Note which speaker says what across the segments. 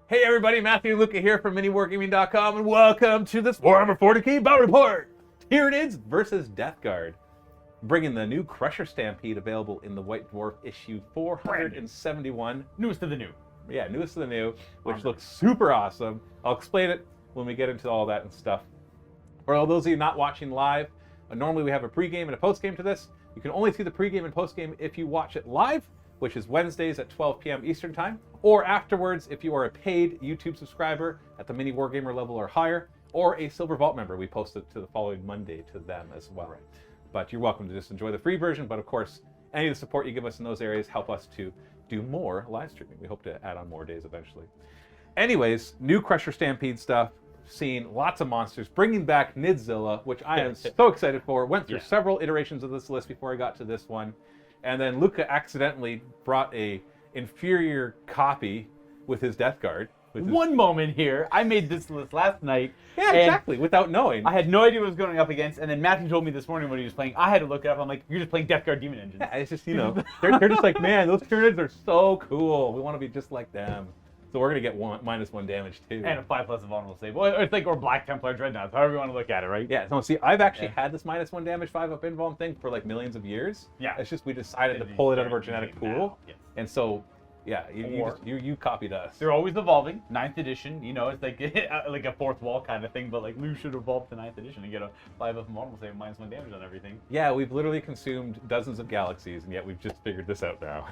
Speaker 1: Hey everybody, Matthew and Luka here from MiniWarGaming.com, and welcome to this Warhammer 40k Battle Report! Tyranids versus Death Guard. Bringing the new Crusher Stampede available in the White Dwarf Issue 471.
Speaker 2: Newest of the new.
Speaker 1: Yeah, newest of the new, which looks super awesome. I'll explain it when we get into all that and stuff. For all those of you not watching live, normally we have a pregame and a postgame to this. You can only see the pregame and postgame if you watch it live, which is Wednesdays at 12 p.m. Eastern Time, or afterwards if you are a paid YouTube subscriber at the Mini Wargamer level or higher, or a Silver Vault member. We post it to the following Monday to them as well. Right. But you're welcome to just enjoy the free version, but of course, any of the support you give us in those areas help us to do more live streaming. We hope to add on more days eventually. Anyways, new Crusher Stampede stuff, seeing lots of monsters, bringing back Nidzilla, which I am so excited for. Went through several iterations of this list before I got to this one. And then Luka accidentally brought a inferior copy with his Death Guard.
Speaker 2: One moment here. I made this list last night.
Speaker 1: Yeah, exactly, without knowing.
Speaker 2: I had no idea what I was going up against, and then Matthew told me this morning when he was playing. I had to look it up. I'm like, you're just playing Death Guard Demon Engine.
Speaker 1: Yeah, it's just, you know, they're just like, man, those Tyranids are so cool. We want to be just like them. So we're going to get -1 damage too.
Speaker 2: And a 5+ vulnerable save. Or Black Templar Dreadnoughts, however you want to look at it, right?
Speaker 1: Yeah, no, see, I've actually had this -1 damage 5-up invuln thing for like millions of years.
Speaker 2: Yeah.
Speaker 1: It's just we decided to pull it out of our genetic pool.
Speaker 2: Yes.
Speaker 1: And so, yeah, you copied us.
Speaker 2: They're always evolving. 9th edition, you know, it's like like a fourth wall kind of thing, but like Lu should evolve to 9th edition and get a 5-up vulnerable save, -1 damage on everything.
Speaker 1: Yeah, we've literally consumed dozens of galaxies, and yet we've just figured this out now.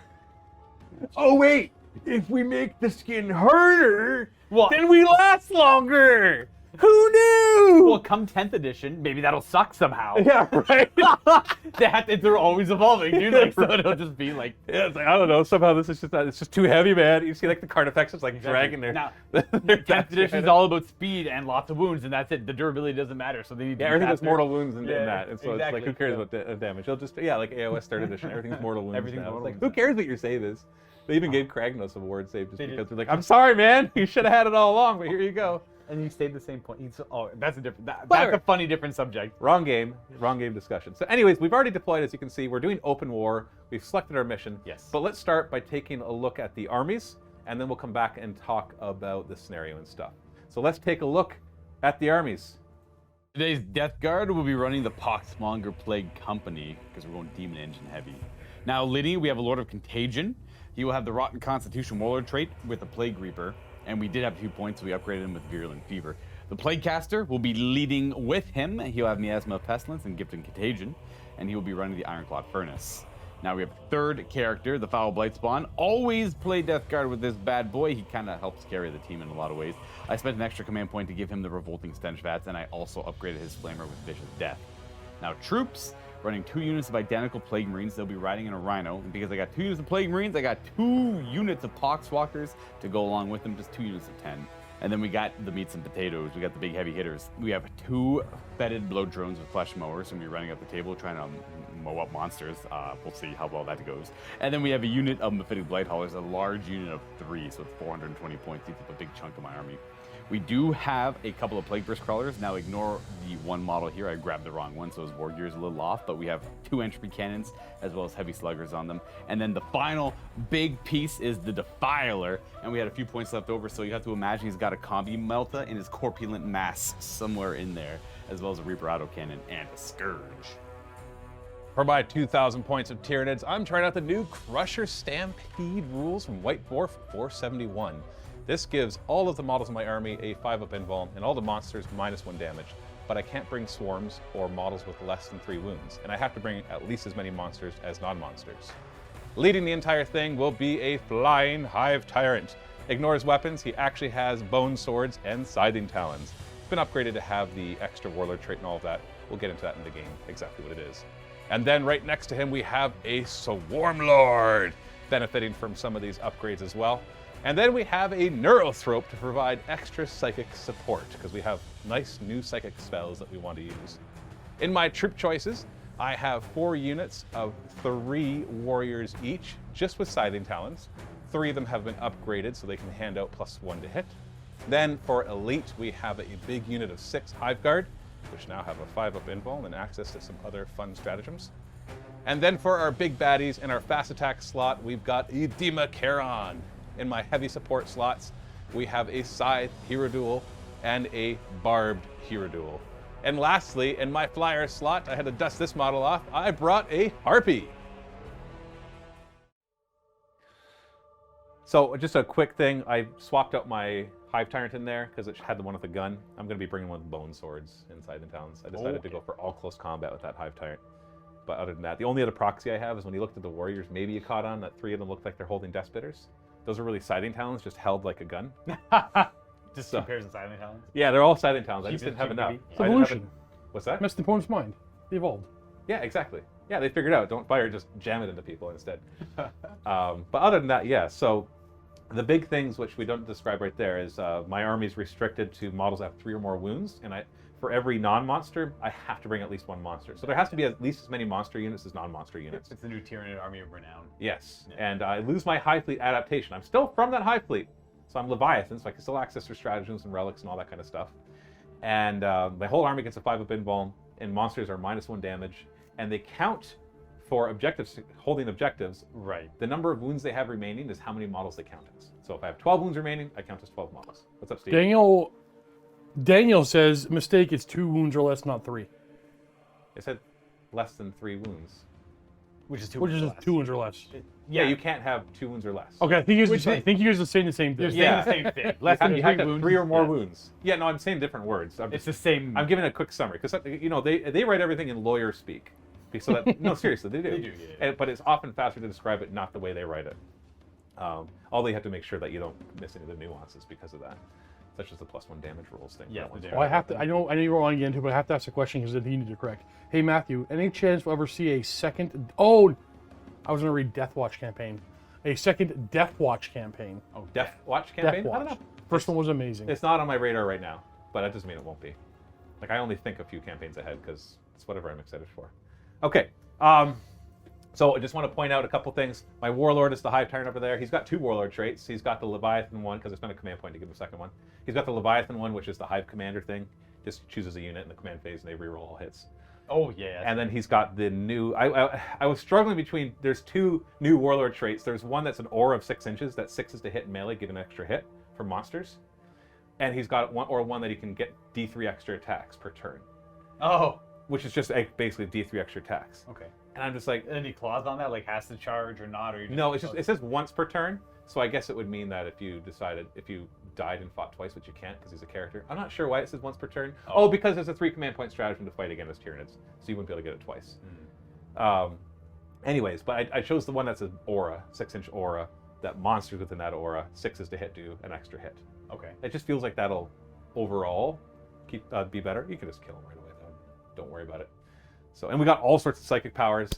Speaker 1: Oh wait! If we make the skin harder, then we last longer! Who knew?
Speaker 2: Well, come 10th edition, maybe that'll suck somehow.
Speaker 1: Yeah, right.
Speaker 2: They're always evolving, dude. Like, so it'll just be like...
Speaker 1: Yeah, it's like, I don't know, somehow this is just, it's just too heavy, man. You see like the card effects, it's like dragging their...
Speaker 2: Now, 10th edition is all about speed and lots of wounds, and that's it. The durability doesn't matter, so they need to
Speaker 1: everything has mortal wounds in that. And so
Speaker 2: exactly.
Speaker 1: It's like, who cares about damage? They'll just, like AOS 3rd edition, everything's mortal wounds
Speaker 2: Everything's
Speaker 1: now.
Speaker 2: mortal
Speaker 1: It's like,
Speaker 2: wounds
Speaker 1: who cares what your save is? They even gave Kragnos a ward save just because they're like, I'm sorry, man. You should have had it all along, but here you go.
Speaker 2: And you stayed the same point. That's a different. That's a funny different subject.
Speaker 1: Wrong game discussion. So, anyways, we've already deployed, as you can see. We're doing open war. We've selected our mission.
Speaker 2: Yes.
Speaker 1: But let's start by taking a look at the armies, and then we'll come back and talk about the scenario and stuff. So let's take a look at the armies.
Speaker 3: Today's Death Guard will be running the Poxmonger Plague Company because we're going Demon Engine heavy. Now, leading, we have a Lord of Contagion. He will have the Rotten Constitution Warlord trait with a Plague Reaper. And we did have 2 points, so we upgraded him with Virulent Fever. The Plague Caster will be leading with him. He'll have Miasma of Pestilence and Gifted Contagion, and he will be running the Ironclad Furnace. Now we have a third character, the Foul Blightspawn. Always play Death Guard with this bad boy. He kind of helps carry the team in a lot of ways. I spent an extra command point to give him the Revolting Stench Vats, and I also upgraded his Flamer with Vicious Death. Now troops, running 2 units of identical Plague Marines. They'll be riding in a Rhino. And because I got 2 units of Plague Marines, I got 2 units of Poxwalkers to go along with them, just 2 units of 10. And then we got the meats and potatoes. We got the big heavy hitters. We have 2 fetid blow drones with flesh mowers. And we're running up the table trying to mow up monsters. We'll see how well that goes. And then we have a unit of Mephitic Blight Haulers, a large unit of 3, so it's 420 points. Eats up a big chunk of my army. We do have a couple of Plague Burst Crawlers. Now ignore the one model here. I grabbed the wrong one, so his war gear is a little off, but we have 2 Entropy Cannons as well as Heavy Sluggers on them. And then the final big piece is the Defiler, and we had a few points left over, so you have to imagine he's got a Combi Melta in his Corpulent Mass somewhere in there, as well as a Reaper Autocannon and a Scourge.
Speaker 1: For my 2,000 points of Tyranids, I'm trying out the new Crusher Stampede rules from White Dwarf 471. This gives all of the models in my army a 5-up invuln and all the monsters -1 damage, but I can't bring swarms or models with less than 3 wounds, and I have to bring at least as many monsters as non-monsters. Leading the entire thing will be a Flying Hive Tyrant. Ignores weapons, he actually has Bone Swords and Scything Talons. It's been upgraded to have the extra Warlord trait and all of that. We'll get into that in the game, exactly what it is. And then right next to him we have a Swarmlord, benefiting from some of these upgrades as well. And then we have a Neurothrope to provide extra psychic support, because we have nice new psychic spells that we want to use. In my troop choices, I have 4 units of 3 warriors each, just with Scything Talons. 3 of them have been upgraded, so they can hand out +1 to hit. Then for Elite, we have a big unit of 6 Hive Guard, which now have a 5-up invuln and access to some other fun stratagems. And then for our big baddies in our fast attack slot, we've got Edema Charon. In my heavy support slots, we have a Scythe Hero Duel and a Barbed Hero Duel. And lastly, in my flyer slot, I had to dust this model off, I brought a Harpy. So just a quick thing, I swapped out my Hive Tyrant in there because it had the one with the gun. I'm going to be bringing one with bone swords inside the towns. I decided to go for all close combat with that Hive Tyrant. But other than that, the only other proxy I have is when you looked at the warriors, maybe you caught on that 3 of them looked like they're holding Death Bitters. Those are really Scything Talons, just held like a gun.
Speaker 2: Just compares to Silent Talons.
Speaker 1: Yeah, they're all Scything Talons. I just didn't have enough.
Speaker 4: It's evolution.
Speaker 1: What's that?
Speaker 4: Messed the opponent's mind. They evolved.
Speaker 1: Yeah, exactly. Yeah, they figured out. Don't fire, just jam it into people instead. But other than that, yeah. So the big things which we don't describe right there is my army is restricted to models that have 3 or more wounds, and for every non-monster, I have to bring at least 1 monster. So there has to be at least as many monster units as non-monster units.
Speaker 2: It's the new Tyranid Army of Renown.
Speaker 1: Yes, and I lose my Hive Fleet adaptation. I'm still from that Hive Fleet, so I'm Leviathan, so I can still access their stratagems and relics and all that kind of stuff. And my whole army gets a 5-up invuln, and monsters are -1 damage, and they count for objectives, holding objectives.
Speaker 2: Right.
Speaker 1: The number of wounds they have remaining is how many models they count as. So if I have 12 wounds remaining, I count as 12 models. What's up, Steve?
Speaker 4: Daniel says, mistake, it's 2 wounds or less, not 3.
Speaker 1: It said less than 3 wounds.
Speaker 2: Which is 2
Speaker 4: Which
Speaker 2: wounds
Speaker 4: is
Speaker 2: or less.
Speaker 4: 2 wounds or less.
Speaker 1: Yeah, you can't have 2 wounds or less.
Speaker 4: Okay, I think you guys are saying the same thing.
Speaker 2: You're saying the same thing. Less than
Speaker 1: You have to
Speaker 2: 3
Speaker 1: have
Speaker 2: wounds.
Speaker 1: 3 or more
Speaker 2: Yes.
Speaker 1: wounds. Yeah, no, I'm saying different words.
Speaker 2: It's the same.
Speaker 1: I'm giving a quick summary because they write everything in lawyer speak. So that no, seriously, they do.
Speaker 2: They do, yeah.
Speaker 1: But it's often faster to describe it not the way they write it. Although you have to make sure that you don't miss any of the nuances because of that, such as the +1 damage rules thing.
Speaker 2: Yeah,
Speaker 1: That one's
Speaker 2: the
Speaker 4: Well, I have to. I know you were on again too, but I have to ask a question because I think you need to correct. Hey Matthew, any chance we'll ever see a second? Oh, I was gonna read Death Watch campaign. A second Death Watch campaign.
Speaker 1: Oh, Death Watch campaign?
Speaker 4: Death
Speaker 1: I don't
Speaker 4: Watch.
Speaker 1: know.
Speaker 4: First one was amazing.
Speaker 1: It's not on my radar right now, but that doesn't mean it won't be. Like, I only think a few campaigns ahead because it's whatever I'm excited for. Okay, so I just want to point out a couple things. My Warlord is the Hive Tyrant over there. He's got 2 Warlord traits. He's got the Leviathan one, because it's not a command point to give him a second one. He's got the Leviathan one, which is the Hive Commander thing. Just chooses a unit in the command phase and they reroll all hits.
Speaker 2: Oh, yeah.
Speaker 1: And then he's got the new... I was struggling between... There's 2 new Warlord traits. There's one that's an aura of 6 inches. That 6 is to hit melee, give an extra hit for monsters. And he's got one that he can get D3 extra attacks per turn.
Speaker 2: Oh.
Speaker 1: Which is just basically D3 extra attacks.
Speaker 2: Okay.
Speaker 1: And I'm just like...
Speaker 2: Any clause on that? Like, has to charge or not? Or
Speaker 1: No, it's just, it says once per turn. So I guess it would mean that if you died and fought twice, which you can't because he's a character. I'm not sure why it says once per turn. Oh, because there's a 3 command point stratagem to fight against Tyranids. So you wouldn't be able to get it twice. Anyways, but I chose the one that's an aura, 6-inch aura, that monsters within that aura, 6 is to hit, do an extra hit.
Speaker 2: Okay.
Speaker 1: It just feels like that'll overall be better. You can just kill him right away though. Don't worry about it. So, and we got all sorts of psychic powers,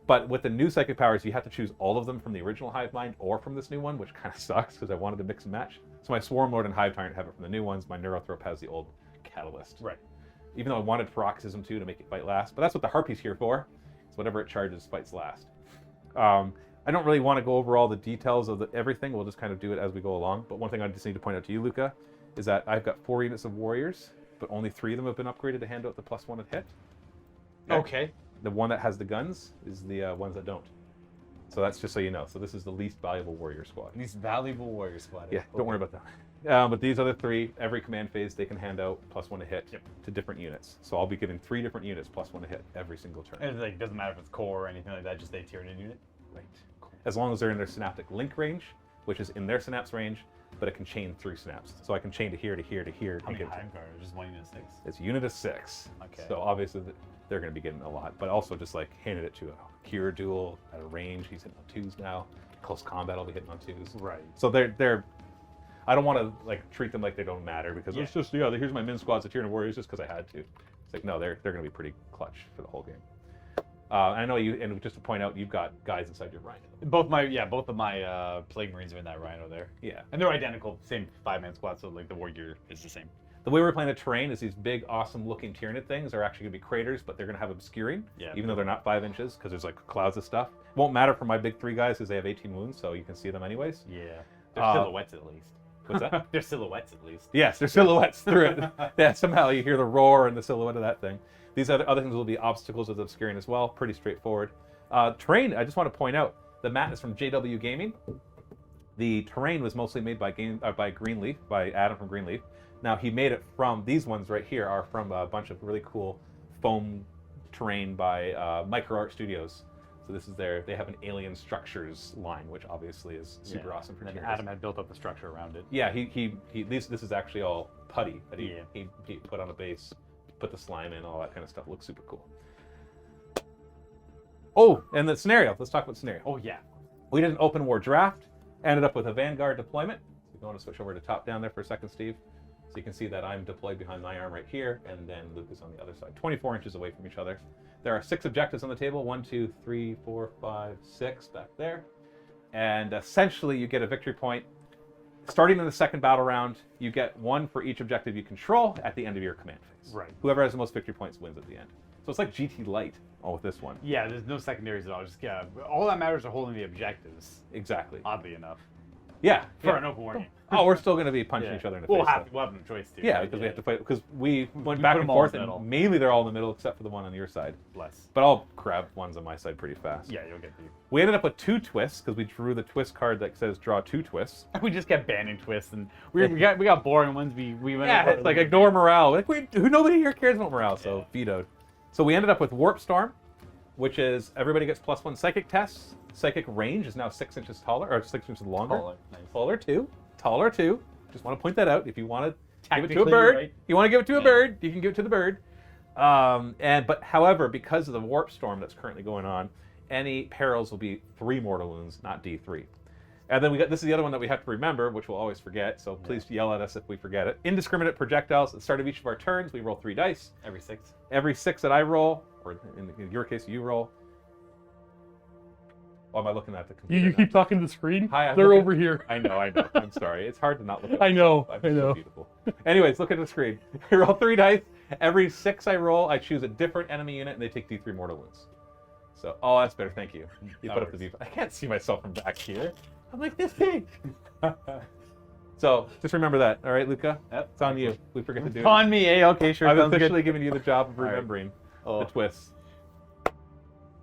Speaker 1: but with the new psychic powers, you have to choose all of them from the original Hive Mind or from this new one, which kind of sucks because I wanted to mix and match. So my Swarm Lord and Hive Tyrant have it from the new ones. My Neurothrope has the old Catalyst.
Speaker 2: Right.
Speaker 1: Even though I wanted Paroxysm too to make it fight last, but that's what the Harpy's here for. It's whatever it charges fights last. I don't really want to go over all the details of everything. We'll just kind of do it as we go along. But one thing I just need to point out to you, Luka, is that I've got 4 units of warriors, but only 3 of them have been upgraded to hand out the +1 at hit.
Speaker 2: Okay.
Speaker 1: The one that has the guns is the ones that don't. So that's just so you know. So this is the least valuable warrior squad.
Speaker 2: Least valuable warrior squad.
Speaker 1: Yeah, don't worry about that. But these other 3, every command phase, they can hand out +1 a hit
Speaker 2: Yep.
Speaker 1: to different units. So I'll be giving 3 different units +1 a hit every single turn.
Speaker 2: And it like, doesn't matter if it's core or anything like that, just a Tyranid unit?
Speaker 1: Right. As long as they're in their synaptic link range, which is in their synapse range, but it can chain through synapse. So I can chain to here, to here, to here.
Speaker 2: How many Hive Guards? Just 1 unit of 6?
Speaker 1: It's a unit of 6.
Speaker 2: Okay.
Speaker 1: So obviously they're going to be getting a lot, but also just like handed it to a Hero Duel at a range. He's hitting on 2s now. Close combat, I'll be hitting on 2s.
Speaker 2: Right.
Speaker 1: So they're. I don't want to like treat them like they don't matter because it's just here's my min squads of Tyranid warriors just because I had to. It's like no, they're going to be pretty clutch for the whole game. I know you, and just to point out, you've got guys inside your Rhino.
Speaker 2: Both of my Plague Marines are in that Rhino there.
Speaker 1: Yeah.
Speaker 2: And they're identical, same 5-man squad, so like the warrior is the same.
Speaker 1: The way we're playing the terrain is these big, awesome-looking Tyranid things are actually going to be craters, but they're going to have obscuring, even though they're not 5 inches, because there's like clouds of stuff. Won't matter for my big 3 guys because they have 18 wounds, so you can see them anyways.
Speaker 2: Yeah. They're silhouettes at least.
Speaker 1: What's that?
Speaker 2: They're silhouettes at least.
Speaker 1: Yes, they're silhouettes through it. Yeah, somehow you hear the roar and the silhouette of that thing. These other things will be obstacles with obscuring as well. Pretty straightforward. Terrain, I just want to point out, the mat is from JW Gaming. The terrain was mostly made by Greenleaf, by Adam from Greenleaf. Now he made it from, these ones right here are from a bunch of really cool foam terrain by Micro Art Studios. So this is they have an Alien Structures line, which obviously is super awesome for
Speaker 2: And
Speaker 1: Tyranids.
Speaker 2: Adam had built up the structure around it.
Speaker 1: Yeah, this is actually all putty that he put on a base, put the slime in, all that kind of stuff. It looks super cool. Oh, and the scenario. Let's talk about the scenario.
Speaker 2: Oh yeah.
Speaker 1: We did an open war draft, ended up with a Vanguard deployment. If you want to switch over to top down there for a second, Steve. So you can see that I'm deployed behind my arm right here, and then Luke is on the other side, 24 inches away from each other. There are 6 objectives on the table, 1, 2, 3, 4, 5, 6 back there. And essentially you get a victory point. Starting in the second battle round, you get 1 for each objective you control at the end of your command phase.
Speaker 2: Right.
Speaker 1: Whoever has the most victory points wins at the end. So it's like GT Light, all with this one.
Speaker 2: Yeah, there's no secondaries at all. Just all that matters are holding the objectives.
Speaker 1: Exactly.
Speaker 2: Oddly enough,
Speaker 1: Yeah.
Speaker 2: for an open war game.
Speaker 1: Oh, we're still going to be punching each other in the
Speaker 2: We'll
Speaker 1: face.
Speaker 2: have
Speaker 1: though.
Speaker 2: no choice to.
Speaker 1: Yeah,
Speaker 2: right?
Speaker 1: because we have to fight. Because we went
Speaker 2: We
Speaker 1: back
Speaker 2: put
Speaker 1: and
Speaker 2: them all in
Speaker 1: forth,
Speaker 2: the
Speaker 1: and
Speaker 2: middle.
Speaker 1: mainly they're all in the middle, except for the one on your side.
Speaker 2: Bless.
Speaker 1: But I'll grab ones on my side pretty fast.
Speaker 2: Yeah, you'll get the.
Speaker 1: We ended up with 2 twists because we drew the twist card that says draw 2 twists.
Speaker 2: We just kept banning twists, and we got boring ones. We went.
Speaker 1: Yeah, it's like ignore morale. Like nobody here cares about morale, so vetoed. So we ended up with Warp Storm, which is everybody gets +1 psychic tests. Psychic range is now 6 inches taller, or 6 inches longer.
Speaker 2: Taller, nice.
Speaker 1: Taller too. Just want to point that out. If you want to give it to a
Speaker 2: Tactically,
Speaker 1: bird,
Speaker 2: right?
Speaker 1: you want to give it to a bird, you can give it to the bird. But however, because of the warp storm that's currently going on, any perils will be 3 mortal wounds, not D3. And then this is the other one that we have to remember, which we'll always forget. So please yell at us if we forget it. Indiscriminate projectiles. At the start of each of our turns, we roll 3 dice.
Speaker 2: Every 6.
Speaker 1: Every 6 that I roll, or in your case, you roll. Why am I looking at the computer?
Speaker 4: You
Speaker 1: now?
Speaker 4: keep talking to the screen.
Speaker 1: Hi, I'm
Speaker 4: They're
Speaker 1: looking-
Speaker 4: over here.
Speaker 1: I know. I'm sorry. It's hard to not look at
Speaker 4: I know,
Speaker 1: myself.
Speaker 4: I
Speaker 1: I'm so
Speaker 4: know.
Speaker 1: beautiful. Anyways, look at the screen. I roll 3 dice. Every 6 I roll, I choose a different enemy unit, and they take D3 mortal wounds. So, oh, that's better. Thank you. You
Speaker 2: That
Speaker 1: put up the
Speaker 2: works.
Speaker 1: view. I can't see myself from back here. I'm like this big. So, just remember that. All right, Luka?
Speaker 2: Yep.
Speaker 1: It's on you. We forget to do it.
Speaker 2: On me, eh? Okay, sure.
Speaker 1: I've
Speaker 2: sounds good.
Speaker 1: officially given you the job of
Speaker 2: All right.
Speaker 1: remembering
Speaker 2: Oh.
Speaker 1: the twists.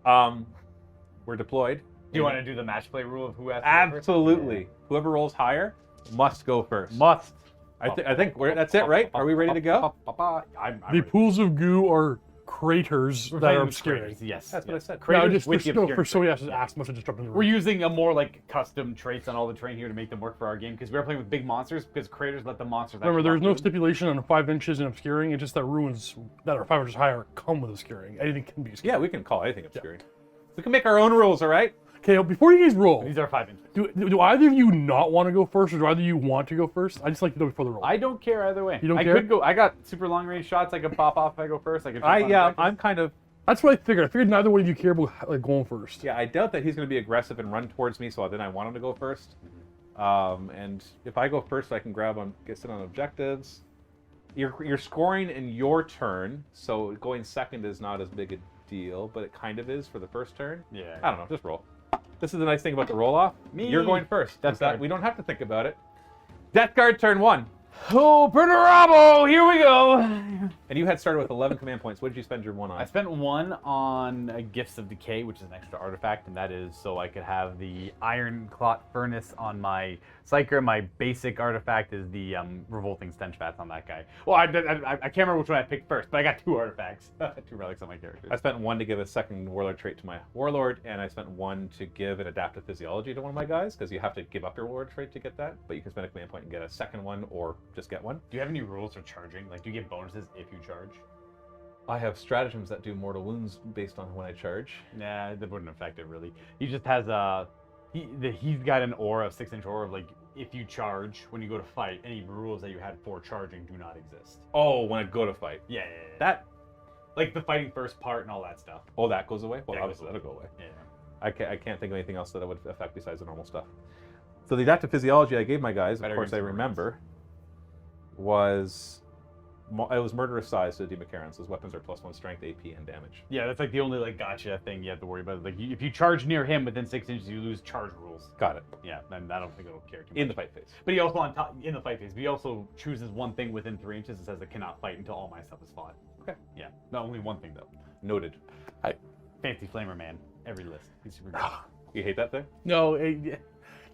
Speaker 1: We're deployed.
Speaker 2: Do you want to do the match play rule of who has to go first?
Speaker 1: Absolutely. Whoever rolls higher must go first.
Speaker 2: Must.
Speaker 1: I think that's it, right? Are we ready to go?
Speaker 2: I'm
Speaker 4: The
Speaker 2: ready.
Speaker 4: pools of goo are craters
Speaker 2: We're
Speaker 4: that are
Speaker 2: playing with
Speaker 4: obscuring.
Speaker 2: craters, Yes.
Speaker 1: That's what I said.
Speaker 4: No,
Speaker 2: Craters
Speaker 4: just
Speaker 2: with the
Speaker 4: for
Speaker 2: obscuring
Speaker 4: somebody
Speaker 2: traits.
Speaker 4: else's ass must have just jumped in the
Speaker 2: We're
Speaker 4: room.
Speaker 2: using a more like custom traits on all the terrain here to make them work for our game because we're playing with big monsters because craters let the monsters.
Speaker 4: Remember,
Speaker 2: actually
Speaker 4: there's
Speaker 2: walk
Speaker 4: no
Speaker 2: through them.
Speaker 4: stipulation on 5 inches in obscuring. It's just that ruins that are 5 inches higher come with obscuring. Anything can be obscuring.
Speaker 1: Yeah, we can call anything obscuring. We can make our own rules, all right?
Speaker 4: Okay, before you guys roll,
Speaker 2: These are 5 inches.
Speaker 4: do either of you not want to go first, or do either of you want to go first? I just like to know before the roll.
Speaker 2: I don't care either way.
Speaker 4: You don't
Speaker 2: I
Speaker 4: care?
Speaker 2: could go. I got super long range shots. I could pop off if I go first. I could. shoot on objectives.
Speaker 1: I'm kind of.
Speaker 4: That's what I figured. I figured neither one of you care about like going first.
Speaker 1: Yeah, I doubt that he's going to be aggressive and run towards me, so then I want him to go first. And if I go first, I can sit on objectives. You're scoring in your turn, so going second is not as big a deal, but it kind of is for the first turn.
Speaker 2: Yeah.
Speaker 1: I don't know, just roll. This is the nice thing about the roll-off.
Speaker 2: Me.
Speaker 1: You're going first.
Speaker 2: Death
Speaker 1: Is that-
Speaker 2: Guard.
Speaker 1: we don't have to think about it. Death Guard turn 1.
Speaker 2: Oh, Perturabo, here we go.
Speaker 1: And you had started with 11 command points. What did you spend your 1 on?
Speaker 2: I spent 1 on Gifts of Decay, which is an extra artifact, and that is so I could have the Iron Clot Furnace on my Psyker. My basic artifact is the Revolting Stench Vats on that guy. Well, I can't remember which one I picked first, but I got 2 artifacts, 2 relics on my characters.
Speaker 1: I spent 1 to give a second warlord trait to my warlord, and I spent 1 to give an adaptive physiology to one of my guys, because you have to give up your warlord trait to get that, but you can spend a command point and get a second one, or just get 1.
Speaker 2: Do you have any rules for charging? Like, do you get bonuses if you charge?
Speaker 1: I have stratagems that do mortal wounds based on when I charge.
Speaker 2: Nah, that wouldn't affect it really. He just has he's got an aura, 6-inch aura of like, if you charge when you go to fight, any rules that you had for charging do not exist.
Speaker 1: Oh, when I go to fight.
Speaker 2: Yeah.
Speaker 1: That,
Speaker 2: like the fighting first part and all that stuff.
Speaker 1: that goes away? Well,
Speaker 2: Yeah, it goes
Speaker 1: obviously that'll go away.
Speaker 2: Yeah.
Speaker 1: I can't think of anything else that would affect besides the normal stuff. So the adaptive physiology I gave my guys,
Speaker 2: Better
Speaker 1: of course I
Speaker 2: against the
Speaker 1: remember, was murderous size to Demon Cannons. Those weapons are +1 strength, AP, and damage.
Speaker 2: Yeah, that's like the only like gotcha thing you have to worry about. Like if you charge near him within 6 inches, you lose charge rules.
Speaker 1: Got it.
Speaker 2: Yeah, and I don't think it'll care too much.
Speaker 1: In the fight phase.
Speaker 2: But he also on top in the fight phase. But he also chooses one thing within 3 inches and says it cannot fight until all my stuff is fought.
Speaker 1: Okay.
Speaker 2: Yeah, not only one thing though.
Speaker 1: Noted.
Speaker 2: Fancy Flamer Man, every list. He's super good.
Speaker 1: You hate that thing?
Speaker 4: No,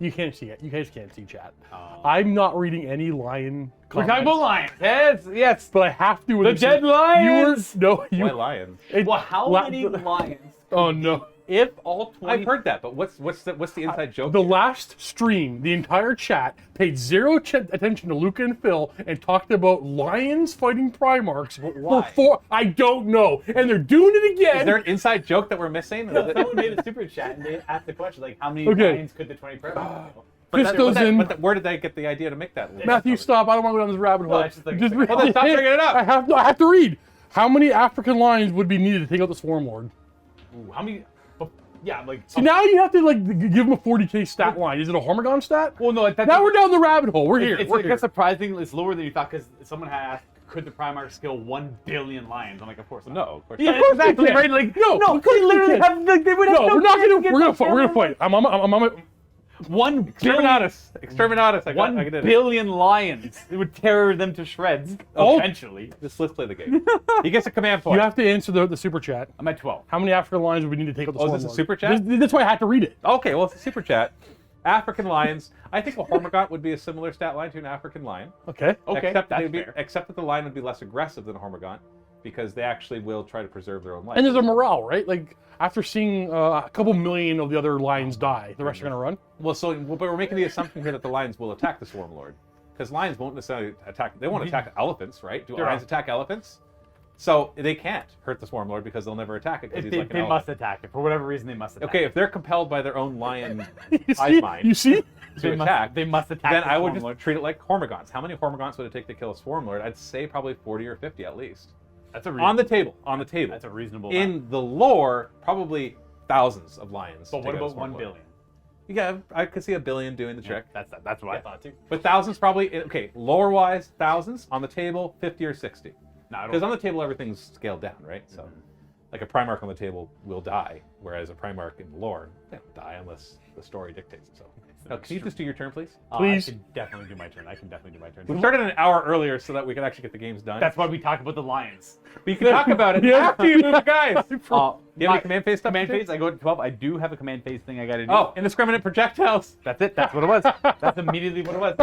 Speaker 4: You can't see it. You guys can't see chat.
Speaker 2: Oh.
Speaker 4: I'm not reading any lion
Speaker 2: We're
Speaker 4: comments.
Speaker 2: talking about lions. Yes.
Speaker 4: But I have to.
Speaker 2: The dead lions!
Speaker 1: Why lions?
Speaker 2: Well, how many lions?
Speaker 4: Oh no.
Speaker 2: If all 20...
Speaker 1: I've heard that, but what's the inside joke?
Speaker 4: The
Speaker 1: here?
Speaker 4: last stream, the entire chat paid zero attention to Luka and Phil and talked about lions fighting Primarchs.
Speaker 1: why?
Speaker 4: I don't know. And they're doing it again.
Speaker 1: Is there an inside joke that we're missing?
Speaker 2: Someone made a super chat and they asked the question, like, how many
Speaker 4: Okay.
Speaker 2: lions could the 20 Primarchs kill?
Speaker 1: Where did they get the idea to make that list?
Speaker 4: Matthew, stop. I don't want to go down this rabbit hole.
Speaker 2: Well, that's just like-
Speaker 4: Just read-
Speaker 1: Well, then stop bringing it up.
Speaker 4: I have to read. How many African lions would be needed to take out the Swarm Lord?
Speaker 2: Ooh, how many... Yeah, like...
Speaker 4: See, now you have to like give him a 40k stat line. Is it a Hormagon stat?
Speaker 2: Well, no, that's...
Speaker 4: Now we're down the rabbit hole. We're here.
Speaker 2: It's
Speaker 4: We're
Speaker 2: like
Speaker 4: here.
Speaker 2: a surprising... It's lower than you thought, because someone had asked, could the Primarchs kill 1 billion lions? I'm like, of course not.
Speaker 1: No, of course
Speaker 2: Yeah,
Speaker 1: not.
Speaker 4: course they
Speaker 2: exactly,
Speaker 4: can't.
Speaker 2: right? Like,
Speaker 4: No,
Speaker 2: no,
Speaker 4: of course
Speaker 2: they
Speaker 4: they
Speaker 2: literally
Speaker 4: can't.
Speaker 2: have... Like, they would have
Speaker 4: No,
Speaker 2: no
Speaker 4: we're not
Speaker 2: chance
Speaker 4: gonna.
Speaker 2: to
Speaker 4: We're gonna
Speaker 2: get
Speaker 4: fight. We're gonna fight. I'm
Speaker 2: 1 billion...
Speaker 1: Exterminatus. I
Speaker 2: 1
Speaker 1: did it.
Speaker 2: billion lions. It would tear them to shreds,
Speaker 4: Oh.
Speaker 2: eventually.
Speaker 1: Just let's play the game. He gets a command point.
Speaker 4: You have to answer the super chat.
Speaker 2: I'm at 12.
Speaker 4: How many African lions would we need to take out the
Speaker 1: Oh,
Speaker 4: Swarm
Speaker 1: is this a
Speaker 4: Lord?
Speaker 1: super chat?
Speaker 4: That's why I had to read it.
Speaker 1: Okay, well, it's a super chat. African lions. I think a Hormigaunt would be a similar stat line to an African lion.
Speaker 4: Okay.
Speaker 2: Okay,
Speaker 1: except
Speaker 2: that's
Speaker 1: they'd be,
Speaker 2: fair.
Speaker 1: except that the lion would be less aggressive than a Hormigaunt because they actually will try to preserve their own life.
Speaker 4: And there's a morale, right? Like after seeing a couple million of the other lions die, the rest are gonna run.
Speaker 1: But we're making the assumption here that the lions will attack the Swarm Lord. Because lions won't necessarily attack. They won't attack elephants, right? Do
Speaker 2: They're
Speaker 1: lions
Speaker 2: not.
Speaker 1: attack elephants? So they can't hurt the Swarm Lord because they'll never attack it because he's
Speaker 2: They,
Speaker 1: like an
Speaker 2: they
Speaker 1: elephant.
Speaker 2: must attack it. For whatever reason, they must attack
Speaker 1: Okay,
Speaker 2: it.
Speaker 1: if they're compelled by their own lion
Speaker 4: You
Speaker 1: hive
Speaker 4: see?
Speaker 1: mind
Speaker 4: You see?
Speaker 1: to attack,
Speaker 2: They must attack
Speaker 1: then
Speaker 2: the
Speaker 1: I would
Speaker 2: Swarm
Speaker 1: just
Speaker 2: Lord.
Speaker 1: treat it like Hormigons. How many Hormigons would it take to kill a Swarm Lord? I'd say probably 40 or 50 at least.
Speaker 2: That's a
Speaker 1: On the table.
Speaker 2: That's a reasonable amount.
Speaker 1: In the lore, probably thousands of lions.
Speaker 2: But
Speaker 1: to
Speaker 2: what
Speaker 1: take out a
Speaker 2: about
Speaker 1: Swarm
Speaker 2: 1
Speaker 1: Lord.
Speaker 2: billion?
Speaker 1: Yeah, I could see 1 billion doing the trick.
Speaker 2: That's what I thought too.
Speaker 1: But thousands probably, okay, lore-wise, thousands. On the table, 50 or 60.
Speaker 2: No, I
Speaker 1: Because
Speaker 2: don't.
Speaker 1: on the table, everything's scaled down, right? So, like a Primarch on the table will die, whereas a Primarch in the lore, they don't die unless the story dictates it so. Now, can you just do your turn, please?
Speaker 4: Please.
Speaker 2: I can definitely do my turn. I can definitely do my turn.
Speaker 1: We started an hour earlier so that we could actually get the games done.
Speaker 2: That's why we talk about the lions.
Speaker 1: But you can talk about it
Speaker 4: Yeah.
Speaker 1: after you move the guys. Do you have
Speaker 2: My
Speaker 1: any command phase stuff?
Speaker 2: command
Speaker 1: to do?
Speaker 2: phase, I go to 12. I do have a command phase thing I got to do.
Speaker 1: Oh, indiscriminate projectiles.
Speaker 2: That's it. That's what it was. That's immediately what it was.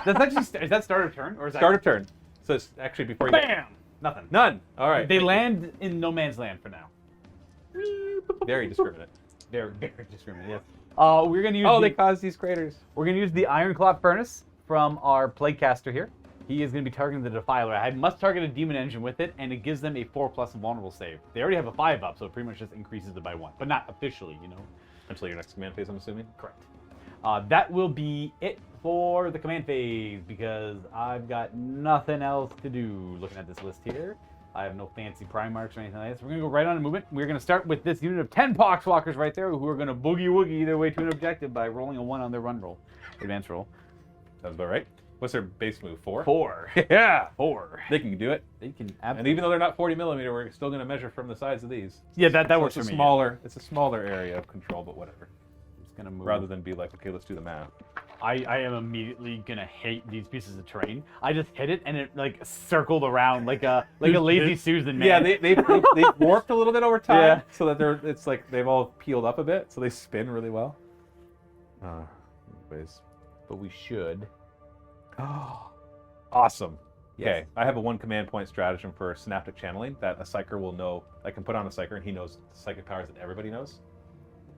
Speaker 2: That's actually, is that start of turn? Or is that...
Speaker 1: Start of turn. So it's actually before you
Speaker 2: Bam! Nothing.
Speaker 1: None. All right.
Speaker 2: They land in no man's land for now.
Speaker 1: Very discriminate.
Speaker 2: They're very discriminate, yes. We're gonna use
Speaker 1: They cause these craters.
Speaker 2: we're gonna use the Ironclad Furnace from our Plaguecaster here. He is gonna be targeting the Defiler. I must target a Demon Engine with it, and it gives them a 4+ vulnerable save. They already have a 5 up, so it pretty much just increases it by 1, but not officially, you know.
Speaker 1: Until your next command phase, I'm assuming.
Speaker 2: Correct. That will be it for the command phase because I've got nothing else to do. Looking at this list here, I have no fancy Primarchs or anything like that. So we're gonna go right on to movement. We're gonna start with this unit of 10 Poxwalkers right there, who are gonna boogie woogie their way to an objective by rolling a 1 on their run roll, advance roll.
Speaker 1: Sounds about right. What's their base move? 4?
Speaker 2: 4.
Speaker 1: Yeah.
Speaker 2: 4.
Speaker 1: They can do it.
Speaker 2: They can
Speaker 1: And
Speaker 2: absolutely.
Speaker 1: even though they're not 40 millimeter, we're still going to measure from the size of these.
Speaker 2: Yeah, that
Speaker 1: So
Speaker 2: works
Speaker 1: it's
Speaker 2: for
Speaker 1: a
Speaker 2: me.
Speaker 1: smaller. It's a smaller area of control, but whatever.
Speaker 2: I'm just gonna move.
Speaker 1: Rather than be like, okay, let's do the math.
Speaker 2: I am immediately gonna hate these pieces of terrain. I just hit it and it like circled around like a lazy Susan man.
Speaker 1: Yeah, they've warped a little bit over time,
Speaker 2: Yeah.
Speaker 1: so that it's like they've all peeled up a bit, so they spin really well. Anyways,
Speaker 2: But we should.
Speaker 1: oh, awesome.
Speaker 2: Yes.
Speaker 1: Okay, I have a 1 command point stratagem for synaptic channeling that a psyker will know. I can put on a psyker and he knows the psychic powers that everybody knows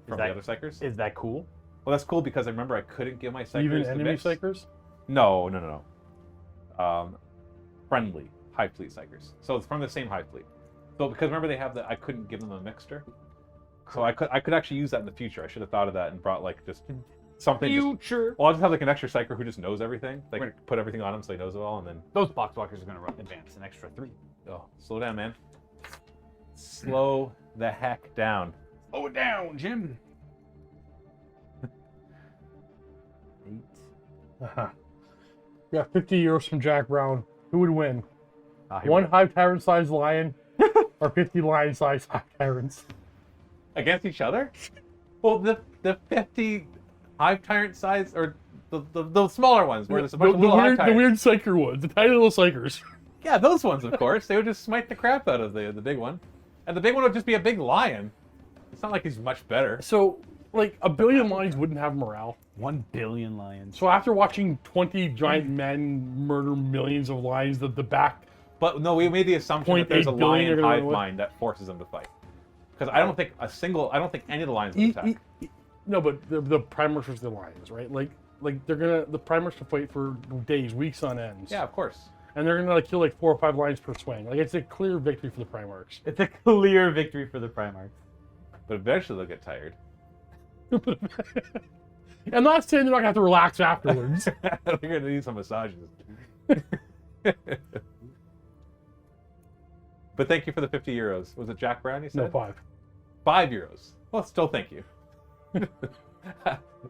Speaker 1: from
Speaker 2: that-
Speaker 1: the other psychers.
Speaker 2: Is that cool?
Speaker 1: Well, that's cool because I remember I couldn't give my psychers
Speaker 4: Even
Speaker 1: the
Speaker 4: enemy
Speaker 1: mix.
Speaker 4: psychers?
Speaker 1: No. Friendly Hive Fleet psychers. So it's from the same Hive Fleet. So because remember they have the, I couldn't give them a mixture. So I could actually use that in the future. I should have thought of that and brought like just something.
Speaker 2: Future.
Speaker 1: Well, I'll just have like an extra psyker who just knows everything. Like put everything on him so he knows it all, and then
Speaker 2: Those Poxwalkers are gonna run advance an extra 3.
Speaker 1: slow down, man. Slow the heck down.
Speaker 2: Slow it down, Jim. 8.
Speaker 4: Uh-huh. We got 50 euros from Jack Brown. Who would win?
Speaker 2: Here
Speaker 4: One
Speaker 2: we go.
Speaker 4: Hive Tyrant sized lion or 50 lion sized Hive Tyrants?
Speaker 1: Against each other? Well, the 50 Hive Tyrant size or the smaller ones where there's a bunch of little Hive
Speaker 4: the
Speaker 1: Tyrants.
Speaker 4: weird psyker ones, the tiny little psychers.
Speaker 1: Yeah, those ones, of course. They would just smite the crap out of the big one. And the big one would just be a big lion. It's not like he's much better.
Speaker 4: So, like, a billion lions wouldn't have morale.
Speaker 2: 1 billion lions.
Speaker 4: So after watching 20 giant men murder millions of lions, the back.
Speaker 1: But no, we made the assumption that there's a
Speaker 4: 0.8 billion
Speaker 1: lion
Speaker 4: are gonna
Speaker 1: hive
Speaker 4: run away.
Speaker 1: mind that forces them to fight. Because I don't think any of the lions will attack.
Speaker 4: No, but the Primarchs versus the lions, right? Like the Primarchs will fight for days, weeks on ends.
Speaker 1: Yeah, of course.
Speaker 4: And they're gonna kill like 4 or 5 lions per swing. Like it's a clear victory for the Primarchs.
Speaker 2: It's a clear victory for the Primarchs.
Speaker 1: But eventually they'll get tired.
Speaker 4: I'm not saying they're not gonna have to relax afterwards.
Speaker 1: They're gonna need some massages. But thank you for the 50 euros. Was it Jack Brown you said?
Speaker 4: No, 5.
Speaker 1: 5 euros. Well, still thank you.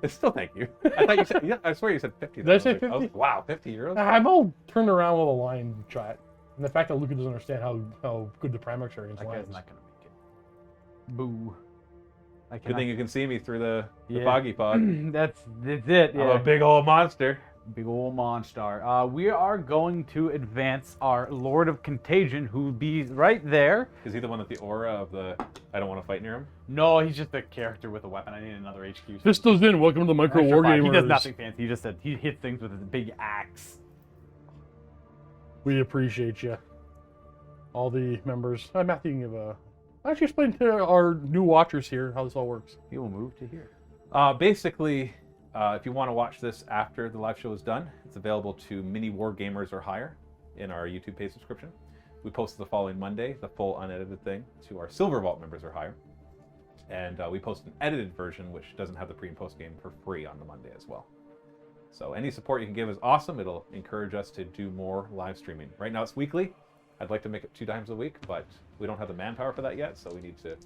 Speaker 1: Still thank you. I thought you said, yeah, I swear you said 50.
Speaker 4: Did I say
Speaker 1: was like,
Speaker 4: 50?
Speaker 1: Wow, 50 euros?
Speaker 4: I'm all turned around with a lion chat. And the fact that Luka doesn't understand how good the Primarchs are against
Speaker 2: That
Speaker 4: lions.
Speaker 2: guy's not gonna make it. Boo. I
Speaker 1: Good thing you can see me through the
Speaker 2: Yeah.
Speaker 1: foggy pod.
Speaker 2: That's it.
Speaker 1: I'm a big old monster.
Speaker 2: Big ol' monster. We are going to advance our Lord of Contagion, who be right there.
Speaker 1: Is he the one with the aura of the I don't want to fight near him?
Speaker 2: No, he's just a character with a weapon. I need another HQ.
Speaker 4: Pistols in. Welcome to the Micro
Speaker 2: Extra 5.
Speaker 4: Wargamers.
Speaker 2: He does nothing fancy. He just said he hits things with his big axe.
Speaker 4: We appreciate you. All the members. Matthew, you can give a. Actually, explain to our new watchers here how this all works.
Speaker 2: He will move to here.
Speaker 1: Basically, if you want to watch this after the live show is done, it's available to MiniWarGamers or higher in our YouTube paid subscription. We posted the following Monday, the full unedited thing, to our Silver Vault members or higher. And we post an edited version, which doesn't have the pre and post game, for free on the Monday as well. So any support you can give is awesome. It'll encourage us to do more live streaming. Right now it's weekly. I'd like to make it 2 times a week, but we don't have the manpower for that yet, so we need to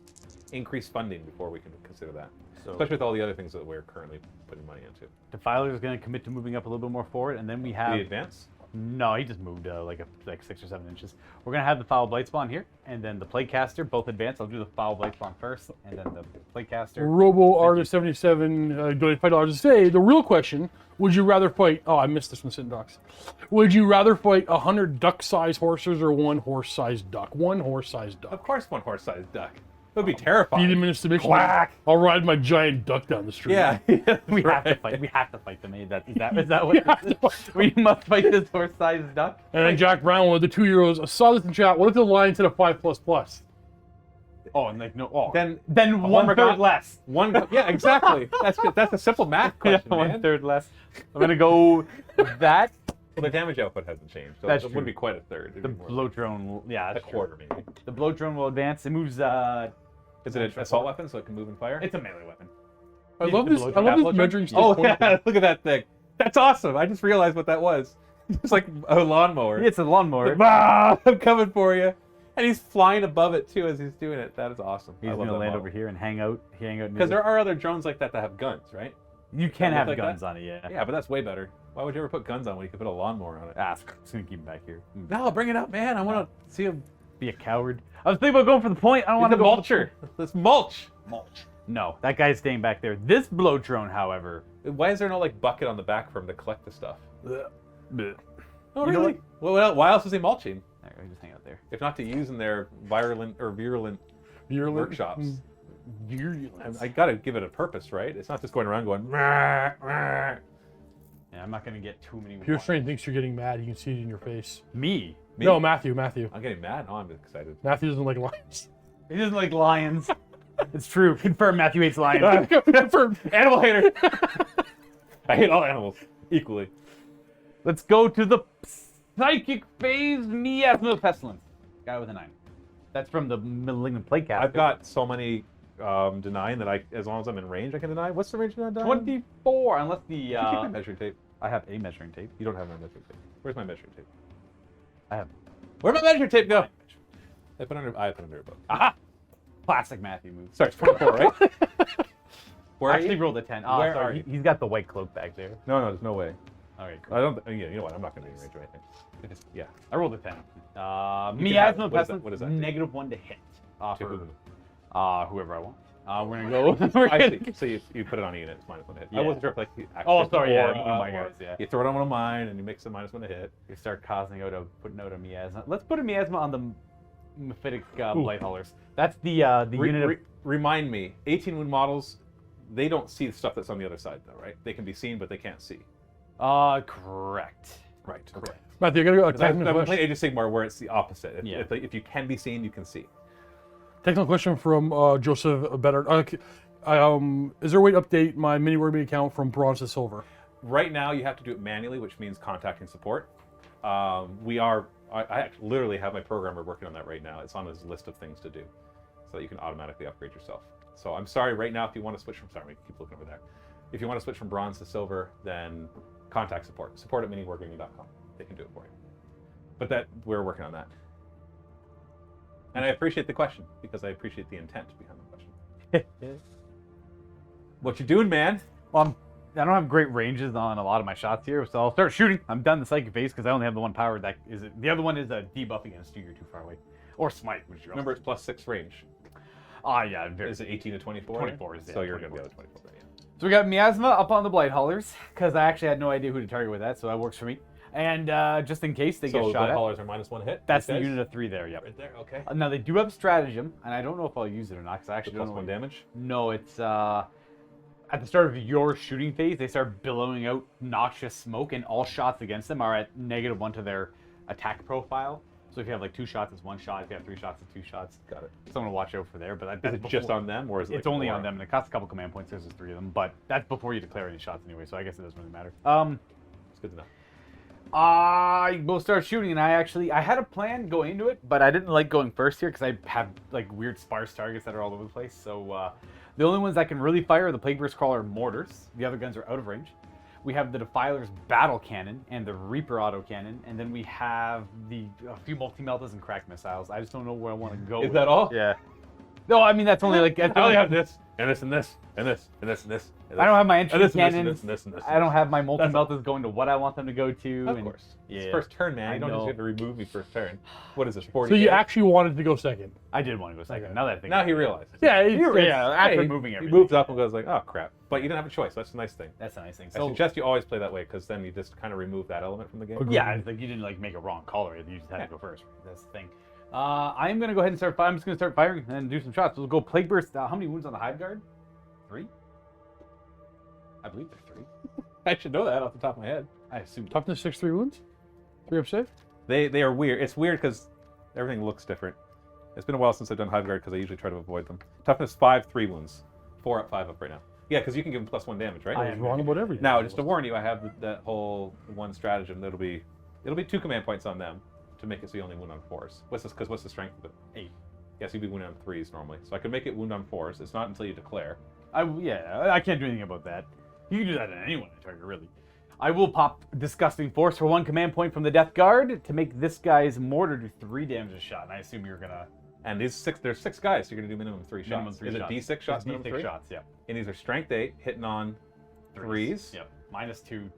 Speaker 1: increase funding before we can consider that.
Speaker 2: So
Speaker 1: Especially with all the other things that we're currently putting money into.
Speaker 2: Defiler is going to commit to moving up a little bit more forward, and then we have.
Speaker 1: Did he advance?
Speaker 2: No, he just moved like 6 or 7 inches. We're gonna have the Foul Blight Spawn here, and then the Plaguecaster, both advanced. I'll do the Foul Blight Spawn first, and then the Plaguecaster.
Speaker 4: Robo Artist 77 donated $5 to say the real question: would you rather fight? Oh, I missed this from Sitting Ducks. Would you rather fight 100 duck-sized horses or 1 horse-sized duck? 1 horse-sized duck.
Speaker 1: Of course, 1 horse-sized duck. It would be
Speaker 4: Feed
Speaker 1: terrifying.
Speaker 4: him in submission.
Speaker 1: Quack.
Speaker 4: I'll ride my giant duck down the street.
Speaker 1: Yeah,
Speaker 2: We have to fight. We have to fight them. Is that what? This is? We must fight this horse-sized duck.
Speaker 4: And then Jack Brown with the €2. I saw this in chat. What if the lion said a 5++?
Speaker 2: Oh, and like no. Oh,
Speaker 1: Then
Speaker 2: then
Speaker 1: Homer
Speaker 2: 1/3
Speaker 1: got-
Speaker 2: less.
Speaker 1: Yeah, exactly. That's a simple math question,
Speaker 2: Yeah,
Speaker 1: man.
Speaker 2: 1/3 less. I'm gonna go with that.
Speaker 1: Well, the damage output hasn't changed, so
Speaker 2: That's
Speaker 1: it
Speaker 2: true.
Speaker 1: wouldn't be quite a third. It'd
Speaker 2: The
Speaker 1: be more
Speaker 2: blow drone will. Yeah,
Speaker 1: like
Speaker 2: that's
Speaker 1: a
Speaker 2: true.
Speaker 1: quarter, maybe.
Speaker 2: The blow drone will advance. It moves.
Speaker 1: Is it an assault weapon so it can move and fire?
Speaker 2: It's a melee weapon.
Speaker 4: I love
Speaker 2: The
Speaker 4: this.
Speaker 2: blow
Speaker 4: I
Speaker 2: drone.
Speaker 4: love
Speaker 1: Blow
Speaker 4: this
Speaker 1: drone?
Speaker 4: measuring stick.
Speaker 1: Oh
Speaker 4: pointer.
Speaker 1: yeah, look at that thing. That's awesome. I just realized what that was. It's like a lawnmower.
Speaker 2: It's a lawnmower.
Speaker 1: Ah, I'm coming for you. And he's flying above it too as he's doing it. That is awesome.
Speaker 2: He's gonna land over here and hang out.
Speaker 1: Because there are other drones like that have guns, right?
Speaker 2: You can
Speaker 1: look
Speaker 2: have
Speaker 1: like
Speaker 2: guns
Speaker 1: that?
Speaker 2: on it, yeah.
Speaker 1: Yeah, but that's way better. Why would you ever put guns on when you could put a lawnmower on it?
Speaker 2: Just gonna keep him back here.
Speaker 1: No, bring it up, man. I want to see him.
Speaker 2: Be a coward. I was thinking about going for the point. I don't want
Speaker 1: He's
Speaker 2: to
Speaker 1: a
Speaker 2: go
Speaker 1: mulcher. Let's mulch.
Speaker 2: Mulch. No, that guy's staying back there. This blow drone, however.
Speaker 1: Why is there no like bucket on the back for him to collect the stuff?
Speaker 2: Bleh.
Speaker 1: Oh,
Speaker 2: You know
Speaker 1: really? Well, why else is he mulching?
Speaker 2: There, just hang out there.
Speaker 1: If not to use in their virulent workshops.
Speaker 4: Virulent.
Speaker 1: I gotta give it a purpose, right? It's not just going around going. "Meh, meh."
Speaker 2: Yeah, I'm not gonna get too many.
Speaker 4: Pure Strain thinks you're getting mad. You can see it in your face.
Speaker 2: Me.
Speaker 1: Me?
Speaker 4: No, Matthew.
Speaker 1: I'm getting mad. Oh, I'm excited.
Speaker 4: Matthew doesn't like lions.
Speaker 2: He doesn't like lions. It's true. Confirm Matthew hates lions.
Speaker 1: For animal hater. I hate all animals equally.
Speaker 2: Let's go to the psychic phase. Miasma Pestilence. Guy with a 9. That's from the Malignant Plaguecaster.
Speaker 1: I've got so many denying that as long as I'm in range, I can deny. What's the range on that?
Speaker 2: 24, unless the.
Speaker 1: Keep my measuring tape.
Speaker 2: I have a measuring tape.
Speaker 1: You don't have my measuring tape. Where's my measuring tape?
Speaker 2: I have.
Speaker 1: Where'd my measuring tape go? I put it under a book.
Speaker 2: Aha! Classic Matthew move.
Speaker 1: Sorry, it's 24, right? Where are
Speaker 2: Actually
Speaker 1: you?
Speaker 2: rolled a 10.
Speaker 1: Where
Speaker 2: Sorry,
Speaker 1: are you?
Speaker 2: He's got the white cloak back there.
Speaker 1: No, there's no way.
Speaker 2: All right, cool.
Speaker 1: I don't. Yeah, you know what? I'm not gonna be in range or anything. Yeah.
Speaker 2: I rolled a 10.
Speaker 1: You can have
Speaker 2: Miasma
Speaker 1: it.
Speaker 2: Pestilence.
Speaker 1: What does that do?
Speaker 2: -1 to hit.
Speaker 1: To
Speaker 2: For
Speaker 1: who?
Speaker 2: whoever I want. We're gonna go. we're
Speaker 1: I
Speaker 2: gonna-
Speaker 1: see. So you put it on a unit. It's -1 to hit.
Speaker 2: Yeah.
Speaker 1: I wasn't sure if like you
Speaker 2: Oh,
Speaker 1: actually
Speaker 2: sorry, yeah,
Speaker 1: or,
Speaker 2: one of my guys, yeah.
Speaker 1: You throw it on one of mine and you mix the -1 to hit.
Speaker 2: We start causing out putting out a miasma. Let's put a miasma on the Mephitic Blight Haulers. That's the unit of.
Speaker 1: Remind me, 18 wound models they don't see the stuff that's on the other side, though, right? They can be seen, but they can't see.
Speaker 2: Correct.
Speaker 1: Right. Okay.
Speaker 4: Matthew, I got to go.
Speaker 1: I'm playing Age of Sigmar where it's the opposite.
Speaker 2: Yeah.
Speaker 1: If you can be seen, you can see.
Speaker 4: Technical question from Joseph Better. Is there a way to update my MiniWarGaming account from bronze to silver?
Speaker 1: Right now, you have to do it manually, which means contacting support. I literally have my programmer working on that right now. It's on his list of things to do, so that you can automatically upgrade yourself. So I'm sorry, right now, if you want to switch from, sorry, keep looking over there. If you want to switch from bronze to silver, then contact support. Support at miniwargaming.com. They can do it for you. But we're working on that. And I appreciate the question, because I appreciate the intent behind the question. What you doing, man?
Speaker 2: Well, I don't have great ranges on a lot of my shots here, so I'll start shooting. I'm done the psychic phase because I only have the one power that is it. The other one is a debuff against you. You're too far away, or smite, which you're.
Speaker 1: Remember, it's +6 range.
Speaker 2: Yeah.
Speaker 1: Is it 18 to 24?
Speaker 2: 24 is
Speaker 1: so you're going to be able to 24. Yeah.
Speaker 2: So we got Miasma up on the Blight Haulers because I actually had no idea who to target with that, so that works for me. And just in case they get shot at,
Speaker 1: haulers are -1 hit.
Speaker 2: that's the unit of 3 there. Yep.
Speaker 1: Right there. Okay.
Speaker 2: Now they do have stratagem, and I don't know if I'll use it or not because I actually don't know.
Speaker 1: +1 damage.
Speaker 2: No, it's at the start of your shooting phase, they start billowing out noxious smoke, and all shots against them are at -1 to their attack profile. So if you have like 2 shots, it's 1 shot. If you have 3 shots, it's 2 shots.
Speaker 1: Got it.
Speaker 2: Someone to watch out for there. But
Speaker 1: Is it just on them, or is it?
Speaker 2: It's
Speaker 1: like
Speaker 2: only
Speaker 1: more?
Speaker 2: on them, and it costs a couple command points because there's 3 of them. But that's before you declare any shots anyway, so I guess it doesn't really matter.
Speaker 1: It's good to know.
Speaker 2: I will start shooting, and I had a plan going into it, but I didn't like going first here because I have like weird sparse targets that are all over the place. So the only ones that can really fire are the Plagueburst Crawler mortars. The other guns are out of range. We have the Defiler's Battle Cannon and the Reaper Autocannon, and then we have a few multi-meltas and crack missiles. I just don't know where I want to go.
Speaker 1: Is that all?
Speaker 2: Yeah. No, I mean that's only like.
Speaker 1: I only have this, and this, and this, and this, and this, and this.
Speaker 2: I don't have my entropy
Speaker 1: and
Speaker 2: cannons.
Speaker 1: this.
Speaker 2: I don't have my multi-meltas going to what I want them to go to.
Speaker 1: Of course.
Speaker 2: Yeah.
Speaker 1: It's first turn, man.
Speaker 2: I
Speaker 1: You don't just
Speaker 2: know.
Speaker 1: get to remove me first turn. What is this, 40?
Speaker 4: So you actually wanted to go second.
Speaker 2: I did want to go second.
Speaker 4: Okay.
Speaker 2: Now that I think
Speaker 1: Now
Speaker 2: about
Speaker 1: he
Speaker 2: it.
Speaker 1: realizes.
Speaker 4: Yeah,
Speaker 2: After
Speaker 1: Hey,
Speaker 2: moving
Speaker 1: He
Speaker 2: everything.
Speaker 1: moves up and goes like, oh crap. But you didn't have a choice. That's the nice thing.
Speaker 2: That's a nice thing.
Speaker 1: I
Speaker 2: So
Speaker 1: suggest you always play that way, because then you just kind of remove that element from the game.
Speaker 4: Agreed.
Speaker 2: yeah, it's like you didn't like make a wrong call or anything. You just had to go first. That's the thing. I'm gonna go ahead and start. I'm just gonna start firing and do some shots. We'll go Plague Burst. How many wounds on the Hive Guard? 3.
Speaker 1: I believe they're 3. I should know that off the top of my head.
Speaker 2: I assume.
Speaker 4: Toughness 6, 3 wounds. 3 up save.
Speaker 1: They are weird. It's weird because everything looks different. It's been a while since I've done Hive Guard because I usually try to avoid them. Toughness 5, 3 wounds. 4 up, 5 up right now. Yeah, because you can give them +1 damage, right?
Speaker 4: I was wrong about everything.
Speaker 1: Now, just to warn you, I have that whole one stratagem. It'll be 2 command points on them to make it so you only wound on 4s. What's the strength of it?
Speaker 2: 8.
Speaker 1: Yes, you'd be wounded on 3s normally. So I could make it wound on 4s. It's not until you declare.
Speaker 2: I can't do anything about that. You can do that on anyone I target, really. I will pop Disgusting Force for 1 command point from the Death Guard to make this guy's mortar do 3 damage a shot. And I assume you're gonna.
Speaker 1: And there's 6 guys, so you're going to do minimum 3 shots.
Speaker 2: Minimum 3
Speaker 1: Is
Speaker 2: shots.
Speaker 1: it D6 shots,
Speaker 2: It's
Speaker 1: minimum
Speaker 2: D6
Speaker 1: 3?
Speaker 2: shots, yeah.
Speaker 1: And these are strength 8, hitting on 3s.
Speaker 2: Yep. -2,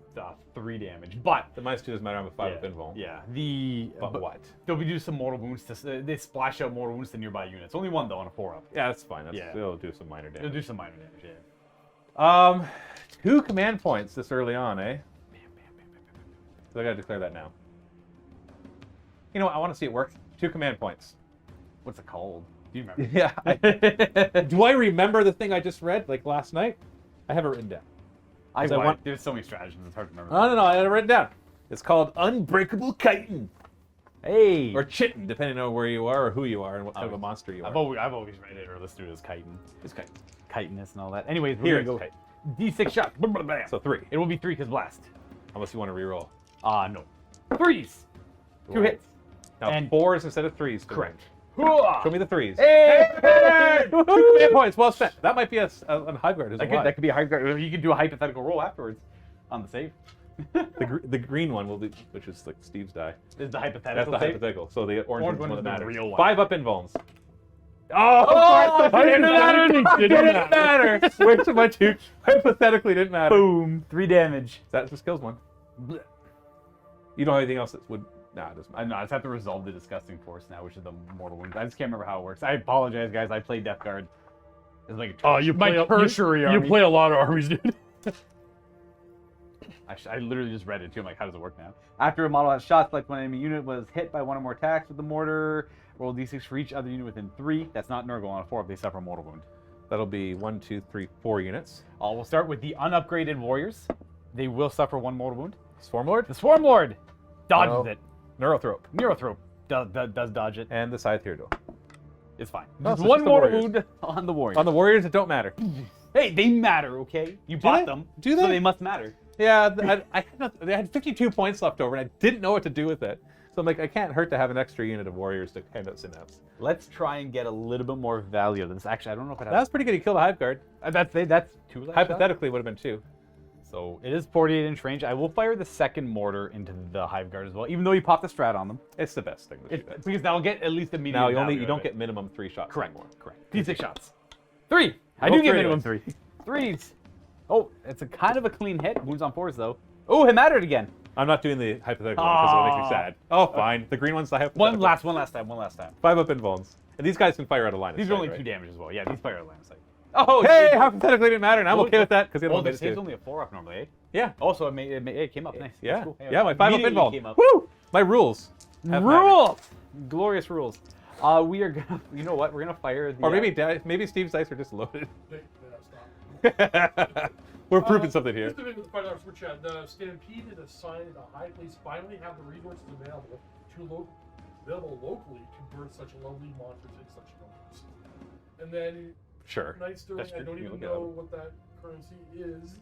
Speaker 2: 3 damage. But
Speaker 1: The -2 doesn't matter, I'm a 5 up invuln.
Speaker 2: yeah,
Speaker 1: But what?
Speaker 2: They'll be do some mortal wounds to they splash out mortal wounds to nearby units. Only 1 though on a 4-up.
Speaker 1: Yeah, that's fine.
Speaker 2: Yeah.
Speaker 1: They'll do some minor
Speaker 2: They'll
Speaker 1: damage.
Speaker 2: do some minor damage. Yeah.
Speaker 1: 2 command points this early on, eh? So I gotta declare that now. You know what? I want to see it work. 2 command points.
Speaker 2: What's it called? Do you remember?
Speaker 1: Yeah. Do I remember the thing I just read like last night? I have it written down.
Speaker 2: I
Speaker 1: I want-
Speaker 2: There's so many stratagems. It's hard to remember.
Speaker 1: No, I had it written down. It's called Unbreakable Chitin.
Speaker 2: Hey.
Speaker 1: Or Chitin, depending on where you are or who you are and what type of monster you are.
Speaker 2: I've always read it or listened to it as chitin.
Speaker 1: It's Chitin.
Speaker 2: Chitinous and all that. Anyways, we're
Speaker 1: Here
Speaker 2: gonna
Speaker 1: it's
Speaker 2: go D6 shots. Bam, bam, bam.
Speaker 1: So 3.
Speaker 2: It will be 3 because blast.
Speaker 1: Unless you want to reroll.
Speaker 2: No. 3s. 2
Speaker 1: Cool.
Speaker 2: hits.
Speaker 1: Now
Speaker 2: And-
Speaker 1: 4s instead of 3s. for
Speaker 2: Correct.
Speaker 1: range. Show me the 3s.
Speaker 2: Hey!
Speaker 1: 2 command points, well spent. That might be a Hive Guard.
Speaker 2: That could be a high guard. You could do a hypothetical roll afterwards on the save.
Speaker 1: The green one will be, which is like Steve's die.
Speaker 2: Is the
Speaker 1: That's
Speaker 2: hypothetical
Speaker 1: the
Speaker 2: save?
Speaker 1: hypothetical. So the orange
Speaker 2: Orange
Speaker 1: one's
Speaker 2: one
Speaker 1: one
Speaker 2: is
Speaker 1: that
Speaker 2: the
Speaker 1: matters.
Speaker 2: real one.
Speaker 1: 5 up invulns.
Speaker 2: Oh,
Speaker 1: It didn't matter.
Speaker 4: Didn't matter.
Speaker 1: Which of my 2 hypothetically didn't matter.
Speaker 2: Boom. 3 damage.
Speaker 1: That's the skills one. You don't have anything else that would. Nah, it doesn't
Speaker 2: I
Speaker 1: matter.
Speaker 2: know. I just have to resolve the Disgusting Force now, which is the mortal wound. I just can't remember how it works. I apologize, guys. I played Death Guard. It's like
Speaker 4: Oh, you
Speaker 2: my
Speaker 4: play
Speaker 2: tertiary
Speaker 4: you
Speaker 2: army.
Speaker 4: play a lot of armies, dude.
Speaker 2: I literally just read it too. I'm like, how does it work now? After a model has shot, select when an enemy unit was hit by 1 or more attacks with the mortar. Roll d6 for each other unit within 3. That's not Nurgle on a 4 if they suffer a mortal wound.
Speaker 1: That'll be 1, 2, 3, 4 units.
Speaker 2: We'll start with the unupgraded warriors. They will suffer 1 mortal wound.
Speaker 1: Swarm Lord.
Speaker 2: The Swarm Lord dodges it.
Speaker 1: Neurothrope.
Speaker 2: Neurothrope does dodge it.
Speaker 1: And the Scythe Hero.
Speaker 2: It's fine.
Speaker 1: Oh,
Speaker 2: Just
Speaker 1: so
Speaker 2: 1
Speaker 1: just the
Speaker 2: mortal
Speaker 1: warriors.
Speaker 2: wound on the warriors.
Speaker 1: On the Warriors, it don't matter.
Speaker 2: Hey, they matter, okay? You bought
Speaker 1: they?
Speaker 2: them,
Speaker 1: Do
Speaker 2: so
Speaker 1: they?
Speaker 2: they must matter.
Speaker 1: Yeah, I had 52 points left over, and I didn't know what to do with it. So I'm like, I can't hurt to have an extra unit of Warriors to hand out Synapse.
Speaker 2: Let's try and get a little bit more value out of this. Actually, I don't know if it has...
Speaker 1: That's pretty good. He killed a Hive Guard.
Speaker 2: That's 2 left.
Speaker 1: Hypothetically, would have been 2.
Speaker 2: So it is 48-inch range. I will fire the second mortar into the Hive Guard as well, even though he popped the strat on them.
Speaker 1: It's the best thing to do that.
Speaker 2: Because that'll get at least immediate
Speaker 1: Now
Speaker 2: value
Speaker 1: you
Speaker 2: out
Speaker 1: don't
Speaker 2: of
Speaker 1: get
Speaker 2: it.
Speaker 1: minimum 3 shots
Speaker 2: Correct.
Speaker 1: anymore.
Speaker 2: Correct. D6 shots. 3. I
Speaker 1: Roll
Speaker 2: do get
Speaker 1: 3
Speaker 2: minimum
Speaker 1: anyways.
Speaker 2: 3. 3s. Oh, it's a kind of a clean hit. Wounds on 4s though. Oh, it mattered again.
Speaker 1: I'm not doing the hypothetical one because it'll make me sad. Oh, fine. The green one's the hypothetical.
Speaker 2: One last time.
Speaker 1: 5 up invulns. And these guys can fire out of line of
Speaker 2: These
Speaker 1: sight,
Speaker 2: are only
Speaker 1: right?
Speaker 2: 2 damage as well. Yeah, these fire out of line of sight. Oh,
Speaker 1: Hey,
Speaker 2: it-
Speaker 1: hypothetically didn't matter, and I'm
Speaker 2: Oh,
Speaker 1: okay with that because the other
Speaker 2: Oh,
Speaker 1: one
Speaker 2: the
Speaker 1: made it
Speaker 2: save's
Speaker 1: too.
Speaker 2: only a 4 up normally, eh?
Speaker 1: Yeah.
Speaker 2: Also, it came up. Nice.
Speaker 1: Yeah.
Speaker 2: That's cool.
Speaker 1: Yeah, my 5 up
Speaker 2: Immediately
Speaker 1: invuln.
Speaker 2: came up.
Speaker 1: Woo! My rules. have mattered.
Speaker 2: Rules! Glorious rules. We are gonna, you know what? We're gonna fire the.
Speaker 1: Or maybe Steve's dice are just loaded.
Speaker 4: Stop.
Speaker 1: We're proving something here.
Speaker 4: Just a minute with the $5 super chat. The Stampede is a sign that the high place finally have the resources available locally to birth such lovely monsters in such numbers. And then
Speaker 1: Sure.
Speaker 4: Night Sterling,
Speaker 1: That's
Speaker 4: I
Speaker 1: true.
Speaker 4: don't
Speaker 1: You
Speaker 4: even
Speaker 1: look it
Speaker 4: know
Speaker 1: up.
Speaker 4: what that currency is,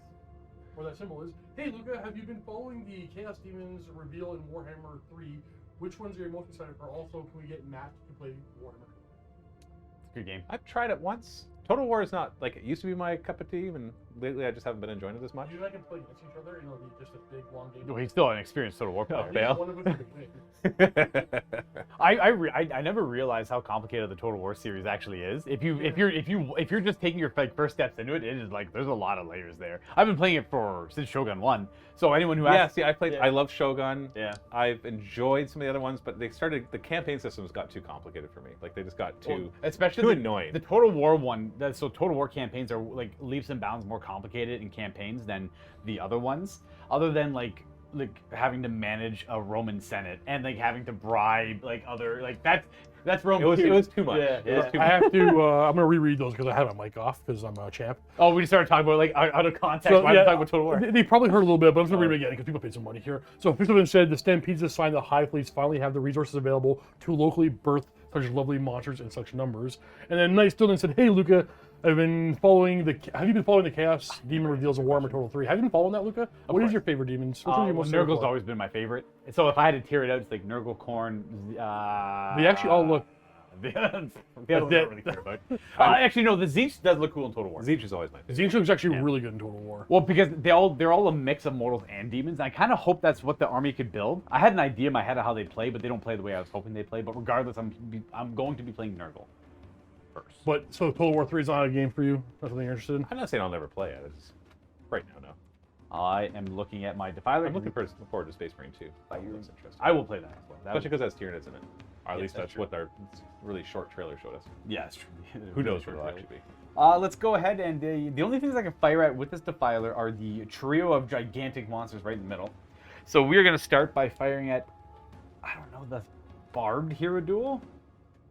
Speaker 4: or that symbol is. Hey Luka, have you been following the Chaos Demons reveal in Warhammer 3? Which ones are you most excited for? Also, can we get Matt to play Warhammer?
Speaker 2: Good game.
Speaker 1: I've tried it once. Total War is not like it used to be my cup of tea, and lately I just haven't been enjoying it as much.
Speaker 4: You and I can play against each other, and it'll be just a big long game.
Speaker 2: Well, he's still an experienced Total War player.
Speaker 1: Oh, fail.
Speaker 4: One of us can win.
Speaker 2: I never realized how complicated the Total War series actually is. If you're just taking your first steps into it, it is like there's a lot of layers there. I've been playing it since Shogun 1. So anyone who
Speaker 1: Yeah,
Speaker 2: asks,
Speaker 1: see, I love Shogun.
Speaker 2: Yeah.
Speaker 1: I've enjoyed some of the other ones, but the campaign systems got too complicated for me. Like they just got too
Speaker 2: especially
Speaker 1: too
Speaker 2: the,
Speaker 1: annoying.
Speaker 2: The Total War one, so Total War campaigns are like leaps and bounds more complicated in campaigns than the other ones. Other than like having to manage a Roman Senate and like having to bribe like other that's Roman.
Speaker 1: It was too much.
Speaker 2: Yeah,
Speaker 1: It was too
Speaker 4: I
Speaker 1: much.
Speaker 4: have to. I'm gonna reread those because I had my mic off because I'm a champ.
Speaker 2: Oh, we just started talking about like out of context.
Speaker 4: So,
Speaker 2: Why are we talking about Total War?
Speaker 4: They probably heard a little bit, but I'm just gonna read it again because people paid some money here. So Fisherman said the Stampede's a sign that high fleets finally have the resources available to locally birth such lovely monsters in such numbers. And then Night Sterling said, "Hey Luka, have you been following the Chaos Demon reveals in Warhammer Total 3? Have you been following that, Luka? What is your favorite demons? Which one are you most excited
Speaker 2: Nurgle's
Speaker 4: for?
Speaker 2: always been my favorite. So if I had to tear it out, it's like Nurgle, Khorne.
Speaker 4: They actually all look.
Speaker 2: The other ones I don't really care about. Actually, no. The Zeech does look cool in Total War.
Speaker 1: Zeech is always my favorite.
Speaker 4: Zinch is actually really good in Total War.
Speaker 2: Well, because they're all a mix of mortals and demons. And I kind of hope that's what the army could build. I had an idea in my head of how they play, but they don't play the way I was hoping they play. But regardless, I'm going to be playing Nurgle first.
Speaker 4: But so Total War 3 is not a game for you. That's something you're interested in.
Speaker 1: I'm not saying I'll never play it. It's just right now, no.
Speaker 2: I am looking at my Defiler.
Speaker 1: I'm looking forward to Space Marine 2. That looks interesting.
Speaker 2: I will play that as well.
Speaker 1: Especially because it has Tyranids in it. Or at
Speaker 2: Yes,
Speaker 1: least
Speaker 2: that's
Speaker 1: that's
Speaker 2: true.
Speaker 1: what their really short trailer showed us.
Speaker 2: Yeah, it's true.
Speaker 1: Who knows what it'll actually be.
Speaker 2: Let's go ahead and the only things I can fire at with this Defiler are the trio of gigantic monsters right in the middle. So we're going to start by firing at, I don't know, the Barbed Hero Duel?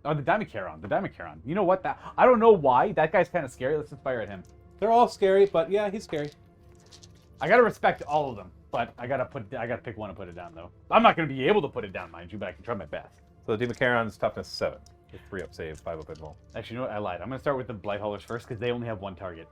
Speaker 2: Oh, the Daimakaron. You know what? I don't know why. That guy's kind of scary. Let's just fire at him.
Speaker 1: They're all scary, but yeah, he's scary.
Speaker 2: I got to respect all of them, but I got to pick one and put it down, though. I'm not going to be able to put it down, mind you, but I can try my best.
Speaker 1: So the Daemon toughness 7. With 3 up save, 5 up invul.
Speaker 2: Actually, you know what? I lied. I'm going to start with the Blight Haulers first because they only have one target.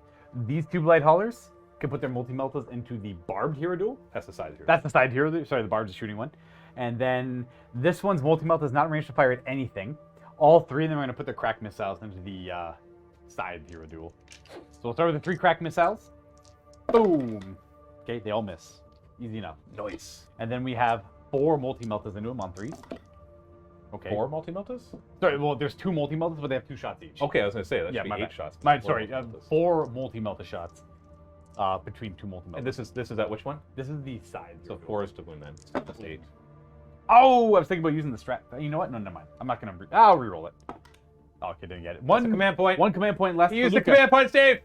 Speaker 2: These 2 Blight Haulers can put their multi-meltas into the Barbed Hero Duel.
Speaker 1: That's the side here.
Speaker 2: That's the side hero. Sorry, the Barb's the shooting one. And then this one's multi-melt is not ranged to fire at anything. All 3 of them are going to put their crack missiles into the side hero duel. So we'll start with the 3 crack missiles. Boom. Okay, they all miss. Easy enough.
Speaker 1: Nice.
Speaker 2: And then we have 4 multi-meltas into them on 3s. Okay.
Speaker 1: 4 multi-meltas?
Speaker 2: Sorry, well, there's 2 multi-meltas, but they have 2 shots each.
Speaker 1: Okay, I was going to say, that
Speaker 2: Yeah,
Speaker 1: should be
Speaker 2: my
Speaker 1: 8
Speaker 2: bad.
Speaker 1: shots.
Speaker 2: Sorry, 4 multi-melta shots between 2 multi-meltas.
Speaker 1: And this is at which one?
Speaker 2: This is the side.
Speaker 1: So
Speaker 2: hero duel.
Speaker 1: 4 is to win then. That's 8.
Speaker 2: Oh, I was thinking about using the strat. You know what? No, never mind. I'm not gonna. I'll re-roll it. Oh, okay, didn't get it.
Speaker 1: That's a command point.
Speaker 2: One command point left.
Speaker 1: Use
Speaker 2: for
Speaker 1: the
Speaker 2: Luka.
Speaker 1: command point, Steve!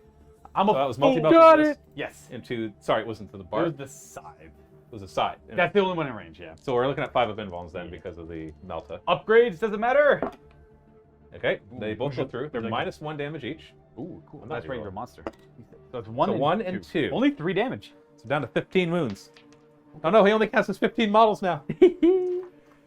Speaker 2: I'm
Speaker 1: So that was
Speaker 2: a.
Speaker 1: multi-melta.
Speaker 4: got it!
Speaker 2: Yes.
Speaker 1: Into, sorry, it wasn't to the bar.
Speaker 2: It
Speaker 1: It
Speaker 2: was the side.
Speaker 1: was a side.
Speaker 2: That's the only one in range. Yeah.
Speaker 1: So we're looking at 5 of invulns then because of the Melta.
Speaker 2: Upgrades doesn't matter.
Speaker 1: Okay, they both go
Speaker 2: Ooh,
Speaker 1: through. They're
Speaker 2: like-
Speaker 1: minus 1 damage each.
Speaker 2: Ooh, cool.
Speaker 1: I'm not
Speaker 2: That's right,
Speaker 1: reroll.
Speaker 2: you're a monster. So it's 1
Speaker 1: So
Speaker 2: and
Speaker 1: 1
Speaker 2: 2.
Speaker 1: and 2.
Speaker 2: Only 3 damage.
Speaker 1: So down to 15 wounds. Oh no, he only casts his 15 models now.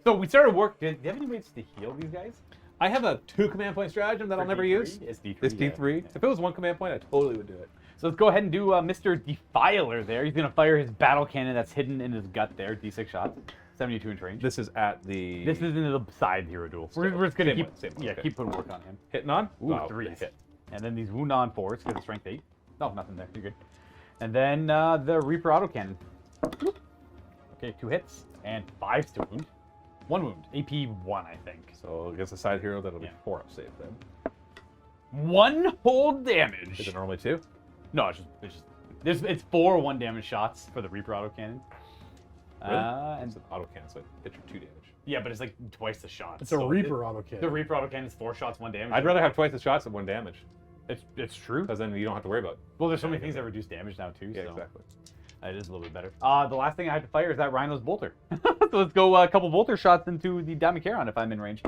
Speaker 2: So we started work. Do you have any ways to heal these guys?
Speaker 1: I have a 2 command point stratagem that I'll never
Speaker 2: D3?
Speaker 1: use.
Speaker 2: It's D3.
Speaker 1: It's D3.
Speaker 2: Yeah.
Speaker 1: If it was 1 command point, I totally would do it.
Speaker 2: So let's go ahead and do Mr. Defiler there. He's going to fire his battle cannon that's hidden in his gut there. D6 shots. 72 inch range.
Speaker 1: This is at the...
Speaker 2: This is into the side hero duel. We're just going to keep,
Speaker 1: okay.
Speaker 2: keep putting work on him.
Speaker 1: Hitting on?
Speaker 2: Ooh,
Speaker 1: Wow,
Speaker 2: 3s.
Speaker 1: hit.
Speaker 2: And then these wound on 4s because of strength 8. No, nothing there. You're good. And then the Reaper autocannon. Okay, 2 hits and 5 to wound. 1 wound. AP 1, I think.
Speaker 1: So against the side hero, that'll be
Speaker 2: Yeah.
Speaker 1: 4 up save then.
Speaker 2: 1 whole damage.
Speaker 1: Is it normally 2?
Speaker 2: No, it's 4 1 damage shots for the Reaper autocannon.
Speaker 1: Really?
Speaker 2: And
Speaker 1: It's an auto cancel. Hit your 2 damage.
Speaker 2: yeah, but it's like twice the shots.
Speaker 4: It's a
Speaker 2: So
Speaker 4: Reaper auto
Speaker 2: The
Speaker 4: cannon.
Speaker 2: Reaper autocannon is 4 shots, 1 damage.
Speaker 1: I'd rather have twice the shots at 1 damage,
Speaker 2: It's true.
Speaker 1: because then you don't have to worry about it.
Speaker 2: Well, there's so many things that reduce damage now too.
Speaker 1: Yeah,
Speaker 2: so
Speaker 1: exactly.
Speaker 2: It is a little bit better. The last thing I have to fire is that Rhino's bolter. So let's go a couple bolter shots into the Daemon Charon if I'm in range.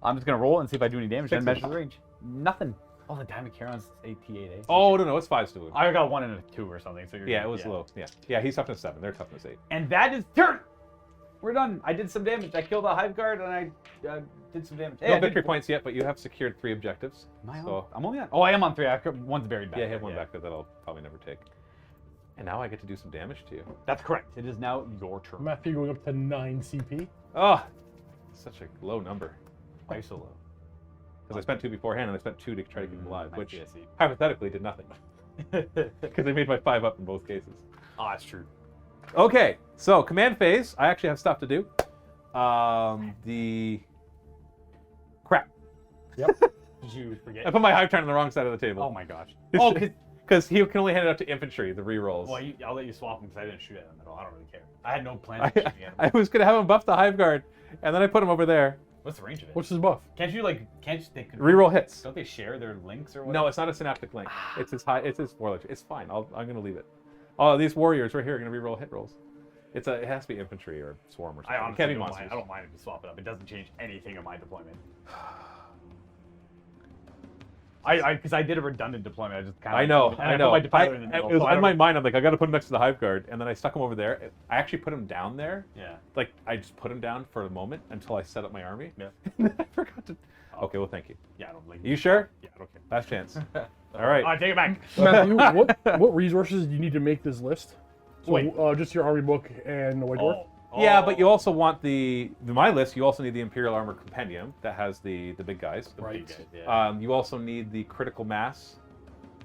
Speaker 2: I'm just gonna roll and see if I do any damage and measure the range. Nothing. Oh, the Daemon Charon's AT8.
Speaker 1: Oh, no, it's 5 to wound.
Speaker 2: I got 1 and a 2 or something. So you're
Speaker 1: Yeah,
Speaker 2: good.
Speaker 1: it was low. Yeah, he's toughness 7. They're toughness 8.
Speaker 2: And that is turn. We're done. I did some damage. I killed a hive guard and I did some damage. Hey,
Speaker 1: No
Speaker 2: I did-
Speaker 1: victory points yet, but you have secured 3 objectives.
Speaker 2: Am I on?
Speaker 1: So
Speaker 2: I'm only on. Oh, I am on 3. One's buried back.
Speaker 1: yeah, I have
Speaker 2: there,
Speaker 1: 1 back there that I'll probably never take. And now I get to do some damage to you.
Speaker 2: That's correct. It is now your turn.
Speaker 4: Matthew going up to 9 CP.
Speaker 1: Oh, such a low number.
Speaker 2: Why are you so low?
Speaker 1: Because I spent 2 beforehand and I spent 2 to try to keep him alive,
Speaker 2: I
Speaker 1: which
Speaker 2: see, I see.
Speaker 1: hypothetically did nothing. Because I made my 5 up in both cases.
Speaker 2: Oh, that's true.
Speaker 1: Okay, so command phase. I actually have stuff to do. The crap.
Speaker 4: Yep.
Speaker 2: Did you forget?
Speaker 1: I put my hive turn on the wrong side of the table.
Speaker 2: Oh my gosh. Oh,
Speaker 1: Because he can only hand it out to infantry, the rerolls.
Speaker 2: well, I'll let you swap them because I didn't shoot at them at all. I don't really care. I had no plan of shooting at
Speaker 1: I
Speaker 2: them.
Speaker 1: was gonna have him buff the hive guard, and then I put him over there.
Speaker 2: What's the range of it?
Speaker 4: What's his buff?
Speaker 2: Can't you they could,
Speaker 1: Reroll hits.
Speaker 2: Don't they share their links or what?
Speaker 1: No, it's not a synaptic link. It's his high. It's his warlock. It's fine. I'm gonna leave it. Oh, these warriors right here are gonna reroll hit rolls. It has to be infantry or swarm or something.
Speaker 2: I
Speaker 1: It
Speaker 2: honestly
Speaker 1: can't be
Speaker 2: don't
Speaker 1: monsters.
Speaker 2: mind. I don't mind if you swap it up. It doesn't change anything in my deployment. Because I did a redundant deployment. I just kind of.
Speaker 1: I know.
Speaker 2: Put my defiler in the middle,
Speaker 1: It was
Speaker 2: so I
Speaker 1: on
Speaker 2: don't-
Speaker 1: my mind. I'm like, I got to put him next to the hive guard, and then I stuck him over there. I actually put him down there.
Speaker 2: Yeah.
Speaker 1: Like I just put him down for a moment until I set up my army.
Speaker 2: Yeah.
Speaker 1: I forgot to. Okay, well, thank you.
Speaker 2: Yeah, I don't like.
Speaker 1: You sure?
Speaker 2: Yeah, I don't care.
Speaker 1: Last chance. All right.
Speaker 2: I take it back.
Speaker 4: Matthew, what resources do you need to make this list? So,
Speaker 2: Wait.
Speaker 4: just your army book and the White Dwarf?
Speaker 1: Yeah, but you also want my list. You also need the Imperial Armor Compendium that has the big guys.
Speaker 4: Right.
Speaker 2: Yeah.
Speaker 1: You also need the Critical Mass.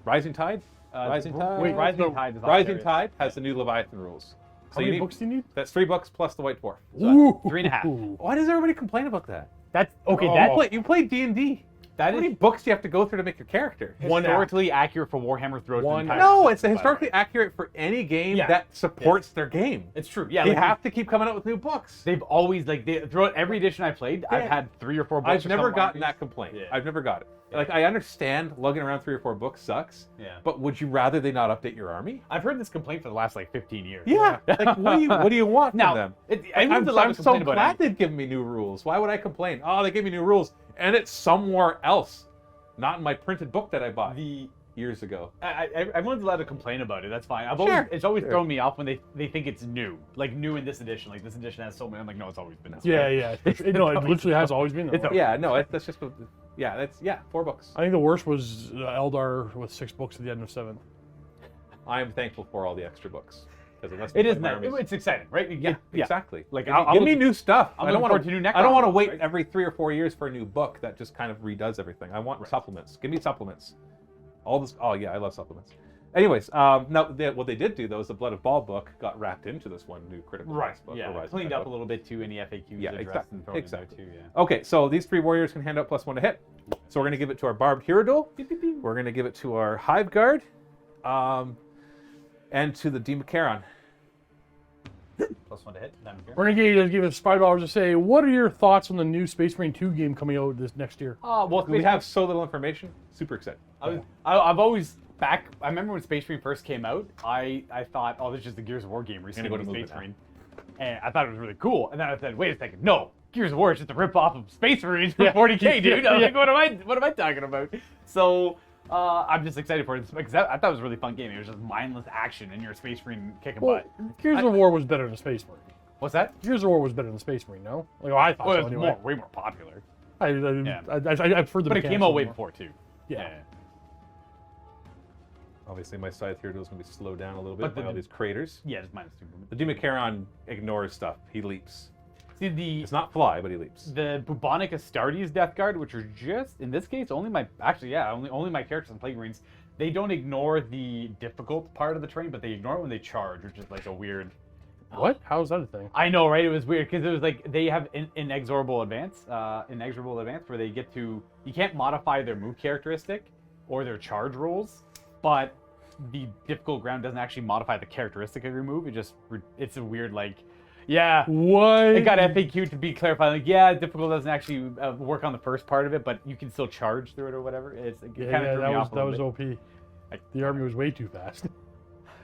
Speaker 1: Rising Tide. Rising Tide.
Speaker 4: wait,
Speaker 2: Rising Tide. Is not
Speaker 1: Rising
Speaker 2: there, is-
Speaker 1: Tide has the new Leviathan rules.
Speaker 4: How many books do you need?
Speaker 1: That's 3 books plus the White Dwarf.
Speaker 4: Ooh.
Speaker 2: 3.5.
Speaker 1: Why does everybody complain about that?
Speaker 2: That's okay.
Speaker 4: Oh.
Speaker 1: You play D&D.
Speaker 2: That
Speaker 1: How many
Speaker 2: is
Speaker 1: books do you have to go through to make your character?
Speaker 4: One
Speaker 2: historically accurate for Warhammer throughout
Speaker 4: One-
Speaker 2: the entire
Speaker 1: No,
Speaker 2: system,
Speaker 1: it's
Speaker 2: by the
Speaker 1: historically
Speaker 2: way.
Speaker 1: accurate for any game
Speaker 2: Yeah.
Speaker 1: that supports their game.
Speaker 2: It's true. Yeah,
Speaker 1: They
Speaker 2: like,
Speaker 1: have to keep coming out with new books.
Speaker 2: They've always throughout every edition I played, I've
Speaker 1: Yeah.
Speaker 2: had 3 or 4 books.
Speaker 1: I've
Speaker 2: for
Speaker 1: never
Speaker 2: some
Speaker 1: gotten
Speaker 2: armies.
Speaker 1: that complaint.
Speaker 2: Yeah.
Speaker 1: I've never got it.
Speaker 2: Yeah.
Speaker 1: Like, I understand lugging around 3 or 4 books sucks,
Speaker 2: Yeah.
Speaker 1: but would you rather they not update your army?
Speaker 2: I've heard this complaint for the last 15 years.
Speaker 1: Yeah. Like, what do you want
Speaker 2: Now,
Speaker 1: from them?
Speaker 2: I'm
Speaker 1: I'm so glad they've given me new rules. Why would I complain? Oh, they gave me new rules, and it's somewhere else, not in my printed book that I bought years ago.
Speaker 2: Everyone's allowed to complain about it. That's fine. It's always
Speaker 1: Sure.
Speaker 2: thrown me off when they think it's new, like new in this edition. Like this edition has so many. I'm like, no, it's always been. This way.
Speaker 4: Yeah. It literally has always been that way.
Speaker 1: Yeah, no, that's just, 4 books.
Speaker 4: I think the worst was Eldar with 6 books at the end of 7th.
Speaker 1: I am thankful for all the extra books.
Speaker 2: It is nice. It's exciting, right?
Speaker 1: Yeah, exactly.
Speaker 2: Like,
Speaker 1: give me new stuff.
Speaker 2: I'm
Speaker 1: I don't
Speaker 2: looking forward to new neck
Speaker 1: I don't want to
Speaker 2: armors,
Speaker 1: wait
Speaker 2: right?
Speaker 1: every 3 or 4 years for a new book that just kind of redoes everything. I want supplements. Give me supplements. All this. Oh yeah, I love supplements. Anyways, what they did do though is the Blood of Baal book got wrapped into this one new critical mass book.
Speaker 2: Yeah.
Speaker 1: or Rising
Speaker 2: Cleaned
Speaker 1: Tide
Speaker 2: up
Speaker 1: book.
Speaker 2: a little bit too. Any FAQs
Speaker 1: Yeah,
Speaker 2: addressed and thrown
Speaker 1: exactly.
Speaker 2: in there too. Yeah.
Speaker 1: Okay, so these 3 warriors can hand out +1 to hit. So we're gonna give it to our Barbed Hero Duel. We're gonna give it to our Hive Guard, and to the Daemon Charon.
Speaker 2: +1 to hit.
Speaker 4: We're going to give us $5 to say, what are your thoughts on the new Space Marine 2 game coming out this next year?
Speaker 2: Well,
Speaker 1: We have so little information. Super excited.
Speaker 2: I've always I remember when Space Marine first came out. I thought, oh, this is just the Gears of War game recently.
Speaker 1: go to
Speaker 2: Space
Speaker 1: movement now.
Speaker 2: Marine, and I thought it was really cool. And then I said, wait a second, no, Gears of War is just a rip off of Space Marines for 40K, dude. I was like, what am I talking about? So I'm just excited for it because I thought it was a really fun game. It was just mindless action and you're a Space Marine kicking
Speaker 4: Well,
Speaker 2: butt.
Speaker 4: Gears of War was better than Space Marine.
Speaker 2: What's that?
Speaker 4: Gears of War was better than Space Marine, no? Like, I thought
Speaker 2: Well,
Speaker 4: so
Speaker 2: it's
Speaker 4: anyway.
Speaker 2: way more popular.
Speaker 4: I prefer the
Speaker 2: But it came
Speaker 4: mechanics
Speaker 2: out way
Speaker 4: more.
Speaker 2: before too.
Speaker 4: Yeah.
Speaker 1: Obviously, my scythe here is going to be slowed down a little bit
Speaker 2: But
Speaker 1: by
Speaker 2: the-
Speaker 1: all these craters.
Speaker 2: Yeah, just -2 movement.
Speaker 1: The Demon ignores stuff. He leaps.
Speaker 2: See the
Speaker 1: It's not fly, but he leaps.
Speaker 2: the bubonic Astartes Death Guard, which are just in this case only my only my characters and Plague Marines. They don't ignore the difficult part of the terrain, but they ignore it when they charge, which is like a weird.
Speaker 4: What? How is that a thing?
Speaker 2: I know, right? It was weird because it was like they have inexorable advance where they get to you can't modify their move characteristic or their charge rolls, but the difficult ground doesn't actually modify the characteristic of your move. It's a weird like, yeah.
Speaker 4: What?
Speaker 2: It got FAQ to be clarified. Like, yeah, difficult doesn't actually work on the first part of it, but you can still charge through it or whatever. It
Speaker 4: Yeah,
Speaker 2: kind of threw me off a
Speaker 4: that
Speaker 2: little
Speaker 4: was
Speaker 2: bit.
Speaker 4: OP. The army was way too fast.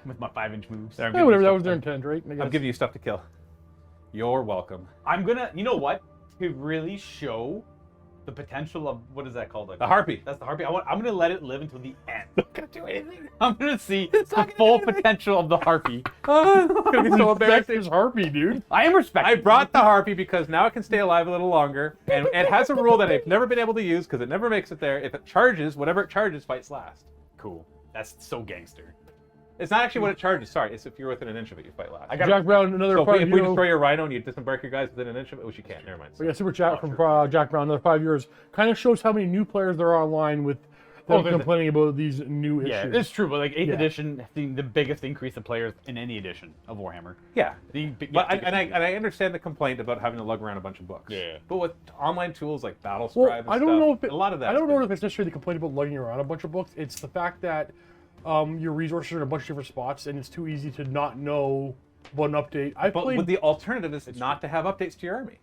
Speaker 2: With my 5-inch moves.
Speaker 1: There, I'm
Speaker 4: Yeah,
Speaker 1: giving
Speaker 4: whatever.
Speaker 1: you
Speaker 4: That
Speaker 1: stuff-
Speaker 4: was their intent, right? I
Speaker 1: I'm
Speaker 4: guess.
Speaker 1: giving you stuff to kill. You're welcome.
Speaker 2: I'm gonna, you know what? To really show the potential of what is that called? Like
Speaker 1: The Harpy.
Speaker 2: That's the Harpy. I'm gonna let it live until the end. Not gonna do anything. I'm gonna see the full potential of the Harpy.
Speaker 1: It's going to be so embarrassing.
Speaker 4: There's Harpy, dude.
Speaker 2: I am respecting.
Speaker 1: I brought the Harpy because now it can stay alive a little longer, and it has a rule that I've never been able to use because it never makes it there. If it charges, whatever it charges fights last.
Speaker 2: Cool. That's so gangster.
Speaker 1: It's not actually what it charges. Sorry, it's if you're within an inch of it, you fight last.
Speaker 2: I got
Speaker 4: Jack Brown, another
Speaker 1: So
Speaker 4: 5
Speaker 1: if we
Speaker 4: years.
Speaker 1: destroy your Rhino and you disembark your guys within an inch of it, which you can't. Never mind.
Speaker 4: We got super chat from Jack Brown, another 5 years. Kind of shows how many new players there are online with them
Speaker 2: there's a-
Speaker 4: complaining about these new
Speaker 2: Yeah,
Speaker 4: issues.
Speaker 2: it's true, but like 8th
Speaker 4: Yeah.
Speaker 2: edition, the biggest increase of players in any edition of Warhammer.
Speaker 1: Yeah.
Speaker 2: But
Speaker 1: I understand the complaint about having to lug around a bunch of books.
Speaker 2: Yeah.
Speaker 1: But with online tools like Battle
Speaker 4: Well,
Speaker 1: Scribe and
Speaker 4: I don't
Speaker 1: stuff,
Speaker 4: know if it,
Speaker 1: a lot of that.
Speaker 4: I don't know if it's necessarily the complaint about lugging around a bunch of books. It's the fact that your resources are in a bunch of different spots, and it's too easy to not know what an update.
Speaker 1: But the alternative is not to have updates to your army.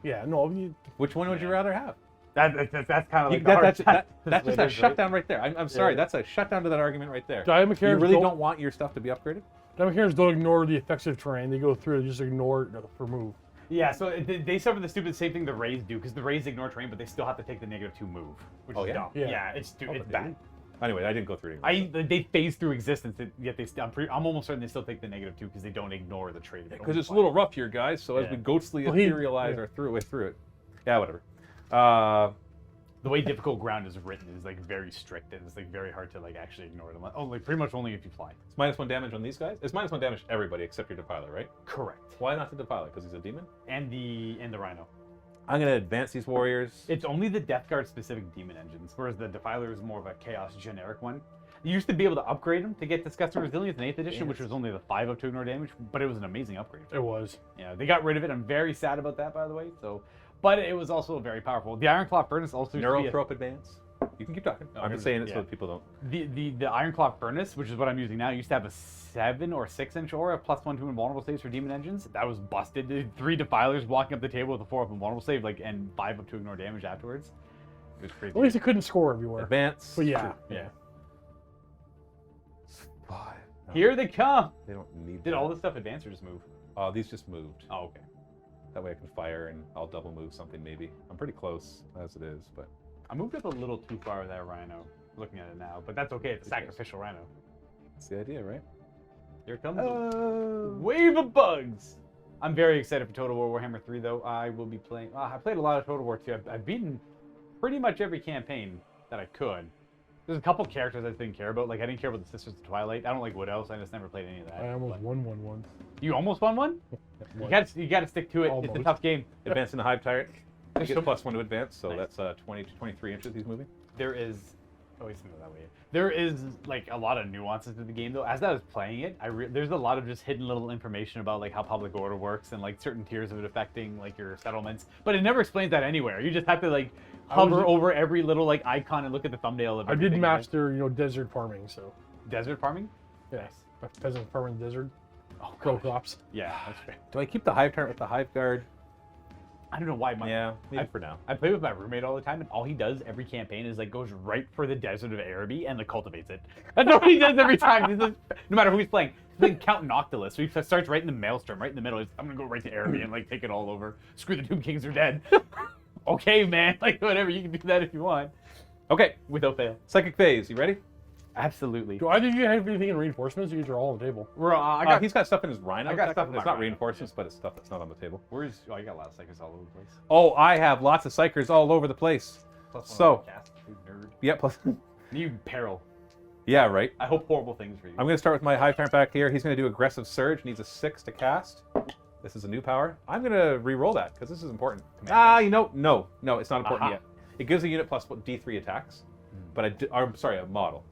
Speaker 4: Yeah, no.
Speaker 1: Which one would you rather have?
Speaker 2: that's kind of like
Speaker 1: That's
Speaker 2: the hard
Speaker 1: just a shutdown right there. I'm sorry, that's a shutdown to that argument right there.
Speaker 4: Diamond
Speaker 1: You
Speaker 4: Carriers
Speaker 1: really don't want your stuff to be upgraded?
Speaker 4: Diamond Carriers don't ignore the effective terrain. They go through it, they just ignore it for move.
Speaker 2: Yeah, so they suffer the stupid same thing the Rays do, because the Rays ignore terrain, but they still have to take the -2 move, which
Speaker 1: Oh,
Speaker 2: is
Speaker 1: yeah?
Speaker 2: dumb.
Speaker 4: Yeah.
Speaker 2: Yeah, it's
Speaker 1: Oh,
Speaker 2: it's
Speaker 1: but
Speaker 2: bad.
Speaker 1: Anyway, I didn't go through it.
Speaker 2: They phase through existence, yet I'm almost certain they still take the -2 because they don't ignore the trade.
Speaker 1: Because it's a little rough here, guys. So as
Speaker 2: Yeah.
Speaker 1: we ghostly
Speaker 4: Well,
Speaker 1: etherealize
Speaker 4: yeah.
Speaker 1: our way through it. Yeah, whatever.
Speaker 2: The way difficult ground is written is like very strict, and it's like very hard to like actually ignore them. Only pretty much only if you fly.
Speaker 1: It's -1 damage on these guys. It's -1 damage to everybody except your Defiler, right?
Speaker 2: Correct.
Speaker 1: Why not the Defiler? Because he's a demon?
Speaker 2: And the Rhino.
Speaker 1: I'm going to advance these warriors.
Speaker 2: It's only the Death Guard specific demon engines, whereas the Defiler is more of a chaos generic one. You used to be able to upgrade them to get Disgust and Resilience in 8th edition, which was only the 5 up to ignore damage, but it was an amazing upgrade.
Speaker 4: It was.
Speaker 2: Yeah, they got rid of it. I'm very sad about that, by the way. So, but it was also very powerful. The Ironclaw Furnace also used to be
Speaker 1: Neurothrope advance. You can keep talking. I'm just saying it so that people don't.
Speaker 2: the Ironclaw Furnace, which is what I'm using now, used to have a 7 or 6-inch aura, +1/+2 invulnerable saves for demon engines. That was busted. 3 Defilers walking up the table with a 4 up invulnerable save, like, and 5 up to ignore damage afterwards. It was crazy.
Speaker 4: At least it couldn't score everywhere.
Speaker 1: Advance.
Speaker 4: But yeah.
Speaker 2: Yeah.
Speaker 1: 5. No,
Speaker 2: Here they come.
Speaker 1: they don't need
Speaker 2: Did
Speaker 1: that.
Speaker 2: all this stuff advance or just move?
Speaker 1: These just moved.
Speaker 2: Oh, okay.
Speaker 1: That way I can fire and I'll double move something maybe. I'm pretty close as it is, but
Speaker 2: I moved up a little too far with that Rhino, looking at it now, but that's okay. It's a sacrificial Rhino.
Speaker 1: that's the idea, right?
Speaker 2: Here comes a wave of bugs. I'm very excited for Total War Warhammer 3, though. I will be playing. I played a lot of Total War 2. I've beaten pretty much every campaign that I could. There's a couple characters I didn't care about. Like, I didn't care about the Sisters of Twilight. I don't like Wood Elves. I just never played any of that.
Speaker 4: I almost
Speaker 2: But-
Speaker 4: won one once.
Speaker 2: You almost won one? You gotta stick to it. It's a
Speaker 4: Almost.
Speaker 2: tough game.
Speaker 1: Advancing the Hive Tyrant. You
Speaker 2: There's
Speaker 1: get
Speaker 2: some-
Speaker 1: +1 to advance, so
Speaker 2: Nice.
Speaker 1: that's 20 to 23 inches he's moving.
Speaker 2: There is. Oh, he's gonna go that way. There is like a lot of nuances to the game, though. As I was playing it, there's a lot of just hidden little information about like how public order works and like certain tiers of it affecting like your settlements. But it never explains that anywhere. You just have to like hover over every little like icon and look at the thumbnail of
Speaker 4: I
Speaker 2: everything.
Speaker 4: did master, desert farming, so
Speaker 2: desert farming.
Speaker 4: yeah, peasant farming in the desert,
Speaker 2: Oh,
Speaker 4: grow
Speaker 2: gosh.
Speaker 4: crops.
Speaker 2: Yeah, that's great.
Speaker 1: Do I keep the Hive Tyrant with the Hive Guard?
Speaker 2: I don't know why.
Speaker 1: Yeah, maybe for now.
Speaker 2: I play with my roommate all the time, and all he does every campaign is like goes right for the desert of Araby and like cultivates it. That's what he does every time. He's like, no matter who he's playing. He's playing Count Noctilus, so he starts right in the Maelstrom, right in the middle. He's, I'm gonna go right to Araby and like take it all over. Screw the Tomb Kings are dead. Okay, man. Like whatever, you can do that if you want.
Speaker 1: Okay,
Speaker 2: Without fail.
Speaker 1: Psychic Phase. You ready?
Speaker 2: Absolutely.
Speaker 4: Do either of you have anything in reinforcements? These are all on the table.
Speaker 1: He's got stuff in his Rhino.
Speaker 3: I got stuff in my
Speaker 1: It's not
Speaker 3: Rhino,
Speaker 1: reinforcements, but it's stuff that's not on the table.
Speaker 3: Where's? Oh, you got a lot of psychers all over the place.
Speaker 1: Oh, I have lots of Psychers all over the place.
Speaker 3: Plus one
Speaker 1: So-
Speaker 3: on the cast, you nerd.
Speaker 1: Yeah, plus.
Speaker 2: You peril.
Speaker 1: Yeah, right.
Speaker 2: I hope horrible things for you.
Speaker 1: I'm going to start with my Hive Tyrant back here. He's going to do Aggressive Surge. Needs a 6 to cast. This is a new power. I'm going to re-roll that because this is important. No, it's not important
Speaker 2: Aha.
Speaker 1: yet. It gives a unit plus D3 attacks, but I'm sorry, a model,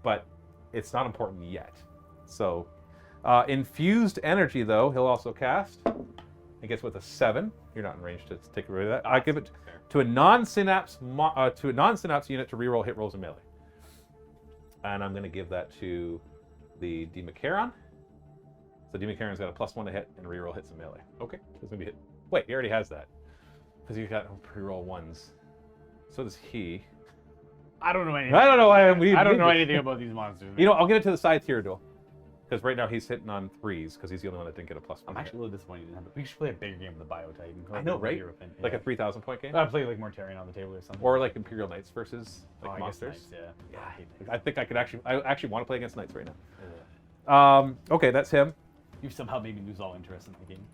Speaker 1: but it's not important yet. So, Infused Energy though, he'll also cast. It gets with a 7. You're not in range to take rid of that. I give it to a non-synapse unit to re-roll hit rolls in melee. And I'm going to give that to the Demacaron. So Demacaron's got a +1 to hit and re-roll hits in melee. Okay, it's going to be hit. Wait, he already has that. Because you've got pre-roll 1s. So does he.
Speaker 2: I don't know anything.
Speaker 1: I don't know why
Speaker 2: I don't know anything about these monsters.
Speaker 1: You know, I'll give it to the side tier duel. Because right now he's hitting on 3s because he's the only one that didn't get a +1.
Speaker 2: I'm actually a little disappointed you didn't have it. We should play a bigger game with the Bio Titan.
Speaker 1: I know, right? Like a
Speaker 2: Yeah.
Speaker 1: 3,000 point game?
Speaker 2: I'd play like Mortarion on the table or something.
Speaker 1: Or like Imperial Knights versus
Speaker 2: Oh,
Speaker 1: like
Speaker 2: I guess
Speaker 1: monsters.
Speaker 2: Knights, yeah. I hate Knights.
Speaker 1: I think I actually want to play against Knights right now.
Speaker 2: Yeah.
Speaker 1: Okay, that's him.
Speaker 2: You somehow made me lose all interest in the game.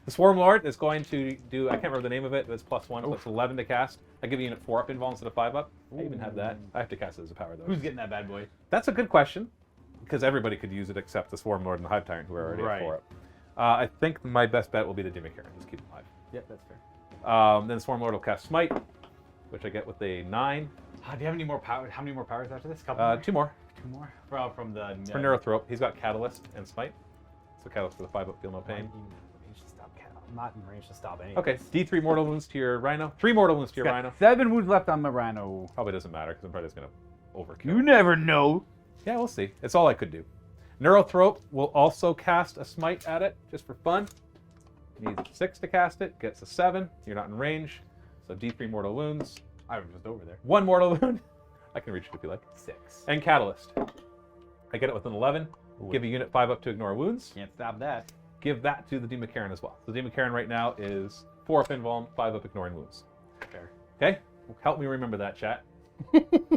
Speaker 1: The Swarm Lord is going to do, I can't remember the name of it, but it's +1, so it's 11 to cast. I give a unit 4 up invul instead of 5 up. I even have that. I have to cast it as a power though.
Speaker 2: Who's getting that bad boy?
Speaker 1: That's a good question, because everybody could use it except the Swarm Lord and the Hive Tyrant who are already at 4 up. I think my best bet will be the Demacaron. Just keep him alive.
Speaker 2: Yep, that's fair.
Speaker 1: Then Swarm Lord will cast Smite, which I get with a 9.
Speaker 2: Do you have any more power? How many more powers after this? Couple more?
Speaker 1: 2 more.
Speaker 2: 2 more? Well, from the...
Speaker 1: For Neurothrope, he's got Catalyst and Smite. So Catalyst for the 5 up, feel no pain.
Speaker 2: I'm not in range to stop any.
Speaker 1: Okay, D3 mortal wounds to your Rhino. 3 mortal wounds to your Rhino.
Speaker 2: 7 wounds left on the Rhino.
Speaker 1: Probably doesn't matter because I'm probably just going to overkill.
Speaker 2: You never know.
Speaker 1: Yeah, we'll see. It's all I could do. Neurothrope will also cast a Smite at it, just for fun. Needs 6 to cast it, gets a 7. You're not in range. So D3 mortal wounds.
Speaker 2: I was just over there.
Speaker 1: 1 mortal wound. I can reach it if you like.
Speaker 2: 6.
Speaker 1: And Catalyst. I get it with an 11.
Speaker 2: Ooh.
Speaker 1: Give a unit 5 up to ignore wounds.
Speaker 2: Can't stop that.
Speaker 1: Give that to the Demacaron as well. So the Demacaron right now is 4 up invuln, 5 up ignoring wounds.
Speaker 2: Fair.
Speaker 1: Okay? Help me remember that, chat.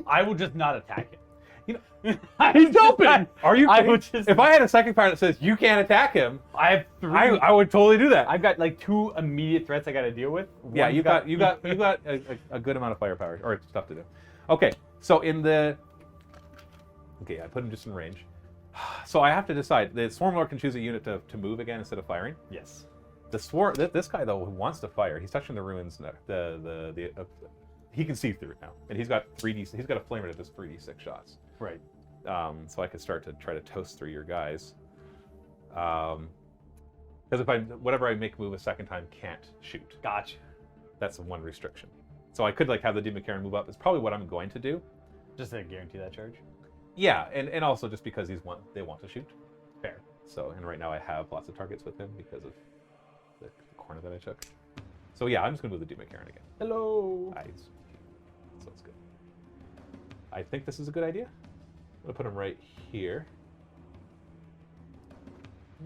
Speaker 2: I will just not attack him.
Speaker 1: You
Speaker 2: know,
Speaker 1: He's open! Are you
Speaker 2: I
Speaker 1: kidding?
Speaker 2: would just...
Speaker 1: If I had a second power that says you can't attack him,
Speaker 2: I have 3.
Speaker 1: I would totally do that.
Speaker 2: I've got like 2 immediate threats I got to deal with.
Speaker 1: Yeah,
Speaker 2: One's
Speaker 1: you got a good amount of firepower or stuff to do. Okay, so okay, I put him just in range. So I have to decide. The Swarm Lord can choose a unit to move again instead of firing.
Speaker 2: Yes.
Speaker 1: This guy though who wants to fire, he's touching the ruins now. He can see through it now, and he's got 3D. He's got a flamer that does 3d6 shots.
Speaker 2: Right.
Speaker 1: So I could start to try to toast through your guys. Because if whatever I make move a second time can't shoot.
Speaker 2: Gotcha.
Speaker 1: That's the one restriction. So I could like have the Demacaron move up. It's probably what I'm going to do.
Speaker 2: Just to guarantee that charge.
Speaker 1: Yeah, and also just because they want to shoot.
Speaker 2: Fair.
Speaker 1: So, and right now I have lots of targets with him because of the corner that I took. So yeah, I'm just gonna move the Demacaron again.
Speaker 2: Hello.
Speaker 1: Nice. So it's good. I think this is a good idea. I'm gonna put him right here.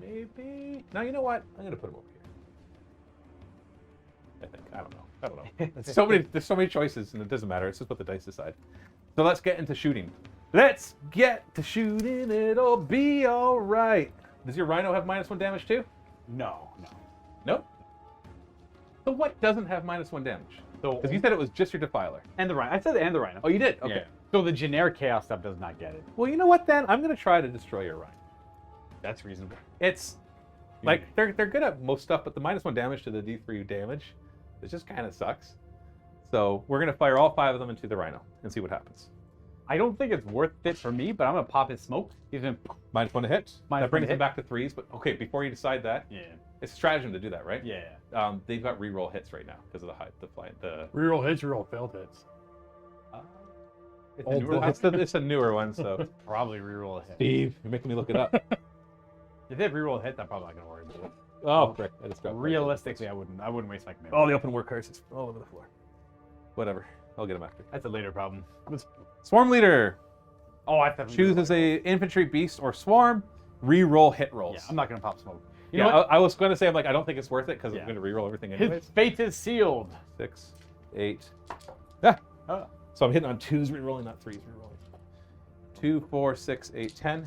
Speaker 1: Maybe. No, you know what? I'm gonna put him over here. I think. I don't know. There's so many choices, and it doesn't matter. It's just what the dice decide. So let's get into shooting. Let's get to shooting. It'll be all right. Does your Rhino have -1 damage too?
Speaker 2: No.
Speaker 1: No. So what doesn't have -1 damage?
Speaker 2: So
Speaker 1: Because you said it was just your Defiler.
Speaker 2: and the Rhino. I said the and the Rhino.
Speaker 1: Oh, you did? Okay.
Speaker 2: Yeah. So the generic chaos stuff does not get it.
Speaker 1: Well, you know what then? I'm gonna try to destroy your Rhino.
Speaker 2: That's reasonable.
Speaker 1: It's like they're good at most stuff, but the -1 damage to the D3 damage, it just kind of sucks. So we're gonna fire all 5 of them into the Rhino and see what happens.
Speaker 2: I don't think it's worth it for me, but I'm gonna pop his smoke. He's gonna.
Speaker 1: -1 to hit.
Speaker 2: -1
Speaker 1: That brings
Speaker 2: to
Speaker 1: him
Speaker 2: hit.
Speaker 1: back to 3s. But okay, before you decide that,
Speaker 2: Yeah.
Speaker 1: it's a stratagem to do that, right?
Speaker 2: Yeah.
Speaker 1: They've got reroll hits right now because of the
Speaker 4: Reroll hits, reroll failed hits.
Speaker 2: It's
Speaker 4: Old
Speaker 2: a newer
Speaker 4: boy.
Speaker 2: one.
Speaker 1: it's a newer one. So
Speaker 2: Probably reroll a hit.
Speaker 1: Steve, you're making me look it up.
Speaker 2: If they have reroll a hit, I'm probably not gonna worry about it.
Speaker 1: Oh, frick. I just dropped
Speaker 2: Realistically, I wouldn't waste my command.
Speaker 1: all the open war cards is all over the floor. Whatever. I'll get them after.
Speaker 2: That's a later problem.
Speaker 1: Swarm leader
Speaker 2: Oh, I have to
Speaker 1: chooses a infantry, beast, or swarm. Reroll hit rolls.
Speaker 2: Yeah, I'm not gonna pop smoke. You
Speaker 1: Yeah,
Speaker 2: know what?
Speaker 1: I was going to say, I'm like, I don't think it's worth it because
Speaker 2: Yeah.
Speaker 1: I'm going to reroll everything
Speaker 2: His
Speaker 1: anyways.
Speaker 2: fate is sealed.
Speaker 1: 6, 8. Ah,
Speaker 2: Oh.
Speaker 1: So I'm hitting on 2s rerolling, not 3s rerolling. 2, 4, 6, 8, 10.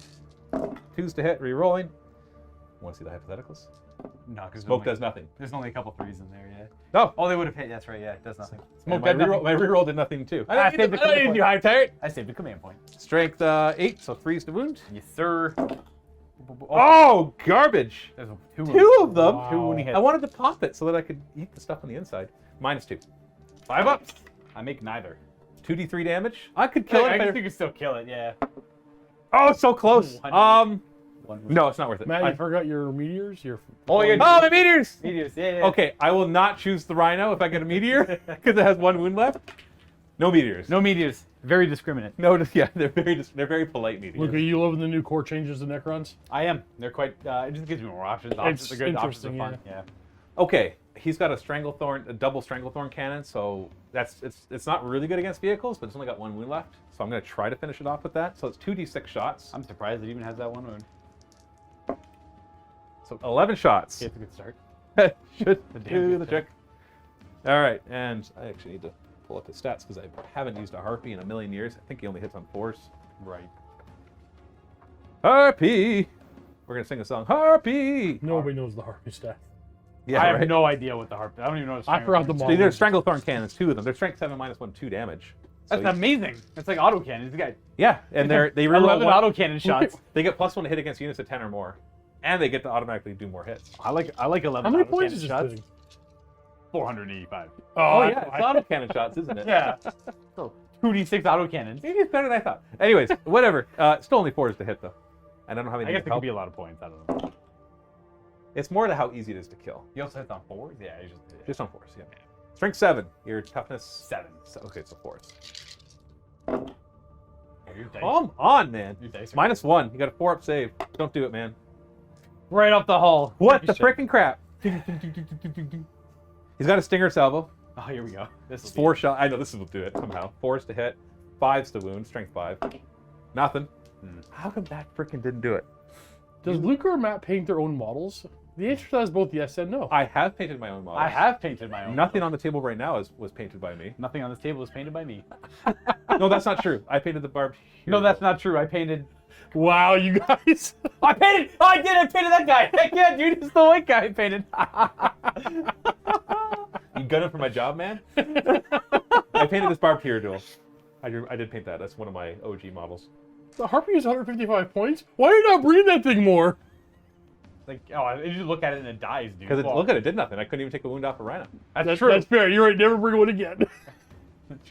Speaker 1: 2s to hit, rerolling. Want to see the hypotheticals?
Speaker 2: No, because
Speaker 1: Smoke does nothing.
Speaker 2: There's only a couple 3s in there, yeah.
Speaker 1: No.
Speaker 2: Oh, they would have hit. That's right, yeah. It does nothing.
Speaker 1: And
Speaker 2: Smoke
Speaker 1: my
Speaker 2: does nothing.
Speaker 1: reroll did nothing too.
Speaker 2: I saved the command point.
Speaker 1: high tight.
Speaker 2: I saved the command point.
Speaker 1: Strength 8, so 3s to wound.
Speaker 2: Yes, sir.
Speaker 1: Oh, garbage.
Speaker 2: There's
Speaker 1: Two of them.
Speaker 4: Wow.
Speaker 2: Two when he hits.
Speaker 1: I wanted to pop it so that I could eat the stuff on the inside. -2.
Speaker 2: 5 ups. I make neither.
Speaker 1: 2d3 damage. I could kill
Speaker 2: I
Speaker 1: it.
Speaker 2: guess
Speaker 1: if
Speaker 2: you could still kill it, yeah.
Speaker 1: Oh, so close. No, it's not worth it.
Speaker 4: Matt, you forgot your meteors?
Speaker 2: Oh, yeah.
Speaker 1: Oh, my meteors!
Speaker 2: Meteors, yeah.
Speaker 1: Okay, I will not choose the rhino if I get a meteor because it has 1 wound left. No meteors.
Speaker 2: No meteors. Very discriminate.
Speaker 1: No, yeah, they're very polite meteors.
Speaker 4: Luka, you loving the new core changes to Necrons?
Speaker 2: I am. They're quite. It just gives me more options. Options are good. Options are fun. Yeah.
Speaker 1: Okay, he's got a double Stranglethorn cannon, so it's not really good against vehicles, but it's only got 1 wound left. So I'm gonna try to finish it off with that. So it's 2d6 shots.
Speaker 2: I'm surprised it even has that 1 wound.
Speaker 1: So 11 shots.
Speaker 2: Okay, it's a good start.
Speaker 1: Should
Speaker 2: The damn
Speaker 1: do
Speaker 2: good
Speaker 1: the
Speaker 2: start.
Speaker 1: trick. All right, and I actually need to pull up his stats because I haven't used a harpy in a million years. I think he only hits on 4s.
Speaker 2: Right.
Speaker 1: Harpy! We're gonna sing a song. Harpy!
Speaker 4: Nobody knows the Harpy stats.
Speaker 1: Yeah,
Speaker 2: I have
Speaker 1: right?
Speaker 2: no idea what the harp. I don't even know what.
Speaker 4: I forgot the
Speaker 1: So
Speaker 4: model.
Speaker 1: they're Stranglethorn cannons, 2 of them. They're strength 7 -1, 2 damage. So
Speaker 2: That's amazing. It's like auto cannons. You got
Speaker 1: yeah, and they reroll
Speaker 2: 11
Speaker 1: one.
Speaker 2: auto cannon shots.
Speaker 1: They get +1 to hit against units of 10 or more, and they get to automatically do more hits.
Speaker 2: I like 11.
Speaker 4: How many
Speaker 2: auto
Speaker 4: points
Speaker 2: cannon
Speaker 4: is this
Speaker 2: shots.
Speaker 4: thing?
Speaker 2: 485.
Speaker 1: Oh
Speaker 4: that's
Speaker 1: yeah, it's
Speaker 4: why.
Speaker 1: auto cannon shots, isn't it?
Speaker 2: Yeah. So 2d6 auto cannons.
Speaker 1: Maybe it's better than I thought. Anyways, whatever. Still only 4s to hit though. I don't know how many.
Speaker 2: I guess it
Speaker 1: help.
Speaker 2: could be a lot of points. I don't know.
Speaker 1: It's more to how easy it is to kill.
Speaker 2: You also hit on 4s? Yeah, you just.
Speaker 1: Just on 4s, yeah. Strength 7. Your toughness
Speaker 2: 7.
Speaker 1: Okay, so 4s.
Speaker 2: Your dice-
Speaker 1: Come on, man.
Speaker 2: your dice are-
Speaker 1: -1. You got a 4-up save. Don't do it, man.
Speaker 2: Right off the hull.
Speaker 1: What
Speaker 2: You
Speaker 1: the
Speaker 2: should.
Speaker 1: frickin' crap? He's got a stinger salvo.
Speaker 2: Oh, here we go. This will
Speaker 1: 4 shot. I know this will do it somehow. 4s to hit, 5s to wound. Strength 5. Nothing. How come that frickin' didn't do it?
Speaker 4: Does Luka or Matt paint their own models? The answer to that is both yes and no.
Speaker 1: I have painted my own models.
Speaker 2: I have painted my own.
Speaker 1: Nothing on the table right now was painted by me.
Speaker 2: Nothing on this table was painted by me.
Speaker 1: No, that's not true. I painted the barb here.
Speaker 2: No, that's not true. I painted.
Speaker 4: Wow, you guys.
Speaker 2: I painted. Oh, I did. I painted that guy. Heck yeah, dude. It's the white guy I painted.
Speaker 1: You gunning for my job, man? I painted this barbed here duel. I did paint that. That's one of my OG models.
Speaker 4: The Harpy is 155 points. Why are you not breeding that thing more?
Speaker 2: Like, oh, you just look at it and it dies, dude.
Speaker 1: Because
Speaker 2: Well,
Speaker 1: look at it, did nothing. I couldn't even take a wound off a rhino.
Speaker 2: That's true.
Speaker 4: That's fair. You're right. Never bring one again.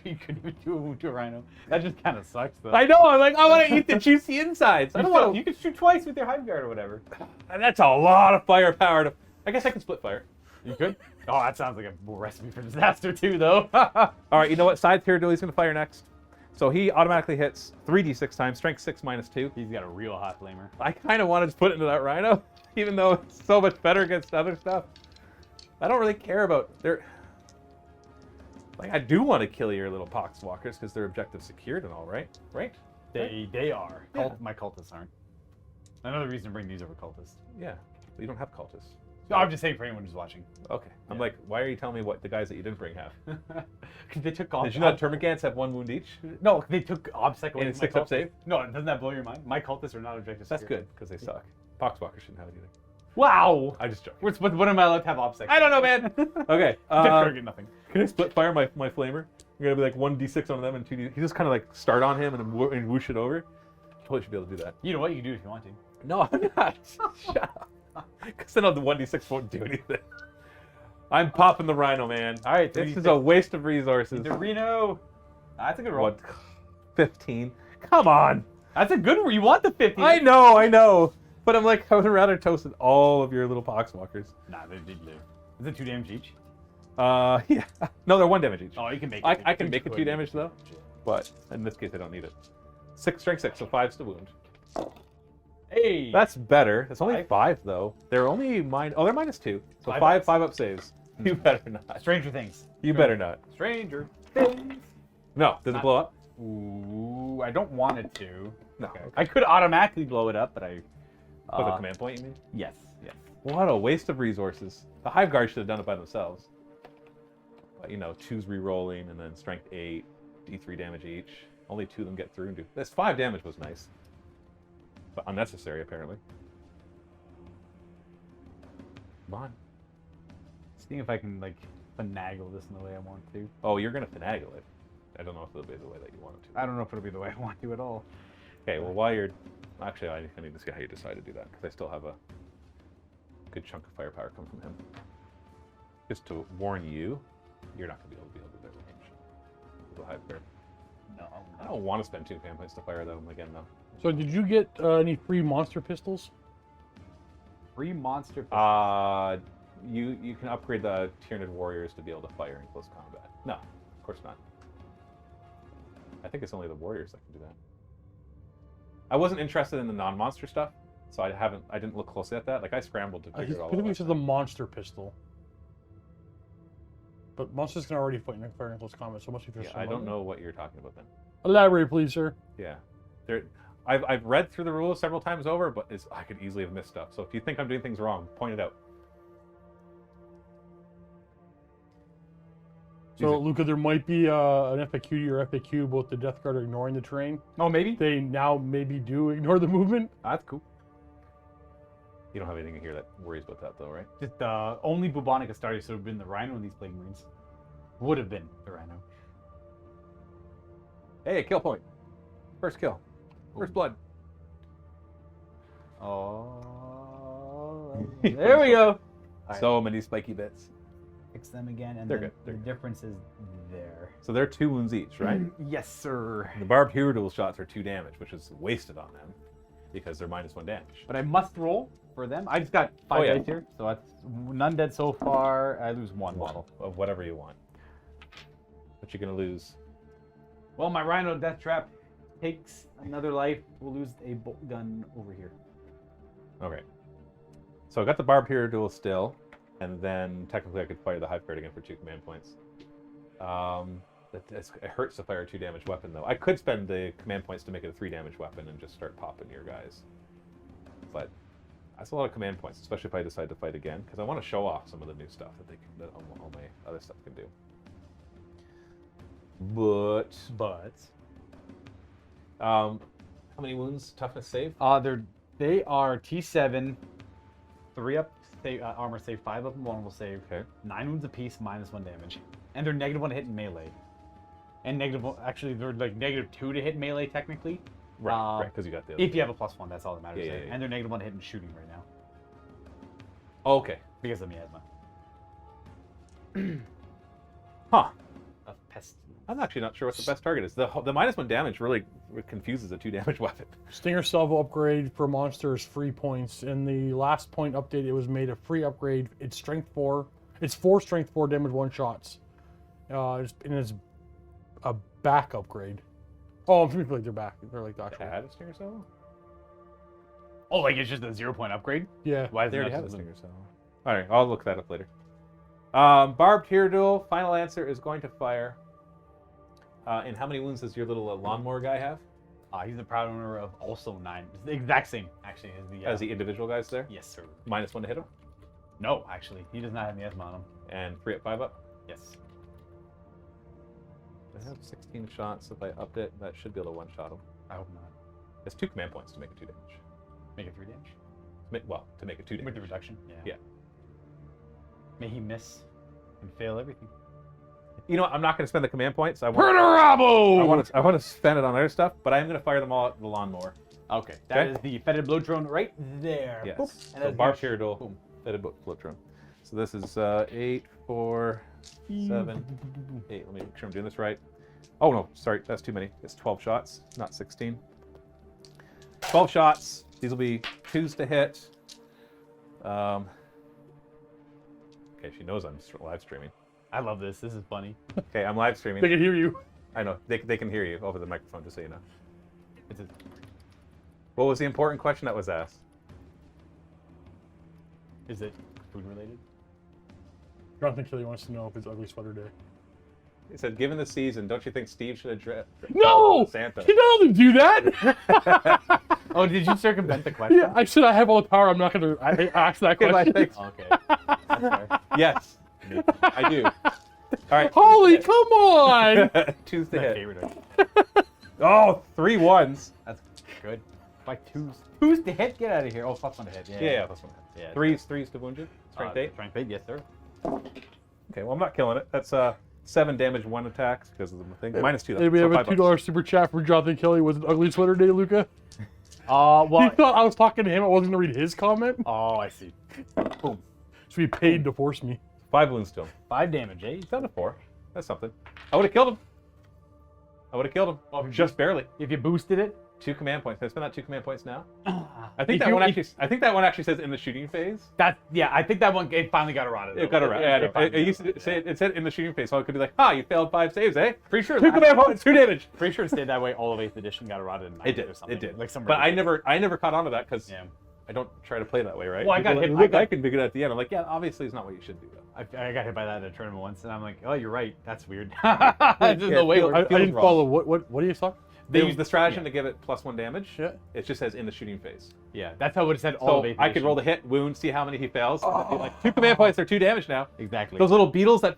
Speaker 2: You couldn't even do a wound to a rhino. That just kind of sucks, though.
Speaker 1: I know. I'm like, I want to eat the juicy insides. I
Speaker 2: You
Speaker 1: don't
Speaker 2: still-
Speaker 1: want
Speaker 2: You could shoot twice with your hive guard or whatever.
Speaker 1: to. That's a lot of firepower. I guess I can split fire.
Speaker 2: You could. Oh, that sounds like a recipe for disaster too, though.
Speaker 1: All right, you know what? Side tier duel. He's gonna fire next. So he automatically hits 3d6 times, strength 6 -2.
Speaker 2: He's got a real hot flamer.
Speaker 1: I kind of wanted to put it into that rhino, even though it's so much better against other stuff. I don't really care about their. Like, I do want to kill your little poxwalkers because their objective's secured and all, right? Right?
Speaker 2: They are.
Speaker 1: Yeah.
Speaker 2: My cultists aren't. Another reason to bring these over cultists.
Speaker 1: Yeah. But you don't have cultists.
Speaker 2: No, I'm just saying for anyone who's watching.
Speaker 1: Okay. I'm
Speaker 2: Yeah.
Speaker 1: like, why are you telling me what the guys that you didn't bring have?
Speaker 2: Because they took
Speaker 1: Did you know Termagants have 1 wound each?
Speaker 2: No, they took OBSEC away
Speaker 1: And
Speaker 2: from my
Speaker 1: 6-up
Speaker 2: cultists.
Speaker 1: save?
Speaker 2: No, doesn't that blow your mind? My cultists are not objective
Speaker 1: That's
Speaker 2: secure.
Speaker 1: good because they suck. Poxwalkers shouldn't have it either.
Speaker 2: Wow!
Speaker 1: I just joke.
Speaker 2: When am I allowed to have OBSEC?
Speaker 1: I don't know, man. Okay.
Speaker 2: Just target nothing.
Speaker 1: Can I split fire my flamer? You're gonna be like 1d6 on them and 2d. You just kind of like start on him and whoosh it over. Totally should be able to do that.
Speaker 2: You know what? You can do it if you want to.
Speaker 1: No, I'm not. Shut up. Because then the 1d6 won't do anything. I'm popping the rhino, man.
Speaker 2: All right,
Speaker 1: This is a waste of resources.
Speaker 2: Dorino. That's a good roll.
Speaker 1: What? 15? Come on.
Speaker 2: That's a good roll. You want the 50.
Speaker 1: I know. But I'm like, I would have rather toasted all of your little poxwalkers.
Speaker 2: Nah, they live. Is it 2 damage each?
Speaker 1: Yeah. No, they're 1 damage each.
Speaker 2: Oh, you can make it.
Speaker 1: I can make it 2 damage though. But in this case, I don't need it. Strength 6, so 5's to wound.
Speaker 2: Hey!
Speaker 1: That's better. It's only
Speaker 2: 5?
Speaker 1: 5 though. They're only they're -2. So
Speaker 2: 5
Speaker 1: 5 up saves. You better not.
Speaker 2: Stranger Things.
Speaker 1: You better not.
Speaker 2: Stranger Things.
Speaker 1: No. Does it blow up?
Speaker 2: Ooh, I don't want it to.
Speaker 1: No.
Speaker 2: I could automatically blow it up, but I.
Speaker 1: With a command point, you mean?
Speaker 2: Yes.
Speaker 1: What a waste of resources. The Hive Guard should have done it by themselves. But, 2's re-rolling and then strength 8. D3 damage each. Only 2 of them get through and do. This 5 damage was nice. But unnecessary, apparently. Come on.
Speaker 2: Seeing if I can, like, finagle this in the way I want to.
Speaker 1: Oh, you're going to finagle it. I don't know if it'll be the way that you want it to.
Speaker 2: I don't know if it'll be the way I want to at all.
Speaker 1: Okay, well, while you're... Actually, I need to see how you decide to do that, because I still have a good chunk of firepower coming from him. Just to warn you, you're not going to be able to do that range. With the hive bear.
Speaker 2: No.
Speaker 1: I don't want to spend 2 command points to fire them again, though.
Speaker 4: So did you get any free monster pistols?
Speaker 2: Free monster.
Speaker 1: You can upgrade the Tyranid warriors to be able to fire in close combat. No, of course not. I think it's only the warriors that can do that. I wasn't interested in the non-monster stuff, so I didn't look closely at that. Like, I scrambled to figure it all out.
Speaker 4: I think it's the monster pistol. But monsters can already fight in fire in close combat, so it must be for
Speaker 1: Yeah, I don't know what you're talking about then.
Speaker 4: Elaborate, please, sir.
Speaker 1: Yeah. I've read through the rules several times over, but I could easily have missed stuff. So if you think I'm doing things wrong, point it out.
Speaker 4: So, Luka, there might be an FAQ to your FAQ about the Death Guard ignoring the terrain.
Speaker 2: Oh, maybe?
Speaker 4: They now maybe do ignore the movement.
Speaker 2: That's cool.
Speaker 1: You don't have anything in here that worries about that, though, right?
Speaker 2: Just only bubonic Astartes would have been the Rhino in these Plague Marines. Would have been the Rhino.
Speaker 1: Hey, kill point. First kill. First blood.
Speaker 2: Oh. There we go.
Speaker 1: So many spiky bits.
Speaker 2: Fix them again, and
Speaker 1: They're
Speaker 2: then
Speaker 1: good. They're
Speaker 2: the
Speaker 1: good.
Speaker 2: difference is there.
Speaker 1: So they're 2 wounds each, right?
Speaker 2: Yes, sir.
Speaker 1: The barbed hero dual shots are 2 damage, which is wasted on them because they're -1 damage.
Speaker 2: But I must roll for them. I just got 5 dice here, so that's none dead so far. I lose 1 model.
Speaker 1: Of whatever you want. But you're going to lose.
Speaker 2: Well, my Rhino Death Trap takes another life. We'll lose a bolt gun over here.
Speaker 1: Okay. So I got the barbed hero duel still, and then technically I could fire the hive guard again for 2 command points. It hurts to fire a 2 damage weapon, though. I could spend the command points to make it a 3 damage weapon and just start popping your guys. But that's a lot of command points, especially if I decide to fight again, because I want to show off some of the new stuff that all my other stuff can do. But how many wounds? Toughness save?
Speaker 2: They are T7, 3 up, armor save, 5 up, and vulnerable save.
Speaker 1: Okay.
Speaker 2: 9 wounds apiece, -1 damage, and they're -1 to hit in melee. And actually they're like -2 to hit melee technically.
Speaker 1: Right, because you got the other.
Speaker 2: If you have a +1, that's all that matters.
Speaker 1: Yeah.
Speaker 2: And they're -1 to hit in shooting right now
Speaker 1: Oh, okay.
Speaker 2: because of miasma.
Speaker 1: Huh.
Speaker 2: Of pest.
Speaker 1: I'm actually not sure what the best target is. The -1 damage really confuses a 2 damage weapon.
Speaker 4: Stinger Salvo upgrade for monsters, free points. In the last point update, it was made a free upgrade. It's strength 4. It's 4 strength 4 damage 1 shots. And it's a back upgrade. Oh, I'm like they're back. They're like the actual.
Speaker 1: Had a Stinger Salvo?
Speaker 2: Oh, like it's just a 0-point upgrade?
Speaker 4: Yeah.
Speaker 2: Why is
Speaker 1: They
Speaker 2: it
Speaker 1: already
Speaker 2: not
Speaker 1: have a
Speaker 2: just
Speaker 1: Stinger Salvo. Alright, I'll look that up later. Barbed hero duel. Final answer is going to fire. And how many wounds does your little lawnmower guy have?
Speaker 2: He's the proud owner of also 9. It's the exact same, actually,
Speaker 1: As the individual guys there?
Speaker 2: Yes, sir.
Speaker 1: -1 to hit him?
Speaker 2: No, actually, he does not have miasma on him.
Speaker 1: And 3 up, 5 up?
Speaker 2: Yes.
Speaker 1: I have 16 shots. If I upped it, that should be able to one-shot him.
Speaker 2: I hope not.
Speaker 1: It's 2 command points to make it 2 damage.
Speaker 2: Make it 3 damage.
Speaker 1: Well, to make it 2 damage.
Speaker 2: With the reduction?
Speaker 1: Yeah.
Speaker 2: May he miss and fail everything.
Speaker 1: You know what? I'm not going to spend the command points. I
Speaker 4: Perturabo!
Speaker 1: want to spend it on other stuff, but I'm going to fire them all at the lawnmower.
Speaker 2: Okay. That is the fetid blow drone right there.
Speaker 1: Yes.
Speaker 2: Boop.
Speaker 1: So
Speaker 2: And that's
Speaker 1: barbed
Speaker 2: your-
Speaker 1: hero duel. Fetid flip drone. So this is 8, 4, 7, 8. Let me make sure I'm doing this right. Oh no, sorry, that's too many. It's 12 shots, not 16. 12 shots. These will be 2s to hit. Okay, she knows I'm live streaming.
Speaker 2: I love this. This is funny.
Speaker 1: Okay, I'm live streaming.
Speaker 4: They can hear you.
Speaker 1: I know, they can hear you over the microphone, just so you know.
Speaker 2: It's a,
Speaker 1: What was the important question that was asked?
Speaker 2: is it food related?
Speaker 4: Jonathan Kelly wants to know if it's Ugly Sweater Day.
Speaker 1: He said, given the season, don't you think Steve should address
Speaker 4: No!
Speaker 1: Santa?
Speaker 4: You don't have to do that!
Speaker 2: Oh, did you circumvent the question?
Speaker 4: Yeah, I said I have all the power. I'm not going to ask that
Speaker 1: Give my
Speaker 4: question.
Speaker 1: thanks.
Speaker 2: Okay. That's fair.
Speaker 1: Yes, I do. All right.
Speaker 4: Holy, come on!
Speaker 1: Two's to
Speaker 2: My
Speaker 1: hit.
Speaker 2: favorite.
Speaker 1: Oh, 3 1s.
Speaker 2: That's good. Like twos to hit. Get out of here. Oh, +1 to hit.
Speaker 1: Yeah, that's one.
Speaker 2: Yeah.
Speaker 1: Threes to wound you. Strength 8.
Speaker 2: Strength 8, yes, sir.
Speaker 1: Okay, well, I'm not killing it. That's 7 damage, 1 attacks because of the thing. -2 though.
Speaker 4: Hey, we
Speaker 1: so
Speaker 4: have a
Speaker 1: $5.
Speaker 4: $2 super chat from Jonathan Kelly with an ugly sweater day, Luca. He
Speaker 2: Well.
Speaker 4: thought I was talking to him. I wasn't going to read his comment.
Speaker 2: Oh, I see. Boom.
Speaker 4: So he paid to force me.
Speaker 1: 5 wounds to him.
Speaker 2: 5 damage, eh?
Speaker 1: He's down to 4. That's something. I would have killed him.
Speaker 2: Oh,
Speaker 1: Just barely.
Speaker 2: If you boosted it.
Speaker 1: 2 command points. Can I spend that 2 command points now? I
Speaker 2: If
Speaker 1: think
Speaker 2: you-
Speaker 1: that one actually says in the shooting phase.
Speaker 2: I think that one it finally got eroded.
Speaker 1: It got around. Yeah, I know. It used to say it said in the shooting phase, so it could be like, you failed 5 saves, eh?
Speaker 2: Pretty sure
Speaker 1: 2 command points, 2 damage.
Speaker 2: Pretty sure it stayed that way all of 8th edition. Got eroded. In 9th
Speaker 1: It did.
Speaker 2: Or something.
Speaker 1: It did.
Speaker 2: Like some.
Speaker 1: But I never caught on to that because
Speaker 2: Yeah.
Speaker 1: I don't try to play that way, right?
Speaker 2: Well, I got
Speaker 1: People
Speaker 2: hit-
Speaker 1: are
Speaker 2: I
Speaker 1: like,
Speaker 2: got-
Speaker 1: I can figure it out at the end. I'm like, yeah, obviously it's not what you should do. Though.
Speaker 2: I got hit by that at a tournament once, and I'm like, oh, you're right. That's weird. There's no way.
Speaker 1: feel-
Speaker 4: I
Speaker 1: feels
Speaker 4: didn't
Speaker 1: wrong.
Speaker 4: follow. What are you talking?
Speaker 1: They use the stratagem to give it +1 damage.
Speaker 4: Yeah.
Speaker 1: It just says in the shooting phase.
Speaker 2: Yeah, that's how it said all
Speaker 1: So
Speaker 2: of 8th
Speaker 1: I could roll the hit, wound, see how many he fails. And then be like 2 command points, they're 2 damage now.
Speaker 2: Exactly.
Speaker 1: Those little beetles that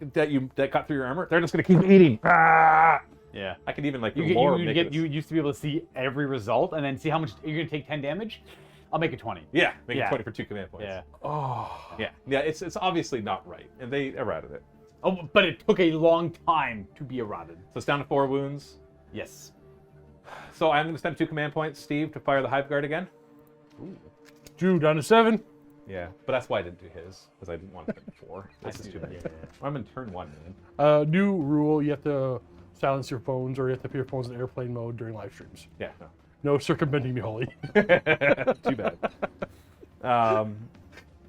Speaker 1: cut through your armor, they're just gonna keep eating. Ah!
Speaker 2: Yeah.
Speaker 1: I could even like do
Speaker 2: You
Speaker 1: more.
Speaker 2: you used to be able to see every result and then see how much you're gonna take 10 damage. I'll make it 20.
Speaker 1: Yeah, make it
Speaker 2: Yeah.
Speaker 1: 20 for 2 command points.
Speaker 2: Yeah.
Speaker 1: Yeah. It's obviously not right, and they eroded it.
Speaker 2: Oh, but it took a long time to be eroded.
Speaker 1: So it's down to 4 wounds.
Speaker 2: Yes.
Speaker 1: So I'm gonna spend 2 command points, Steve, to fire the Hive Guard again.
Speaker 4: Drew down to 7.
Speaker 1: Yeah, but that's why I didn't do his, because I didn't want to spend 4. This is
Speaker 2: see
Speaker 1: too
Speaker 2: that,
Speaker 1: many.
Speaker 2: yeah.
Speaker 1: I'm in turn 1, man.
Speaker 4: New rule: you have to silence your phones, or you have to put your phones in airplane mode during live streams.
Speaker 1: Yeah,
Speaker 4: No circumventing me, Holly.
Speaker 1: no. Too bad.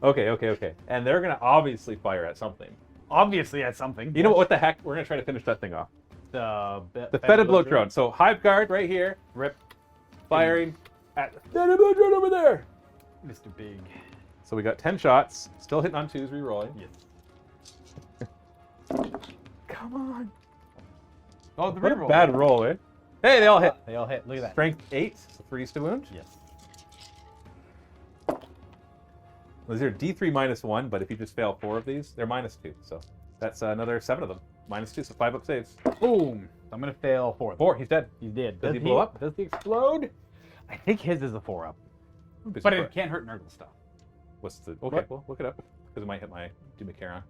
Speaker 1: Okay. And they're gonna obviously fire at something.
Speaker 2: Obviously, that's something.
Speaker 1: You know what the heck? We're gonna try to finish that thing off.
Speaker 2: The
Speaker 1: Fetid Blow Drone. So Hive Guard right here,
Speaker 2: Rip.
Speaker 1: firing at the Fetid Blow Drone over there.
Speaker 2: Mr. Big.
Speaker 1: So we got 10 shots, still hitting on 2s, rerolling.
Speaker 2: Yes.
Speaker 1: Come on.
Speaker 2: Oh, the
Speaker 1: What a
Speaker 2: reroll.
Speaker 1: bad roll, eh? Hey, they all hit.
Speaker 2: They all hit. Look at that.
Speaker 1: Strength 8, so 3s to wound.
Speaker 2: Yes.
Speaker 1: Well, these are D3 -1, but if you just fail 4 of these, they're -2. So that's another 7 of them. -2, so 5 up saves.
Speaker 2: Boom. I'm gonna fail 4.
Speaker 1: 4, he's dead.
Speaker 2: He did.
Speaker 1: Does he blow up?
Speaker 2: Does he explode? I think his is a 4-up. But it can't hurt Nurgle stuff.
Speaker 1: What's the... Okay,
Speaker 2: What?
Speaker 1: well, look it up. Because it might hit my Dumicaron.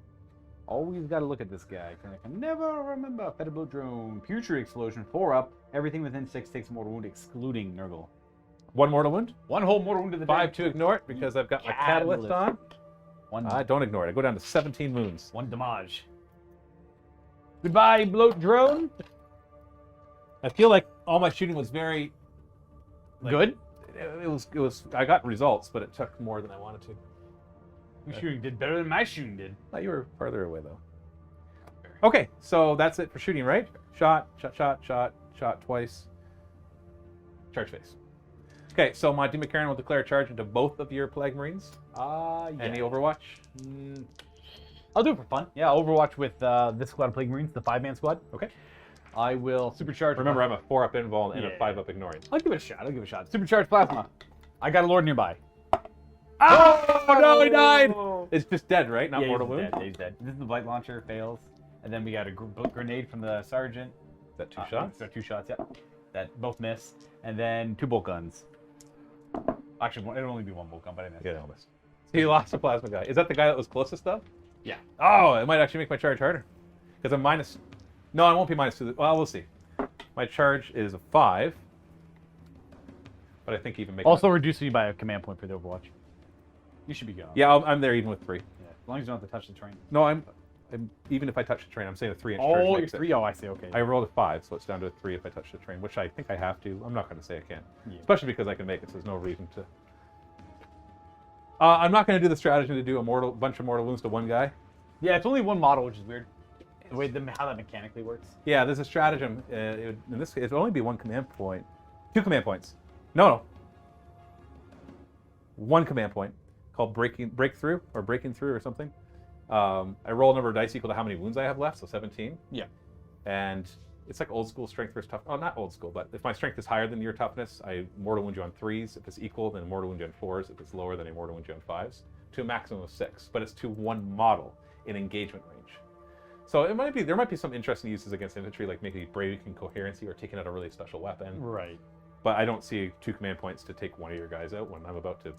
Speaker 2: Always got to look at this guy. I can never remember. Fetid Blow Drone. Putrid Explosion. 4-up. Everything within 6 takes a mortal wound, excluding Nurgle.
Speaker 1: 1 mortal wound.
Speaker 2: 1 whole mortal wound to the
Speaker 1: 5
Speaker 2: dead.
Speaker 1: to ignore it because I've got my catalyst on.
Speaker 2: 1
Speaker 1: Don't ignore it. I go down to 17 wounds.
Speaker 2: 1 damage. Goodbye, Bloat Drone.
Speaker 1: I feel like all my shooting was very...
Speaker 2: Good.
Speaker 1: It was. I got results, but it took more than I wanted to.
Speaker 2: Your shooting did better than my shooting did.
Speaker 1: You were farther away, though. Okay, so that's it for shooting, right? Shot twice. Charge phase. Okay, so my Dumicaron will declare a charge into both of your Plague Marines.
Speaker 2: Yeah.
Speaker 1: Any Overwatch?
Speaker 2: I'll do it for fun. Yeah, Overwatch with this squad of Plague Marines, the 5-man squad.
Speaker 1: Okay.
Speaker 2: I will supercharge.
Speaker 1: Remember, I'm a 4-up invuln and a
Speaker 2: Yeah.
Speaker 1: 5-up ignoring.
Speaker 2: I'll give it a shot. Supercharged plasma. I got a Lord nearby.
Speaker 1: Oh, no, he died! It's just dead, right? Not
Speaker 2: Yeah,
Speaker 1: mortal
Speaker 2: he's
Speaker 1: wound?
Speaker 2: dead. He's dead. This is the blight launcher, fails. And then we got a grenade from the sergeant.
Speaker 1: Is that 2 shots?
Speaker 2: So 2 shots, yeah. That both miss. And then 2 bolt guns. Actually, it'll only be 1 bolt gun, but I missed.
Speaker 1: Yeah, no miss. So you lost a plasma guy. Is that the guy that was closest, though?
Speaker 2: Yeah.
Speaker 1: Oh, it might actually make my charge harder. Because I'm minus... No, I won't be -2. Well, we'll see. My charge is a 5. But I think even make...
Speaker 2: Also reducing you by a command point for the Overwatch. You should be good.
Speaker 1: Yeah, I'm there even with 3.
Speaker 2: Yeah, as long as you don't have to touch the train.
Speaker 1: No, I'm even if I touch the train, I'm saying a 3-inch charge.
Speaker 2: Oh, you're
Speaker 1: makes it.
Speaker 2: 3. Oh, I see. Okay.
Speaker 1: I rolled a 5, so it's down to a 3 if I touch the train, which I think I have to. I'm not going to say I can't.
Speaker 2: Yeah.
Speaker 1: Especially because I can make it, so there's no reason to... I'm not going to do the strategy to do a bunch of mortal wounds to one guy.
Speaker 2: Yeah, it's only 1 model, which is weird. The way how that mechanically works.
Speaker 1: Yeah, there's a stratagem. In this case, it'd only be 1 command point. 2 command points. No. 1 command point called breakthrough or breaking through or something. I roll a number of dice equal to how many wounds I have left, so 17.
Speaker 2: Yeah.
Speaker 1: And it's like old school strength versus tough. Oh, not old school, but if my strength is higher than your toughness, I mortal wound you on 3s. If it's equal, then I mortal wound you on 4s. If it's lower, then I mortal wound you on 5s. To a maximum of 6, but it's to 1 model in engagement range. So it might be there might be some interesting uses against infantry, like maybe breaking coherency or taking out a really special weapon.
Speaker 2: Right.
Speaker 1: But I don't see 2 command points to take one of your guys out when I'm about to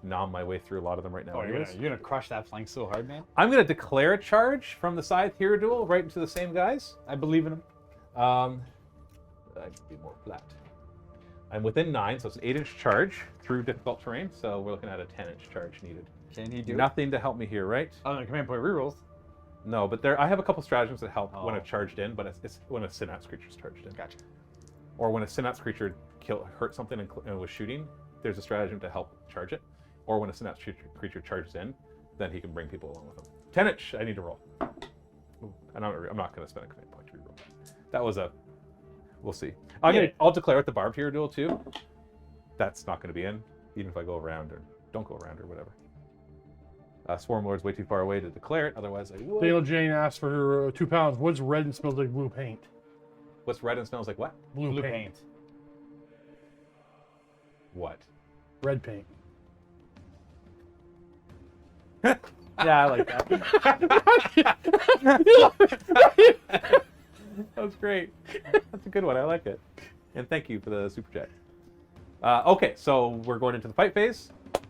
Speaker 1: nom my way through a lot of them right now.
Speaker 2: Oh,
Speaker 1: anyways.
Speaker 2: you're gonna crush that flank so hard, man.
Speaker 1: I'm gonna declare a charge from the Scythe Hero Duel right into the same guys.
Speaker 2: I believe in him.
Speaker 1: I could be more flat. I'm within 9, so it's an 8-inch charge through difficult terrain. So we're looking at a 10-inch charge needed.
Speaker 2: Can he do
Speaker 1: Nothing to help me here, right?
Speaker 2: Oh, the command point rerolls.
Speaker 1: No, but I have a couple stratagems that help when
Speaker 2: Oh.
Speaker 1: I've charged in, but it's when a synapse creature's charged in.
Speaker 2: Gotcha.
Speaker 1: Or when a synapse creature hurt something and was shooting, there's a stratagem to help charge it. Or when a synapse creature charges in, then he can bring people along with him. 10-inch, I need to roll. And I'm not going to spend a command point to reroll. That was we'll see. I'll declare it the Barbed Hero Duel too. That's not going to be in, even if I go around or don't go around or whatever. Swarm Lord's way too far away to declare it, otherwise I would.
Speaker 4: Daniel Jane asked for 2 pounds. What's red and smells like blue paint?
Speaker 1: What's red and smells like what?
Speaker 4: Blue paint.
Speaker 2: paint.
Speaker 1: What?
Speaker 4: Red paint.
Speaker 2: Yeah, I like that.
Speaker 1: That was great. That's a good one. I like it. And thank you for the super chat. Okay, so we're going into the fight phase. Do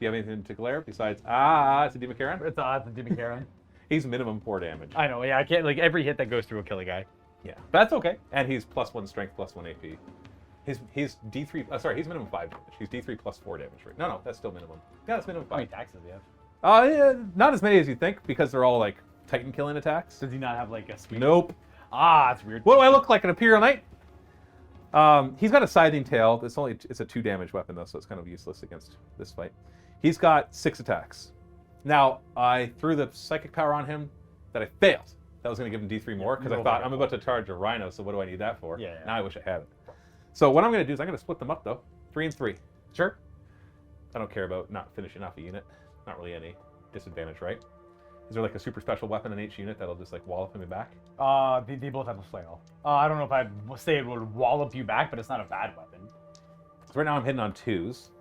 Speaker 1: you have anything to declare besides it's a Demon Karen?
Speaker 2: It's a Demon Karen.
Speaker 1: He's minimum 4 damage.
Speaker 2: I know. Yeah, I can't like every hit that goes through will kill a guy.
Speaker 1: Yeah.
Speaker 2: But that's okay.
Speaker 1: And he's +1 strength, +1 AP. He's D3. Sorry, he's minimum 5 damage. He's D3 +4 damage. Right? No, that's still minimum. Yeah, that's minimum 5.
Speaker 2: How many taxes do you have?
Speaker 1: Yeah, not as many as you think because they're all like Titan killing attacks.
Speaker 2: Does he not have like a sweet?
Speaker 1: Nope.
Speaker 2: That's weird.
Speaker 1: What do I look like, an Imperial Knight? He's got a scything tail. It's a 2 damage weapon though, so it's kind of useless against this fight. He's got 6 attacks. Now I threw the psychic power on him that I failed. That was going to give him D3 more because I thought I'm about to charge a Rhino, so what do I need that for?
Speaker 2: Yeah.
Speaker 1: Now I wish I had it. So what I'm going to do is I'm going to split them up though, 3 and 3.
Speaker 2: Sure.
Speaker 1: I don't care about not finishing off a unit. Not really any disadvantage, right? Is there like a super special weapon in each unit that'll just like wallop him back?
Speaker 2: They both have a flail. I don't know if I'd say it would wallop you back, but it's not a bad weapon.
Speaker 1: So right now I'm hitting on 2s,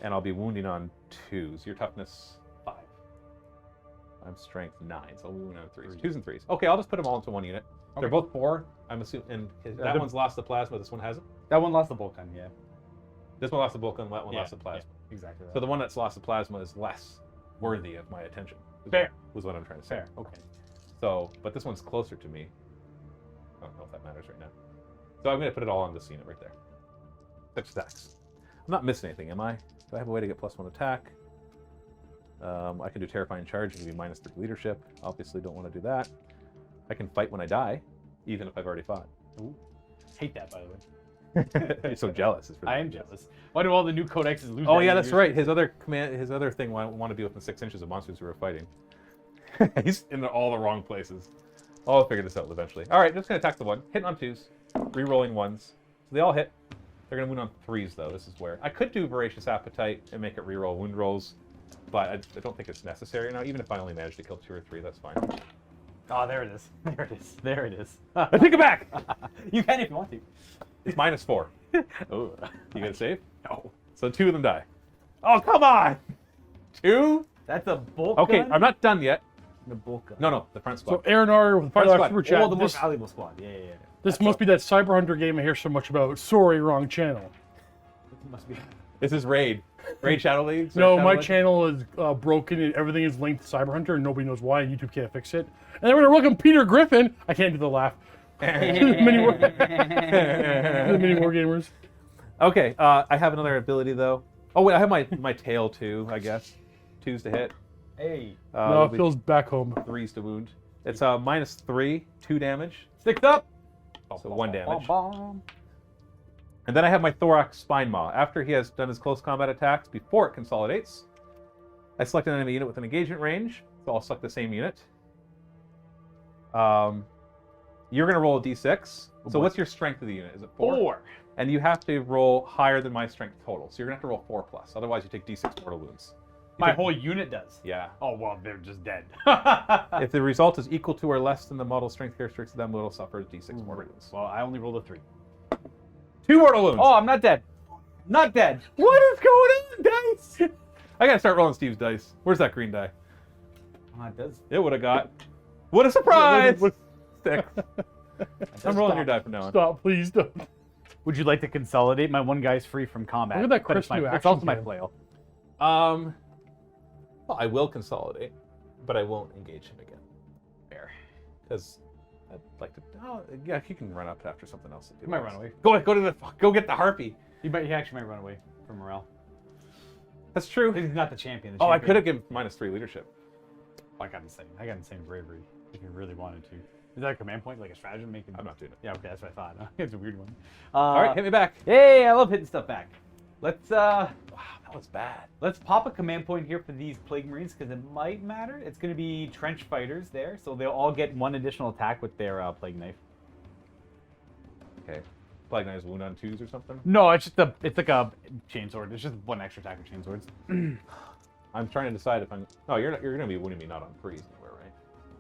Speaker 1: and I'll be wounding on 2s. Your toughness 5. I'm strength 9, so I'll wound on 3s. 2s and 3s. Okay, I'll just put them all into one unit.
Speaker 2: Okay.
Speaker 1: They're both 4. I'm assuming, and that one's lost the plasma. This one hasn't.
Speaker 2: That one lost the bulk gun, yeah.
Speaker 1: This one lost the bulk, and that one lost the plasma.
Speaker 2: Yeah, exactly.
Speaker 1: So the one that's lost the plasma is less worthy of my attention.
Speaker 2: Fair.
Speaker 1: Was what I'm trying to say.
Speaker 2: Fair. Okay.
Speaker 1: So, but this one's closer to me. I don't know if that matters right now. So I'm going to put it all on this unit right there. 6 stacks. I'm not missing anything, am I? Do I have a way to get +1 attack? I can do Terrifying Charge and give you -3 leadership. Obviously don't want to do that. I can fight when I die, even if I've already fought.
Speaker 2: Ooh. Hate that, by the way.
Speaker 1: You're so jealous. It's
Speaker 2: I am jealous. Why do all the new codexes lose?
Speaker 1: Oh
Speaker 2: that
Speaker 1: yeah, that's
Speaker 2: usually?
Speaker 1: right. His other thing want to be within 6 inches of monsters who are fighting. He's in all the wrong places. I'll figure this out eventually. All right, just gonna attack the one. Hitting on 2s, re-rolling 1s. So they all hit. They're gonna wound on 3s though. This is where I could do Voracious Appetite and make it re-roll wound rolls, but I don't think it's necessary now. Even if I only manage to kill 2 or 3, that's fine.
Speaker 2: Oh, there it is. There it is. There it is.
Speaker 1: I take it back.
Speaker 2: You can if you want to.
Speaker 1: It's -4.
Speaker 2: Oh.
Speaker 1: You gonna save?
Speaker 2: No.
Speaker 1: So 2 of them die. Oh come on! 2?
Speaker 2: That's a bulk
Speaker 1: Okay,
Speaker 2: gun?
Speaker 1: I'm not done yet.
Speaker 2: The bulk gun.
Speaker 1: No, the front
Speaker 4: So
Speaker 1: squad.
Speaker 4: Aaron R. with
Speaker 1: Front
Speaker 4: $5
Speaker 1: squad.
Speaker 4: super chat.
Speaker 2: Oh, the
Speaker 4: This,
Speaker 2: most valuable squad. Yeah.
Speaker 4: this must be that Cyber Hunter game I hear so much about. Sorry, wrong channel.
Speaker 2: It must be.
Speaker 1: This is Raid. Raid Shadow League?
Speaker 4: No,
Speaker 1: Shadow
Speaker 4: my
Speaker 1: League?
Speaker 4: channel is broken and everything is linked to Cyber Hunter and nobody knows why and YouTube can't fix it. And then we're gonna welcome Peter Griffin. I can't do the laugh. MiniWarGamers.
Speaker 1: Okay, I have another ability though. Oh wait, I have my tail too, I guess. 2s to hit.
Speaker 2: Hey.
Speaker 4: No, it feels back home.
Speaker 1: 3s to wound. It's -3, 2 damage.
Speaker 2: Sticks up.
Speaker 1: So 1 damage.
Speaker 2: Bomb.
Speaker 1: And then I have my Thorax Spine Maw. After he has done his close combat attacks, before it consolidates, I select an enemy unit with an engagement range. So I'll select the same unit. You're going to roll a d6. So what's your strength of the unit? Is it 4?
Speaker 2: 4.
Speaker 1: And you have to roll higher than my strength total. So you're going to have to roll 4+. Otherwise, you take d6 mortal wounds.
Speaker 2: My whole unit does.
Speaker 1: Yeah.
Speaker 2: Oh, well, they're just dead.
Speaker 1: If the result is equal to or less than the model strength characteristics of them, will suffer d6 mortal wounds.
Speaker 2: Well, I only rolled a 3.
Speaker 1: 2 mortal wounds!
Speaker 2: Oh, I'm not dead. Not dead.
Speaker 1: What is going on, dice? I gotta start rolling Steve's dice. Where's that green die?
Speaker 2: Oh, it does.
Speaker 1: It would have got What a surprise!
Speaker 4: What-
Speaker 1: 6. I'm rolling your die from now on.
Speaker 4: Stop, please don't.
Speaker 2: Would you like to consolidate? My one guy's free from combat.
Speaker 4: Look at that
Speaker 2: but it's
Speaker 4: crisp new
Speaker 2: It's
Speaker 4: action
Speaker 2: also my
Speaker 4: cam.
Speaker 2: flail.
Speaker 1: Well, I will consolidate, but I won't engage him again.
Speaker 2: Fair.
Speaker 1: Because I'd like to. Oh, yeah, he can run up after something else.
Speaker 2: He might run away.
Speaker 1: Go get the harpy.
Speaker 2: He actually might run away from morale.
Speaker 1: That's true.
Speaker 2: He's not the champion.
Speaker 1: Oh, I could have given -3 leadership.
Speaker 2: I got insane bravery if you really wanted to. Is that a command point, like a stratagem?
Speaker 1: I'm not doing it.
Speaker 2: Yeah, okay, that's what I thought. It's a weird one.
Speaker 1: All right, hit me back.
Speaker 2: Hey, I love hitting stuff back. Let's
Speaker 1: Wow, that was bad.
Speaker 2: let's pop a command point here for these Plague Marines because it might matter. It's going to be trench fighters there, so they'll all get 1 additional attack with their Plague Knife.
Speaker 1: Okay. Plague Knives wound on 2s or something.
Speaker 2: No, it's like a chainsword. It's just 1 extra attack with chainswords.
Speaker 1: I'm trying to decide if I'm. No, you're going to be wounding me not on freeze anywhere,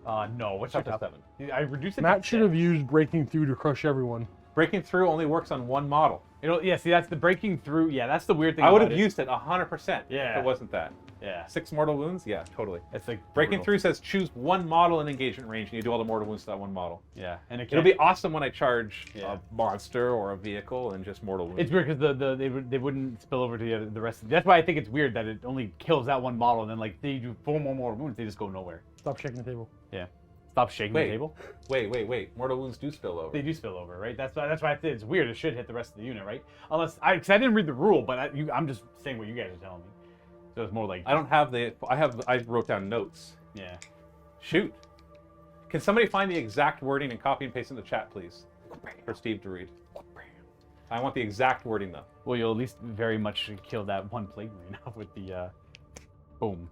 Speaker 1: right?
Speaker 2: No, what's
Speaker 1: Up
Speaker 2: up
Speaker 1: to
Speaker 2: to
Speaker 1: 7.
Speaker 2: I reduced it.
Speaker 4: Matt
Speaker 2: to
Speaker 4: should have used breaking through to crush everyone.
Speaker 1: Breaking through only works on 1 model.
Speaker 2: Yeah, see, that's the breaking through. Yeah, that's the weird thing.
Speaker 1: I would
Speaker 2: about
Speaker 1: have
Speaker 2: it.
Speaker 1: used it 100%.
Speaker 2: Yeah.
Speaker 1: If it wasn't that.
Speaker 2: Yeah,
Speaker 1: 6 mortal wounds? Yeah, totally.
Speaker 2: it's like
Speaker 1: Breaking
Speaker 2: brutal.
Speaker 1: through says choose 1 model in engagement range, and you do all the mortal wounds to that 1 model.
Speaker 2: Yeah, and
Speaker 1: It'll be awesome when I charge
Speaker 2: Yeah.
Speaker 1: a monster or a vehicle and just mortal wounds.
Speaker 2: It's weird because they wouldn't spill over to the rest. That's why I think it's weird that it only kills that 1 model, and then like they do 4 more mortal wounds, they just go nowhere.
Speaker 4: Stop shaking the table.
Speaker 2: Yeah, stop shaking
Speaker 1: Wait.
Speaker 2: the table.
Speaker 1: Wait. Mortal wounds do spill over.
Speaker 2: They do spill over, right? That's why I said it's weird. It should hit the rest of the unit, right? Because I didn't read the rule, but I'm just saying what you guys are telling me. So it's more like
Speaker 1: I don't have the. I wrote down notes.
Speaker 2: yeah.
Speaker 1: Shoot. Can somebody find the exact wording and copy and paste in the chat, please? For Steve to read. I want the exact wording, though.
Speaker 2: Well, you'll at least very much kill that 1 Plague Marine off with the boom.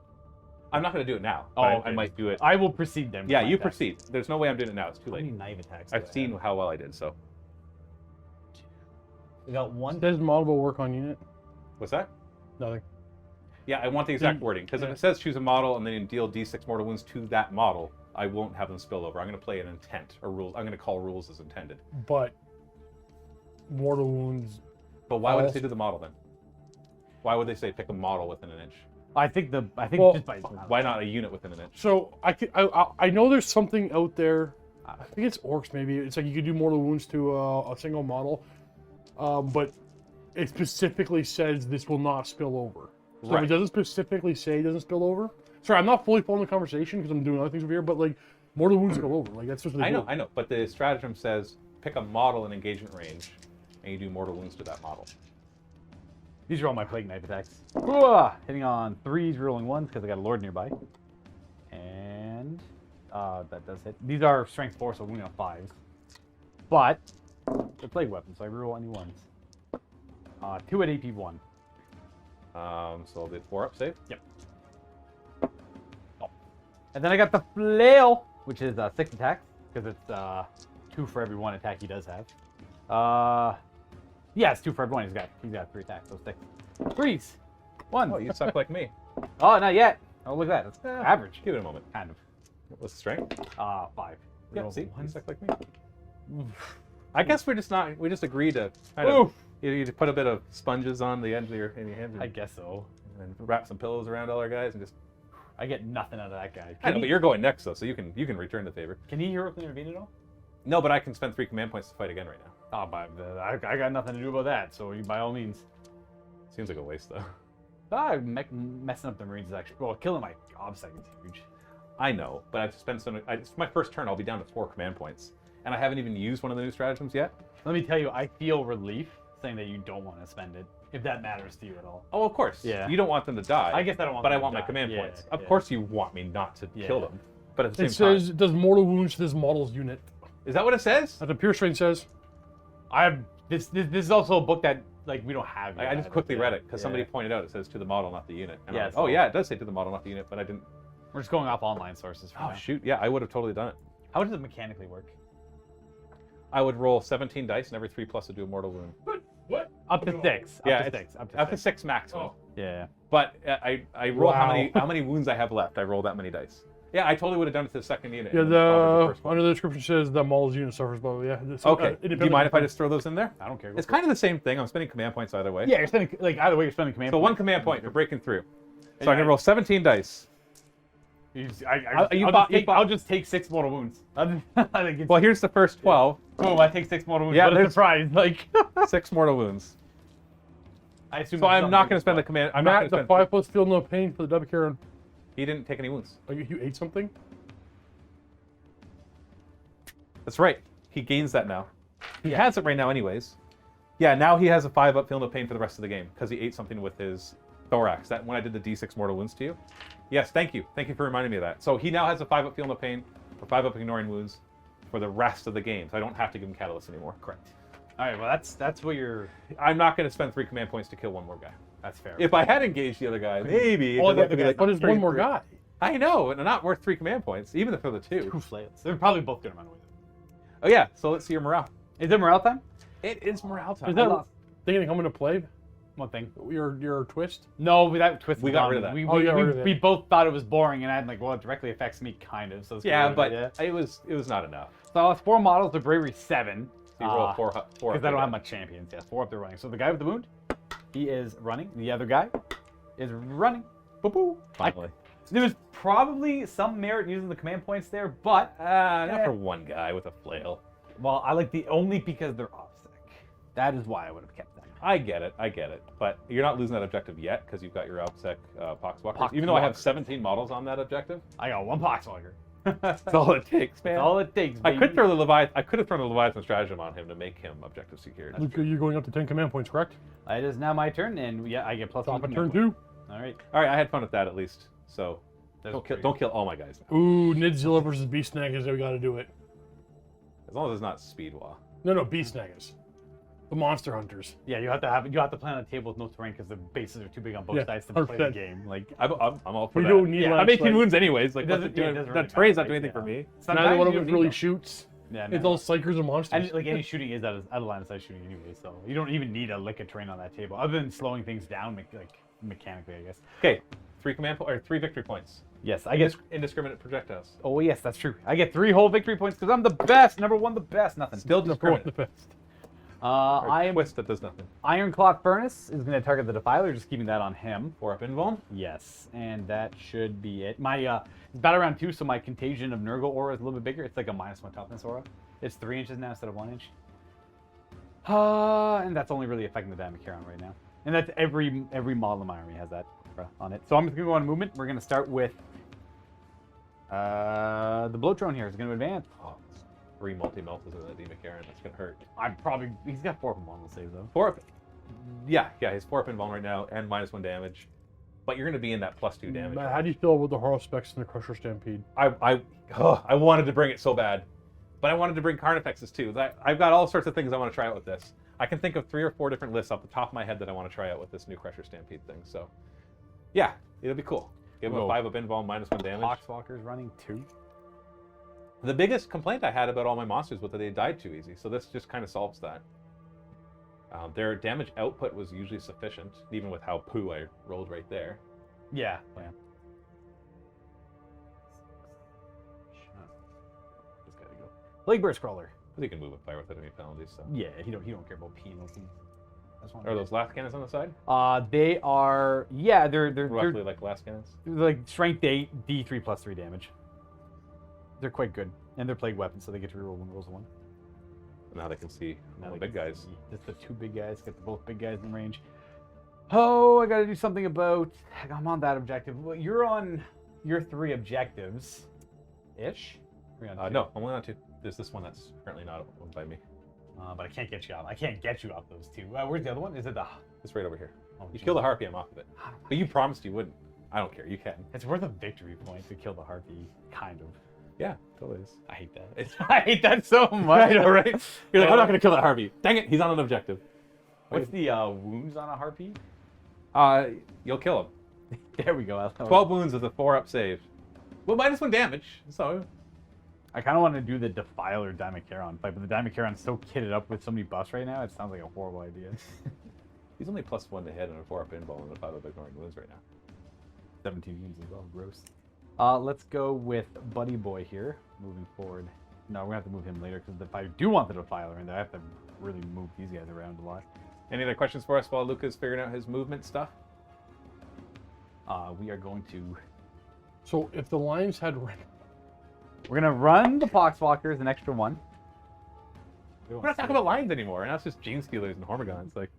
Speaker 1: I'm not going to do it now.
Speaker 2: Oh,
Speaker 1: But
Speaker 2: okay.
Speaker 1: I might do it.
Speaker 2: I will proceed then. with
Speaker 1: Yeah,
Speaker 2: my
Speaker 1: you
Speaker 2: attack.
Speaker 1: proceed. There's no way I'm doing it now. It's too
Speaker 2: How many
Speaker 1: late.
Speaker 2: knife attacks?
Speaker 1: I've seen how well I did, so.
Speaker 2: We got 1.
Speaker 4: It says model will work on unit.
Speaker 1: What's that?
Speaker 4: Nothing.
Speaker 1: Yeah, I want the exact wording. Because if it says choose a model and then you deal d6 mortal wounds to that model, I won't have them spill over. I'm going to play an intent or rules. I'm going to call rules as intended.
Speaker 4: But mortal wounds.
Speaker 1: But why would it
Speaker 4: Also-
Speaker 1: say do the model then? Why would they say pick a model within an inch?
Speaker 2: I think
Speaker 4: Well,
Speaker 2: just by
Speaker 1: Why not a unit within an inch?
Speaker 4: So I know there's something out there. I think it's orcs maybe. It's like you could do mortal wounds to a single model, but it specifically says this will not spill over. So if
Speaker 1: Right.
Speaker 4: it doesn't specifically say it doesn't spill over. Sorry, I'm not fully following the conversation because I'm doing other things over here. But like mortal wounds spill over. Like that's just what they do.
Speaker 1: I know. But the stratagem says pick a model in engagement range, and you do mortal wounds to that model.
Speaker 2: These are all my Plague Knife attacks. Ooh, hitting on 3s, rolling 1s because I got a Lord nearby. And that does hit. These are strength 4, so wounding on 5s. But they're plague weapons, so I reroll any 1s. 2 at AP 1.
Speaker 1: So I'll do 4 up save.
Speaker 2: Yep. Oh. And then I got the flail, which is 6 attacks because it's 2 for every 1 attack he does have. Yeah, it's 2 for everyone. He's got 3 attacks, so 6. 3s. 1.
Speaker 1: Oh, you suck like me.
Speaker 2: Oh, not yet. Oh, look at that. That's average.
Speaker 1: Give it a moment.
Speaker 2: Kind of.
Speaker 1: What's the strength?
Speaker 2: 5.
Speaker 1: Yeah,
Speaker 2: Roll
Speaker 1: see, you
Speaker 2: 1s.
Speaker 1: suck like me. I guess we just agree to kind of you put a bit of sponges on the end of your hands
Speaker 2: I guess so.
Speaker 1: and wrap some pillows around all our guys and just.
Speaker 2: I get nothing out of that guy.
Speaker 1: I know, but you're going next though, so you can return the favor.
Speaker 2: Can he heroically intervene at all?
Speaker 1: No, but I can spend 3 command points to fight again right now.
Speaker 2: Oh, but I got nothing to do about that. So by all means.
Speaker 1: Seems like a waste though.
Speaker 2: Messing up the Marines is actually killing my gobsec is huge.
Speaker 1: I know, but I've spent it's my first turn. I'll be down to 4 command points, and I haven't even used one of the new stratagems yet.
Speaker 2: Let me tell you, I feel relief saying that you don't want to spend it, if that matters to you at all.
Speaker 1: Oh, of course.
Speaker 2: Yeah.
Speaker 1: You don't want them to die.
Speaker 2: I guess I don't want
Speaker 1: But
Speaker 2: them
Speaker 1: I
Speaker 2: to
Speaker 1: want my
Speaker 2: die.
Speaker 1: command
Speaker 2: Yeah,
Speaker 1: points. Of
Speaker 2: yeah.
Speaker 1: course, you want me not to kill them, but at the
Speaker 4: It
Speaker 1: same
Speaker 4: says
Speaker 1: time,
Speaker 4: it does mortal wounds to this model's unit.
Speaker 1: is that what it says?
Speaker 4: That's what Pure Strain says.
Speaker 2: This is also a book that like we don't have yet.
Speaker 1: I just quickly
Speaker 2: Yeah,
Speaker 1: read it because somebody
Speaker 2: yeah.
Speaker 1: pointed out it says to the model, not the unit. And I
Speaker 2: Yeah,
Speaker 1: was,
Speaker 2: so-
Speaker 1: oh yeah, it does say to the model, not the unit, but I didn't.
Speaker 2: We're just going off online sources for
Speaker 1: Oh
Speaker 2: now.
Speaker 1: shoot, yeah, I would have totally done it.
Speaker 2: How does it mechanically work?
Speaker 1: I would roll 17 dice, and every 3 plus would do a mortal wound.
Speaker 4: What?
Speaker 2: Up to 6.
Speaker 1: Yeah,
Speaker 2: Up to
Speaker 1: it's
Speaker 2: 6. Up to
Speaker 1: Up to
Speaker 2: 6.
Speaker 1: 6 maximum.
Speaker 2: Yeah.
Speaker 1: But I roll
Speaker 4: Wow.
Speaker 1: how many wounds I have left. I roll that many dice. Yeah, I totally would have done it to the second unit.
Speaker 4: Yeah,
Speaker 1: and then bothered
Speaker 4: the
Speaker 1: first one.
Speaker 4: under the description says the model's unit suffers, but yeah.
Speaker 1: Okay. Do you mind if I just throw those in there?
Speaker 2: I don't care.
Speaker 1: It's kind of the same thing. I'm spending command points either way.
Speaker 2: Yeah, you're spending like either way you're spending command.
Speaker 1: So
Speaker 2: points.
Speaker 1: 1 command point. You're breaking through. So
Speaker 2: Yeah.
Speaker 1: I'm gonna roll 17 dice.
Speaker 2: I'll just take 6 mortal wounds.
Speaker 1: Well, here's the first 12.
Speaker 2: Boom, I take 6 mortal wounds.
Speaker 1: Yeah,
Speaker 2: What a
Speaker 1: there's-
Speaker 2: surprise. Like,
Speaker 1: 6 mortal wounds.
Speaker 2: I assume
Speaker 1: So I'm not going to spend the command. I'm not
Speaker 4: Matt,
Speaker 1: going
Speaker 4: the
Speaker 1: to spend.
Speaker 4: 5+ feel no pain for the double Karen.
Speaker 1: He didn't take any wounds.
Speaker 4: Oh, you ate something?
Speaker 1: That's right. He gains that now. He has it right now, anyways. Yeah, now he has a 5-up feel no pain for the rest of the game because he ate something with his thorax. That when I did the D6 mortal wounds to you. Yes, thank you. Thank you for reminding me of that. So he now has a 5-up feel no pain for 5-up ignoring wounds for the rest of the game. So I don't have to give him catalyst anymore.
Speaker 2: Correct. All right, well, that's what you're...
Speaker 1: I'm not going to spend 3 command points to kill one more guy.
Speaker 2: That's fair.
Speaker 1: If I had engaged the other guy, maybe.
Speaker 2: Oh,
Speaker 1: it
Speaker 2: the
Speaker 1: would
Speaker 2: other
Speaker 1: be
Speaker 2: guy-
Speaker 1: like
Speaker 4: But there's one more
Speaker 1: 33.
Speaker 4: guy.
Speaker 1: I know, and not worth 3 command points, even for the 2.
Speaker 2: 2 flails. They're probably both going to run away.
Speaker 1: Oh yeah, so let's see your morale.
Speaker 2: Is it morale time?
Speaker 1: It is morale time.
Speaker 4: Is that thing gonna come into play?
Speaker 2: One thing.
Speaker 4: Your twist?
Speaker 2: No, that twist.
Speaker 1: We
Speaker 2: is
Speaker 1: got
Speaker 2: gone.
Speaker 1: rid of that.
Speaker 2: We,
Speaker 4: Oh, you got rid of it.
Speaker 2: we both thought it was boring, and I'm like, well, it directly affects me, kind of. So let's get
Speaker 1: Yeah,
Speaker 2: rid of
Speaker 1: but
Speaker 2: it, yeah.
Speaker 1: it was not enough.
Speaker 2: So it's 4 models of bravery 7.
Speaker 1: So you roll 4
Speaker 2: Because I don't have much champions. Yeah, 4 up they're running. So the guy with the wound, he is running. The other guy is running. Boo-boo.
Speaker 1: Finally.
Speaker 2: There was probably some merit in using the command points there, but
Speaker 1: Not for one guy with a flail.
Speaker 2: well, I like the only because they're OPSEC. That is why I would have kept them.
Speaker 1: I get it. But you're not losing that objective yet because you've got your OPSEC Poxwalkers. Even though I have 17 models on that objective,
Speaker 2: I got 1 Poxwalker.
Speaker 1: that's all it takes, man.
Speaker 2: That's all it takes.
Speaker 1: I
Speaker 2: Baby.
Speaker 1: could throw the Leviathan. I could have thrown the Leviathan stratagem on him to make him objective secured.
Speaker 4: Luka, you're going up to 10 command points, correct?
Speaker 2: It is now my turn, and yeah, I get plus
Speaker 4: Top
Speaker 2: 1
Speaker 4: of turn
Speaker 2: command
Speaker 4: 2.
Speaker 2: All right.
Speaker 1: All right, I had fun with that at least. So
Speaker 2: That's
Speaker 1: don't kill all my guys now.
Speaker 4: Ooh, Nidzilla versus Beast Snaggers. We got to do it.
Speaker 1: As long as it's not Speedwa.
Speaker 4: No, Beast Snaggers. The monster hunters.
Speaker 2: Yeah, you have to play on a table with no terrain because the bases are too big on both
Speaker 4: Yeah,
Speaker 2: sides to play the
Speaker 4: 100%.
Speaker 2: game. Like
Speaker 1: I'm all for
Speaker 4: We
Speaker 1: that.
Speaker 4: don't need
Speaker 1: I'm
Speaker 4: last
Speaker 1: 18
Speaker 4: fight.
Speaker 1: wounds anyways. Like
Speaker 2: It doesn't- yeah, it doesn't
Speaker 1: the
Speaker 2: really
Speaker 1: terrain's
Speaker 2: matter,
Speaker 1: not doing anything
Speaker 2: yeah.
Speaker 1: for me.
Speaker 2: sometimes
Speaker 4: Neither one of
Speaker 2: you
Speaker 4: them
Speaker 2: don't
Speaker 4: really
Speaker 2: need
Speaker 4: shoots.
Speaker 2: them.
Speaker 4: It's all psychers and monsters.
Speaker 2: And like any shooting is out of line of sight shooting anyway, so you don't even need a lick of terrain on that table, other than slowing things down, like mechanically, I guess.
Speaker 1: Okay, 3 victory points.
Speaker 2: Yes, I get.
Speaker 1: Indiscriminate projectiles.
Speaker 2: Oh yes, that's true. I get 3 whole victory points because I'm the best. Number 1, the best. Nothing.
Speaker 1: Still
Speaker 4: Number one,
Speaker 1: discriminate.
Speaker 4: the best.
Speaker 1: Or
Speaker 2: I am.
Speaker 1: twist that does nothing.
Speaker 2: Ironclad Furnace is going to target the Defiler, just keeping that on him.
Speaker 1: 4 up invuln.
Speaker 2: Yes, and that should be it. My it's battle round 2, so my Contagion of Nurgle aura is a little bit bigger. It's like a -1 toughness aura. It's 3 inches now instead of 1 inch. And that's only really affecting the Daemon right now. And that's every model in my army has that on it. So I'm just gonna go on movement. We're gonna start with the Bloatrone here is gonna advance.
Speaker 1: Oh, 3 multi-meltas of that Demon Karen. That's gonna hurt.
Speaker 2: He's got 4 from one, we'll save though.
Speaker 1: 4 up. Yeah, he's 4 up invuln right now and -1 damage. But you're gonna be in that +2 damage.
Speaker 4: Matt, how do you feel with the horror specs in the Crusher Stampede?
Speaker 1: I wanted to bring it so bad, but I wanted to bring Carnifexes too. I've got all sorts of things I want to try out with this. I can think of 3 or 4 different lists off the top of my head that I want to try out with this new Crusher Stampede thing. So, yeah, it'll be cool. Give him a 5 up invuln, -1 damage.
Speaker 2: Poxwalker's running 2.
Speaker 1: The biggest complaint I had about all my monsters was that they died too easy, so this just kind of solves that. Their damage output was usually sufficient, even with how poo I rolled right there.
Speaker 2: Yeah.
Speaker 1: Just gotta go.
Speaker 2: Plague Burst Crawler.
Speaker 1: Because he can move with fire without any penalties. So.
Speaker 2: Yeah, he don't care about penalties. That's one.
Speaker 1: Are those last cannons on the side?
Speaker 2: They are. Yeah, they're
Speaker 1: Roughly like last cannons?
Speaker 2: like strength 8, D3 plus 3 damage. They're quite good, and they're plague weapons, so they get to reroll 1 rolls of 1.
Speaker 1: Now they can see
Speaker 2: Now
Speaker 1: all the
Speaker 2: they
Speaker 1: big
Speaker 2: can
Speaker 1: guys.
Speaker 2: see. Just the 2 big guys. Get both big guys in range. Oh, I got to do something about. I'm on that objective. Well, you're on your 3 objectives, ish.
Speaker 1: No, I'm only on 2. There's this one that's currently not owned by me.
Speaker 2: But I can't get you off. I can't get you off those 2. Where's the other one? Is it the?
Speaker 1: It's right over here.
Speaker 2: Oh,
Speaker 1: You
Speaker 2: geez.
Speaker 1: kill the harpy, I'm off of it. But you promised you wouldn't. I don't care. You can.
Speaker 2: It's worth a victory point to kill the harpy, kind of.
Speaker 1: Yeah, totally is.
Speaker 2: I hate that. I hate that so much.
Speaker 1: I know, right? You're like, I'm not going to kill that harpy. Dang it, he's on an objective.
Speaker 2: What's the wounds on a harpy?
Speaker 1: You'll kill him.
Speaker 2: There we go.
Speaker 1: 12 wounds with a 4 up save. Well, -1 damage. So
Speaker 2: I kind of want to do the Defiler Daemacaron fight, but the Daemacaron's so kitted up with so many buffs right now, it sounds like a horrible idea.
Speaker 1: he's only +1 to hit and a 4 up invuln and a 5 up ignoring wounds right now.
Speaker 2: 17 wounds as well. Gross. Let's go with Buddy Boy here, moving forward. No, we're going to have to move him later, because if I do want the Defiler in there, I have to really move these guys around a lot.
Speaker 1: Any other questions for us while Luka's figuring out his movement stuff?
Speaker 2: We are going to
Speaker 4: So if the Lions had red,
Speaker 2: We're gonna run the Poxwalkers an extra one.
Speaker 1: We're not talking about lions anymore. Now it's just Gene Stealers and Hormigons. Like,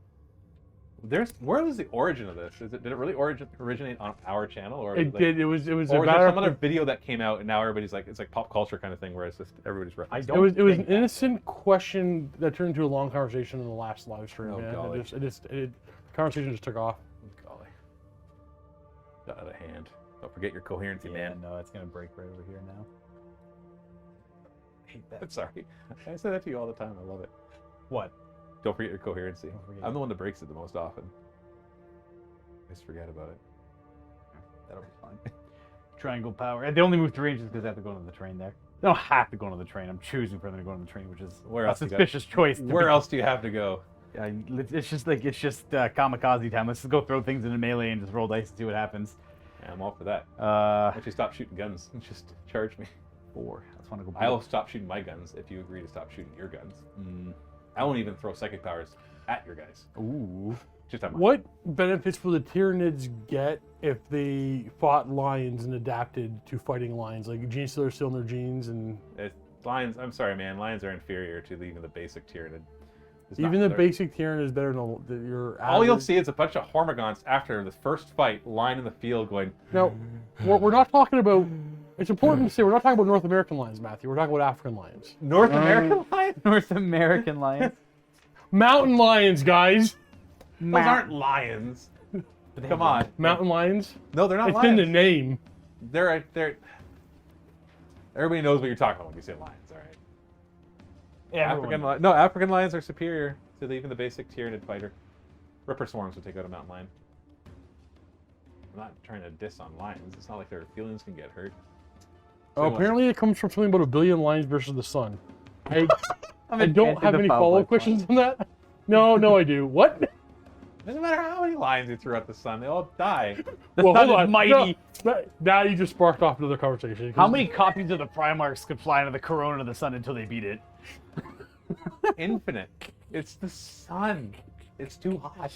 Speaker 1: where was the origin of this? Did it really originate on our channel, or
Speaker 4: it
Speaker 1: like,
Speaker 4: did. It was
Speaker 1: or
Speaker 4: a
Speaker 1: was there
Speaker 4: matter
Speaker 1: some
Speaker 4: of,
Speaker 1: other video that came out and now everybody's like, it's like pop culture kind of thing where it's just everybody's referencing.
Speaker 4: it was an innocent question that turned into a long conversation in the last live stream.
Speaker 1: Oh,
Speaker 4: man.
Speaker 1: golly.
Speaker 4: The conversation just took off.
Speaker 1: Golly, got out of hand. Don't forget your coherency,
Speaker 2: Yeah,
Speaker 1: man.
Speaker 2: no, it's gonna break right over here now. I hate that.
Speaker 1: I'm sorry. I say that to you all the time. I love it.
Speaker 2: What?
Speaker 1: Don't forget your coherency.
Speaker 2: forget
Speaker 1: I'm the one that breaks it the most often. I just forget about it.
Speaker 2: That'll be fine. Triangle power. They only move 3 inches because they have to go into the train there. They don't have to go into the train. I'm choosing for them to go into the train, which is
Speaker 1: Where
Speaker 2: a
Speaker 1: else you got-
Speaker 2: suspicious choice.
Speaker 1: Where else do you have to go?
Speaker 2: It's just kamikaze time. Let's just go throw things into melee and just roll dice and see what happens.
Speaker 1: Yeah, I'm all for that.
Speaker 2: Uh,
Speaker 1: Actually, stop shooting guns and just charge me.
Speaker 2: 4. I just want to go.
Speaker 1: I'll stop shooting my guns if you agree to stop shooting your guns. I won't even throw psychic powers at your guys.
Speaker 2: Ooh.
Speaker 1: Just at mine.
Speaker 4: What benefits will the Tyranids get if they fought lions and adapted to fighting lions? Like Gene Stealers still in their genes, and
Speaker 1: Lions, I'm sorry, man. Lions are inferior to even the basic Tyranid. It's
Speaker 4: even
Speaker 1: not-
Speaker 4: the basic Tyranid is better than your.
Speaker 1: All you'll
Speaker 4: average-
Speaker 1: see is a bunch of Hormigons after the first fight, lying in the field going,
Speaker 4: Now, we're not talking about. It's important to say we're not talking about North American lions, Matthew. We're talking about African lions.
Speaker 1: North American lions?
Speaker 2: North American lions.
Speaker 4: Mountain lions, guys.
Speaker 1: Those aren't lions. Come on.
Speaker 4: Mountain lions.
Speaker 1: No, they're not
Speaker 4: It's
Speaker 1: lions.
Speaker 4: in the name.
Speaker 1: They're. Everybody knows what you're talking about when you say lions, all right? African lions are superior to even the basic Tyranid fighter. Ripper swarms would take out a mountain lion. I'm not trying to diss on lions. It's not like their feelings can get hurt.
Speaker 4: Oh, apparently it comes from something about 1 billion lions versus the sun. I don't
Speaker 2: invented
Speaker 4: have
Speaker 2: the
Speaker 4: any
Speaker 2: foul
Speaker 4: follow-up
Speaker 2: play
Speaker 4: questions on that. No, I do. What?
Speaker 1: Doesn't matter how many lions you threw at the sun, they all die.
Speaker 4: Well,
Speaker 2: sun
Speaker 4: hold
Speaker 2: is
Speaker 4: on.
Speaker 2: mighty.
Speaker 4: No, now you just sparked off another conversation.
Speaker 2: How many copies of the Primarchs could fly into the corona of the sun until they beat it?
Speaker 1: Infinite. It's the sun. It's too hot.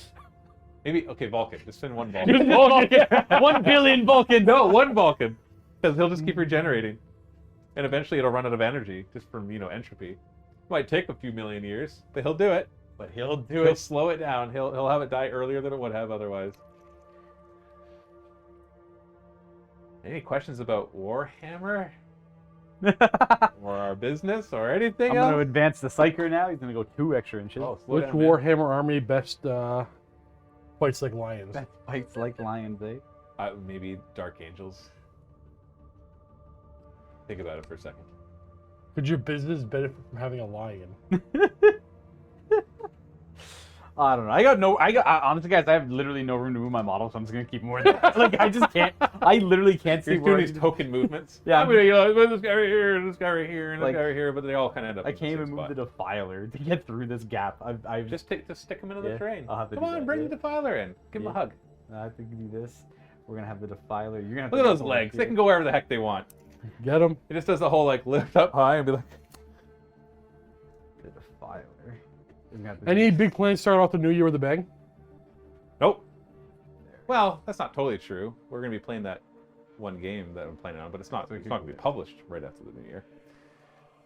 Speaker 1: Maybe, okay, Vulcan. Just send one Vulcan.
Speaker 4: Vulcan.
Speaker 2: 1 billion Vulcan.
Speaker 1: No, one Vulcan. Because he'll just keep regenerating. And eventually it'll run out of energy just from, entropy. Might take a few million years, but he'll do it.
Speaker 2: But he'll do
Speaker 1: He'll
Speaker 2: it.
Speaker 1: slow it down. He'll have it die earlier than it would have otherwise. Any questions about Warhammer? Or our business or anything
Speaker 2: I'm
Speaker 1: else?
Speaker 2: going to advance the Psyker now. He's going to go 2 extra inches.
Speaker 1: Oh, slow
Speaker 4: Which
Speaker 1: down, man.
Speaker 4: Warhammer army best fights like lions?
Speaker 2: That fights like lions, eh?
Speaker 1: Maybe Dark Angels. Think about it for a second.
Speaker 4: Could your business benefit from having a lion?
Speaker 2: I don't know. Honestly, guys, I have literally no room to move my model, so I'm just gonna keep more. Like I just can't. I literally can't see
Speaker 1: You're
Speaker 2: where
Speaker 1: doing these token movements.
Speaker 2: Yeah.
Speaker 1: I'm gonna, this guy right here, and this guy right here, and
Speaker 2: Like,
Speaker 1: this guy right here, but they all kind of end up.
Speaker 2: I
Speaker 1: in the
Speaker 2: can't
Speaker 1: same
Speaker 2: even move
Speaker 1: spot.
Speaker 2: the Defiler to get through this gap. I've
Speaker 1: Just stick him into the
Speaker 2: Yeah,
Speaker 1: train.
Speaker 2: I'll have to
Speaker 1: Come
Speaker 2: do
Speaker 1: on,
Speaker 2: that,
Speaker 1: bring
Speaker 2: yeah.
Speaker 1: the Defiler in. Give him a
Speaker 2: Yeah.
Speaker 1: hug.
Speaker 2: I have to do this. We're gonna have the Defiler. You're gonna have
Speaker 1: Look
Speaker 2: to
Speaker 1: at those legs. They can go wherever the heck they want.
Speaker 4: Get them.
Speaker 1: It just does the whole like lift up high and be like.
Speaker 2: The Defiler. You're gonna have to
Speaker 4: Any
Speaker 2: do-
Speaker 4: big plans start off the new year with a bang?
Speaker 1: Nope. Well, that's not totally true. We're gonna be playing that one game that I'm playing on, but it's not gonna be published right after the new year.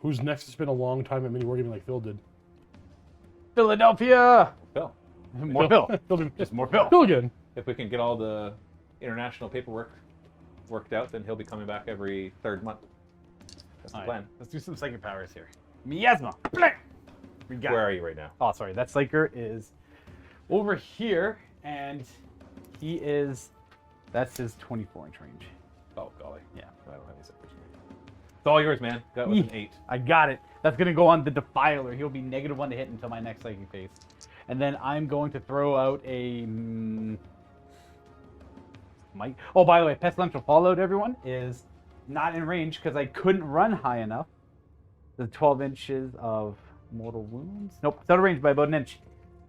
Speaker 4: Who's next to spend a long time at MiniWarGaming like Phil did?
Speaker 2: Philadelphia.
Speaker 1: Phil,
Speaker 2: More Phil.
Speaker 4: Phil did.
Speaker 2: Just more Phil.
Speaker 4: Phil again.
Speaker 1: if we can get all the international paperwork worked out, then he'll be coming back every 3rd month. That's the
Speaker 2: All right,
Speaker 1: plan.
Speaker 2: let's do some Psychic powers here. Miasma. Blank. We got.
Speaker 1: Where are you right now?
Speaker 2: Oh, sorry. That Psyker is over here, and he is. That's his 24-inch range.
Speaker 1: Oh golly.
Speaker 2: Yeah.
Speaker 1: I don't have any separate. It's all yours, man. That was an 8.
Speaker 2: I got it. That's going to go on the Defiler. He'll be -1 to hit until my next Psychic phase. And then I'm going to throw out a... Mike. Oh, by the way, Pestilential Fallout, everyone, is not in range because I couldn't run high enough. The 12 inches of mortal wounds. Nope, it's out of range by about an inch.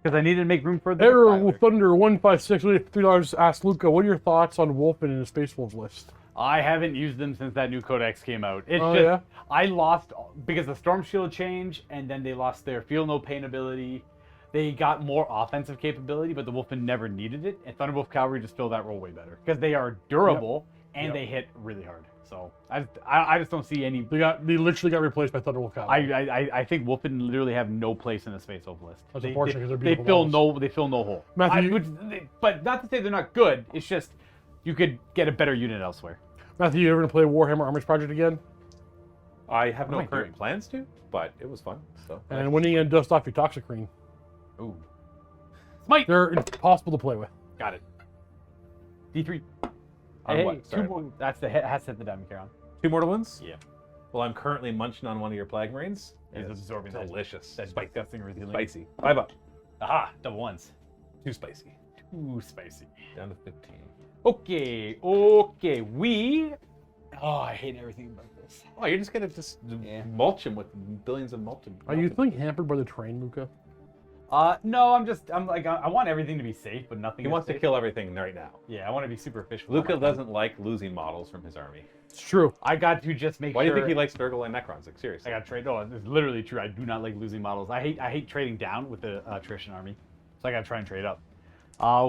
Speaker 2: Because I needed to make room for the
Speaker 4: Error
Speaker 2: Defiler.
Speaker 4: Thunder 156 $3 asked Luka, what are your thoughts on Wolfen in the Space Wolves list?
Speaker 2: I haven't used them since that new codex came out. It's
Speaker 4: Oh,
Speaker 2: just,
Speaker 4: yeah?
Speaker 2: I lost, because the Storm Shield changed, and then they lost their Feel No Pain ability. They got more offensive capability, but the Wolfen never needed it, and Thunderwolf Cavalry just fill that role way better. Because they are durable, and
Speaker 1: Yep.
Speaker 2: they hit really hard. So I just don't see any.
Speaker 4: They literally got replaced by Thunderwolf Cavalry.
Speaker 2: I think Wolfen literally have no place in the Space Wolf list.
Speaker 4: That's
Speaker 2: They-
Speaker 4: unfortunate
Speaker 2: they-
Speaker 4: 'cause they're
Speaker 2: they
Speaker 4: beautiful
Speaker 2: fill no hole.
Speaker 4: Matthew,
Speaker 2: But not to say they're not good. It's just you could get a better unit elsewhere.
Speaker 4: Matthew, you ever gonna play Warhammer Armies Project again?
Speaker 1: I have no
Speaker 2: am I
Speaker 1: current
Speaker 2: doing?
Speaker 1: plans to, but it was fun. So
Speaker 4: And when are you gonna dust off your Toxic Green?
Speaker 2: Ooh. Smite.
Speaker 4: They're impossible to play with.
Speaker 2: Got it. D3.
Speaker 1: On
Speaker 2: Hey,
Speaker 1: what?
Speaker 2: two
Speaker 1: Sorry.
Speaker 2: more. That's the hit. Has to hit the diamond carry on.
Speaker 1: 2 mortal wounds.
Speaker 2: Yeah.
Speaker 1: Well, I'm currently munching on one of your Plague Marines.
Speaker 2: He's
Speaker 1: and it's
Speaker 2: absorbing that-
Speaker 1: delicious.
Speaker 2: That's disgusting revealing.
Speaker 1: Spicy. 5 up.
Speaker 2: Aha, double ones.
Speaker 1: Too spicy.
Speaker 2: Too spicy.
Speaker 1: Down to 15.
Speaker 2: Okay. Oh, I hate everything about this.
Speaker 1: Oh, you're just gonna just mulch him with billions of mulching.
Speaker 4: Are you feeling hampered by the train, Luka?
Speaker 2: No, I'm like, I want everything to be safe, but nothing
Speaker 1: He
Speaker 2: is
Speaker 1: wants to
Speaker 2: safe.
Speaker 1: kill everything right now.
Speaker 2: Yeah, I want to be super efficient.
Speaker 1: Luka doesn't like losing models from his army.
Speaker 4: It's true.
Speaker 2: I got to just make
Speaker 1: Why do
Speaker 2: sure.
Speaker 1: you think he likes Sturgill and Necrons? Like, seriously.
Speaker 2: I got to trade. No, it's literally true. I do not like losing models. I hate trading down with the attrition army. So I got to try and trade up.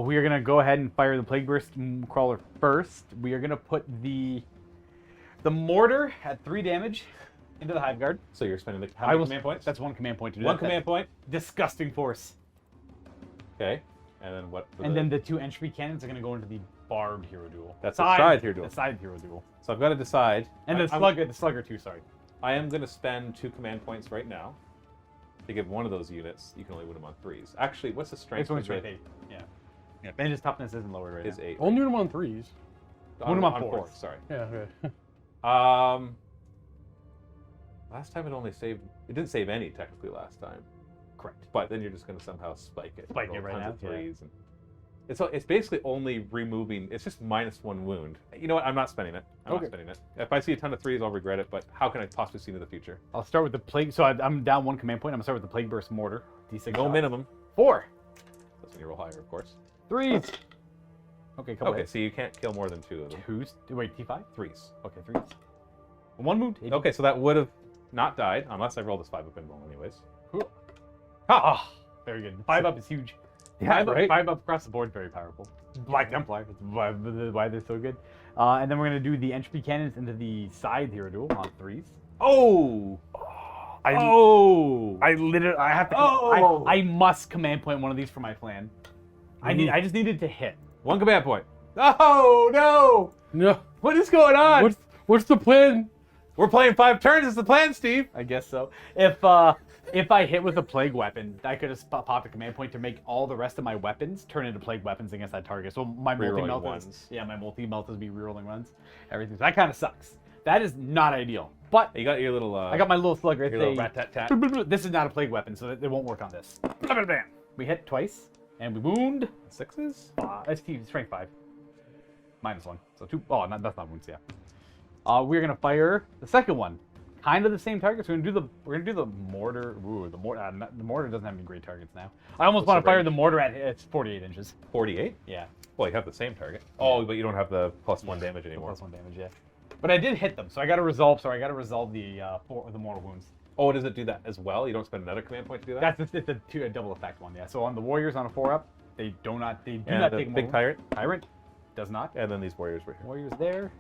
Speaker 2: We are going to go ahead and fire the Plague Burst Crawler first. We are going to put the mortar at 3 damage into the Hive Guard.
Speaker 1: So you're spending how many command points?
Speaker 2: That's 1 command point to do
Speaker 1: one
Speaker 2: that.
Speaker 1: command point.
Speaker 2: Disgusting force.
Speaker 1: Okay. And then what? for
Speaker 2: And
Speaker 1: the-
Speaker 2: then the 2 Entropy Cannons are going to go into the Barbed Hero Duel.
Speaker 1: That's a side hero duel.
Speaker 2: The side Hero Duel.
Speaker 1: So I've got to decide.
Speaker 2: And the Slugger too, sorry.
Speaker 1: I am going to spend 2 command points right now to give one of those units. You can only win them on 3s. Actually, what's the strength?
Speaker 2: It's only
Speaker 1: of
Speaker 2: strength
Speaker 1: it?
Speaker 2: 8. Yeah. Yeah. And his toughness isn't lowered right
Speaker 1: Is
Speaker 2: now.
Speaker 1: 8.
Speaker 4: Only them on 3s.
Speaker 2: One of them on 4s.
Speaker 1: 4s, sorry.
Speaker 4: Yeah, okay.
Speaker 1: Last time it only saved. It didn't save any technically last time.
Speaker 2: Correct.
Speaker 1: But then you're just going to somehow spike it.
Speaker 2: Spike
Speaker 1: Roll
Speaker 2: it right
Speaker 1: tons
Speaker 2: now,
Speaker 1: of
Speaker 2: yeah.
Speaker 1: 3s and it's basically only removing. It's just -1 wound. You know what? I'm not spending it. I'm not spending it. If I see a ton of 3s, I'll regret it. But how can I possibly see into the future?
Speaker 2: I'll start with the Plague. So I'm down 1 command point. I'm going to start with the Plague Burst Mortar. D6.
Speaker 1: No
Speaker 2: shots.
Speaker 1: minimum.
Speaker 2: 4.
Speaker 1: That's when you roll higher, of course.
Speaker 2: 3s. Okay, couple
Speaker 1: Okay,
Speaker 2: hits.
Speaker 1: so you can't kill more than 2 of them.
Speaker 2: 2s. Wait, T5?
Speaker 1: 3s.
Speaker 2: Okay, 3s. 1 wound.
Speaker 1: Okay, so that would have not died unless I rolled this 5-up invuln anyways.
Speaker 2: Ah, very good. 5-up is huge.
Speaker 1: Yeah, right?
Speaker 2: 5-up across the board, very powerful. Black Templar, that's why they're so good. And then we're going to do the Entropy Cannons into the side Hero Duel on 3s.
Speaker 1: Oh!
Speaker 2: I have to.
Speaker 1: Oh!
Speaker 2: I must command point one of these for my plan. I just needed to hit.
Speaker 1: 1 command point. Oh, no!
Speaker 4: No.
Speaker 1: What is going on?
Speaker 4: What's the plan?
Speaker 1: We're playing 5 turns. Is the plan, Steve?
Speaker 2: I guess so. If I hit with a plague weapon, I could have popped a command point to make all the rest of my weapons turn into plague weapons against that target. So my
Speaker 1: Rerolling
Speaker 2: multi-melters,
Speaker 1: ones.
Speaker 2: yeah, my multi-melters be rerolling runs, everything. So that kind of sucks. That is not ideal. But
Speaker 1: You got your little.
Speaker 2: I got my little slugger. It's
Speaker 1: your little
Speaker 2: a-
Speaker 1: rat-tat-tat.
Speaker 2: This is not a plague weapon, so it won't work on this. We hit twice, and we wound.
Speaker 1: 6s?
Speaker 2: ST strength 5. -1. So 2. Oh, that's not wounds. Yeah. We're gonna fire the second one. Kind of the same targets. We're gonna do the mortar. Ooh, the mortar doesn't have any great targets now. I almost want to fire the mortar at it's 48 inches.
Speaker 1: 48?
Speaker 2: Yeah.
Speaker 1: Well, you have the same target. Oh, but you don't have the +1 damage anymore.
Speaker 2: +1 damage. Yeah. But I did hit them, so I got to resolve. So I got to resolve the mortal wounds.
Speaker 1: Oh, does it do that as well? You don't spend another command point to do that?
Speaker 2: It's a double effect one. Yeah. So on the warriors on a 4-up, they do not
Speaker 1: and
Speaker 2: take
Speaker 1: the
Speaker 2: mortal
Speaker 1: big tyrant,
Speaker 2: Tyrant does not.
Speaker 1: and then these warriors right here.
Speaker 2: Warriors there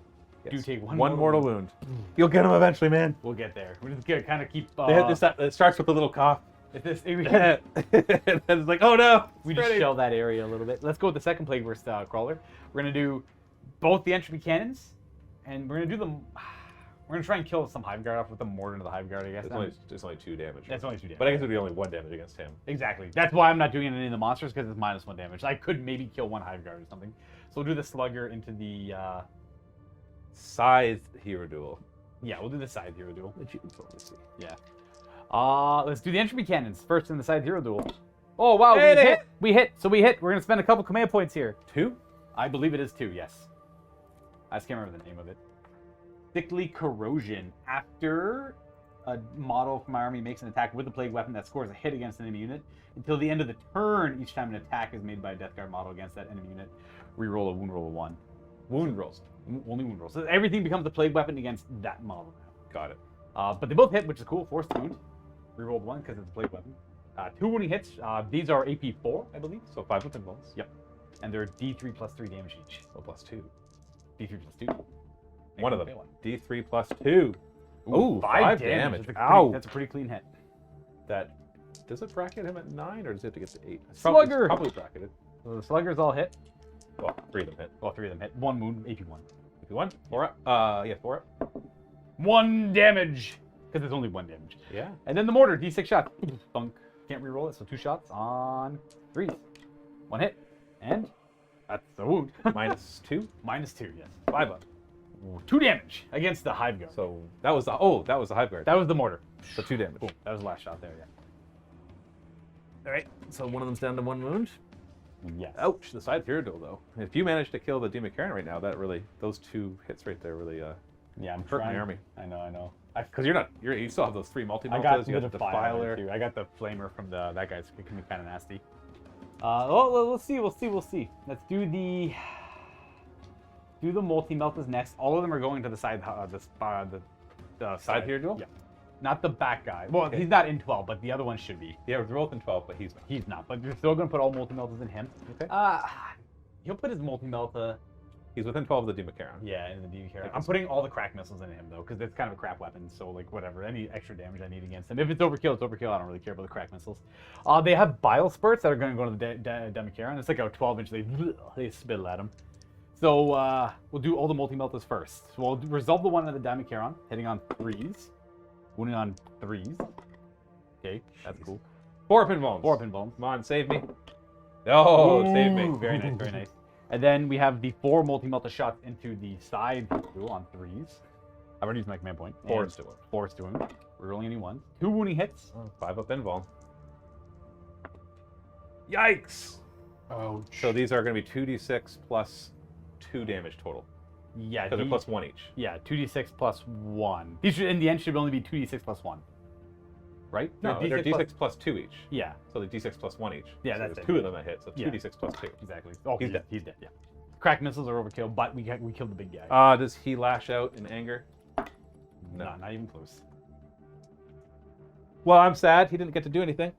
Speaker 2: do
Speaker 1: Yes.
Speaker 2: take one
Speaker 1: mortal wound. You'll get him eventually, man.
Speaker 2: We'll get there. We're just gonna kind of keep.
Speaker 1: They had this, it starts with a little cough.
Speaker 2: If this,
Speaker 1: and then it's like, oh no,
Speaker 2: we
Speaker 1: it's
Speaker 2: just
Speaker 1: ready.
Speaker 2: shell that area a little bit. Let's go with the second Plague Burst Crawler. We're gonna do both the Entropy Cannons, and we're gonna do them. We're gonna try and kill some Hive Guard off with the mortar into the Hive Guard, I guess.
Speaker 1: It's only 2 damage.
Speaker 2: That's only 2 damage.
Speaker 1: But I guess it would be only 1 damage against him.
Speaker 2: Exactly. That's why I'm not doing any of the monsters, because it's -1 damage. I could maybe kill 1 Hive Guard or something. So we'll do the Slugger into the.
Speaker 1: Scythe Hero Duel.
Speaker 2: Yeah, we'll do the Side Hero Duel.
Speaker 1: Which you can totally see.
Speaker 2: Yeah. Let's do the Entropy Cannons first in the Side Hero Duel. Oh wow,
Speaker 1: Hey,
Speaker 2: we
Speaker 1: they
Speaker 2: hit. We hit. So we hit. We're gonna spend a couple command points here.
Speaker 1: 2?
Speaker 2: I believe it is 2. Yes. I just can't remember the name of it. Thickly Corrosion. After a model from my army makes an attack with a plague weapon that scores a hit against an enemy unit, until the end of the turn, each time an attack is made by a Death Guard model against that enemy unit, reroll a wound roll of 1.
Speaker 1: Wound rolls.
Speaker 2: Only wound rolls. So everything becomes a plague weapon against that model now.
Speaker 1: Got it.
Speaker 2: But they both hit, which is cool. Forced wound. Rerolled 1 because it's a plague weapon. 2 wounding hits. These are AP 4, I believe.
Speaker 1: So 5 with invulns.
Speaker 2: Yep. And they're D3 plus 3 damage each.
Speaker 1: So +2.
Speaker 2: D3 plus 2.
Speaker 1: One of them. D3 plus 2. Ooh, 5 damage.
Speaker 2: That's a pretty clean hit.
Speaker 1: That does it bracket him at 9, or does it have to get to 8?
Speaker 2: Slugger!
Speaker 1: Probably bracketed.
Speaker 2: So the sluggers all hit.
Speaker 1: Well, 3 of them hit.
Speaker 2: Well, 3 of them hit. 1 wound, AP1.
Speaker 1: AP1? 4 up. Yeah, 4 up.
Speaker 2: 1 damage! Because there's only 1 damage.
Speaker 1: Yeah.
Speaker 2: And then the mortar, D6 shots. Thunk. Can't reroll it, so 2 shots on 3s. 1 hit. And that's the wound.
Speaker 1: Minus 2?
Speaker 2: Minus 2, yes.
Speaker 1: 5 up.
Speaker 2: 2 damage against the hive guard.
Speaker 1: So that was the hive guard.
Speaker 2: That was the mortar.
Speaker 1: So 2 damage.
Speaker 2: Boom. That was the last shot there, yeah.
Speaker 1: All right. So one of them's down to 1 wound.
Speaker 2: Yes.
Speaker 1: Ouch. The side Theodule though. If you manage to kill the Demon Karen right now, that really, those 2 hits right there really
Speaker 2: yeah, I'm
Speaker 1: hurt
Speaker 2: trying.
Speaker 1: my army.
Speaker 2: I know.
Speaker 1: Because you still have those 3 multi-meltas.
Speaker 2: I got
Speaker 1: you
Speaker 2: the
Speaker 1: got the
Speaker 2: Defiler
Speaker 1: Defiler.
Speaker 2: too. I got the Flamer from that guy's can be kind of nasty. We'll see. Let's do the multi-meltas next. All of them are going to the side, the
Speaker 1: Side Theodule?
Speaker 2: Yeah. Not the back guy. Well, he's not in 12, but the other one should be.
Speaker 1: Yeah, they're both in 12, but he's not.
Speaker 2: He's not, but you're still going to put all multi-meltas in him.
Speaker 1: Okay.
Speaker 2: He'll put his multi-melta,
Speaker 1: He's within 12 of the Demon Karen.
Speaker 2: yeah, in the DV carry. I'm putting all the crack missiles in him, though, because it's kind of a crap weapon, so, like, whatever. Any extra damage I need against him. If it's overkill, it's overkill. I don't really care about the crack missiles. They have bile spurts that are going to go to the Demicaron. It's like a 12-inch. They spittle at him. So, we'll do all the multi-meltas first. So we'll resolve the one on the Demicaron, hitting on 3s. Wounding on 3s. Okay, that's cool.
Speaker 1: 4 pin bones.
Speaker 2: 4 pin bones.
Speaker 1: Come on, save me. Oh, save me.
Speaker 2: Very nice, very nice. And then we have the 4 multi-melta shots into the side tool on 3s. I've already used my command point.
Speaker 1: 4s to him.
Speaker 2: 4s to him. We're rolling any 1s. 2 wounding hits.
Speaker 1: 5 up invuln. Yikes!
Speaker 4: Ouch.
Speaker 1: So these are going to be 2d6 plus 2 damage total.
Speaker 2: Yeah,
Speaker 1: Because they're plus 1 each.
Speaker 2: Yeah, 2d6 plus 1. These should, in the end, should only be 2d6 plus 1. Right?
Speaker 1: No, they're d6 plus 2 each.
Speaker 2: Yeah,
Speaker 1: So they're d6 plus 1 each.
Speaker 2: Yeah,
Speaker 1: so
Speaker 2: that's
Speaker 1: there's
Speaker 2: it.
Speaker 1: 2 of them that hit, so
Speaker 2: Yeah.
Speaker 1: 2d6 plus 2.
Speaker 2: exactly. Oh,
Speaker 1: He's dead.
Speaker 2: He's dead, yeah. Crack missiles are overkill, but we killed the big guy.
Speaker 1: Does he lash out in anger?
Speaker 2: No, not even close.
Speaker 1: Well, I'm sad. He didn't get to do anything.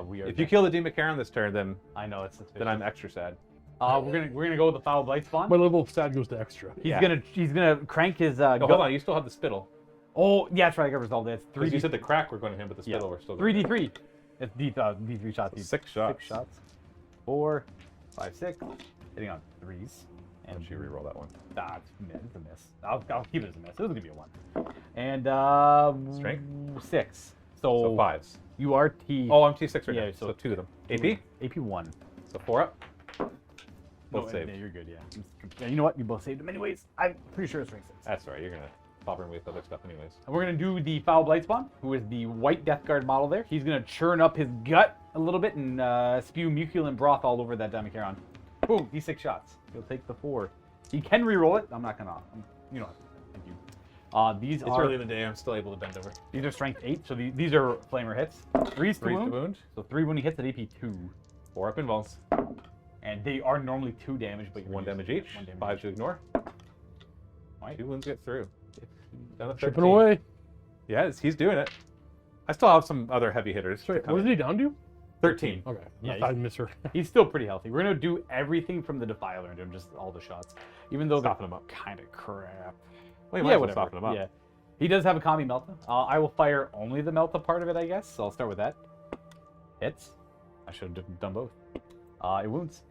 Speaker 2: We are.
Speaker 1: If you kill the Demon Karen this turn, then
Speaker 2: I know it's suspicious.
Speaker 1: I'm extra sad.
Speaker 2: we're gonna go with the foul blight spawn.
Speaker 4: My level of stat goes to extra.
Speaker 2: He's gonna crank his.
Speaker 1: No, hold on. You still have the spittle.
Speaker 2: Oh, yeah, that's right. I got resolved. It's
Speaker 1: 3D.
Speaker 2: 3D.
Speaker 1: You said the crack we're going to him, but the spittle we're still.
Speaker 2: 3d3. It's D3 shots.
Speaker 1: So 6 shots.
Speaker 2: 6 shots. 4, 5, 6. Hitting on 3s.
Speaker 1: And you reroll that one.
Speaker 2: It's a miss. I'll keep it as a miss. It was gonna be a 1. And
Speaker 1: Strength?
Speaker 2: 6.
Speaker 1: So 5s.
Speaker 2: You are T.
Speaker 1: Oh, I'm T6 right
Speaker 2: Yeah,
Speaker 1: now.
Speaker 2: so
Speaker 1: So 2 of them. AP?
Speaker 2: AP1.
Speaker 1: So 4 up. Both
Speaker 2: No,
Speaker 1: saved.
Speaker 2: Yeah, you're good. Yeah. You know what? You both saved them anyways. I'm pretty sure it's strength 6.
Speaker 1: That's all right. You're going to pop him with other stuff anyways.
Speaker 2: And we're gonna do the foul blight spawn, who is the white Death Guard model there. He's gonna churn up his gut a little bit and spew muculin broth all over that Demicaron. Boom, D6 shots. He'll take the 4. He can reroll it. I'm not gonna. You know what? Thank you. These
Speaker 1: It's
Speaker 2: are
Speaker 1: early in the day. I'm still able to bend over.
Speaker 2: these are strength 8, so these are flamer hits. 3's to
Speaker 1: 3 to
Speaker 2: wound.
Speaker 1: wound.
Speaker 2: So 3 wounding hits at AP 2,
Speaker 1: 4 up invulns.
Speaker 2: and they are normally 2 damage, but you're
Speaker 1: 1
Speaker 2: using
Speaker 1: damage each.
Speaker 2: 1 damage
Speaker 1: 5 to ignore.
Speaker 2: Right.
Speaker 1: 2 wounds get through. Down to 13.
Speaker 4: Chipping away.
Speaker 1: Yeah, he's doing it. I still have some other heavy hitters.
Speaker 4: Sorry,
Speaker 1: to come
Speaker 4: what is
Speaker 1: in.
Speaker 4: he down to?
Speaker 1: 13.
Speaker 4: Okay.
Speaker 2: Yeah,
Speaker 4: I miss her.
Speaker 2: He's still pretty healthy. We're gonna do everything from the Defiler and do just all the shots, even though
Speaker 1: Soften him up.
Speaker 2: kind of crap.
Speaker 1: Well, you might as well soften him up.
Speaker 2: Yeah, he does have a combi Melta. I will fire only the Melta part of it, I guess. So I'll start with that. Hits. I should have done both. It wounds.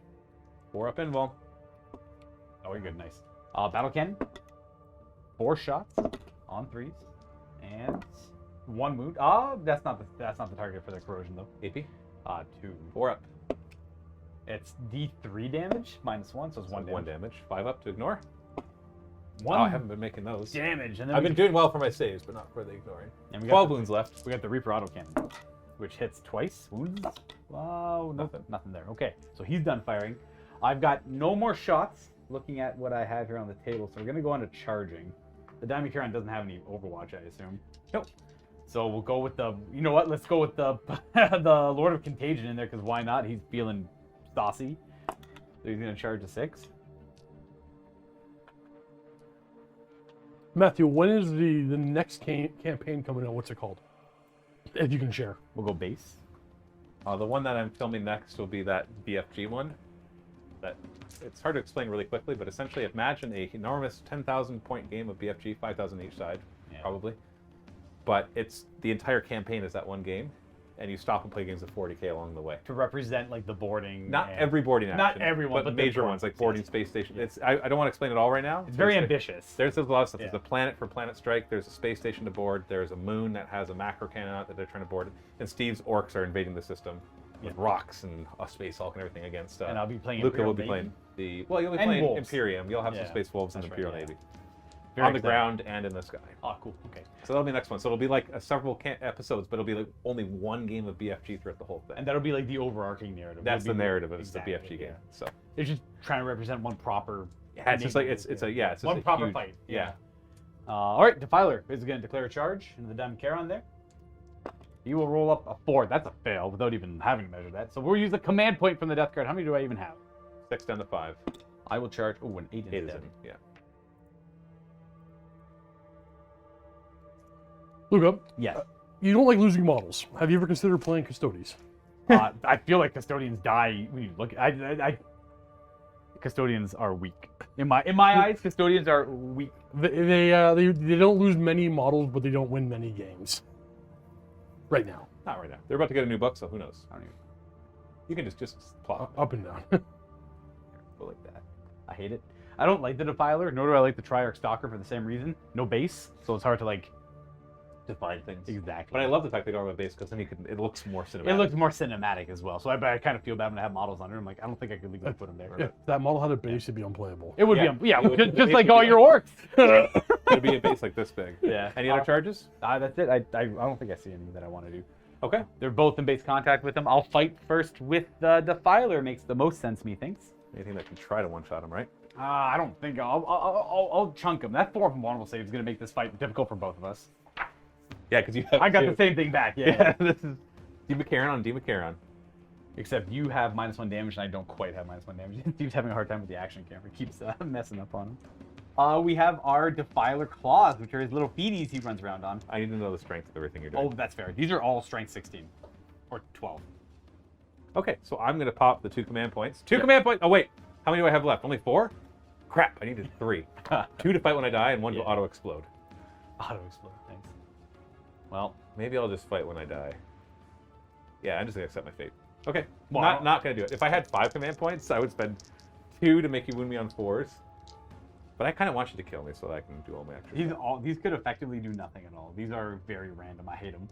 Speaker 1: 4 up invuln.
Speaker 2: Oh, you're good. Nice. Battle cannon. 4 shots on 3s and 1 wound. That's not the target for the corrosion though.
Speaker 1: AP.
Speaker 2: 2.
Speaker 1: 4 up.
Speaker 2: It's D3 damage minus 1, so it's 1 damage.
Speaker 1: 1 damage. 5 up to ignore.
Speaker 2: 1
Speaker 1: Oh, I haven't been making those.
Speaker 2: damage, and then
Speaker 1: I've been doing well for my saves, but not for the ignoring.
Speaker 2: and we
Speaker 1: 12
Speaker 2: got
Speaker 1: wounds left.
Speaker 2: we got the Reaper autocannon, which hits twice. Wounds. Wow, nothing there. Okay, so he's done firing. I've got no more shots. Looking at what I have here on the table, so we're gonna go on to charging. The Demicaron doesn't have any Overwatch, I assume.
Speaker 1: Nope.
Speaker 2: So we'll go with the. You know what? Let's go with the the Lord of Contagion in there, because why not? He's feeling saucy. So he's gonna charge a 6.
Speaker 4: Matthew, when is the next campaign coming out? What's it called? If you can share.
Speaker 2: We'll go base.
Speaker 1: The one that I'm filming next will be that BFG one. that it's hard to explain really quickly, but essentially imagine a enormous 10,000 point game of BFG, 5,000 each side, probably. But it's the entire campaign is that one game, and you stop and play games of 40K along the way.
Speaker 2: To represent like the boarding.
Speaker 1: Not every boarding action.
Speaker 2: Not everyone,
Speaker 1: but major ones like boarding, space station. It's I don't want to explain it all right now.
Speaker 2: It's very ambitious.
Speaker 1: There's a lot of stuff. There's a planet for planet strike. There's a space station to board. There's a moon that has a macro cannon out that they're trying to board. And Steve's orcs are invading the system with rocks and a space hulk and everything against.
Speaker 2: And I'll be playing.
Speaker 1: Luka will be playing you'll be playing
Speaker 2: wolves.
Speaker 1: Imperium. You'll have some space wolves in the Imperial Navy.
Speaker 2: Very
Speaker 1: on the ground and in the sky.
Speaker 2: Oh, cool. Okay.
Speaker 1: So that'll be the next one. So it'll be like several episodes, but it'll be like only one game of BFG throughout the whole thing.
Speaker 2: And that'll be like the overarching narrative.
Speaker 1: That's the narrative of the BFG game. So
Speaker 2: it's just trying to represent one proper.
Speaker 1: Yeah, it's just like it's just
Speaker 2: one proper
Speaker 1: huge,
Speaker 2: fight.
Speaker 1: Yeah.
Speaker 2: All right, Defiler is going to declare a charge into the Daemon Charon there. You will roll up a 4. That's a fail without even having measured that. So we'll use a command point from the death card. How many do I even have?
Speaker 1: 6 down to 5.
Speaker 3: I will charge. Oh, an 8
Speaker 1: 8 is
Speaker 3: instead.
Speaker 1: in, yeah.
Speaker 4: Luka,
Speaker 2: Yes.
Speaker 4: you don't like losing models. Have you ever considered playing Custodies?
Speaker 2: I feel like custodians die when you look. Custodians are weak. In my eyes, custodians are weak.
Speaker 4: They don't lose many models, but they don't win many games. Right now.
Speaker 1: Not right now. They're about to get a new book, so who knows?
Speaker 2: I don't even
Speaker 1: You can just plop.
Speaker 4: Up and down.
Speaker 2: go like that. I hate it. I don't like the Defiler, nor do I like the Triarch Stalker for the same reason. No base, so it's hard to like
Speaker 1: define things.
Speaker 2: Exactly.
Speaker 1: But I love the fact they don't have a base because then it looks more cinematic.
Speaker 2: It looks more cinematic as well. So I kind of feel bad when I have models under. I'm like, I don't think I could legally put them there.
Speaker 4: If that model had a base, it'd be unplayable.
Speaker 2: It would be,
Speaker 1: It would-
Speaker 2: just like all your orcs.
Speaker 1: It'd be a base like this big.
Speaker 2: Yeah.
Speaker 1: Any other charges?
Speaker 2: That's it. I don't think I see any that I want to do.
Speaker 1: Okay.
Speaker 2: They're both in base contact with them. I'll fight first with the Defiler. Makes the most sense, methinks.
Speaker 1: Anything that can try to one-shot him, right?
Speaker 2: I don't think I'll chunk him. That 4 from vulnerable save is going to make this fight difficult for both of us.
Speaker 1: Yeah, because you have
Speaker 2: I got
Speaker 1: two.
Speaker 2: the same thing back. Yeah.
Speaker 1: This is Democaron on Democaron.
Speaker 2: Except you have -1 damage and I don't quite have -1 damage. Steve's having a hard time with the action camera. Keeps messing up on him. We have our Defiler Claws, which are his little feeties he runs around on.
Speaker 1: I need to know the strength of everything you're doing.
Speaker 2: Oh, that's fair. These are all strength 16 or 12.
Speaker 1: Okay, so I'm going to pop the 2 command points. 2 command points. Oh, wait. How many do I have left? Only 4? Crap, I needed 3. 2 to fight when I die and 1 to auto-explode.
Speaker 2: Auto-explode, thanks. Well,
Speaker 1: maybe I'll just fight when I die. Yeah, I'm just going to accept my fate. Okay,
Speaker 2: Well,
Speaker 1: not going to do it. If I had 5 command points, I would spend 2 to make you wound me on 4s. But I kind of want you to kill me so that I can do all my extra
Speaker 2: these could effectively do nothing at all. These are very random. I hate them.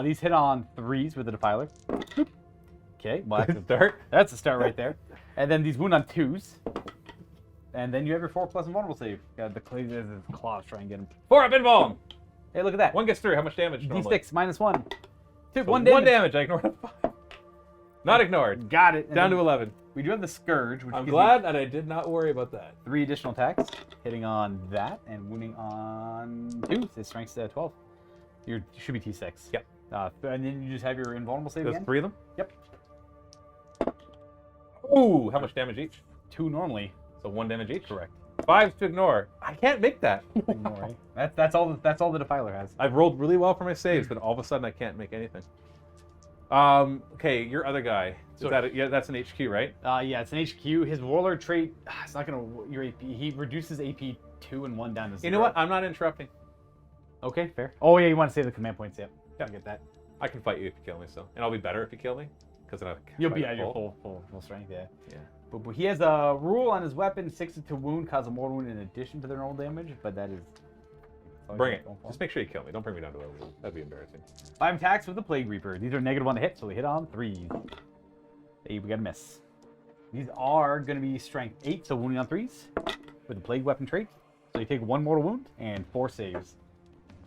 Speaker 2: These hit on 3s with the Defiler. Okay, well that's a
Speaker 1: start.
Speaker 2: That's a start right there. And then these wound on 2s. And then you have your 4+ invulnerable save. Got the claws try and get him.
Speaker 1: 4 up invuln!
Speaker 2: Hey, look at that.
Speaker 1: 1 gets through. How much damage normally?
Speaker 2: D6 -1.
Speaker 1: So
Speaker 2: 1 damage.
Speaker 1: 1 damage. I ignored a 5. Not ignored.
Speaker 2: Got it. And
Speaker 1: Down
Speaker 2: then
Speaker 1: to 11.
Speaker 2: We do have the Scourge, which
Speaker 1: I'm
Speaker 2: gives
Speaker 1: glad that I did not worry about that.
Speaker 2: you 3 additional attacks, hitting on that and wounding on 2. His strength's 12. You should be T6.
Speaker 1: Yep.
Speaker 2: And then you just have your invulnerable save
Speaker 1: There's
Speaker 2: again?
Speaker 1: 3 of them?
Speaker 2: Yep.
Speaker 1: Ooh, how much damage each?
Speaker 2: 2 normally.
Speaker 1: So 1 damage each?
Speaker 2: Correct.
Speaker 1: 5 to ignore. I can't make that.
Speaker 2: Ignore, eh? That's all the Defiler has.
Speaker 1: I've rolled really well for my saves, but all of a sudden I can't make anything. Okay, your other guy.
Speaker 2: So-
Speaker 1: That's an HQ, right?
Speaker 2: Yeah, it's an HQ. His Warlord trait, it's not gonna your AP. He reduces AP 2 and 1 down to 0.
Speaker 1: You know what? I'm not interrupting.
Speaker 2: Okay, fair. Oh yeah, you want to save the command points? Yep.
Speaker 1: Yeah.
Speaker 2: I get that.
Speaker 1: I can fight you if you kill me, so. And I'll be better if you kill me. Because then
Speaker 2: You'll be at your full strength, yeah.
Speaker 1: Yeah.
Speaker 2: But he has a rule on his weapon: 6 to wound, cause a mortal wound in addition to their normal damage. But that is.
Speaker 1: Bring it. Just make sure you kill me. Don't bring me down to a rule. That'd be embarrassing.
Speaker 2: 5 attacks with the Plague Reaper. These are -1 to hit, so we hit on 3s. Hey, we got a miss. These are going to be strength 8, so wounding on 3s with the Plague Weapon trait. So you take 1 mortal wound and 4 saves.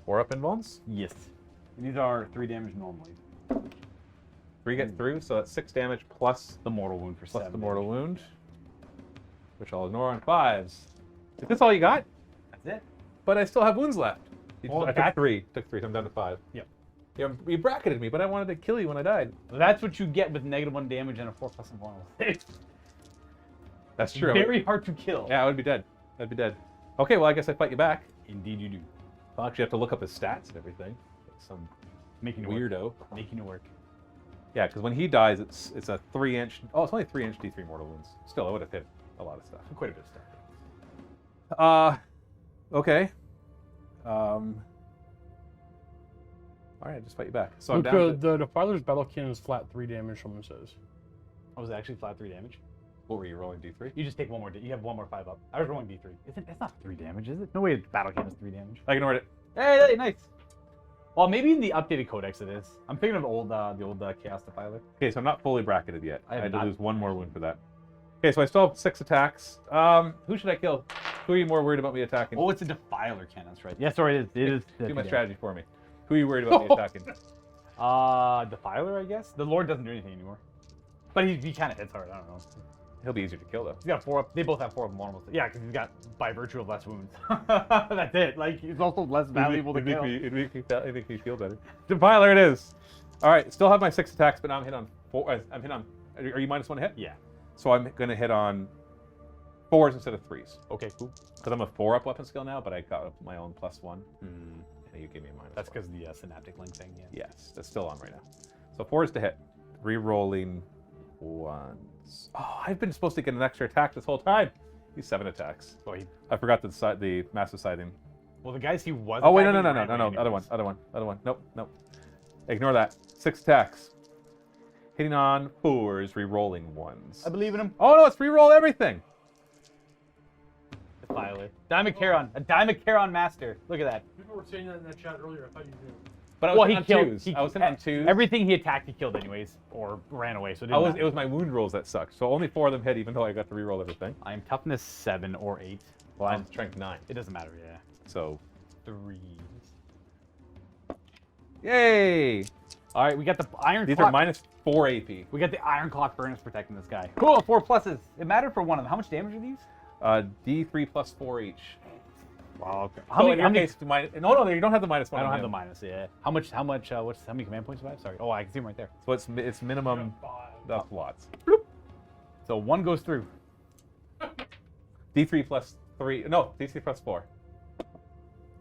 Speaker 1: 4 up invulns.
Speaker 2: Yes. And these are 3 damage normally.
Speaker 1: 3 get through, so that's 6 damage plus
Speaker 2: The mortal wound for 7.
Speaker 1: the mortal wound. Which I'll ignore on 5s. Is this all you got?
Speaker 2: That's it.
Speaker 1: But I still have wounds left.
Speaker 2: Well,
Speaker 1: I took 3. Took 3, so I'm down to 5.
Speaker 2: Yep.
Speaker 1: You bracketed me, but I wanted to kill you when I died.
Speaker 2: That's what you get with -1 damage and a 4+ invulnerable.
Speaker 1: That's true.
Speaker 2: Very hard to kill.
Speaker 1: Yeah, I would be dead. I'd be dead. Okay, well, I guess I fight you back.
Speaker 2: Indeed you do.
Speaker 1: I'll actually have to look up his stats and everything. Like some
Speaker 2: Making it
Speaker 1: weirdo.
Speaker 2: work. Making it work.
Speaker 1: Yeah, because when he dies, it's a 3-inch. Oh, it's only 3-inch D3 mortal wounds. Still, I would have hit a lot of stuff.
Speaker 2: Quite a bit of stuff.
Speaker 1: Okay. All right, just fight you back. So I'm down
Speaker 4: Luka,
Speaker 1: to,
Speaker 4: the Defiler's battle cannon is flat 3 damage. Someone says.
Speaker 2: Oh, was it actually flat 3 damage?
Speaker 1: what were you rolling, D3?
Speaker 2: You just take one more. You have one more 5 up. I was rolling D3. It's not 3 damage, is it? No way. Battle cannon is 3 damage.
Speaker 1: I ignored it.
Speaker 2: Hey, nice. Well, maybe in the updated codex it is. I'm thinking of the old Chaos Defiler.
Speaker 1: Okay, so I'm not fully bracketed yet.
Speaker 2: I
Speaker 1: I
Speaker 2: have
Speaker 1: had to
Speaker 2: not-
Speaker 1: lose one more wound for that. Okay, so I still have 6 attacks. Who should I kill? Who are you more worried about me attacking?
Speaker 2: Oh, it's a Defiler cannon, that's right. Yeah, sorry, it is.
Speaker 1: Do my strategy for me. Who are you worried about me attacking?
Speaker 2: Defiler, I guess. The Lord doesn't do anything anymore. But he kind of hits hard. I don't know.
Speaker 1: He'll be easier to kill though.
Speaker 2: He's got 4 up. They both have 4 of them almost. Yeah, because he's got by virtue of less wounds. That's it. Like he's also less valuable to kill.
Speaker 1: It makes me feel better. Defiler it is. All right, still have my 6 attacks, but now I'm hit on 4. I'm hit on. Are you -1 to hit?
Speaker 2: Yeah.
Speaker 1: So I'm gonna hit on 4s instead of 3s.
Speaker 2: Okay, cool.
Speaker 1: Because I'm a 4-up weapon skill now, but I got up my own +1. And you gave me a -1.
Speaker 2: That's because the synaptic link thing. Yeah.
Speaker 1: Yes, that's still on right now. So 4s to hit. Re-rolling 1s. Oh, I've been supposed to get an extra attack this whole time. He's 7 attacks.
Speaker 2: Oh,
Speaker 1: I forgot the massive scything.
Speaker 2: well, the guys he was.
Speaker 1: Oh wait, no,
Speaker 2: attacking
Speaker 1: no.
Speaker 2: ran away
Speaker 1: Other
Speaker 2: anyways.
Speaker 1: one. Nope. Ignore that. 6 attacks. Hitting on 4s, re-rolling 1s.
Speaker 2: I believe in him.
Speaker 1: Oh no, it's re-roll everything.
Speaker 2: Defiler. Diamond a Diamond Master. Look at that.
Speaker 4: People were saying that in the chat earlier. I thought you knew.
Speaker 1: But I was hitting on 2s. I was hitting on 2s.
Speaker 2: Everything he attacked, he killed anyways, or ran away. So it didn't
Speaker 1: It
Speaker 2: matter.
Speaker 1: was my wound rolls that sucked. So only 4 of them hit, even though I got to re-roll everything.
Speaker 2: I'm toughness 7 or 8.
Speaker 1: Well, I'm strength 9.
Speaker 2: It doesn't matter. Yeah.
Speaker 1: So,
Speaker 2: 3.
Speaker 1: yay!
Speaker 2: All right, we got the iron.
Speaker 1: These
Speaker 2: clock.
Speaker 1: are -4 AP.
Speaker 2: We got the iron clock furnace protecting this guy. Cool. 4 pluses. It mattered for one of them. How much damage are these?
Speaker 1: D3 + 4 each.
Speaker 2: Wow. Okay.
Speaker 1: How many? No, you don't have the -1.
Speaker 2: I don't
Speaker 1: on
Speaker 2: have the
Speaker 1: him.
Speaker 2: minus. Yeah. How much? How many command points do I have? Sorry. Oh, I can see them right there.
Speaker 1: So it's minimum. That's lots.
Speaker 2: So 1 goes through.
Speaker 1: D3 + 3. No, D3 + 4.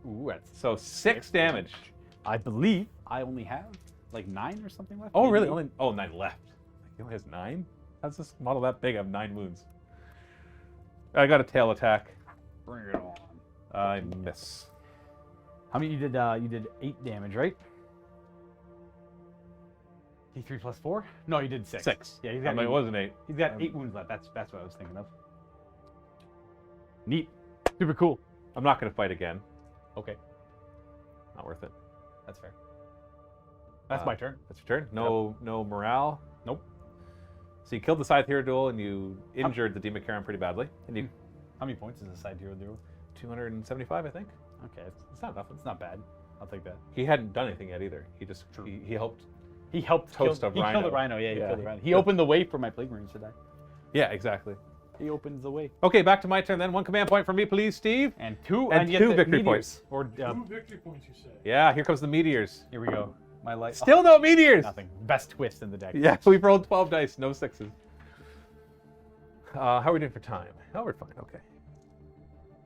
Speaker 2: Ooh, that's.
Speaker 1: So 6 damage.
Speaker 2: I believe I only have like 9 or something left.
Speaker 1: Oh,
Speaker 2: Maybe
Speaker 1: really?
Speaker 2: 8.
Speaker 1: Only 9 left. He only has 9. How's this model that big? I have 9 wounds. I got a tail attack.
Speaker 2: Bring it on.
Speaker 1: I miss.
Speaker 2: How many you did? You did 8 damage, right? D3 + 4? No, you did 6.
Speaker 1: 6.
Speaker 2: Yeah, he's
Speaker 1: I
Speaker 2: got.
Speaker 1: mean, it
Speaker 2: 8.
Speaker 1: wasn't 8.
Speaker 2: He's got 8 wounds left. That's what I was thinking of. Neat. Super cool.
Speaker 1: I'm not going to fight again.
Speaker 2: Okay,
Speaker 1: Not worth it.
Speaker 2: that's fair. That's my turn.
Speaker 1: That's your turn. No morale.
Speaker 2: Nope.
Speaker 1: So you killed the Scythe Hero duel and you injured the Demon Charon pretty badly. And you
Speaker 2: How many points is a side hero do?
Speaker 1: 275, I think.
Speaker 2: Okay,
Speaker 1: It's not nothing.
Speaker 2: it's not bad. I'll take that.
Speaker 1: He hadn't done anything yet either. He just he helped.
Speaker 2: He helped
Speaker 1: Toast
Speaker 2: kill,
Speaker 1: a
Speaker 2: he killed the
Speaker 1: rhino.
Speaker 2: rhino. Yeah, he
Speaker 1: Yeah.
Speaker 2: killed the rhino. He opened the way for my Plague Marines today.
Speaker 1: Yeah, exactly.
Speaker 2: He opens the way.
Speaker 1: Okay, back to my turn then. 1 command point for me, please, Steve.
Speaker 2: And 2
Speaker 1: And
Speaker 2: yet
Speaker 1: 2
Speaker 2: the
Speaker 1: victory
Speaker 2: meteors.
Speaker 1: points.
Speaker 2: Or
Speaker 4: 2 victory points, you said.
Speaker 1: Yeah, here comes the meteors.
Speaker 2: here we go. My life.
Speaker 1: Still no meteors.
Speaker 2: Nothing. Best twist in the deck.
Speaker 1: Yeah, we've rolled 12 dice, no 6s. How are we doing for time? Oh, we're fine. Okay.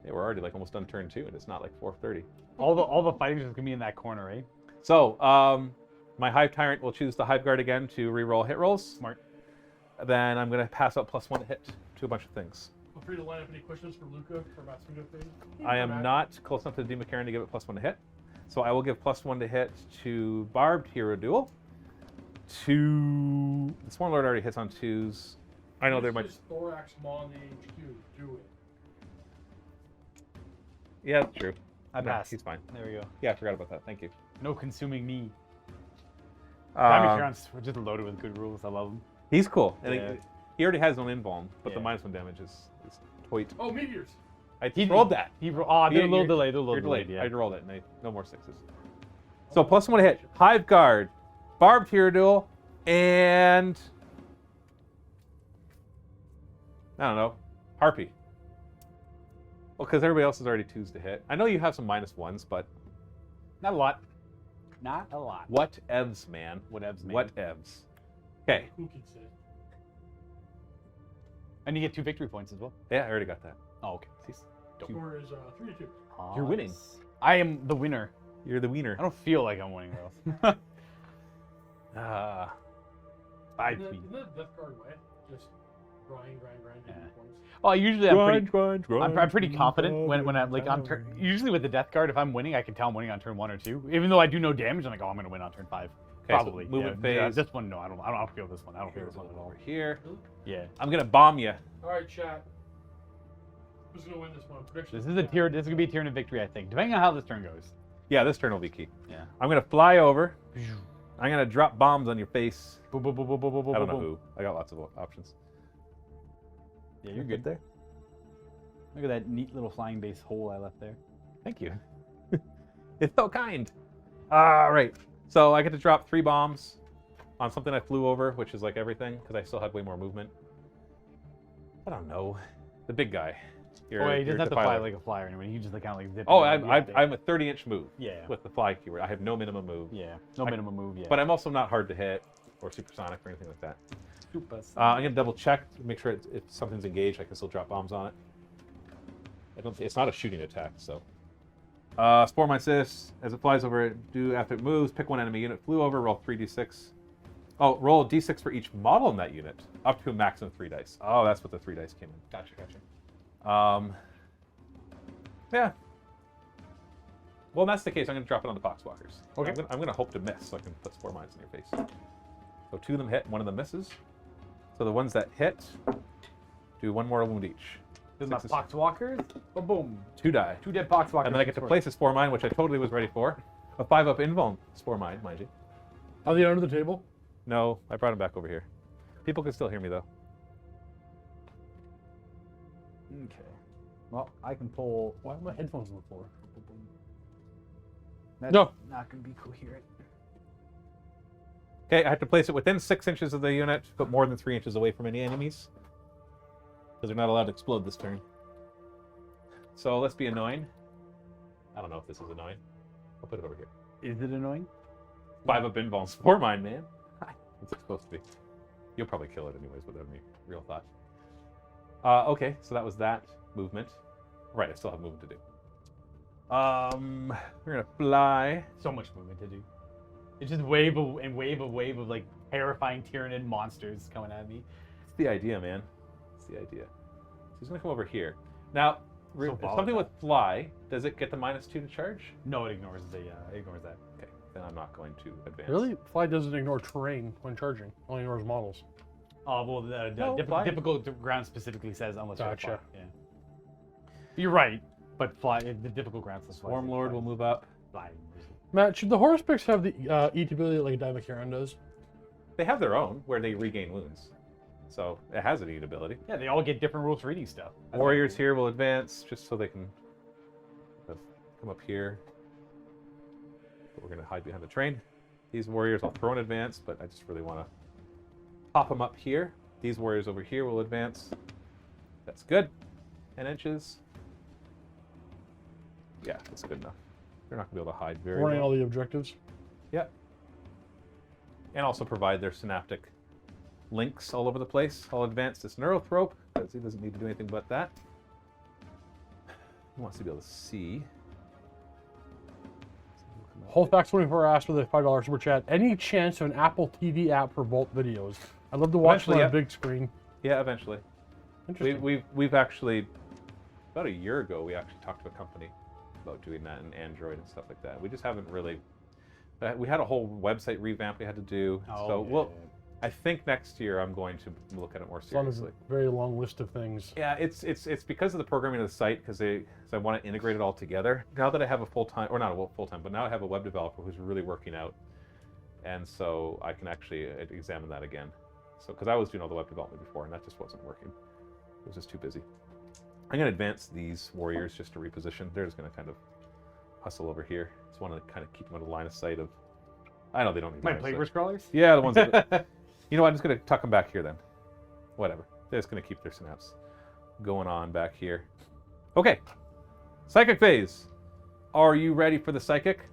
Speaker 1: Yeah, we're already like almost done turn 2, and it's not like 4:30.
Speaker 2: All the fighting is gonna be in that corner, right?
Speaker 1: So, my Hive Tyrant will choose the Hive Guard again to re-roll hit rolls.
Speaker 2: Smart.
Speaker 1: Then I'm going to pass out +1 to hit to a bunch of things.
Speaker 4: Feel free to line up any questions for Luka for Matsuda thing.
Speaker 1: I am not close enough to the Demon Charon to give it +1 to hit. So I will give +1 to hit to Barbed Hero Duel. To the Sworn Lord already hits on 2s. I know they're much.
Speaker 4: Thorax Maw in the HQ. Do it.
Speaker 1: Yeah, that's true.
Speaker 2: I
Speaker 1: No,
Speaker 2: passed.
Speaker 1: he's fine.
Speaker 2: There we go.
Speaker 1: Yeah, I forgot about that. Thank you.
Speaker 2: No consuming me.
Speaker 1: Um,
Speaker 2: Diamond Charon's just loaded with good rules. I love them.
Speaker 1: He's cool. And
Speaker 2: Yeah.
Speaker 1: he already has his own invuln, but the
Speaker 2: Yeah.
Speaker 1: -1 damage is toit.
Speaker 4: Oh, meteors.
Speaker 1: I rolled that.
Speaker 2: They're a
Speaker 1: Yeah,
Speaker 2: little
Speaker 1: you're-
Speaker 2: delayed. They're a little
Speaker 1: You're
Speaker 2: delayed.
Speaker 1: delayed.
Speaker 2: Yeah.
Speaker 1: I rolled it, and no more 6s. So +1 to hit. Hive Guard, Barbed Hero Duel, and I don't know, Harpy. Well, because everybody else is already 2s to hit. I know you have some -1s, but
Speaker 2: Not a lot. Not a lot.
Speaker 1: what evs, man?
Speaker 2: Whatevs, man.
Speaker 1: What evs? Okay.
Speaker 4: Who can say?
Speaker 2: And you get 2 victory points as well.
Speaker 1: Yeah, I already got that.
Speaker 2: Oh, okay.
Speaker 4: Score is 3-2.
Speaker 1: You're winning.
Speaker 2: I am the winner.
Speaker 1: You're the wiener.
Speaker 2: I don't feel like I'm winning though. 5
Speaker 4: Isn't
Speaker 2: feet.
Speaker 4: that Death Guard way? Just grind,
Speaker 2: Yeah.
Speaker 4: points.
Speaker 2: Well, usually I'm pretty.
Speaker 3: grind,
Speaker 2: I'm pretty confident when I'm like on turn. Usually with the Death Guard, if I'm winning, I can tell I'm winning on turn 1 or 2. Even though I do no damage, I'm like, oh, I'm gonna win on turn 5.
Speaker 1: Okay, so
Speaker 2: Probably.
Speaker 1: movement
Speaker 2: yeah.
Speaker 1: phase.
Speaker 2: This one, no, I don't feel this one. I don't feel this one at all.
Speaker 1: Over here.
Speaker 2: Yeah.
Speaker 1: I'm gonna bomb you.
Speaker 4: All right, chat. Who's gonna win this one? Predictions.
Speaker 2: This is a tier. This is gonna be a Tyranid victory, I think, depending on how this turn goes.
Speaker 1: Yeah, this turn will be key.
Speaker 2: Yeah.
Speaker 1: I'm gonna fly over. I'm gonna drop bombs on your face.
Speaker 2: Boom, boom, boom, boom, boom, boom,
Speaker 1: I don't
Speaker 2: boom,
Speaker 1: know
Speaker 2: boom.
Speaker 1: who. I got lots of options.
Speaker 2: Yeah, you're good there. Look at that neat little flying base hole I left there.
Speaker 1: Thank you. It's so kind. All right. So I get to drop 3 bombs on something I flew over, which is like everything, because I still had way more movement. I don't know. The big guy.
Speaker 2: He doesn't have to fly like a flyer anyway. He just like kind of like zip.
Speaker 1: Oh, I'm a 30-inch move.
Speaker 2: Yeah.
Speaker 1: With the fly keyword. I have no minimum move.
Speaker 2: Yeah. No minimum move. Yeah.
Speaker 1: But I'm also not hard to hit or supersonic or anything like that.
Speaker 2: Super.
Speaker 1: I'm gonna double check to make sure if something's engaged, I can still drop bombs on it. It's not a shooting attack, so. Spore Mine Sis, as it flies over it, after it moves, pick one enemy unit flew over, roll 3d6. Oh, roll a d6 for each model in that unit, up to a maximum of 3 dice. Oh, that's what the 3 dice came in. Gotcha. Yeah. Well, that's the case. I'm gonna drop it on the Poxwalkers.
Speaker 2: Okay.
Speaker 1: I'm gonna hope to miss, so I can put Spore Mines in your face. So 2 of them hit, 1 of them misses. So the ones that hit do 1 mortal wound each.
Speaker 2: This is my Poxwalkers. Boom, boom.
Speaker 1: 2 die.
Speaker 2: 2 dead Poxwalkers.
Speaker 1: And then I get to place a Spore Mine, which I totally was ready for. A 5-up invuln Spore Mine, mind you.
Speaker 4: Are they under the table?
Speaker 1: No, I brought him back over here. People can still hear me, though.
Speaker 2: Okay. Well, I can pull.
Speaker 4: Why are my headphones on the floor?
Speaker 2: That's
Speaker 4: No.
Speaker 2: not going to be coherent.
Speaker 1: Okay, I have to place it within 6 inches of the unit, but more than 3 inches away from any enemies. Because they're not allowed to explode this turn. So let's be annoying. I don't know if this is annoying. I'll put it over here.
Speaker 2: Is it annoying?
Speaker 1: 5-up invuln Spore Mine, man. What's it supposed to be? You'll probably kill it anyways without any real thought. Okay, so that was that movement. Right, I still have movement to do. We're gonna fly.
Speaker 2: So much movement to do. It's just wave of like terrifying Tyranid monsters coming at me.
Speaker 1: It's the idea, man. It's the idea. So he's gonna come over here. Now, something with fly, does it get the -2 to charge?
Speaker 2: No, it ignores the ignores that.
Speaker 1: Okay, then I'm not going to advance.
Speaker 4: Really? Fly doesn't ignore terrain when charging. Only ignores models.
Speaker 2: Oh well, the
Speaker 1: No, fly.
Speaker 2: difficult ground specifically says unless
Speaker 4: Gotcha.
Speaker 2: you're fly. Yeah. You're right, but fly the difficult ground says fly.
Speaker 1: Swarm Lord will move up.
Speaker 2: Fly.
Speaker 4: Matt, should the horse picks have the ET ability like a Daemon Karen does?
Speaker 1: They have their own, where they regain wounds. So it has an eat ability.
Speaker 2: Yeah, they all get different rules for eating stuff.
Speaker 1: Warriors here will advance, just so they can come up here. But we're going to hide behind the train. These warriors I'll throw in advance, but I just really want to pop them up here. These warriors over here will advance. That's good. 10 inches. Yeah, that's good enough. They're not going to be able to hide very
Speaker 4: Running
Speaker 1: well.
Speaker 4: all the objectives.
Speaker 1: Yep. And also provide their synaptic links all over the place. I'll advance this Neurothrope, because he doesn't need to do anything but that. He wants to be able to see.
Speaker 4: Holfax24 asked with a $5 super chat. Any chance of an Apple TV app for Bolt videos? I'd love to watch them on
Speaker 1: Eventually,
Speaker 4: a big screen.
Speaker 1: Yeah, eventually.
Speaker 4: Interesting.
Speaker 1: We've actually, about a year ago, we actually talked to a company about doing that in Android and stuff like that. We just haven't really. We had a whole website revamp we had to do. I think next year I'm going to look at it more
Speaker 4: It's on
Speaker 1: seriously.
Speaker 4: a very long list of things.
Speaker 1: Yeah, it's because of the programming of the site, because I want to integrate it all together. Now that I have a full-time, or not a full-time, but now I have a web developer who's really working out, and so I can actually examine that again. So, because I was doing all the web development before, and that just wasn't working. It was just too busy. I'm going to advance these warriors just to reposition. They're just going to kind of hustle over here. Just want to kind of keep them out of line of sight of. I know they don't need
Speaker 2: My
Speaker 1: line of sight.
Speaker 2: Plague Crawlers?
Speaker 1: Yeah, the ones that. You know what? I'm just going to tuck them back here then. Whatever. They're just going to keep their synapse going on back here. Okay. Psychic phase. Are you ready for the psychic?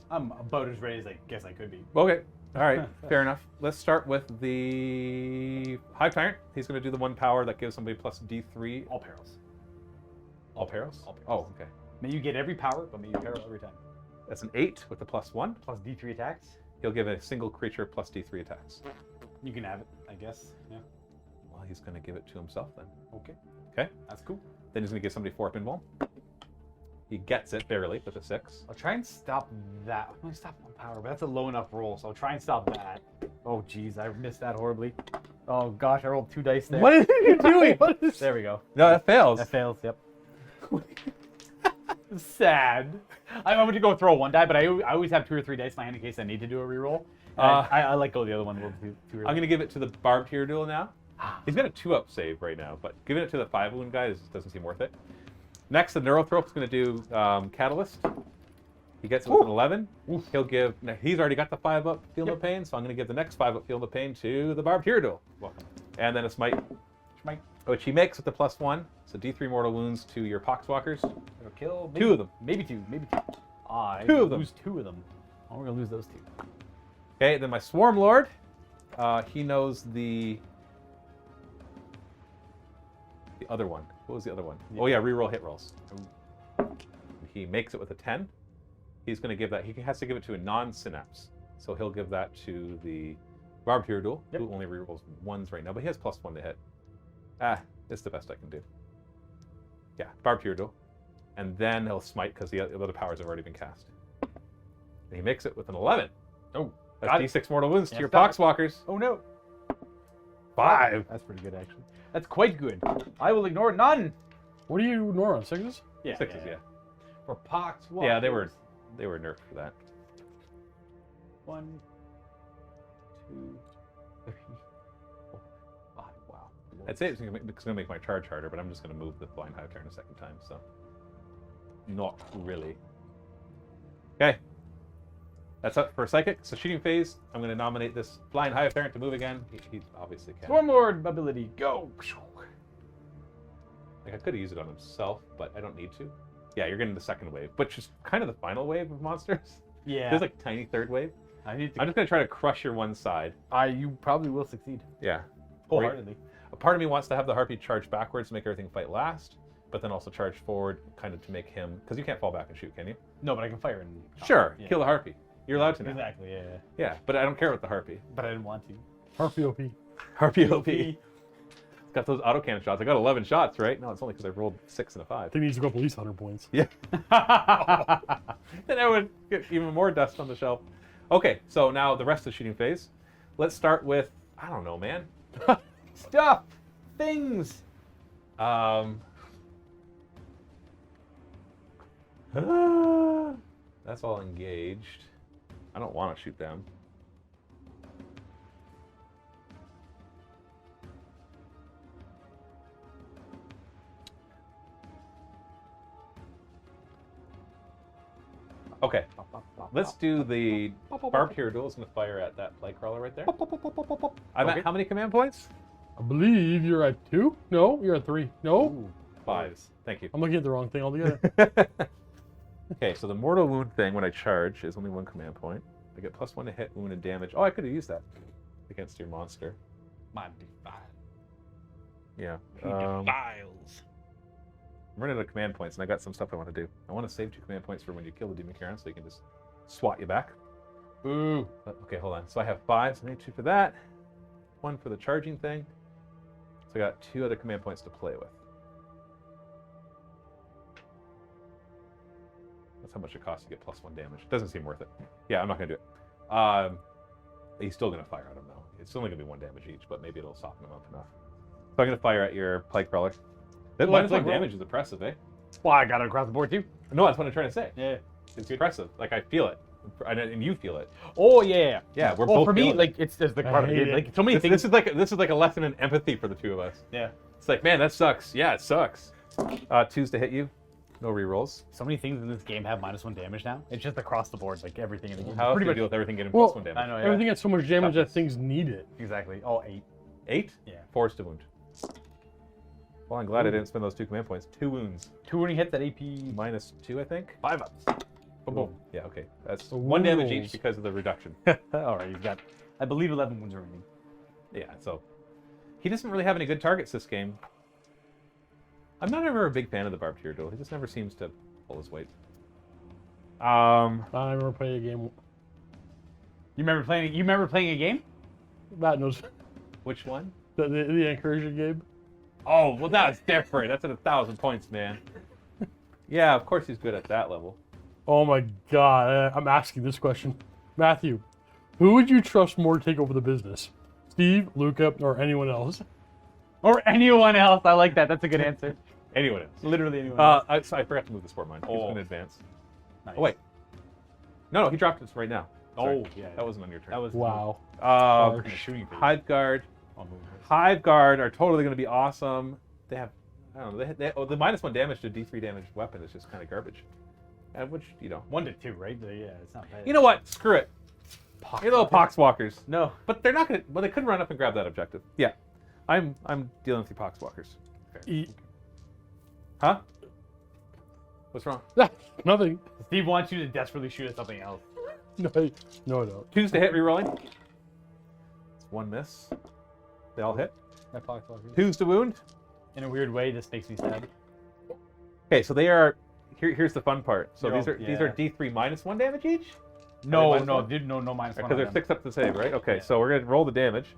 Speaker 2: I'm about as ready as I guess I could be.
Speaker 1: Okay. All right. Fair enough. Let's start with the Hive Tyrant. He's going to do the 1 power that gives somebody plus D3.
Speaker 2: All perils.
Speaker 1: All perils?
Speaker 2: All perils.
Speaker 1: Oh, okay.
Speaker 2: May you get every power, but may you peril every time.
Speaker 1: That's an 8 with the +1.
Speaker 2: Plus D3 attacks.
Speaker 1: He'll give a single creature plus D3 attacks.
Speaker 2: You can have it, I guess. Yeah.
Speaker 1: Well, he's going to give it to himself then.
Speaker 2: Okay.
Speaker 1: Okay.
Speaker 2: That's cool.
Speaker 1: Then he's going to give somebody 4 pinball. He gets it barely with a 6.
Speaker 2: I'll try and stop that. I'm gonna stop one power, but that's a low enough roll, so I'll try and stop that. Oh, jeez, I missed that horribly. Oh, gosh, I rolled 2 dice there.
Speaker 4: What are you doing? What is...
Speaker 2: There we go.
Speaker 1: No, that fails.
Speaker 2: That fails, yep. Sad. I'm going to go throw 1 die, but I always have 2 or 3 dice in my hand in case I need to do a reroll. I let go of the other one.
Speaker 1: I'm going to give it to the Barbed Hero Duel now. He's got a 2-up save right now, but giving it to the 5 wound guy doesn't seem worth it. Next, the Neurothrope is going to do Catalyst. He gets it with an 11. He'll give. Now, he's already got the 5-up Feel No Pain, so I'm going to give the next 5-up Feel No Pain to the Barbed Hero Duel.
Speaker 2: Welcome.
Speaker 1: And then a Smite, which he makes with the +1. So D3 mortal wounds to your Poxwalkers.
Speaker 2: It'll kill maybe,
Speaker 1: 2 of them.
Speaker 2: Maybe 2. Maybe 2. I
Speaker 1: 2 of them.
Speaker 2: lose 2 of them. Oh, we're going to lose those 2.
Speaker 1: Okay, then my Swarm Lord. He knows the other one. What was the other one? Yeah. Oh yeah, reroll hit rolls. He makes it with a 10. He's going to give that. He has to give it to a non-synapse, so he'll give that to the Barbed Hero Duel, who only rerolls 1s right now, but he has +1 to hit. It's the best I can do. Yeah, Barbed Hero Duel, and then he'll smite because the other powers have already been cast. And he makes it with an 11.
Speaker 2: Oh,
Speaker 1: that's D6 mortal wounds to your
Speaker 2: stop it.
Speaker 1: Poxwalkers.
Speaker 2: Oh no.
Speaker 1: 5.
Speaker 2: That's pretty good, actually. That's quite good. I will ignore none.
Speaker 4: What do you ignore on 6s?
Speaker 2: Yeah,
Speaker 1: 6s, yeah.
Speaker 2: For Pox,
Speaker 1: Yeah, they were nerfed for that.
Speaker 2: 1, 2, 3, 4, 5. Wow.
Speaker 1: I'd say it's going to make my charge harder, but I'm just going to move the Blind Hive Tyrant a second time, so. Not really. Okay. That's up for Psychic. So shooting phase, I'm going to nominate this Blind Hive Tyrant to move again. He obviously can.
Speaker 2: Swarm Lord ability, go!
Speaker 1: Like I could have used it on himself, but I don't need to. Yeah, you're getting the second wave, which is kind of the final wave of monsters.
Speaker 2: Yeah.
Speaker 1: There's like tiny third wave.
Speaker 2: I'm just
Speaker 1: going to try to crush your one side.
Speaker 2: You probably will succeed.
Speaker 1: Yeah.
Speaker 2: Wholeheartedly.
Speaker 1: A part of me wants to have the Harpy charge backwards to make everything fight last, but then also charge forward kind of to make him... Because you can't fall back and shoot, can you?
Speaker 2: No, but I can fire and...
Speaker 1: Sure,
Speaker 2: Yeah.
Speaker 1: kill the Harpy. You're allowed to now.
Speaker 2: Exactly, yeah.
Speaker 1: Yeah, but I don't care about the Harpy.
Speaker 2: But I didn't want to.
Speaker 4: Harpy OP.
Speaker 1: Harpy OP. It's got those autocannon shots. I got 11 shots, right? No, it's only because I rolled 6 and a 5.
Speaker 4: I think he needs to go up at least 100 points.
Speaker 1: Yeah. Then I would get even more dust on the shelf. Okay, so now the rest of the shooting phase. Let's start with, I don't know, man.
Speaker 2: Stuff! Things!
Speaker 1: That's all engaged. I don't want to shoot them. Okay, let's do the Barbed Hero Duel. Is going to fire at that Plague Crawler right there. I'm at how many command points?
Speaker 4: I believe you're at 2? No, you're at 3. No?
Speaker 2: Ooh.
Speaker 1: 5s. Thank you.
Speaker 4: I'm looking at the wrong thing altogether.
Speaker 1: Okay, so the Mortal Wound thing, when I charge, is only 1 command point. I get +1 to hit, wound, and damage. Oh, I could have used that against your monster.
Speaker 2: Might be fine.
Speaker 1: Yeah.
Speaker 2: Files.
Speaker 1: I'm running out of command points, and I got some stuff I want to do. I want to save 2 command points for when you kill the Demon Karen, so you can just swat you back.
Speaker 2: Boo.
Speaker 1: Okay, hold on. So I have 5, so I need 2 for that. 1 for the charging thing. So I got 2 other command points to play with. That's how much it costs to get +1 damage. Doesn't seem worth it. Yeah, I'm not going to do it. He's still going to fire at him, though. It's only going to be 1 damage each, but maybe it'll soften him up enough. So I'm going to fire at your Plague Crawler. That -1 damage is oppressive, eh?
Speaker 2: Well, I got it across the board, too.
Speaker 1: No, that's what I'm trying to say.
Speaker 2: Yeah.
Speaker 1: It's oppressive. Like, I feel it. And you feel it.
Speaker 2: Oh, yeah.
Speaker 1: Yeah, we're
Speaker 2: well,
Speaker 1: both
Speaker 2: for me,
Speaker 1: feeling it.
Speaker 2: like, it's just the part of
Speaker 4: hate
Speaker 2: it.
Speaker 4: it.
Speaker 2: Like, so many
Speaker 1: This
Speaker 2: things.
Speaker 1: is like a lesson in empathy for the 2 of us.
Speaker 2: Yeah.
Speaker 1: It's like, man, that sucks. Yeah, it sucks. 2s to hit you. No rerolls.
Speaker 2: So many things in this game have -1 damage now. It's just across the board, like everything in the game.
Speaker 1: How else do
Speaker 2: Pretty
Speaker 1: you
Speaker 2: much.
Speaker 1: deal with everything getting
Speaker 4: Well,
Speaker 1: +1 damage?
Speaker 2: I know, yeah.
Speaker 4: Everything gets so much damage that
Speaker 1: Toughness.
Speaker 4: things need it.
Speaker 2: Exactly. Oh, 8.
Speaker 1: 8?
Speaker 2: Yeah.
Speaker 1: 4s to wound. Well, I'm glad I didn't spend those 2 command points. 2 wounds.
Speaker 2: 2 winning hits at AP.
Speaker 1: -2, I think.
Speaker 2: 5 ups.
Speaker 1: Boom, boom. Yeah, okay. That's
Speaker 4: So
Speaker 1: 1 damage
Speaker 4: rules.
Speaker 1: each because of the reduction.
Speaker 2: All right, you've got, I believe, 11 wounds remaining.
Speaker 1: Yeah, so he doesn't really have any good targets this game. I'm not ever a big fan of the Barbed Hero Duel. He just never seems to pull his weight.
Speaker 4: I remember playing a game.
Speaker 2: You remember playing a game?
Speaker 4: That knows.
Speaker 1: Which one?
Speaker 4: The incursion game.
Speaker 1: Oh, well, that's different. That's at 1,000 points, man. Yeah, of course he's good at that level.
Speaker 4: Oh my god, I'm asking this question. Matthew, who would you trust more to take over the business? Steve, Luka, or anyone else?
Speaker 2: Or anyone else. I like that. That's a good answer.
Speaker 1: Anyone else?
Speaker 2: Literally anyone else.
Speaker 1: I forgot to move the sport mine. He's going to advance.
Speaker 2: Nice.
Speaker 1: Oh, wait. No, he dropped us right now. Sorry.
Speaker 2: Oh, yeah.
Speaker 1: That wasn't on your turn.
Speaker 2: That was
Speaker 4: Wow.
Speaker 2: kind of shooting phase.
Speaker 1: Hive Guard.
Speaker 2: I'll move this.
Speaker 1: Hive Guard are totally going to be awesome. They have, I don't know, the -1 damage to D3 damage weapon is just kind of garbage. And which,
Speaker 2: 1 to 2, right? So, yeah, it's not bad.
Speaker 1: you know what? Screw it. You little Poxwalkers.
Speaker 2: No.
Speaker 1: But they're not going to, well, they couldn't run up and grab that objective. Yeah. I'm dealing with the Poxwalkers.
Speaker 4: Eat.
Speaker 1: Huh? What's wrong?
Speaker 4: Nothing.
Speaker 2: Steve wants you to desperately shoot at something else.
Speaker 4: No, I don't.
Speaker 1: 2s to hit, rerolling. It's 1 miss. They all hit.
Speaker 2: That Poxwalker.
Speaker 1: 2s to wound.
Speaker 2: In a weird way, this makes me sad.
Speaker 1: Okay, so they are. Here's the fun part. So
Speaker 2: You're
Speaker 1: these
Speaker 2: all-
Speaker 1: are D3 -1 damage each.
Speaker 2: No,
Speaker 1: minus
Speaker 2: no,
Speaker 1: one?
Speaker 2: dude, no minus 1.
Speaker 1: Because they're 6 up to save, right? Okay,
Speaker 2: Yeah.
Speaker 1: so we're gonna roll the damage.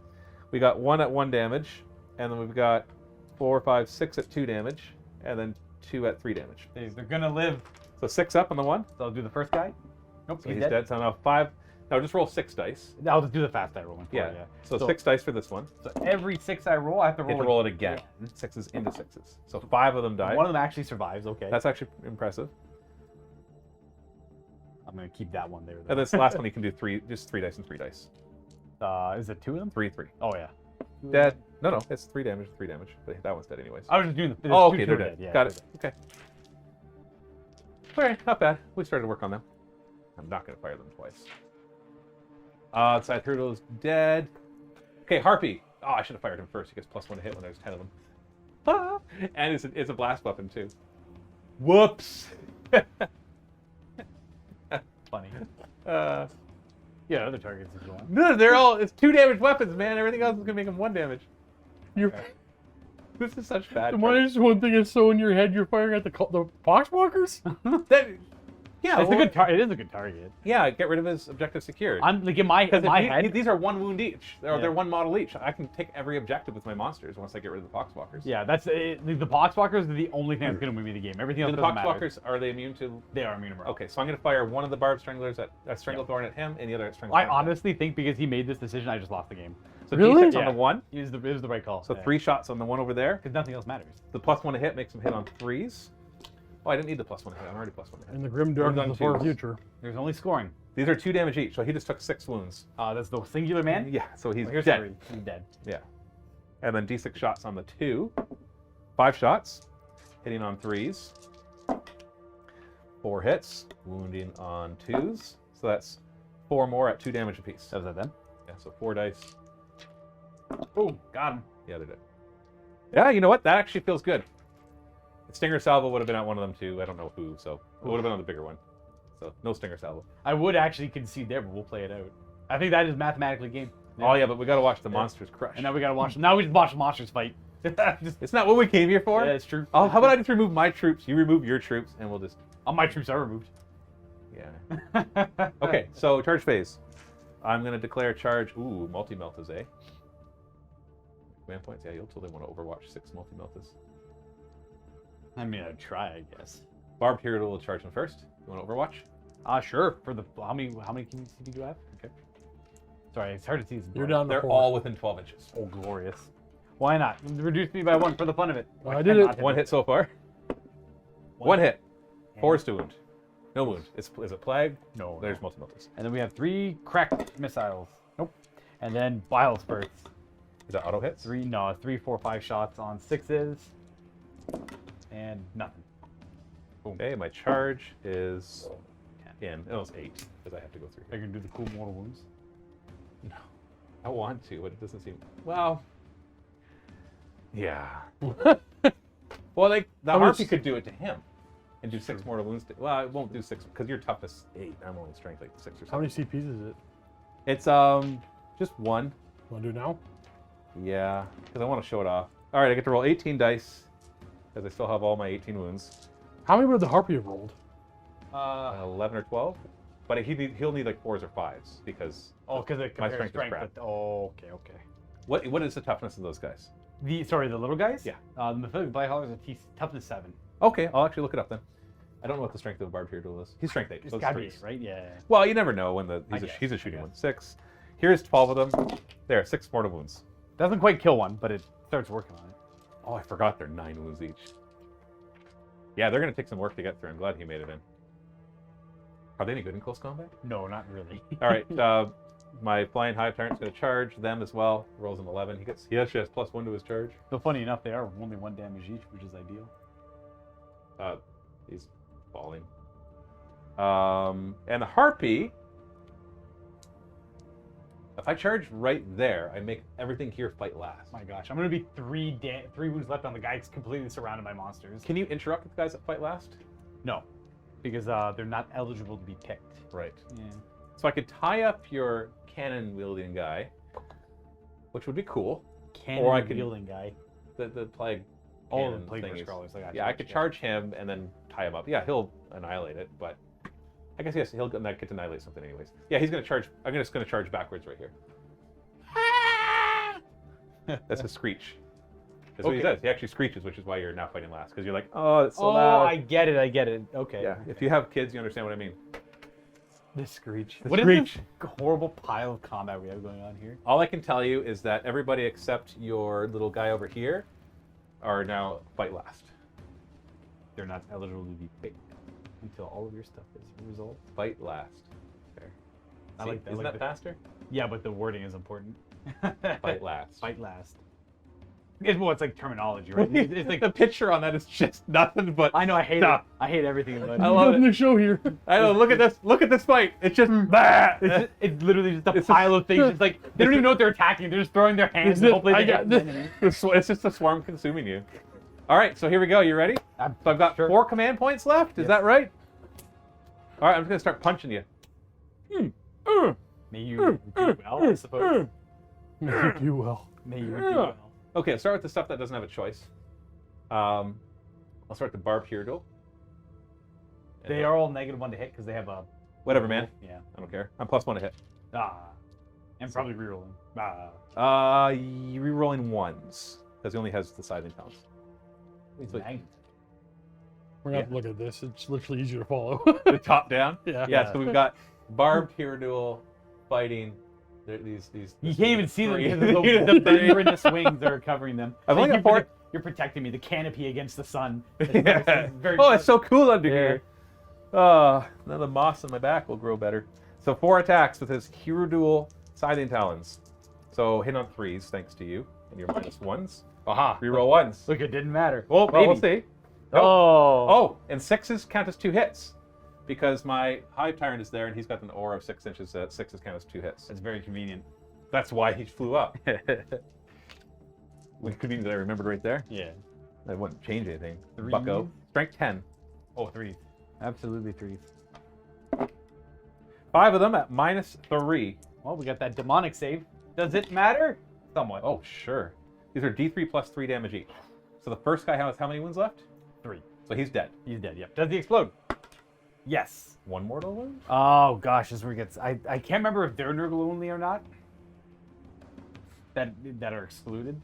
Speaker 1: We got 1 at 1 damage, and then we've got 4, 5, 6 at 2 damage, and then 2 at 3 damage.
Speaker 2: They're gonna live.
Speaker 1: So 6 up on the 1.
Speaker 2: So I'll do the first guy. Nope,
Speaker 1: So he's dead. So now 5. No, just roll 6 dice.
Speaker 2: I'll just do the fast die rolling. for
Speaker 1: Yeah.
Speaker 2: it,
Speaker 1: So 6 dice for this one.
Speaker 2: So every 6 I roll, I have to
Speaker 1: You
Speaker 2: roll,
Speaker 1: have to roll it again. 6s into 6s. So 5 of them die.
Speaker 2: One of them actually survives. Okay.
Speaker 1: That's actually impressive.
Speaker 2: I'm gonna keep that one there.
Speaker 1: And this last one you can do just 3 dice and 3 dice.
Speaker 2: Is it 2 of them?
Speaker 1: 3, 3.
Speaker 2: Oh yeah.
Speaker 1: Dead. No, it's 3 damage, 3 damage. But that one's dead anyways.
Speaker 2: I was just doing the.
Speaker 1: Oh,
Speaker 2: two
Speaker 1: okay, they're
Speaker 2: are
Speaker 1: dead.
Speaker 2: Yeah,
Speaker 1: Got
Speaker 2: they're
Speaker 1: it. Okay. All right, not bad. We started to work on them. I'm not going to fire them twice. Side Turtle's dead. Okay, Harpy. Oh, I should have fired him first. He gets +1 to hit when there's 10 of them. Ah! And it's a blast weapon, too. Whoops.
Speaker 2: Funny.
Speaker 1: Uh,
Speaker 2: Yeah, other targets if you want.
Speaker 1: no, it's 2 damage weapons, man. Everything else is going to make them 1 damage.
Speaker 4: You're,
Speaker 1: This is such bad.
Speaker 4: the one thing is so in your head, you're firing at the Poxwalkers?
Speaker 1: Yeah,
Speaker 2: It's a good target. It is a good target.
Speaker 1: Yeah, get rid of his objective secured.
Speaker 2: I'm like in my head.
Speaker 1: These are 1 wound each. They're
Speaker 2: Yeah.
Speaker 1: 1 model each. I can take every objective with my monsters once I get rid of the Poxwalkers.
Speaker 2: Yeah, that's it. The Poxwalkers are the only thing that's gonna win me the game. Everything else
Speaker 1: Do the
Speaker 2: doesn't matter.
Speaker 1: Poxwalkers, are they immune to...
Speaker 2: They are immune to morale.
Speaker 1: Okay, so I'm going to fire one of the Barb Stranglers at Stranglethorn at him, and the other at Stranglethorn.
Speaker 2: I honestly think because he made this decision, I just lost the game.
Speaker 1: So
Speaker 4: Really?
Speaker 1: D6 on the 1.
Speaker 2: It was the right call.
Speaker 1: So 3 shots on the 1 over there.
Speaker 2: Because nothing else matters.
Speaker 1: The +1 to hit makes him hit on 3s. Oh, I didn't need the +1 to hit. I'm already +1 to hit.
Speaker 4: In the grim darkness
Speaker 1: on
Speaker 4: of the far
Speaker 1: 2s.
Speaker 4: future.
Speaker 2: There's only scoring.
Speaker 1: These are 2 damage each, so he just took 6 wounds.
Speaker 2: That's the singular man.
Speaker 1: Yeah, so he's
Speaker 2: Here's
Speaker 1: dead.
Speaker 2: 3. He's dead.
Speaker 1: Yeah. And then D6 shots on the 2. 5 shots, hitting on 3s. 4 hits, wounding on 2s. So that's 4 more at 2 damage apiece.
Speaker 2: That was that then.
Speaker 1: Yeah, so 4 dice.
Speaker 2: Boom. Got him.
Speaker 1: Yeah, they're dead. Yeah, you know what? That actually feels good. Stinger Salvo would have been at one of them too. I don't know who, so it would have been on the bigger one. So no Stinger Salvo.
Speaker 2: I would actually concede there, but we'll play it out. I think that is mathematically game.
Speaker 1: Oh yeah, but we got to watch the monsters crush.
Speaker 2: And now we gotta watch. Now we just watch the monsters fight.
Speaker 1: It's not what we came here for.
Speaker 2: Yeah, it's true.
Speaker 1: Oh, how about I just remove my troops? You remove your troops, and we'll just.
Speaker 2: All my troops are removed.
Speaker 1: Yeah. Okay, so charge phase. I'm gonna declare charge. Ooh, multi-meltas, eh? Command points. Yeah, you'll totally want to Overwatch 6 multi-meltas.
Speaker 2: I mean, I'd try, I guess.
Speaker 1: Barb Hero will charge them first. You want to Overwatch?
Speaker 2: Sure. For the how many CP do I have? Okay. Sorry, it's hard to see.
Speaker 4: You're down to
Speaker 1: They're
Speaker 4: 4.
Speaker 1: all within 12 inches.
Speaker 2: Oh, glorious. Why not? Reduce me by 1 for the fun of it.
Speaker 4: I did it.
Speaker 1: 1 hit so far. 1 hit. 4 is to wound. No wound. Is it plague?
Speaker 2: No.
Speaker 1: There's multi-meltas.
Speaker 2: And then we have 3 cracked missiles. Nope. And then bile spurts.
Speaker 1: Is that auto hits?
Speaker 2: 3, 4, 5 shots on 6s. And nothing.
Speaker 1: Okay, my charge is in. It was 8 because I have to go through
Speaker 2: I
Speaker 1: here.
Speaker 2: can do the cool mortal wounds.
Speaker 1: No, I want to, but it doesn't seem. Well, yeah. Well, like the
Speaker 4: How much-
Speaker 1: Harpy could do it to him and do 6 mortal wounds. Well, I won't do 6 because you're toughness 8. I'm only strength like 6 or
Speaker 4: How many
Speaker 1: something.
Speaker 4: CPs is it?
Speaker 1: It's just 1.
Speaker 4: Want to do it now?
Speaker 1: Yeah, because I want to show it off. All right, I get to roll 18 dice because I still have all my 18 wounds.
Speaker 4: How many would the Harpy have rolled?
Speaker 1: 11 or 12, but he'll need like 4s or 5s because
Speaker 2: Oh, because it
Speaker 1: my
Speaker 2: compares
Speaker 1: strength is crap.
Speaker 2: Oh, okay.
Speaker 1: What is the toughness of those guys?
Speaker 2: The little guys?
Speaker 1: Yeah.
Speaker 2: The Mephilic Blackhaulers are toughness 7.
Speaker 1: Okay, I'll actually look it up then. I don't know what the strength of a barbed hero duel is. He's strength 8.
Speaker 2: It's
Speaker 1: so it's
Speaker 2: gotta be,
Speaker 1: threes.
Speaker 2: right? Yeah.
Speaker 1: Well, you never know when he's a shooting one. 6. Here's 12 of them. There, 6 mortal wounds.
Speaker 2: Doesn't quite kill one, but it starts working on it.
Speaker 1: Oh, I forgot they're 9 wounds each. Yeah, they're gonna take some work to get through. I'm glad he made it in. Are they any good in close combat?
Speaker 2: No, not really.
Speaker 1: All right, my flying hive tyrant's gonna charge them as well. Rolls an 11. He actually has +1 to his charge.
Speaker 2: So funny enough, they are only 1 damage each, which is ideal.
Speaker 1: He's falling. And the harpy. If I charge right there, I make everything here fight last.
Speaker 2: My gosh, I'm gonna be 3 wounds left on the guy completely surrounded by monsters.
Speaker 1: Can you interrupt with the guys that fight last?
Speaker 2: No, because they're not eligible to be picked.
Speaker 1: Right.
Speaker 2: Yeah.
Speaker 1: So I could tie up your cannon wielding guy, which would be cool.
Speaker 2: Cannon
Speaker 1: I could-
Speaker 2: wielding guy.
Speaker 1: The plague.
Speaker 2: All the
Speaker 1: cannon
Speaker 2: plague
Speaker 1: thingies.
Speaker 2: scrollers.
Speaker 1: Yeah, I could charge him and then tie him up. Yeah, he'll annihilate it, but I guess yes, he'll get to annihilate something anyways. Yeah, he's gonna charge. I'm just gonna charge backwards right here. That's a screech. That's what he
Speaker 2: Okay.
Speaker 1: does. He actually screeches, which is why you're now fighting last, because you're like, oh, it's so
Speaker 2: Oh,
Speaker 1: loud.
Speaker 2: I get it. Okay.
Speaker 1: Yeah, if you have kids, you understand what I mean.
Speaker 2: The screech.
Speaker 1: The
Speaker 2: What is
Speaker 1: screech.
Speaker 2: this horrible pile of combat we have going on here?
Speaker 1: All I can tell you is that everybody except your little guy over here are now fight last.
Speaker 2: They're not eligible to be picked until all of your stuff is resolved.
Speaker 1: Fight last. There.
Speaker 2: I
Speaker 1: See,
Speaker 2: like that.
Speaker 1: Isn't that faster?
Speaker 2: Yeah, but the wording is important.
Speaker 1: Fight last.
Speaker 2: Fight last. It's like terminology, right? It's like
Speaker 1: the picture on that is just nothing but.
Speaker 2: I know I hate
Speaker 1: stuff.
Speaker 2: it. I hate everything about it.
Speaker 1: I love
Speaker 4: Nothing
Speaker 1: it.
Speaker 4: to show here.
Speaker 1: I know. Look at this. Look at this fight. It's just.
Speaker 2: It's literally just a
Speaker 1: It's
Speaker 2: pile of things. It's like they don't even know what they're attacking. They're just throwing their hands. And hopefully they hit the enemy.
Speaker 1: It's just a swarm consuming you. All right, so here we go. You ready? So I've got 4 command points left. Is
Speaker 2: Yes.
Speaker 1: that right? All right, I'm just gonna start punching you.
Speaker 2: May you do well, I suppose.
Speaker 4: You do well.
Speaker 2: May you do well.
Speaker 1: Okay, I'll start with the stuff that doesn't have a choice. I'll start the barbed hero duel.
Speaker 2: They are all -1 to hit because they have a.
Speaker 1: Whatever, man.
Speaker 2: Yeah.
Speaker 1: I don't care. I'm +1 to hit.
Speaker 2: And probably rerolling.
Speaker 1: You re-rolling 1s because he only has the scything talents. So-
Speaker 4: We're gonna have to look at this. It's literally easier to follow.
Speaker 1: the top down.
Speaker 4: Yeah.
Speaker 1: Yeah. So we've got barbed hero duel, fighting. These.
Speaker 2: You can't even see them
Speaker 1: three.
Speaker 2: because the membranous wings that are covering them.
Speaker 1: I've only got 4.
Speaker 2: You're protecting me. The canopy against the sun.
Speaker 1: Yeah.
Speaker 2: Very
Speaker 1: Oh, it's so cool under
Speaker 2: Yeah.
Speaker 1: here. Now the moss on my back will grow better. So 4 attacks with his hero duel scything talons. So hit on 3s thanks to you and your -1s.
Speaker 2: Aha.
Speaker 1: Reroll 1s.
Speaker 2: Look, it didn't matter.
Speaker 1: Well,
Speaker 2: maybe.
Speaker 1: we'll see.
Speaker 2: Oh.
Speaker 1: Oh, and 6s count as 2 hits because my hive tyrant is there and he's got an aura of 6 inches. 6s count as 2 hits.
Speaker 2: That's very convenient.
Speaker 1: That's why he flew up. Which could mean that I remembered right there.
Speaker 2: Yeah.
Speaker 1: That wouldn't change anything.
Speaker 2: Threes?
Speaker 1: Bucko. Strength 10.
Speaker 2: Oh, 3s. Absolutely 3s.
Speaker 1: 5 of them at -3.
Speaker 2: Well, we got that demonic save. Does it matter? Somewhat.
Speaker 1: Oh, sure. These are D3 plus 3 damage each. So the first guy has how many wounds left?
Speaker 2: 3.
Speaker 1: So he's dead.
Speaker 2: He's dead, yep. Does he explode? Yes.
Speaker 1: 1 mortal wound?
Speaker 2: Oh, gosh, this is where it gets... I can't remember if they're Nurgle only or not. That are excluded.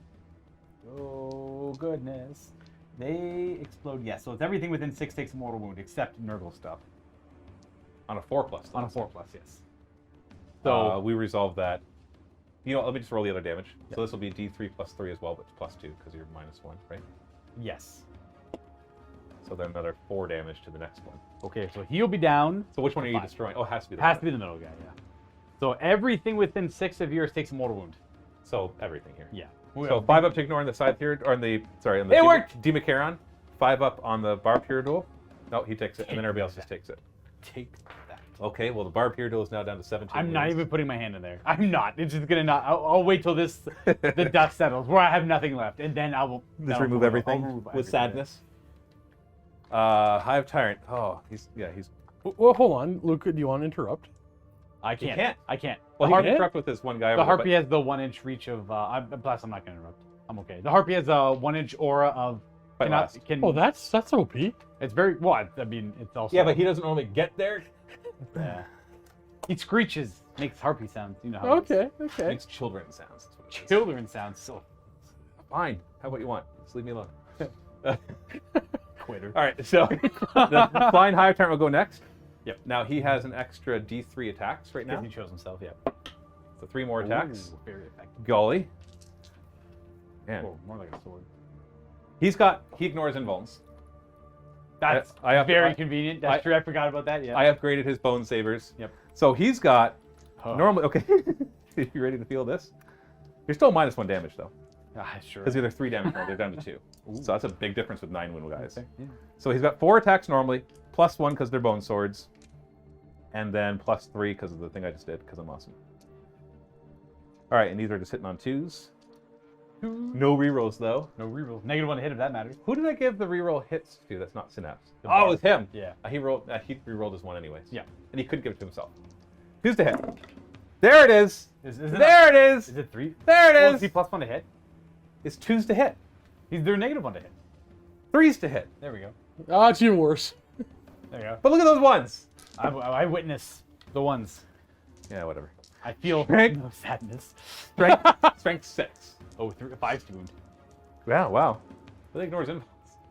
Speaker 2: Oh, goodness. They explode, yes. So it's everything within 6 takes a mortal wound, except Nurgle stuff.
Speaker 1: On a 4+.
Speaker 2: On a 4+, yes.
Speaker 1: So we resolve that. You know what, let me just roll the other damage. So this will be D3 plus 3 as well, but it's +2 because you're -1, right?
Speaker 2: Yes.
Speaker 1: So then another 4 damage to the next one.
Speaker 2: Okay, so he'll be down.
Speaker 1: So which one are you
Speaker 2: 5.
Speaker 1: destroying? Oh, it has to be the
Speaker 2: Has to be the middle guy, yeah. So everything within 6 of yours takes a mortal wound.
Speaker 1: So everything here.
Speaker 2: Yeah.
Speaker 1: So 5 up to ignore on the side here, or on the, sorry, on the
Speaker 2: It worked!
Speaker 1: Demacaron. 5 up on the barbed hero duel. No, he takes it, and then everybody else just takes it.
Speaker 2: Take that.
Speaker 1: Okay, well the barbed hero duel is now down to 17
Speaker 2: I'm not
Speaker 1: wounds.
Speaker 2: even putting my hand in there. I'm not. It's just gonna not. I'll wait till the dust settles, where I have nothing left, and then I will
Speaker 1: Just
Speaker 2: I'll
Speaker 1: remove
Speaker 2: I'll
Speaker 1: everything
Speaker 2: remove
Speaker 1: with
Speaker 2: everything.
Speaker 1: sadness. Hive Tyrant. Oh, he's.
Speaker 4: Well, hold on, Luka. Do you want to interrupt?
Speaker 2: I can't.
Speaker 1: can't.
Speaker 2: I can't.
Speaker 1: Well,
Speaker 2: The
Speaker 1: he
Speaker 2: harpy,
Speaker 1: can interrupt with this one guy.
Speaker 2: the
Speaker 1: over there,
Speaker 2: harpy has the 1-inch reach of. Plus, I'm not gonna interrupt. I'm okay. The harpy has a 1-inch aura of.
Speaker 1: Fight last.
Speaker 2: Can,
Speaker 4: Oh, that's OP.
Speaker 2: It's very. Well, I mean, it's also.
Speaker 1: Yeah, but he doesn't normally get there.
Speaker 2: Yeah. He screeches, makes harpy sounds. You know how it is.
Speaker 4: Okay.
Speaker 1: Makes children sounds. That's what it is.
Speaker 2: Children sounds so
Speaker 1: Fine. Have what you want. Just leave me alone.
Speaker 2: quitter.
Speaker 1: All right, so the Flying Hive Tyrant will go next.
Speaker 2: Yep.
Speaker 1: Now he has an extra D3 attacks right now.
Speaker 2: Because he chose himself, yeah.
Speaker 1: So 3 more attacks.
Speaker 2: Ooh, very effective.
Speaker 1: Golly. Man.
Speaker 2: Oh, more like a sword.
Speaker 1: He ignores invulns.
Speaker 2: That's
Speaker 1: I
Speaker 2: very convenient. That's true. I forgot about that. Yeah.
Speaker 1: I upgraded his bone sabers.
Speaker 2: Yep.
Speaker 1: So he's got
Speaker 2: Oh.
Speaker 1: normally okay. You ready to feel this? You're still -1 damage though.
Speaker 2: Sure.
Speaker 1: Because either 3 damage or they're down to 2. So that's a big difference with 9 wound guys.
Speaker 2: Okay, yeah.
Speaker 1: So he's got 4 attacks normally, +1 because they're bone swords, and then +3 because of the thing I just did, because I'm awesome. All right, and these are just hitting on 2s. No rerolls though.
Speaker 2: No reroll. -1 to hit if that matters.
Speaker 1: Who did I give the reroll hits to? That's not Synapse.
Speaker 2: The
Speaker 1: Oh, it
Speaker 2: bar.
Speaker 1: was him.
Speaker 2: Yeah.
Speaker 1: He rerolled his 1 anyways.
Speaker 2: Yeah.
Speaker 1: And he couldn't give it to himself. Who's the hit? There it is.
Speaker 2: Isn't
Speaker 1: There it
Speaker 2: Is
Speaker 1: is.
Speaker 2: it 3?
Speaker 1: There it
Speaker 2: Well,
Speaker 1: is.
Speaker 2: is he +1 to hit?
Speaker 1: It's 2s to hit.
Speaker 2: They're -1 to hit.
Speaker 1: 3s to hit.
Speaker 2: There we go.
Speaker 4: Ah, it's even worse.
Speaker 2: There you go.
Speaker 1: But look at those ones.
Speaker 2: I witness the ones.
Speaker 1: Yeah, whatever.
Speaker 2: I feel
Speaker 1: Strength.
Speaker 2: no sadness.
Speaker 1: Strength 6.
Speaker 2: Oh, 5 to wound.
Speaker 1: Yeah, wow. But it ignores invulns.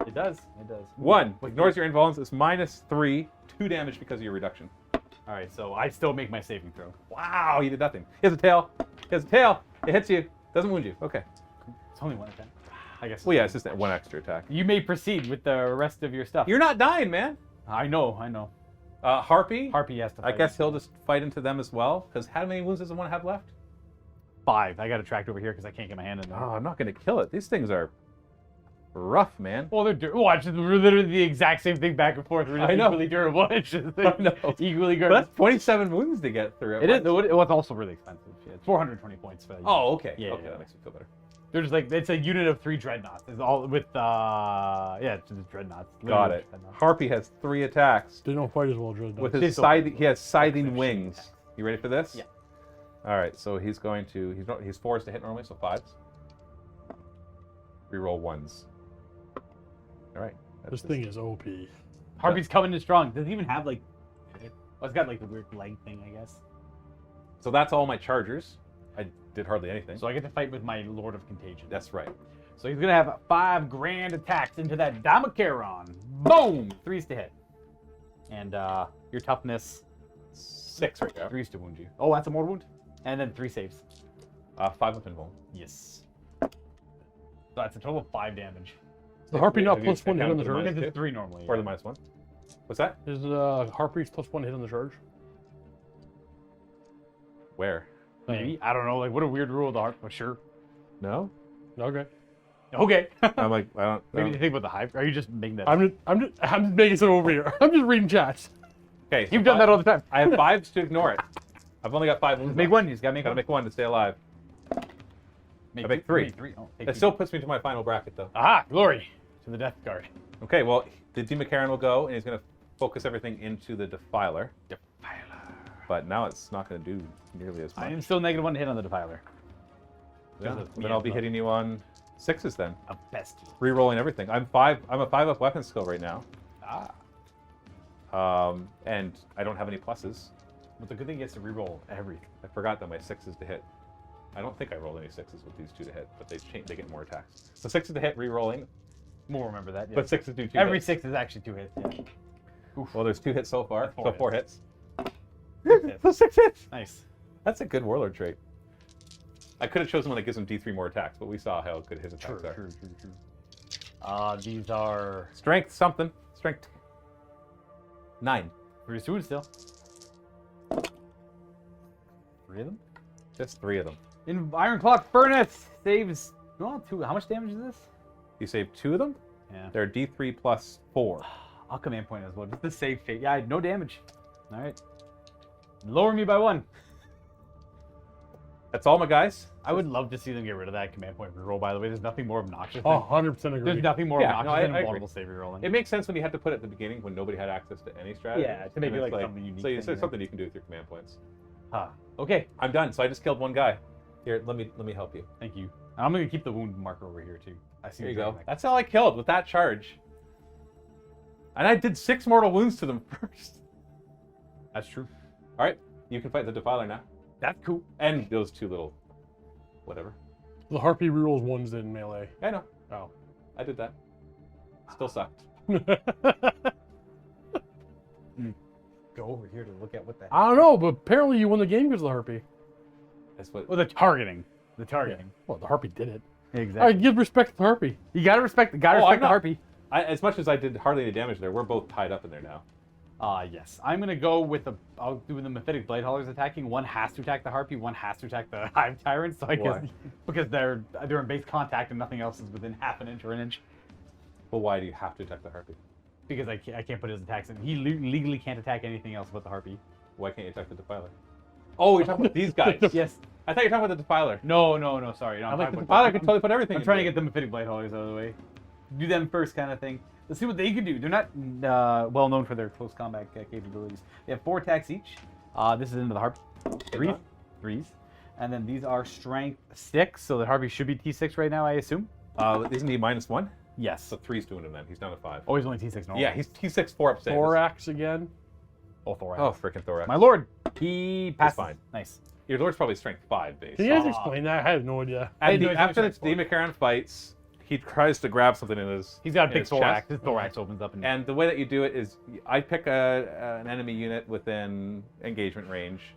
Speaker 2: It does. It does.
Speaker 1: 1 ignores your invulns. It's -3, 2 damage because of your reduction.
Speaker 2: All right, so I still make my saving throw.
Speaker 1: Wow, he did nothing. He has a tail. He has a tail. It hits you. Doesn't wound you. Okay.
Speaker 2: It's only 1 attack. I guess.
Speaker 1: Well, yeah, it's just 1 extra attack.
Speaker 2: You may proceed with the rest of your stuff.
Speaker 1: You're not dying, man.
Speaker 2: I know.
Speaker 1: Harpy.
Speaker 2: Harpy has to
Speaker 1: I
Speaker 2: fight.
Speaker 1: guess he'll just fight into them as well. Because how many wounds does the one have left?
Speaker 2: 5. I got it tracked over here because I can't get my hand in there.
Speaker 1: Oh, I'm not going to kill it. These things are rough, man.
Speaker 2: Well, watch, we're literally the exact same thing back and forth. We're just
Speaker 1: I know.
Speaker 2: equally durable. It's just
Speaker 1: I know.
Speaker 2: equally good.
Speaker 1: But that's 27 wounds to get through.
Speaker 2: It is. It was also really expensive. Yeah, it's 420 points for that.
Speaker 1: Oh, okay.
Speaker 2: Yeah,
Speaker 1: okay,
Speaker 2: yeah.
Speaker 1: that makes me feel better.
Speaker 2: They're just like, it's a unit of 3 dreadnoughts. It's all with it's just dreadnoughts.
Speaker 1: Got
Speaker 2: Literally
Speaker 1: it.
Speaker 2: dreadnoughts.
Speaker 1: Harpy has 3 attacks.
Speaker 4: They don't fight as well, Dread.
Speaker 1: With
Speaker 2: They
Speaker 1: his
Speaker 2: don't.
Speaker 1: scything, he has scything
Speaker 2: Extra
Speaker 1: wings.
Speaker 2: attack.
Speaker 1: You ready for this?
Speaker 2: Yeah.
Speaker 1: All right, so he's going to, he's 4s to hit normally, so 5s. Reroll 1s. All right.
Speaker 4: This thing is OP.
Speaker 2: Harpy's coming in strong. Does he even have like? Well, it's got like the weird leg thing, I guess.
Speaker 1: So that's all my chargers. I did hardly anything.
Speaker 2: So I get to fight with my Lord of Contagion.
Speaker 1: That's right.
Speaker 2: So he's gonna have 5 grand attacks into that Damacaron. Boom! 3s to hit. And your toughness
Speaker 1: 6 right now.
Speaker 2: 3s to wound you. Oh, that's a mortal wound. And then 3 saves.
Speaker 1: 5 up invuln.
Speaker 2: Yes. So that's a total of 5 damage.
Speaker 4: The Harpy not
Speaker 1: Have you
Speaker 4: +1 hit on the
Speaker 1: accounted for
Speaker 4: charge?
Speaker 1: minus
Speaker 2: Because it's
Speaker 1: two?
Speaker 2: 3 normally.
Speaker 1: Or
Speaker 2: yeah.
Speaker 1: the -1. What's that?
Speaker 4: Is Harpy's +1 hit on the charge?
Speaker 1: Where?
Speaker 2: Maybe. I don't know. Like, what a weird rule of the Harp. But sure.
Speaker 1: No?
Speaker 4: Okay.
Speaker 2: Okay.
Speaker 1: I'm like, I don't.
Speaker 2: Maybe you think about the Hive. Are you just making that?
Speaker 4: I'm just making it over here. I'm just reading chats.
Speaker 1: Okay. so
Speaker 2: You've done that all the time.
Speaker 1: I have 5s to ignore it. I've only got 5 wounds.
Speaker 2: Make
Speaker 1: left.
Speaker 2: one. You just gotta make
Speaker 1: Gotta
Speaker 2: one.
Speaker 1: make 1 to stay alive.
Speaker 2: Make
Speaker 1: I make
Speaker 2: two-
Speaker 1: 3.
Speaker 2: make 3. Oh, take
Speaker 1: It
Speaker 2: 2.
Speaker 1: still puts me to my final bracket, though.
Speaker 2: Aha! Glory to the Death Guard.
Speaker 1: Okay, well, the Demacaron will go, and he's going to focus everything into the Defiler. But now it's not going to do nearly as much.
Speaker 2: I am still -1 to hit on the Defiler.
Speaker 1: Yeah,
Speaker 2: Because of
Speaker 1: then I'll be
Speaker 2: Miasma.
Speaker 1: hitting you on 6s then.
Speaker 2: A bestie.
Speaker 1: Rerolling everything. I'm a 5-up weapon skill right now. And I don't have any pluses.
Speaker 2: But the good thing is to reroll everything.
Speaker 1: I forgot that my 6s to hit. I don't think I rolled any 6s with these 2 to hit, but they get more attacks. So 6s to hit, rerolling,
Speaker 2: We'll remember that. Yeah.
Speaker 1: but 6s do 2
Speaker 2: Every
Speaker 1: hits.
Speaker 2: 6 is actually 2 hits. Yeah.
Speaker 1: Well, there's 2 hits so far,
Speaker 2: That's 4
Speaker 1: so 4 hits.
Speaker 2: hits.
Speaker 1: So 6 hits!
Speaker 2: Nice.
Speaker 1: That's a good warlord trait. I could have chosen one that gives him D3 more attacks, but we saw how good his attacks are.
Speaker 2: True. These are
Speaker 1: Strength something. Strength 9.
Speaker 2: 3 students still. 3 of them.
Speaker 1: Just 3 of them.
Speaker 2: In Iron Clock Furnace saves. Well, 2. How much damage is this?
Speaker 1: You save 2 of them?
Speaker 2: Yeah.
Speaker 1: They're D3 plus 4.
Speaker 2: I'll command point as well. Just the save fate. Yeah, no damage. All right. Lower me by 1.
Speaker 1: That's all my guys.
Speaker 2: I would love to see them get rid of that command point reroll, by the way. There's nothing more obnoxious.
Speaker 4: Oh,
Speaker 2: than,
Speaker 4: 100% agree.
Speaker 2: there's nothing more
Speaker 1: Yeah, no,
Speaker 2: obnoxious than
Speaker 1: I agree.
Speaker 2: invulnerable save rerolling.
Speaker 1: It makes sense when you had to put it at the beginning when nobody had access to any strategy.
Speaker 2: Yeah, to make
Speaker 1: And
Speaker 2: it
Speaker 1: it's
Speaker 2: like something unique
Speaker 1: So
Speaker 2: thing,
Speaker 1: it's
Speaker 2: right?
Speaker 1: something you can do with your command points.
Speaker 2: Huh. Okay,
Speaker 1: I'm done. So I just killed 1 guy. Here, let me help you.
Speaker 2: thank you. I'm going to keep the wound marker over here, too. I see
Speaker 1: There you
Speaker 2: you're
Speaker 1: go.
Speaker 2: doing that.
Speaker 1: That's all I killed with that charge. And I did 6 mortal wounds to them first.
Speaker 2: That's true.
Speaker 1: All right. You can fight the Defiler now.
Speaker 2: That's cool.
Speaker 1: And those two little... whatever.
Speaker 4: The Harpy rerolls ones in melee.
Speaker 1: I know.
Speaker 4: Oh.
Speaker 1: I did that. Still sucked.
Speaker 2: Go over here to look at what the.
Speaker 4: I don't know, but apparently you won the game because of the Harpy.
Speaker 1: That's what...
Speaker 2: Well, the targeting. The targeting.
Speaker 4: Well, the Harpy did it.
Speaker 2: Exactly.
Speaker 4: All right, give respect to the Harpy.
Speaker 2: You gotta respect.
Speaker 1: I'm
Speaker 2: the
Speaker 1: not-
Speaker 2: Harpy.
Speaker 1: as much as I did hardly any damage there, we're both tied up in there now.
Speaker 2: Yes. I'm gonna go with the. I'll do the Mephitic Blade Haulers attacking. One has to attack the Harpy. One has to attack the Hive Tyrants. So I guess
Speaker 1: Why?
Speaker 2: because they're in base contact and nothing else is within half an inch or an inch.
Speaker 1: Well, why do you have to attack the Harpy?
Speaker 2: Because I can't put his attacks in. He legally can't attack anything else but the Harpy.
Speaker 1: Why can't you attack the Defiler? Oh, you're talking about these guys.
Speaker 2: Yes.
Speaker 1: I thought you were talking about the Defiler.
Speaker 2: No. Sorry. No,
Speaker 1: I'm like, the
Speaker 2: talking
Speaker 1: Defiler
Speaker 2: about-
Speaker 1: can totally put everything
Speaker 2: I'm
Speaker 1: into
Speaker 2: trying to
Speaker 1: it.
Speaker 2: get the Mephitic Blade Haulers out of the way. Do them first, kind of thing. Let's see what they can do. They're not well known for their close combat capabilities. They have 4 attacks each. This is into the Harpy. Threes. And then these are Strength 6, so the Harpy should be T6 right now, I assume.
Speaker 1: Isn't he -1?
Speaker 2: Yes.
Speaker 1: So 3's doing him then. He's down to 5.
Speaker 2: Oh, he's only T6 normal.
Speaker 1: Yeah, he's T6 4 up saves.
Speaker 4: Thorax again.
Speaker 2: Oh, Thorax.
Speaker 1: Oh, freaking Thorax.
Speaker 2: My lord. He passes.
Speaker 1: fine.
Speaker 2: Nice.
Speaker 1: Your Lord's probably strength 5 base.
Speaker 4: Can you guys explain that? I have no idea.
Speaker 2: I didn't know he was
Speaker 1: After the
Speaker 2: strength 4.
Speaker 1: Demon fights, he tries to grab something in his
Speaker 2: He's got a
Speaker 1: in
Speaker 2: big
Speaker 1: his
Speaker 2: Thorax.
Speaker 1: chest.
Speaker 2: His Thorax opens up.
Speaker 1: And the way that you do it is I pick an enemy unit within engagement range,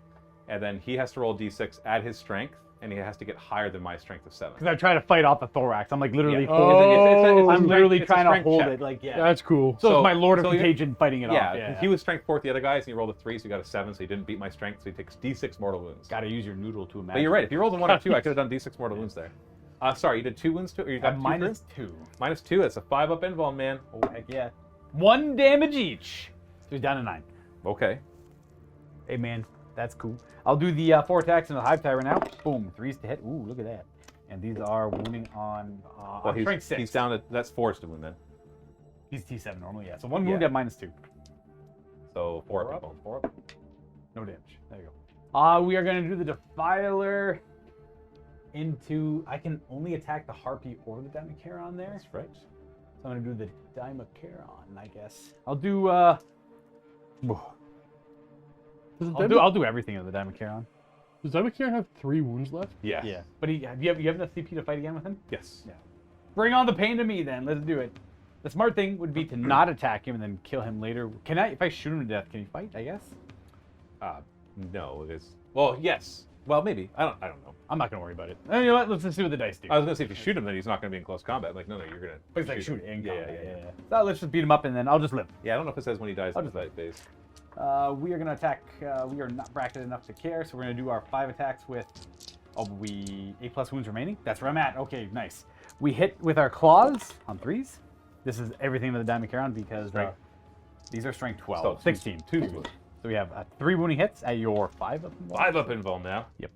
Speaker 1: and then he has to roll d6, add his strength, and he has to get higher than my strength of 7.
Speaker 2: Because I'm trying to fight off the Thorax. I'm like literally
Speaker 1: Yeah.
Speaker 4: Oh.
Speaker 2: I'm literally
Speaker 1: it's a
Speaker 2: trying to
Speaker 1: strength
Speaker 2: hold
Speaker 1: check.
Speaker 2: it. Like, yeah.
Speaker 4: That's cool.
Speaker 2: So,
Speaker 1: So-
Speaker 2: it's my Lord of
Speaker 1: so you're-
Speaker 2: Contagion fighting it
Speaker 1: Yeah,
Speaker 2: off. Yeah.
Speaker 1: he was strength 4 with the other guys, and he rolled a 3, so he got a 7, so he didn't beat my strength, so he takes d6 mortal wounds.
Speaker 2: Got to use your noodle to imagine.
Speaker 1: But you're right, if you rolled a 1 or 2, I could have done d6 mortal wounds there. Sorry, you did 2 wounds to or you got
Speaker 2: minus
Speaker 1: -2?
Speaker 2: 2.
Speaker 1: -2, it's a 5 up invuln, man.
Speaker 2: Oh, heck yeah. 1 damage each. So he's down to 9.
Speaker 1: Okay.
Speaker 2: Hey, man. That's cool. I'll do the 4 attacks in the Hive Tyrant now. Boom. 3s to hit. Ooh, look at that. And these are wounding on
Speaker 1: Well,
Speaker 2: strength 6.
Speaker 1: he's down to, that's 4's to wound then.
Speaker 2: He's T7 normally, yeah. So 1 wound
Speaker 1: Yeah.
Speaker 2: at -2.
Speaker 1: So 4 up
Speaker 2: up,
Speaker 1: invuln.
Speaker 2: 4 up. No damage. There you go. We are going to do the Defiler into... I can only attack the Harpy or the Daimocaron there.
Speaker 1: That's right.
Speaker 2: So I'm going to do the Daimocaron, I guess. I'll do... I'll do everything in the Daimocaron.
Speaker 4: Does Daimocaron have 3 wounds left?
Speaker 1: Yeah.
Speaker 2: Yeah. But you have enough CP to fight again with him?
Speaker 1: Yes.
Speaker 2: Yeah. Bring on the pain to me then. Let's do it. The smart thing would be to not attack him and then kill him later. Can I, if I shoot him to death, can he fight, I guess?
Speaker 1: No, it is. Well, yes. Well, maybe. I don't know.
Speaker 2: I'm not going to worry about it. You know what? Let's just see what the dice do.
Speaker 1: I was gonna say if you shoot him, then he's not gonna be in close combat. I'm like, no, you're gonna.
Speaker 2: But it's like shoot in
Speaker 1: Yeah,
Speaker 2: combat.
Speaker 1: yeah.
Speaker 2: So let's just beat him up and then I'll just live.
Speaker 1: Yeah, I don't know if it says when he dies
Speaker 2: I'll
Speaker 1: in
Speaker 2: just
Speaker 1: that phase.
Speaker 2: We are going to attack. We are not bracketed enough to care, so we're going to do our 5 attacks with. Oh, 8+ wounds remaining. That's where I'm at. Okay, nice. We hit with our claws on 3s. This is everything with the Daimocaron because these are strength 12,
Speaker 1: So
Speaker 2: 16.
Speaker 1: two.
Speaker 2: So we have 3 wounding hits at your 5 up.
Speaker 1: 5 up invuln now.
Speaker 2: Yep.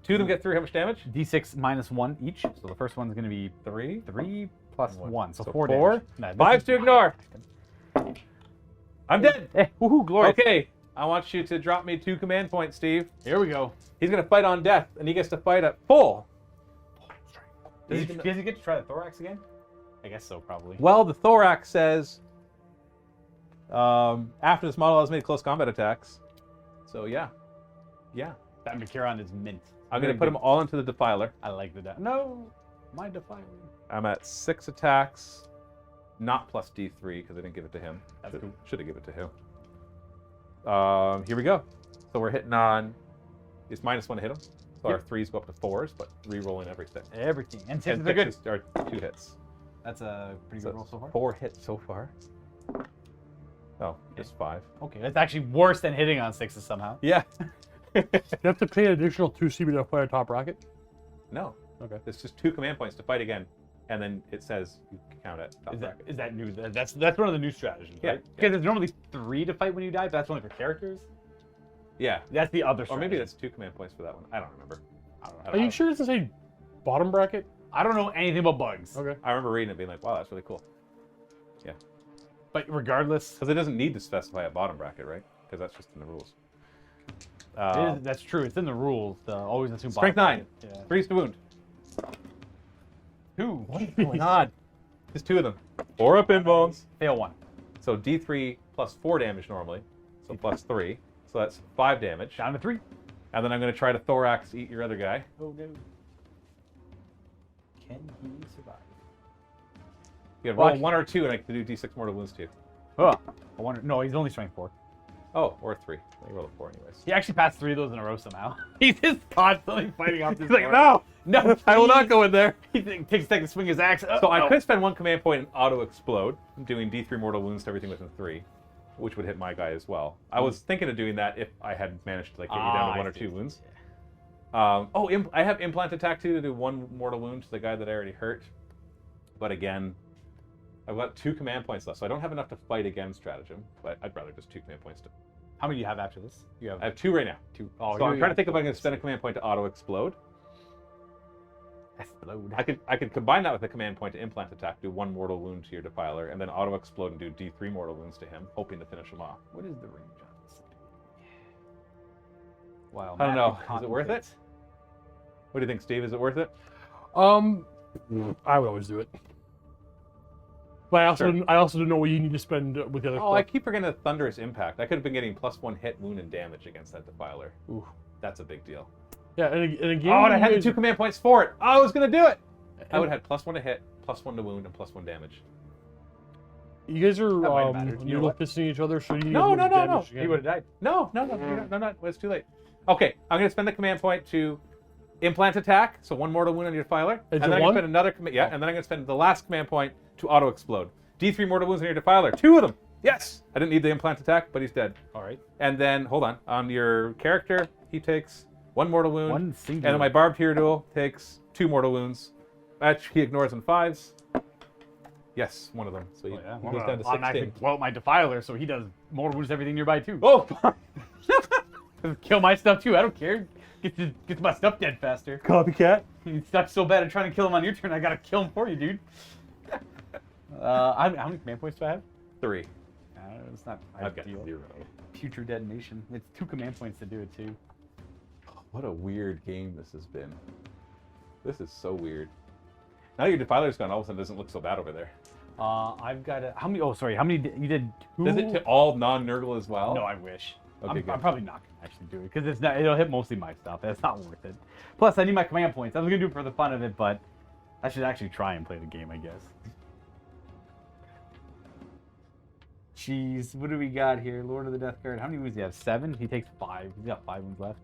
Speaker 1: 2 of them get through. How much damage?
Speaker 2: D6 minus 1 each. So the first one's going to be
Speaker 1: 3.
Speaker 2: 3 plus 1. So,
Speaker 1: So
Speaker 2: 4
Speaker 1: 4.
Speaker 2: damage. No, this
Speaker 1: 5
Speaker 2: is-
Speaker 1: to ignore. I'm dead.
Speaker 2: Woohoo, glory.
Speaker 1: Okay. I want you to drop me 2 command points, Steve.
Speaker 2: Here we go.
Speaker 1: He's gonna fight on death, and he gets to fight at full.
Speaker 2: Does he get to try the Thorax again? I guess so, probably.
Speaker 1: Well, the Thorax says after this model has made close combat attacks. So yeah.
Speaker 2: Daimocaron is mint.
Speaker 1: I'm gonna put them all into the Defiler.
Speaker 2: I like the No, my Defiler.
Speaker 1: I'm at 6 attacks, not plus D3 because I didn't give it to him.
Speaker 2: That's cool.
Speaker 1: Should have given it to him. Here we go. So we're hitting on. It's -1 to hit him. So our 3s go up to 4s, but re-rolling everything.
Speaker 2: Everything. And
Speaker 1: And
Speaker 2: sixes are good.
Speaker 1: 6s are 2 hits.
Speaker 2: That's a pretty
Speaker 1: So
Speaker 2: good roll so far.
Speaker 1: 4 hits so far. Oh, just 5.
Speaker 2: Okay, that's actually worse than hitting on 6s somehow.
Speaker 1: Yeah.
Speaker 4: You have to pay an additional 2 CP to fight a top bracket?
Speaker 1: No.
Speaker 4: Okay.
Speaker 1: It's just 2 command points to fight again, and then it says you count at top bracket.
Speaker 2: Is that new? That's one of the new strategies,
Speaker 1: Yeah,
Speaker 2: right? Because there's normally 3 to fight when you die, but that's only for characters.
Speaker 1: Yeah.
Speaker 2: That's the other
Speaker 1: Or
Speaker 2: strategy.
Speaker 1: maybe that's 2 command points for that one. I don't remember.
Speaker 4: Are you sure it doesn't say bottom bracket?
Speaker 2: I don't know anything about bugs.
Speaker 4: Okay.
Speaker 1: I remember reading it being like, wow, that's really cool. Yeah.
Speaker 2: But regardless,
Speaker 1: Because it doesn't need to specify a bottom bracket, right? Because that's just in the rules.
Speaker 2: that's true. It's in the rules. Always assume
Speaker 1: Strength
Speaker 2: bottom
Speaker 1: 9.
Speaker 2: bracket.
Speaker 1: 3's to wound.
Speaker 2: 2.
Speaker 1: What is going on? Just 2 of them. 4 up invulns.
Speaker 2: Fail 1.
Speaker 1: So D3 plus 4 damage normally. So plus 3. So that's 5 damage.
Speaker 2: Down to 3.
Speaker 1: And then I'm going to try to thorax eat your other guy.
Speaker 2: Oh no. Can he survive?
Speaker 1: You can roll
Speaker 2: Watch.
Speaker 1: 1 or 2, and I can do d6 mortal wounds to you.
Speaker 2: Oh, I wonder. No, he's only strength 4.
Speaker 1: Oh, or 3. You roll a 4 anyways.
Speaker 2: He actually passed 3 of those in a row somehow. He's just constantly fighting off this.
Speaker 1: He's like, no!
Speaker 2: no,
Speaker 1: I will not go in there.
Speaker 2: He takes a second to swing his axe.
Speaker 1: So I could spend 1 command point and auto-explode, doing d3 mortal wounds to everything within 3, which would hit my guy as well. I was thinking of doing that if I had managed to like get you down to 1 or 2 wounds. I have implant attack too to do 1 mortal wound to the guy that I already hurt. But again, I've got 2 command points left, so I don't have enough to fight again stratagem. But I'd rather just 2 command points to.
Speaker 2: How many do you have after this? You have.
Speaker 1: I have 2 right now.
Speaker 2: 2. Oh,
Speaker 1: So I'm trying to think if I can spend a command point to auto-explode.
Speaker 2: Explode.
Speaker 1: I could combine that with a command point to implant attack, do 1 mortal wound to your defiler, and then auto-explode and do d3 mortal wounds to him, hoping to finish him off.
Speaker 2: What is the range on this? Wow.
Speaker 1: I don't know.
Speaker 2: Matt
Speaker 1: Is it worth it? What do you think, Steve? Is it worth it?
Speaker 4: I would always do it. But I also don't know what you need to spend with the other
Speaker 1: Oh, I
Speaker 4: stuff.
Speaker 1: keep forgetting the Thunderous Impact. I could have been getting +1 hit, wound, and damage against that defiler.
Speaker 4: Ooh.
Speaker 1: That's a big deal.
Speaker 4: Yeah, and again,
Speaker 1: Oh, and I had the 2 command points for it. I was going to do it. I would have had +1 to hit, +1 to wound, and +1 damage.
Speaker 4: You guys are
Speaker 2: That might have mattered. You know
Speaker 4: needle
Speaker 2: what?
Speaker 4: pissing each other, so you need
Speaker 1: No,
Speaker 4: to
Speaker 1: no, no, no.
Speaker 2: He would have died.
Speaker 1: No. It's too late. Okay, I'm going to spend the command point to implant attack, so 1 mortal wound on your defiler.
Speaker 4: Is
Speaker 1: And then
Speaker 4: it
Speaker 1: I'm going to
Speaker 4: one?
Speaker 1: spend another and then I'm going to spend the last command point to auto-explode. D3 mortal wounds on your defiler. 2 of them. Yes! I didn't need the implant attack, but he's dead.
Speaker 2: All right.
Speaker 1: And then, hold on your character, he takes 1 mortal wound.
Speaker 2: One
Speaker 1: And
Speaker 2: single.
Speaker 1: then my barbed hero duel takes 2 mortal wounds. That he ignores in 5s. Yes, 1 of them. So he goes down to 16.
Speaker 2: Well, my defiler, so he does mortal wounds to everything nearby too.
Speaker 1: Oh!
Speaker 2: Kill my stuff too. I don't care. Get my stuff dead faster.
Speaker 1: Copycat.
Speaker 2: He sucks so bad at trying to kill him on your turn. I gotta kill him for you, dude. How many command points do I have?
Speaker 1: 3.
Speaker 2: It's not.
Speaker 1: I've got
Speaker 2: ideal.
Speaker 1: 0.
Speaker 2: Putrid detonation. It's 2 command points to do it too.
Speaker 1: What a weird game this has been. This is so weird. Now your defiler's gone, all of a sudden it doesn't look so bad over there.
Speaker 2: I've got a, how many? Oh, sorry. How many? You did 2?
Speaker 1: Does it to all non-Nurgle as well?
Speaker 2: No, I wish.
Speaker 1: Okay, good.
Speaker 2: I'm probably not gonna actually do it because it's not. It'll hit mostly my stuff. It's not worth it. Plus, I need my command points. I was gonna do it for the fun of it, but I should actually try and play the game, I guess. Jeez, what do we got here? Lord of the Death Guard. How many wounds do you have? 7? He takes 5. He's got 5 wounds left.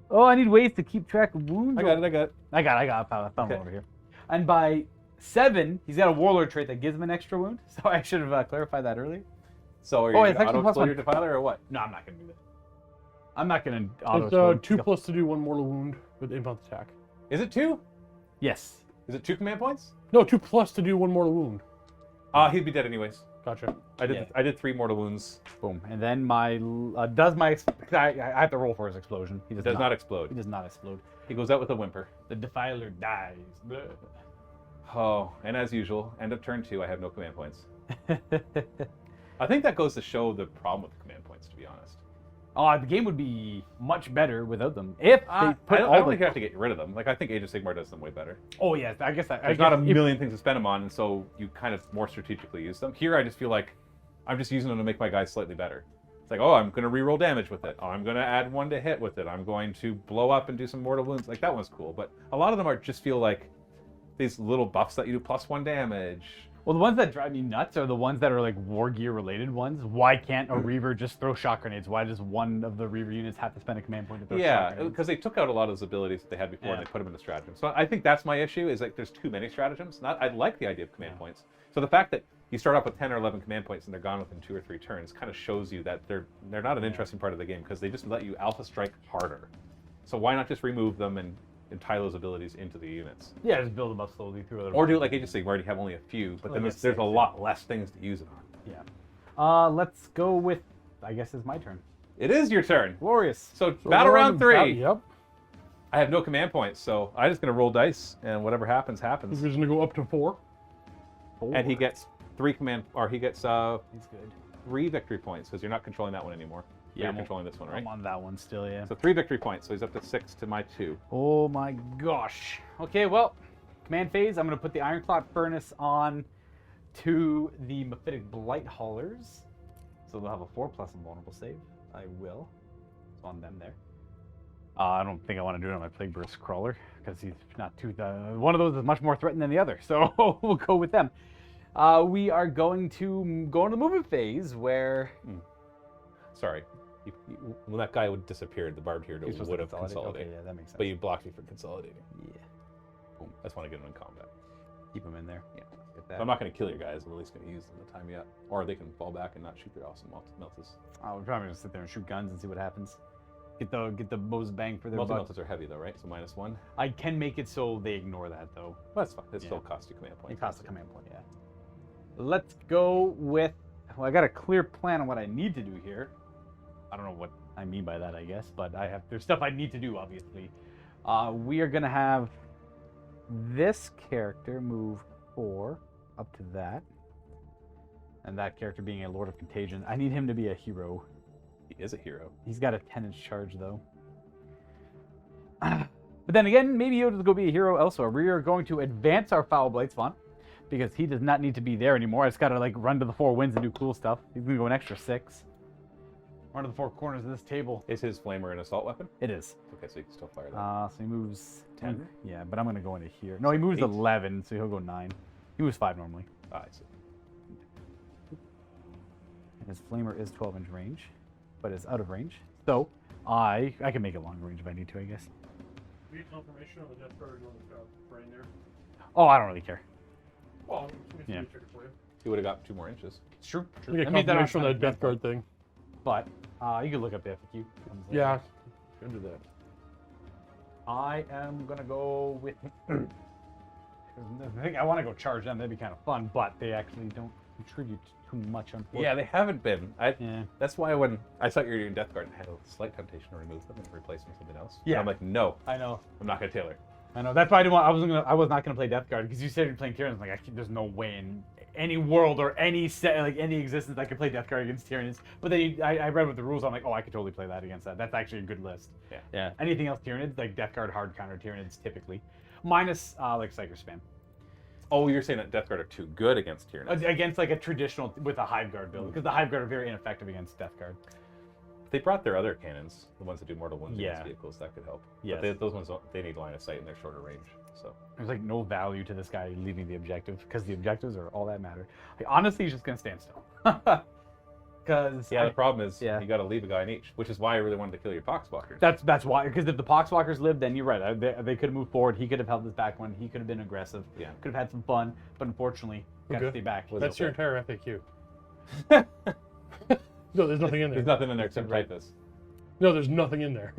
Speaker 2: Oh, I need ways to keep track of wounds.
Speaker 1: I got it.
Speaker 2: I got it. I found
Speaker 1: Okay.
Speaker 2: it over here. And by 7, he's got a Warlord trait that gives him an extra wound. So I should have clarified that earlier.
Speaker 1: So are you
Speaker 2: Oh,
Speaker 1: going
Speaker 2: it's
Speaker 1: to
Speaker 2: actually
Speaker 1: auto-explode
Speaker 2: +1.
Speaker 1: your defiler or what?
Speaker 2: No, I'm not going to do that. I'm not going to
Speaker 4: It's
Speaker 2: auto
Speaker 4: 2 plus to do 1 mortal wound with implant attack.
Speaker 1: Is it 2?
Speaker 2: Yes.
Speaker 1: Is it 2 command points?
Speaker 4: No, 2 plus to do 1 mortal wound.
Speaker 1: He'd be dead anyways.
Speaker 4: Gotcha.
Speaker 1: I did 3 mortal wounds.
Speaker 2: Boom. And then my I have to roll for his explosion. He
Speaker 1: It does not explode.
Speaker 2: He does not explode.
Speaker 1: He goes out with a whimper.
Speaker 2: The defiler dies. Bleh.
Speaker 1: Oh, and as usual, end of turn 2, I have no command points. I think that goes to show the problem with the command points, to be honest.
Speaker 2: The game would be much better without them. If they
Speaker 1: I
Speaker 2: put
Speaker 1: don't
Speaker 2: all
Speaker 1: think
Speaker 2: the...
Speaker 1: you have to get rid of them. Like, I think Age of Sigmar does them way better.
Speaker 2: Oh yes, I guess
Speaker 1: There's not a million things to spend them on, and so you kind of more strategically use them. Here, I just feel like I'm just using them to make my guys slightly better. It's like, oh, I'm going to reroll damage with it. Oh, I'm going to add 1 to hit with it. I'm going to blow up and do some mortal wounds. Like, that one's cool. But a lot of them just feel like these little buffs that you do +1 damage.
Speaker 2: Well, the ones that drive me nuts are the ones that are like war gear related ones. Why can't a Reaver just throw shock grenades? Why does one of the Reaver units have to spend a command point to throw shock
Speaker 1: Yeah,
Speaker 2: grenades?
Speaker 1: because they took out a lot of those abilities that they had before and
Speaker 2: Yeah.
Speaker 1: they put them into stratagems. So I think that's my issue, is like there's too many stratagems. I like the idea of command points. So the fact that you start off with 10 or 11 command points and they're gone within 2 or 3 turns kind of shows you that they're not an interesting part of the game, because they just let you alpha strike harder. So why not just remove them and tie those abilities into the units?
Speaker 2: Yeah, just build them up slowly through other.
Speaker 1: Or do it like Age of Sigmar, where you have only a few, but then
Speaker 2: Like
Speaker 1: there's
Speaker 2: a
Speaker 1: a lot less things to use it on.
Speaker 2: Yeah. Let's go with. I guess it's my turn.
Speaker 1: It is your turn.
Speaker 2: Glorious.
Speaker 1: So battle round 3.
Speaker 4: Yep.
Speaker 1: I have no command points, so I'm just going to roll dice, and whatever happens, happens.
Speaker 4: He's going to go up to 4.
Speaker 1: And he gets 3 command, or he gets
Speaker 2: He's good.
Speaker 1: 3 victory points, because you're not controlling that one anymore.
Speaker 2: Yeah,
Speaker 1: You're
Speaker 2: I'm
Speaker 1: controlling this one, right?
Speaker 2: I'm on that one still, yeah.
Speaker 1: So 3 victory points, so he's up to 6 to my 2.
Speaker 2: Oh my gosh. Okay, well, command phase. I'm going to put the Ironclad Furnace on to the Mephitic Blight Haulers. So they'll have a 4+ invulnerable save. I will. It's on them there. I don't think I want to do it on my Plague Burst Crawler because he's not too. One of those is much more threatened than the other, so we'll go with them. We are going to go into the movement phase where.
Speaker 1: Sorry. When that guy would disappear, the barbed hero would have consolidated.
Speaker 2: Okay, yeah, that makes sense.
Speaker 1: But you blocked me for consolidating.
Speaker 2: Yeah.
Speaker 1: Boom. I just want to get him in combat.
Speaker 2: Keep him in there.
Speaker 1: Yeah.
Speaker 2: Get
Speaker 1: So I'm not going to kill your guys. I'm at least going to use them the time yet. Or they can fall back and not shoot their awesome meltas.
Speaker 2: We're probably gonna sit there and shoot guns and see what happens. Get the most bang for their buck.
Speaker 1: Meltas are heavy though, right? So -1.
Speaker 2: I can make it so they ignore that though.
Speaker 1: Well, that's fine. It still costs you command
Speaker 2: It
Speaker 1: points.
Speaker 2: costs a command point, yeah. Let's go with. Well, I got a clear plan on what I need to do here. I don't know what I mean by that, I guess, but there's stuff I need to do, obviously. We are gonna have this character move 4 up to that, and that character being a Lord of Contagion. I need him to be a hero.
Speaker 1: He is a hero.
Speaker 2: He's got a 10-inch charge though. But then again, maybe he'll just go be a hero elsewhere. We are going to advance our Foul Blight Spawn because he does not need to be there anymore. I just gotta like run to the 4 winds and do cool stuff. He's gonna go an extra 6. Run to the 4 corners of this table.
Speaker 1: Is his flamer an assault weapon?
Speaker 2: It is.
Speaker 1: Okay, so you can still fire that.
Speaker 2: So he moves
Speaker 1: 10?
Speaker 2: Yeah, but I'm gonna go into here. No, he moves
Speaker 1: 8.
Speaker 2: 11, so he'll go 9. He moves 5 normally.
Speaker 1: I see.
Speaker 2: And his flamer is 12-inch range, but it's out of range. So I can make it long range if I need to, I guess.
Speaker 4: Do you get confirmation on the Death Guard on the brain there?
Speaker 2: Oh, I don't really care.
Speaker 4: Well,
Speaker 2: Yeah.
Speaker 4: check it for you.
Speaker 1: He would have got 2 more inches.
Speaker 2: It's true.
Speaker 4: We get
Speaker 2: I mean, that
Speaker 4: confirmation on
Speaker 2: aren't
Speaker 4: the Death Guard thing.
Speaker 2: But you can look up the FAQ.
Speaker 4: Yeah, can do that.
Speaker 2: I am gonna go with. I think I want to go charge them. That'd be kind of fun, but they actually don't contribute too much. Unfortunately.
Speaker 1: Yeah, they haven't been.
Speaker 2: Yeah.
Speaker 1: That's why when I thought you were doing Death Guard, I had a slight temptation to remove them and replace them with something else.
Speaker 2: Yeah.
Speaker 1: And I'm like, no,
Speaker 2: I know.
Speaker 1: I'm not going to tailor.
Speaker 2: I know. That's why I didn't want. I was not gonna play Death Guard because you said you're playing Tyranids. I'm like, there's no way in any world or any set, like any existence, I could play Death Guard against Tyranids. But then I read with the rules. I'm like, oh, I could totally play that against that. That's actually a good list.
Speaker 1: Yeah.
Speaker 2: Yeah. Anything else Tyranids, like Death Guard hard counter Tyranids typically, minus like Psyker Spam.
Speaker 1: Oh, you're saying that Death Guard are too good against Tyranids?
Speaker 2: Against like a traditional with a Hive Guard build, because the Hive Guard are very ineffective against Death Guard.
Speaker 1: They brought their other cannons, the ones that do mortal wounds
Speaker 2: Yeah.
Speaker 1: against vehicles, that could help.
Speaker 2: Yes.
Speaker 1: But those ones, they need line of sight and they're shorter range. So
Speaker 2: There's like no value to this guy leaving the objective because the objectives are all that matter. Like, honestly, he's just gonna stand still. Because
Speaker 1: yeah, the problem is
Speaker 2: yeah.
Speaker 1: you got to leave a guy in each, which is why I really wanted to kill your Poxwalkers.
Speaker 2: That's why. Because if the Poxwalkers lived, then you're right. They could have moved forward. He could have held his back one. He could have been aggressive.
Speaker 1: Yeah.
Speaker 2: Could have had some fun. But unfortunately, got to
Speaker 4: Okay.
Speaker 2: stay back.
Speaker 4: That's
Speaker 1: okay.
Speaker 4: your entire FAQ. No, there's nothing in there.
Speaker 1: There's nothing in there except
Speaker 2: Right.
Speaker 1: typhus,
Speaker 4: No, there's nothing in there.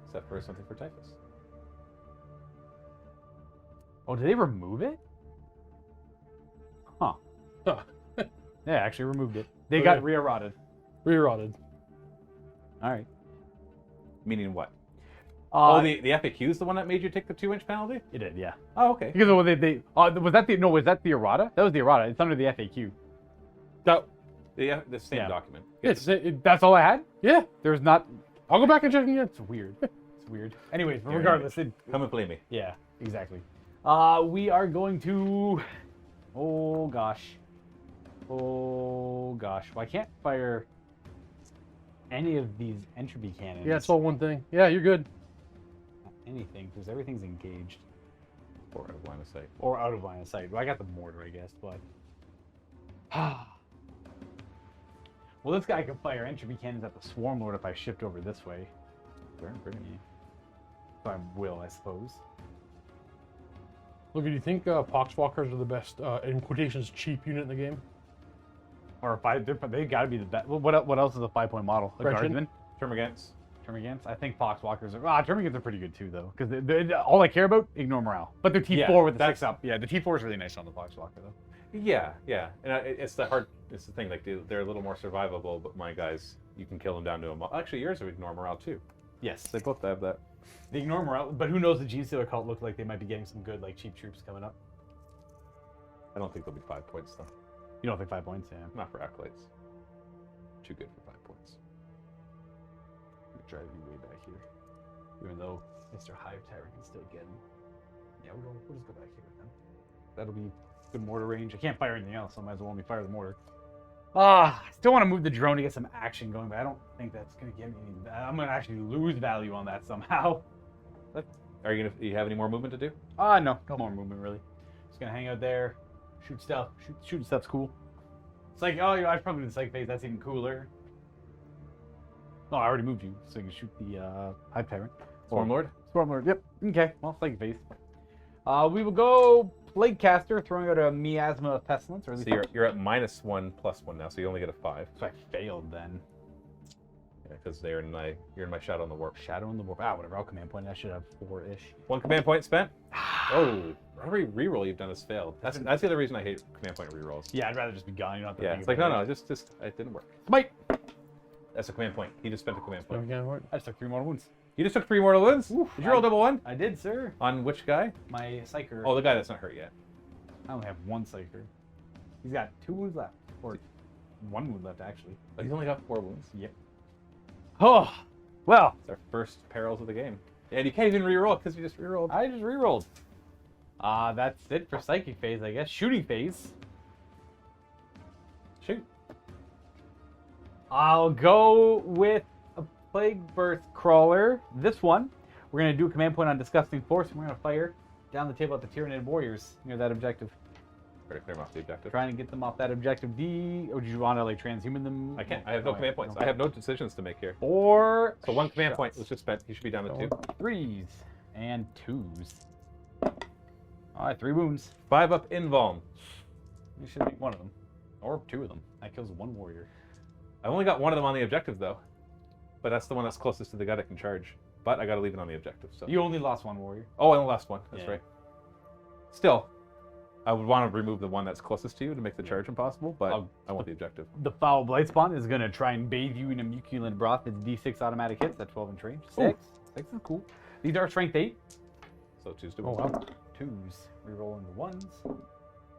Speaker 1: except for something for typhus.
Speaker 2: Oh, did they remove it? Huh.
Speaker 4: Huh.
Speaker 2: Yeah, actually removed it. They
Speaker 4: Okay.
Speaker 2: got re-eroded.
Speaker 4: Rerouted.
Speaker 2: All right.
Speaker 1: Meaning what? The FAQ is the one that made you take the 2-inch penalty?
Speaker 2: It did, yeah.
Speaker 1: Oh, okay.
Speaker 2: Because was that the errata? That was the errata. It's under the FAQ.
Speaker 4: That,
Speaker 1: The same
Speaker 2: Yeah.
Speaker 1: document.
Speaker 2: That's all I had.
Speaker 4: yeah,
Speaker 2: There's not.
Speaker 4: I'll go back and check again.
Speaker 2: It's weird. It's weird. Anyways, but
Speaker 1: You're
Speaker 2: regardless,
Speaker 1: Come and blame me.
Speaker 2: yeah, exactly. We are going to. Oh gosh. Oh gosh. Well, I can't fire any of these entropy cannons.
Speaker 4: Yeah, it's all one thing. Yeah, you're good.
Speaker 2: Not anything because everything's engaged
Speaker 1: Or out of line of sight.
Speaker 2: or out of line of sight. Well, I got the mortar, I guess, but. Well, this guy can fire entropy cannons at the Swarm Lord if I shift over this way.
Speaker 1: Bring it.
Speaker 2: So I will, I suppose.
Speaker 4: Look, do you think Poxwalkers are the best, in quotations, cheap unit in the game?
Speaker 2: Or they got to be the best. What else is a 5-point model? A
Speaker 4: Gretchen?
Speaker 2: Guardsman?
Speaker 1: Termagants.
Speaker 2: Termagants? I think Poxwalkers are. Termagants are pretty good too, though. Because all I care about, ignore morale. But they're T4
Speaker 1: Yeah,
Speaker 2: with the
Speaker 1: that's-
Speaker 2: 6 up. Yeah, the T4 is really nice on the Poxwalker, though.
Speaker 1: Yeah, yeah. And it's the thing, like, they're a little more survivable, but my guys, you can kill them down to a... Actually, yours would ignore morale, too.
Speaker 2: Yes.
Speaker 1: They both have that.
Speaker 2: They ignore morale, but who knows, the Gene Stealer cult look like they might be getting some good, like, cheap troops coming up.
Speaker 1: I don't think they'll be 5 points, though.
Speaker 2: You don't think 5 points? Yeah.
Speaker 1: Not for acolytes. Too good for 5 points.
Speaker 2: You're driving way back here. Even though Mr. Hive Tyrant can still get him. Yeah, we'll just go back here with them. That'll be good mortar range. I can't fire anything else, so I might as well only fire the mortar. I still want to move the drone to get some action going, but I don't think that's going to get me any... I'm going to actually lose value on that somehow.
Speaker 1: Are you gonna? You have any more movement to do?
Speaker 2: No more movement, really. Just going to hang out there, shoot stuff. Shooting stuff's cool. It's like, oh, you know, I'd probably do the psych phase. That's even cooler. Oh, I already moved you, so you can shoot the Hive Tyrant.
Speaker 1: Stormlord?
Speaker 2: Stormlord, yep. Okay, well, psych phase. We will go Plague Caster, throwing out a Miasma of Pestilence. Or at least
Speaker 1: So you're at -1/+1 now, so you only get a 5.
Speaker 2: So I failed then.
Speaker 1: Yeah, because you're in my Shadow in the Warp.
Speaker 2: Shadow in the Warp. Ah, whatever. I'll command point. I should have 4-ish.
Speaker 1: 1 command point spent. Oh, every reroll you've done has failed. That's the other reason I hate command point rerolls.
Speaker 2: Yeah, I'd rather just be gone. You don't have to
Speaker 1: Yeah,
Speaker 2: think
Speaker 1: it's like
Speaker 2: about
Speaker 1: no, just it didn't work.
Speaker 2: Smite!
Speaker 1: That's a command point. He just spent a command point.
Speaker 2: I just took 3 mortal wounds.
Speaker 1: You just took 3 mortal wounds? Did you roll double 1?
Speaker 2: I did, sir.
Speaker 1: On which guy?
Speaker 2: My Psyker.
Speaker 1: Oh, the guy that's not hurt yet.
Speaker 2: I only have 1 Psyker. He's got 2 wounds left. Or 1 wound left, actually.
Speaker 1: But he's only got 4 wounds.
Speaker 2: Yep. Oh, well.
Speaker 1: It's our first perils of the game. And you can't even reroll because you just rerolled.
Speaker 2: I just rerolled. That's it for Psychic phase, I guess. Shooting phase.
Speaker 1: Shoot.
Speaker 2: I'll go with a Plague Birth Crawler. This one, we're going to do a command point on Disgusting Force, and we're going to fire down the table at the Tyranid Warriors near that objective.
Speaker 1: Try to clear them off the objective.
Speaker 2: Trying to get them off that objective D. Or do you want to like transhuman them?
Speaker 1: I can't. I have no command points. I have no decisions to make here.
Speaker 2: 4.
Speaker 1: So 1 command
Speaker 2: shots.
Speaker 1: point was just spent. He should be down to 2.
Speaker 2: 3s and 2s. All right, 3 wounds.
Speaker 1: 5 up invuln.
Speaker 2: You should make 1 of them. Or 2 of them. That kills 1 warrior.
Speaker 1: I've only got 1 of them on the objective though. But that's the one that's closest to the guy that can charge. But I got to leave it on the objective. So.
Speaker 2: You only lost 1 warrior.
Speaker 1: Oh, and the last one. That's
Speaker 2: Yeah.
Speaker 1: right. Still, I would want to remove the one that's closest to you to make the charge impossible, but I want the objective.
Speaker 2: The Foul Blight Spawn is going to try and bathe you in a muculent broth. It's D6 automatic hits at 12 inch range. 6. 6 is cool. These are strength 8.
Speaker 1: So 2's to
Speaker 2: Oh, wow. 2s. Rerolling the 1s. So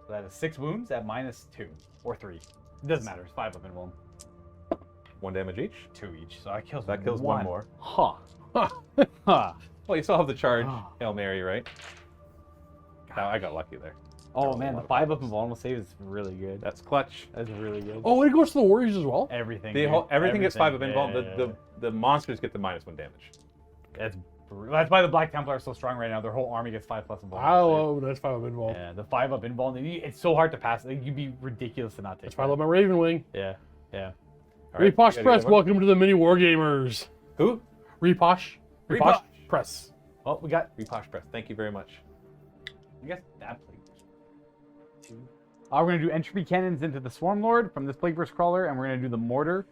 Speaker 2: that is 6 wounds at -2. Or 3. It doesn't matter. It's 5 up in one.
Speaker 1: 1 damage each.
Speaker 2: 2 each. So that kills
Speaker 1: That kills 1 more.
Speaker 2: Huh. Huh.
Speaker 1: Well, you still have the charge,
Speaker 2: Oh.
Speaker 1: Hail Mary, right? Now, I got lucky there.
Speaker 2: Oh
Speaker 1: Rolled a
Speaker 2: man,
Speaker 1: lot
Speaker 2: the
Speaker 1: of
Speaker 2: 5 up
Speaker 1: ones.
Speaker 2: invulnerable save is really good.
Speaker 1: That's clutch.
Speaker 2: That's really good.
Speaker 4: Oh, it goes to the Warriors as well?
Speaker 2: Everything.
Speaker 1: The
Speaker 2: dude.
Speaker 1: whole, everything gets 5 of
Speaker 2: Yeah,
Speaker 1: invuln.
Speaker 2: yeah, yeah.
Speaker 1: The monsters get the -1 damage.
Speaker 2: That's why the Black Templar are so strong right now. Their whole army gets 5+ invulnerable.
Speaker 4: I love that's 5 up involved.
Speaker 2: Yeah, the 5 up invulnerable. It's so hard to pass. Like, you'd be ridiculous to not take.
Speaker 4: That's why I love my Raven Wing.
Speaker 2: Yeah, yeah.
Speaker 1: All right,
Speaker 4: Reposh
Speaker 1: you gotta
Speaker 4: Press,
Speaker 1: get one.
Speaker 4: welcome to the MiniWarGamers.
Speaker 1: Who?
Speaker 4: Reposh.
Speaker 1: Reposh.
Speaker 4: Press.
Speaker 2: Well, we got.
Speaker 1: Reposh Press. Thank you very much.
Speaker 2: I guess that plate. 2. We're gonna do Entropy Cannons into the Swarm Lord from this Plague Burst Crawler, and we're gonna do the Mortar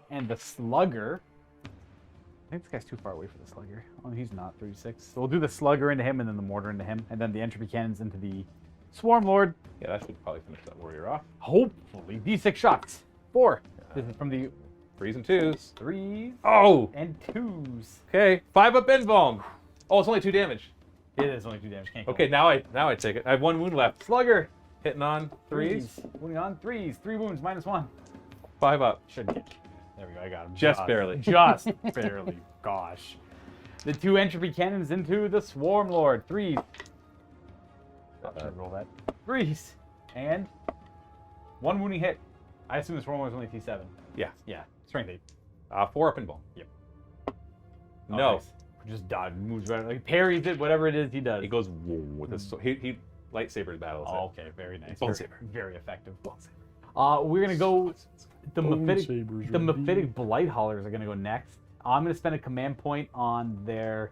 Speaker 2: and the Slugger. I think this guy's too far away for the Slugger. Oh, he's not. 36. So we'll do the Slugger into him, and then the Mortar into him, and then the Entropy Cannons into the Swarm Lord.
Speaker 1: Yeah, that should probably finish that warrior off.
Speaker 2: Hopefully, D6 shots. 4. This is from the
Speaker 1: 3s and 2s.
Speaker 2: 3s
Speaker 1: Oh!
Speaker 2: and 2s.
Speaker 1: Okay, 5 up invuln. Oh, it's only 2 damage.
Speaker 2: It is only 2 damage. Can't kill
Speaker 1: Okay,
Speaker 2: him.
Speaker 1: now I take it. I have 1 wound left.
Speaker 2: Slugger.
Speaker 1: Hitting on 3s.
Speaker 2: Wounding on 3s. 3 wounds, -1.
Speaker 1: 5 up.
Speaker 2: Shouldn't get. There we go. I got him.
Speaker 1: Just barely.
Speaker 2: Just barely. Gosh. The 2 Entropy Cannons into the Swarm Lord. 3s. Should roll that. 3s. And 1 wounding hit. I assume the Swarm Lord is only T7.
Speaker 1: Yeah.
Speaker 2: Yeah. Strength 8.
Speaker 1: 4 up invuln.
Speaker 2: Yep.
Speaker 1: No.
Speaker 2: Oh, nice. Just dodge, moves right, like parries it, whatever it is he does.
Speaker 1: He goes whoa with his he lightsaber battles.
Speaker 2: Oh, okay, very nice.
Speaker 1: Bone
Speaker 2: very,
Speaker 1: saber.
Speaker 2: very effective. We're gonna go. The
Speaker 4: Bone
Speaker 2: Mephitic,
Speaker 4: sabers
Speaker 2: the
Speaker 4: are
Speaker 2: Mephitic Blight Haulers are gonna go next. I'm gonna spend a command point on their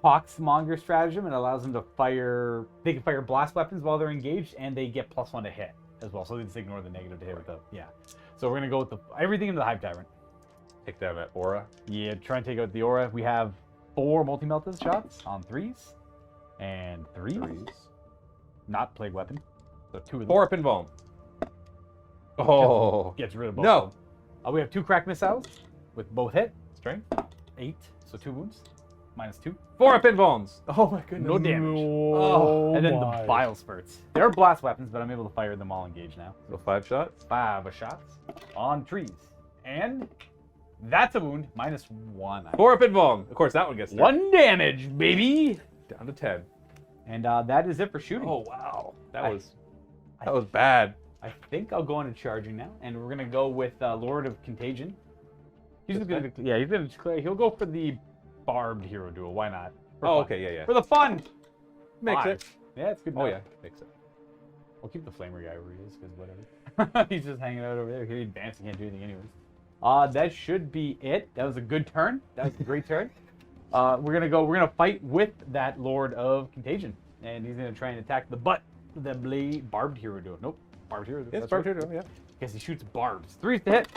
Speaker 2: Poxmonger stratagem. It allows them to fire. They can fire blast weapons while they're engaged, and they get +1 to hit as well. So they just ignore the negative to hit with the So we're gonna go with the everything into the Hive Tyrant.
Speaker 1: Take down that aura.
Speaker 2: Yeah, try and take out the aura. We have 4 multi-melted shots on 3s. And 3s. Not plague weapon. So 2 of them.
Speaker 1: 4 up invuln. Oh.
Speaker 2: Gets rid of both.
Speaker 1: No.
Speaker 2: Of them. We have 2 crack missiles with both hit.
Speaker 1: Strength.
Speaker 2: 8. So 2 wounds. -2.
Speaker 1: 4 up invulns. Oh my goodness.
Speaker 2: No damage.
Speaker 4: Oh,
Speaker 2: And then
Speaker 4: my.
Speaker 2: the Bile Spurts. They are blast weapons, but I'm able to fire them all engaged now.
Speaker 1: So 5 shots.
Speaker 2: 5 shots on trees. And that's a wound. -1.
Speaker 1: 4 up invuln. Of course, that one gets
Speaker 2: 1 damage, baby.
Speaker 1: down to 10.
Speaker 2: And that is it for shooting.
Speaker 1: Oh wow, that was bad.
Speaker 2: I think I'll go into charging now, and we're gonna go with Lord of Contagion. He's just gonna, yeah, he's gonna declare. He'll go for the barbed hero duel. Why not? For
Speaker 1: Oh,
Speaker 2: fun.
Speaker 1: okay, yeah, yeah.
Speaker 2: For the fun.
Speaker 1: Makes
Speaker 2: 5.
Speaker 1: it.
Speaker 2: Yeah, it's good.
Speaker 1: Oh,
Speaker 2: enough.
Speaker 1: yeah, makes it.
Speaker 2: We'll keep the flamer guy where he is, because whatever. He's just hanging out over there. He's advancing, can't do anything anyways. That should be it. That was a good turn. That was a great turn. We're gonna fight with that Lord of Contagion, and he's gonna try and attack the butt of the barbed hero duel. Nope, barbed hero duel.
Speaker 1: It's barbed hero duel, yeah.
Speaker 2: Because he shoots barbs. 3s to hit.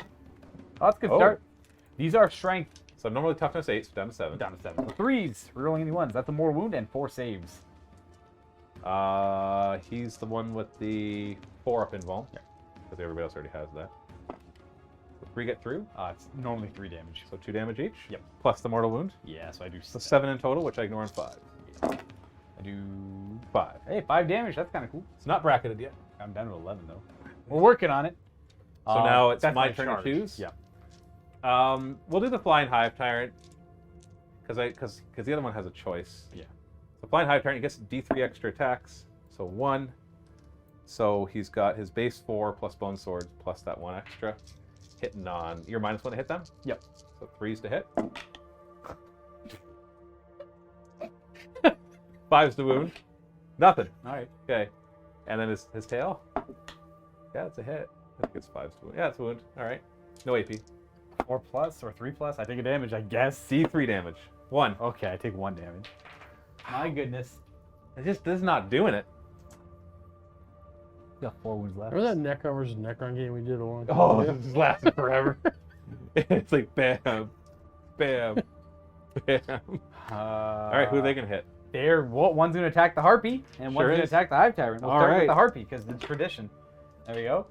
Speaker 2: Oh, that's a good
Speaker 1: Oh.
Speaker 2: start. These are strength
Speaker 1: So normally toughness 8, so down to 7.
Speaker 2: down to 7. 3s, rerolling any ones. That's a mortal wound and 4 saves.
Speaker 1: He's the one with the 4 up invuln.
Speaker 2: Yeah.
Speaker 1: Because everybody else already has that. So 3 get through,
Speaker 2: It's normally 3 damage.
Speaker 1: so 2 damage each.
Speaker 2: Yep.
Speaker 1: Plus the mortal wound.
Speaker 2: Yeah, so I do.
Speaker 1: So 7 in total, which I ignore in 5.
Speaker 2: I do
Speaker 1: 5.
Speaker 2: Hey, 5 damage. That's kind of cool.
Speaker 1: It's not bracketed yet.
Speaker 2: I'm down to 11 though. We're working on it.
Speaker 1: So now it's
Speaker 2: that's
Speaker 1: my turn to
Speaker 2: charge.
Speaker 1: choose?
Speaker 2: Yeah.
Speaker 1: We'll do the Flying Hive Tyrant. Because the other one has a choice.
Speaker 2: Yeah.
Speaker 1: So Flying Hive Tyrant, he gets D3 extra attacks. So 1. So he's got his base 4 plus Bone Swords plus that 1 extra. Hitting on. You're -1 to hit them?
Speaker 2: Yep.
Speaker 1: So 3s to hit. 5s to wound. Nothing.
Speaker 2: All right.
Speaker 1: Okay. And then his tail. Yeah, it's a hit. I think it's 5s to wound. Yeah, it's a wound. All right. No AP.
Speaker 2: 4 plus or 3 plus. I take a damage, I guess.
Speaker 1: D3 damage. 1.
Speaker 2: Okay, I take 1 damage. My goodness.
Speaker 1: This is not doing it.
Speaker 2: Got 4 wounds left.
Speaker 4: Remember that Necron versus Necron game we did a long time
Speaker 1: Oh,
Speaker 4: ago?
Speaker 1: this is lasting forever. It's like bam, bam, bam. All right, who are they gonna hit?
Speaker 2: One's gonna attack the harpy, and one's
Speaker 1: Sure
Speaker 2: gonna
Speaker 1: is.
Speaker 2: attack the hive tyrant. We'll
Speaker 1: All
Speaker 2: start
Speaker 1: right.
Speaker 2: with the harpy because it's tradition. There we go.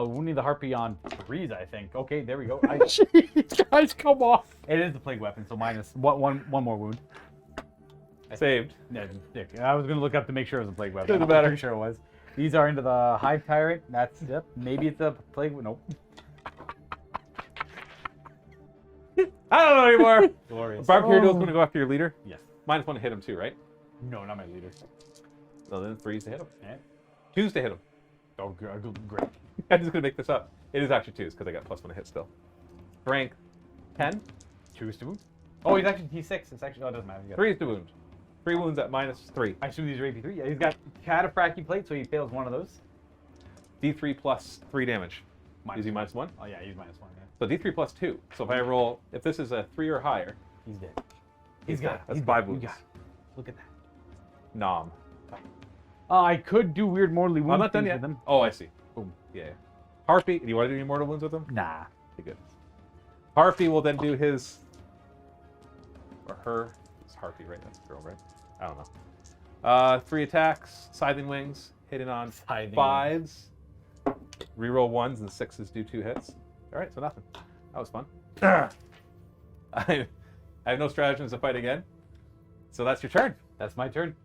Speaker 2: We need the harpy on 3s, I think. Okay, there we go.
Speaker 4: Jeez, guys, come on.
Speaker 2: It is the plague weapon, so minus one more wound.
Speaker 1: Saved.
Speaker 2: Yeah, dick. I was gonna look up to make sure it was a plague weapon.
Speaker 1: Doesn't
Speaker 2: I'm
Speaker 1: matter.
Speaker 2: pretty sure it was. These are into the hive tyrant. That's yep. Maybe it's a plague. Nope.
Speaker 1: I don't know anymore.
Speaker 2: Glorious.
Speaker 1: Barbed Hero Duel's gonna go after your leader.
Speaker 2: Yes.
Speaker 1: -1 to hit him too, right?
Speaker 2: No, not my leader.
Speaker 1: So then 3s to hit him.
Speaker 2: Yeah.
Speaker 1: 2s to hit him.
Speaker 2: Oh, great.
Speaker 1: I'm just gonna make this up. It is actually 2s because I got +1 to hit still. Strength 10.
Speaker 2: 2s to wound. Oh, he's actually T6. It's actually, oh, it doesn't matter.
Speaker 1: 3s to wound. 3 wounds at -3.
Speaker 2: I assume these are AP3. Yeah, he's got Cataphracty plate, so he fails one of those.
Speaker 1: D3 plus 3 damage. Is he -1?
Speaker 2: Oh, yeah, he's -1. Yeah.
Speaker 1: So D3 plus 2. So if I roll, if this is a 3 or higher,
Speaker 2: He's dead.
Speaker 1: he's got it. That's
Speaker 2: He's
Speaker 1: 5
Speaker 2: dead.
Speaker 1: wounds.
Speaker 2: You got it. Look at that.
Speaker 1: Nom.
Speaker 2: I could do weird mortally wounds.
Speaker 1: I'm not done
Speaker 2: things
Speaker 1: yet.
Speaker 2: with him.
Speaker 1: Oh, I see.
Speaker 2: Boom.
Speaker 1: Yeah. Harpy, do you want to do any mortal wounds with him?
Speaker 2: Nah.
Speaker 1: Okay, good. Harpy will then do his, or her. It's Harpy, right? That's a girl, right? I don't know. 3 attacks, Scything Wings, hitting on
Speaker 2: Scything
Speaker 1: 5s. Reroll 1s and 6s do 2 hits. All right, so nothing. That was fun. I have no stratagems to fight again. So that's your turn.
Speaker 2: That's my turn.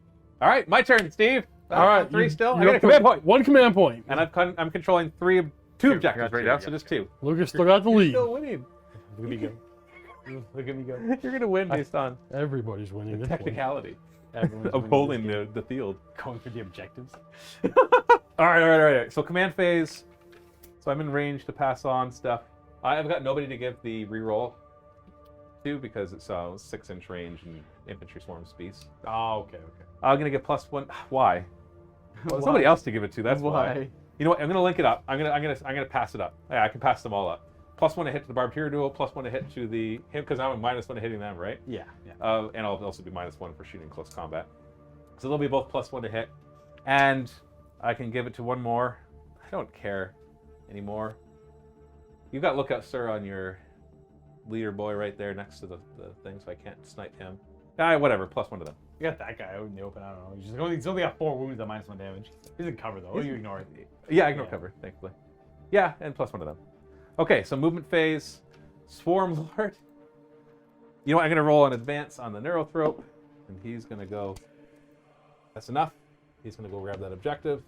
Speaker 1: All right, my turn, Steve.
Speaker 4: All right,
Speaker 1: 3 still. I
Speaker 4: you're
Speaker 1: got a
Speaker 4: up to
Speaker 1: command point.
Speaker 4: 1 command point.
Speaker 1: And I'm controlling 2 objectives
Speaker 2: got
Speaker 1: right
Speaker 2: two,
Speaker 1: now,
Speaker 2: yeah.
Speaker 1: so just 2.
Speaker 4: Lucas still got the lead.
Speaker 1: Still winning.
Speaker 2: Look at me go. Look at me go.
Speaker 1: You're gonna win based on
Speaker 4: Everybody's winning this one.
Speaker 1: technicality
Speaker 2: Everyone's
Speaker 1: of
Speaker 2: winning
Speaker 1: holding
Speaker 2: this game.
Speaker 1: the field.
Speaker 2: Going for the objectives.
Speaker 1: All right. So command phase. So I'm in range to pass on stuff. I've got nobody to give the reroll to because it's 6-inch range and infantry swarm speeds.
Speaker 2: Oh, okay.
Speaker 1: I'm gonna get +1. Why? Well, somebody else to give it to. That's why. You know what? I'm gonna link it up. I'm gonna pass it up. Yeah, I can pass them all up. +1 to hit to the barbed hero duel. +1 to hit to him because I'm -1 to hitting them, right?
Speaker 2: Yeah.
Speaker 1: And I'll also be -1 for shooting close combat. So they'll be both +1 to hit, and I can give it to one more. I don't care anymore. You've got Lookout Sir on your leader boy right there next to the thing, so I can't snipe him. Whatever. +1 to them.
Speaker 2: You got that guy out in the open. I don't know. He's only got 4 wounds at -1 damage. He's in cover though. You ignore it.
Speaker 1: Yeah, I ignore
Speaker 2: Yeah.
Speaker 1: cover, thankfully. Yeah, and +1 to them. Okay, so movement phase, Swarm Lord. You know what? I'm gonna roll an advance on the Neurothrope, and he's gonna go. That's enough. He's gonna go grab that objective.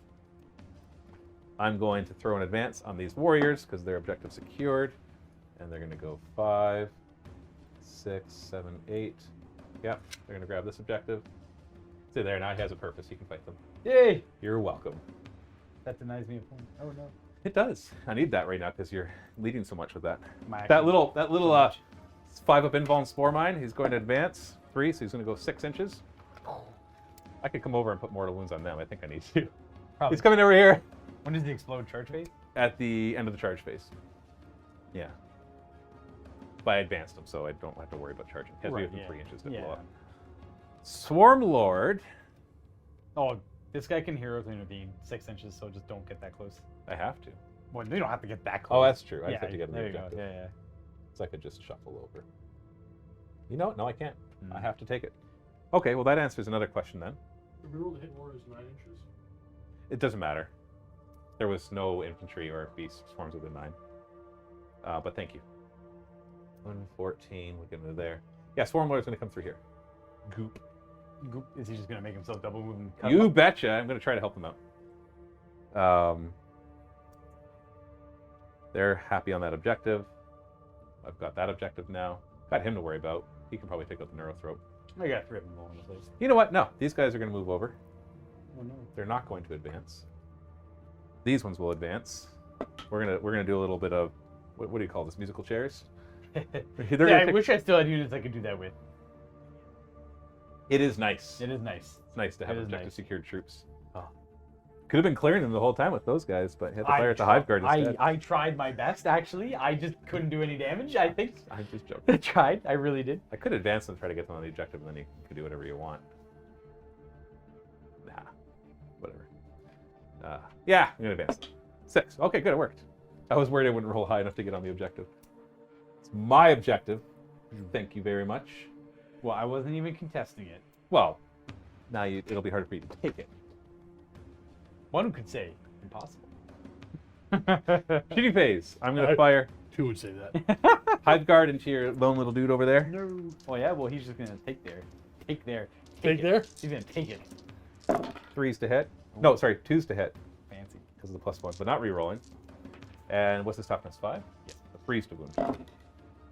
Speaker 1: I'm going to throw an advance on these warriors because their objective secured, and they're gonna go 5, 6, 7, 8. Yep, they're gonna grab this objective. See there, now he has a purpose. He can fight them.
Speaker 2: Yay!
Speaker 1: You're welcome.
Speaker 2: That denies me a point. Oh no.
Speaker 1: It does. I need that right now because you're leading so much with that.
Speaker 2: My
Speaker 1: That little 5-up invuln spore mine. He's going to advance 3, so he's going to go 6 inches. I could come over and put mortal wounds on them. I think I need to.
Speaker 2: Probably.
Speaker 1: He's coming over here
Speaker 2: When does the explode charge phase?
Speaker 1: at the end of the charge phase. Yeah. But I advanced him, so I don't have to worry about charging. He has to be within 3 inches to blow up. Swarm Lord.
Speaker 2: Oh, this guy can heroes intervene 6 inches, so just don't get that close.
Speaker 1: I have to.
Speaker 2: Well, they don't have to get that close.
Speaker 1: Oh, that's true. I
Speaker 2: yeah,
Speaker 1: just have to get an
Speaker 2: there you go.
Speaker 1: objective.
Speaker 2: Yeah.
Speaker 1: So I could just shuffle over. You know what? No, I can't. I
Speaker 2: Mm.
Speaker 1: have to take it. Okay, well that answers another question then.
Speaker 4: The reroll to hit more is 9 inches.
Speaker 1: It doesn't matter. There was no infantry or beast swarms within 9. But thank you. 114, we get into there. Yeah, Swarm Lord's gonna come through here. Goop.
Speaker 2: Goop. Is he just gonna make himself double move and cut
Speaker 1: You
Speaker 2: him up?
Speaker 1: betcha. I'm gonna try to help him out. They're happy on that objective. I've got that objective now. Got him to worry about. He can probably take out the Neurothroat.
Speaker 2: I got 3 of them all in the place.
Speaker 1: You know what? No, these guys are gonna move over.
Speaker 2: Oh no.
Speaker 1: They're not going to advance. These ones will advance. We're gonna do a little bit of what do you call this? Musical chairs.
Speaker 2: Yeah, I wish I still had units I could do that with.
Speaker 1: It is nice.
Speaker 2: It is nice.
Speaker 1: It's nice to have
Speaker 2: It is
Speaker 1: objective
Speaker 2: nice.
Speaker 1: secured troops.
Speaker 2: Oh.
Speaker 1: Could have been clearing them the whole time with those guys, but had to fire at the Hive Guard instead.
Speaker 2: I tried my best, actually. I just couldn't do any damage, I think.
Speaker 1: I'm just joking.
Speaker 2: I tried. I really did.
Speaker 1: I could advance them and try to get them on the objective, and then you could do whatever you want. Nah, whatever. Yeah, I'm gonna advance. 6. Okay, good, it worked. I was worried I wouldn't roll high enough to get on the objective. It's my objective. Thank you very much.
Speaker 2: Well, I wasn't even contesting it.
Speaker 1: Well, now it'll be harder for you to take it.
Speaker 2: One could say impossible.
Speaker 1: Shooting phase. I'm gonna fire
Speaker 4: 2 would say that.
Speaker 1: Hive Guard into your lone little dude over there.
Speaker 2: No. Oh yeah, well he's just gonna take there. Take there.
Speaker 4: Take
Speaker 2: it.
Speaker 4: there?
Speaker 2: He's gonna take it.
Speaker 1: 3s to hit. No, sorry, 2s to hit
Speaker 2: Fancy.
Speaker 1: because of the +1, but not re-rolling. And what's his toughness? 5?
Speaker 2: Yeah.
Speaker 1: 3s to wound.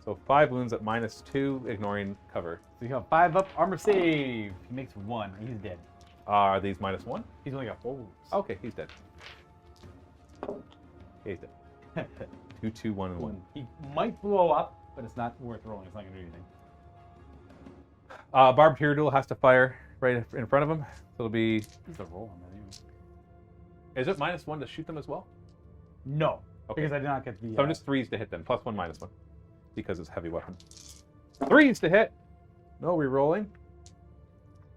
Speaker 1: So 5 wounds at -2, ignoring cover.
Speaker 2: So you got 5 up, armor save. He makes 1. He's dead.
Speaker 1: Are these -1?
Speaker 2: He's only got 4 wounds.
Speaker 1: Okay, he's dead. He's dead. 2, 2, 1, and 1.
Speaker 2: He might blow up, but it's not worth rolling. It's not gonna do anything.
Speaker 1: Barbed Hero Duel has to fire right in front of him. So it'll be.
Speaker 2: It's a roll on that anyway.
Speaker 1: Is it -1 to shoot them as well?
Speaker 2: No.
Speaker 1: Okay.
Speaker 2: Because I did not get the.
Speaker 1: So I'm just 3s to hit then. +1, -1. Because it's a heavy weapon. 3s to hit. No re-rolling.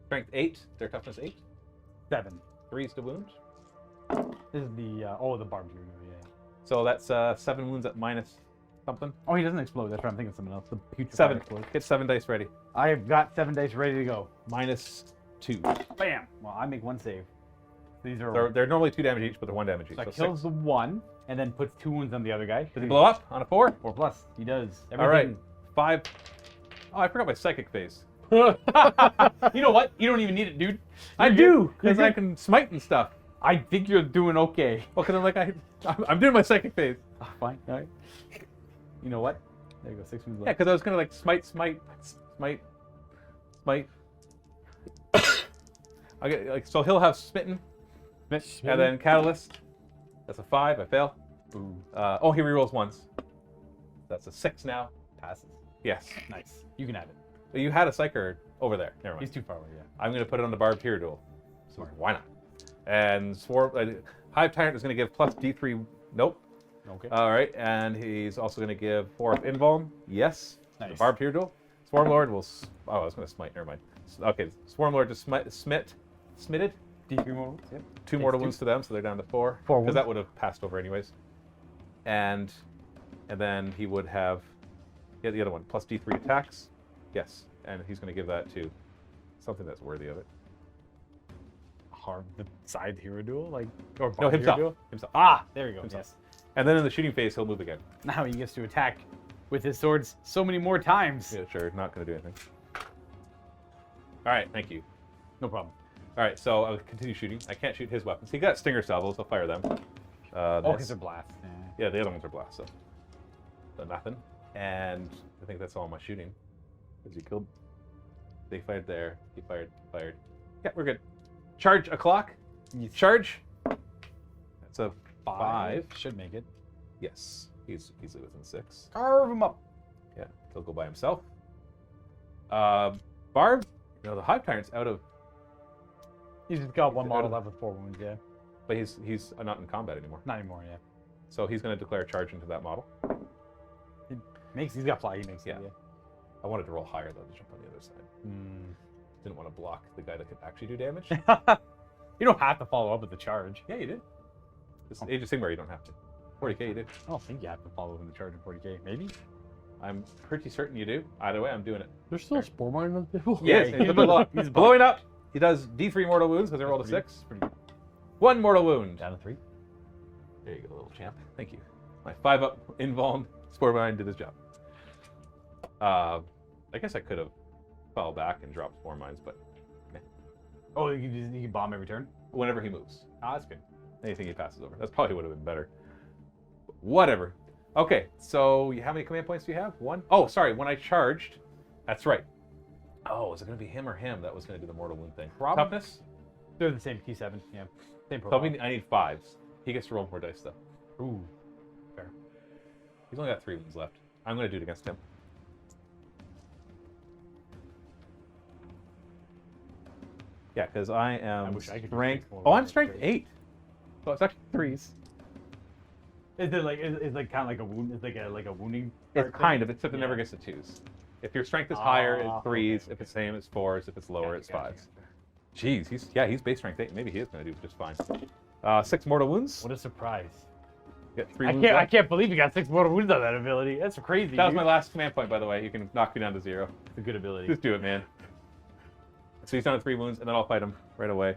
Speaker 1: Strength 8. Their toughness 8.
Speaker 2: 7.
Speaker 1: 3s to wound.
Speaker 2: This is the the barbed hero. Yeah.
Speaker 1: So that's 7 wounds at minus something.
Speaker 2: Oh, he doesn't explode. That's right. I'm thinking of something else. The putrefied
Speaker 1: 7.
Speaker 2: explodes.
Speaker 1: Get 7 dice ready.
Speaker 2: I have got 7 dice ready to go.
Speaker 1: -2.
Speaker 2: Bam. Well, I make 1 save. These are.
Speaker 1: They're normally 2 damage each, but they're 1 damage each.
Speaker 2: So that
Speaker 1: So
Speaker 2: kills
Speaker 1: 6.
Speaker 2: the 1 and then puts 2 wounds on the other guy.
Speaker 1: Does he blow up on a 4?
Speaker 2: 4 plus. He does. Everything.
Speaker 1: All right. 5. Oh, I forgot my psychic phase.
Speaker 2: You know what? You don't even need it, dude.
Speaker 1: I
Speaker 2: You're
Speaker 1: do,
Speaker 2: good.
Speaker 1: because
Speaker 2: You're
Speaker 1: I
Speaker 2: good.
Speaker 1: can smite and stuff.
Speaker 2: I think you're doing okay.
Speaker 1: Well, because I'm like, I'm doing my psychic phase.
Speaker 2: Oh, fine. All right. You know what? There you go. 6 wounds
Speaker 1: Yeah,
Speaker 2: left.
Speaker 1: because I was gonna like smite. Okay, like so he'll have smitten, and then catalyst. That's a 5. I fail.
Speaker 2: Ooh.
Speaker 1: Oh, he rerolls once. That's a 6 now.
Speaker 2: Passes.
Speaker 1: Yes.
Speaker 2: Nice. You can have it.
Speaker 1: But you had a psyker over there. Never mind.
Speaker 2: He's too far away. Yeah.
Speaker 1: I'm gonna put it on the Barbed Hero Duel. So why not? And Hive Tyrant is gonna give plus D3. Nope.
Speaker 2: Okay.
Speaker 1: All right, and he's also going to give 4 up invuln. Yes.
Speaker 2: Nice.
Speaker 1: The Barbed Hero Duel. Swarm Lord will. I was going to smite. Never mind. Okay, Swarm Lord just smitted.
Speaker 2: D3 more wounds. Yep.
Speaker 1: 2 mortal wounds to them, so they're down to 4.
Speaker 2: 4
Speaker 1: Because
Speaker 2: wounds.
Speaker 1: that would have passed over anyways. And then he would have. Yeah, the other one plus D3 attacks. Yes, and he's going to give that to something that's worthy of it.
Speaker 2: Hard the side hero duel, like or
Speaker 1: No,
Speaker 2: barbed hero
Speaker 1: himself.
Speaker 2: duel?
Speaker 1: Himself.
Speaker 2: Ah, there we go.
Speaker 1: Himself.
Speaker 2: Yes.
Speaker 1: And then in the shooting phase, he'll move again.
Speaker 2: Now he gets to attack with his swords so many more times.
Speaker 1: Yeah, sure. Not going to do anything. All right, thank you.
Speaker 2: No problem.
Speaker 1: All right, so I'll continue shooting. I can't shoot his weapons. He got stinger salvos. I'll fire them.
Speaker 2: Oh,
Speaker 1: This-
Speaker 2: because they're blast.
Speaker 1: Yeah, the other ones are blast, so nothing. And I think that's all my shooting. Because he killed. They fired there. He fired. Yeah, we're good. Charge a clock.
Speaker 2: Yes.
Speaker 1: Charge. That's It's a 5.
Speaker 2: Should make it.
Speaker 1: Yes, he's easily within 6.
Speaker 2: Carve him up.
Speaker 1: Yeah, he'll go by himself. Barb, the Hive Tyrant's out of,
Speaker 2: He's just got one
Speaker 1: He's
Speaker 2: model
Speaker 1: out of-
Speaker 2: left with 4 wounds, yeah.
Speaker 1: but he's not in combat anymore.
Speaker 2: Not anymore, yeah.
Speaker 1: So he's going to declare charge into that model.
Speaker 2: He's got fly, he makes
Speaker 1: Yeah.
Speaker 2: it, yeah.
Speaker 1: I wanted to roll higher though to jump on the other side. Didn't want to block the guy that could actually do damage.
Speaker 2: You don't have to follow up with the charge.
Speaker 1: Yeah, you did. This Age of Sigmar, you don't have to. 40k, you did.
Speaker 2: I don't think you have to follow up with the charge in 40k. Maybe?
Speaker 1: I'm pretty certain you do. Either way, I'm doing it.
Speaker 4: There's still a Spore Mine on the table.
Speaker 1: Yes,
Speaker 2: he's
Speaker 1: he's blowing,
Speaker 2: he's
Speaker 1: blowing up. He does D3 mortal wounds because I rolled a 6.
Speaker 2: Pretty
Speaker 1: 1 mortal wound.
Speaker 2: down to 3.
Speaker 1: There you go, little champ. Thank you. My 5-up invuln Spore Mine did his job. I guess I could have fell back and dropped Spore Mines, but
Speaker 2: Oh, you can bomb every turn?
Speaker 1: whenever he moves.
Speaker 2: Ah, that's good.
Speaker 1: Anything he passes over. That's probably would have been better. Whatever. Okay, so how many command points do you have? 1? Oh, sorry, when I charged, that's right. Oh, is it going to be him or him that was going to do the mortal wound thing? Toughness?
Speaker 2: They're the same T7, yeah. Same
Speaker 1: So
Speaker 2: profile.
Speaker 1: I need 5s. He gets to roll more dice, though.
Speaker 2: Ooh, fair.
Speaker 1: He's only got 3 wounds left. I'm going to do it against him. Yeah, because I am
Speaker 2: I wish I could do
Speaker 1: strength.
Speaker 2: 6 more
Speaker 1: Oh, I'm
Speaker 2: wounds.
Speaker 1: strength 8. So it's actually 3s.
Speaker 2: Is it like is like kind of like a wound? It's like a wounding.
Speaker 1: It's
Speaker 2: part
Speaker 1: kind
Speaker 2: thing?
Speaker 1: of, except it never
Speaker 2: Yeah.
Speaker 1: gets to 2s. If your strength is higher,
Speaker 2: Ah,
Speaker 1: it's 3s.
Speaker 2: okay,
Speaker 1: If it's same, it's 4s. If it's lower,
Speaker 2: Gotcha,
Speaker 1: it's
Speaker 2: gotcha,
Speaker 1: 5s.
Speaker 2: gotcha.
Speaker 1: Jeez, he's base strength 8. Maybe he is going to do just fine. 6 mortal wounds.
Speaker 2: What a surprise!
Speaker 1: Get 3
Speaker 2: I
Speaker 1: wounds
Speaker 2: can't
Speaker 1: left.
Speaker 2: can't believe you got 6 mortal wounds on that ability. That's crazy.
Speaker 1: That was
Speaker 2: dude.
Speaker 1: my last command point, by the way. You can knock me down to 0.
Speaker 2: It's a good ability.
Speaker 1: Just do it, man. So he's down to 3 wounds, and then I'll fight him right away.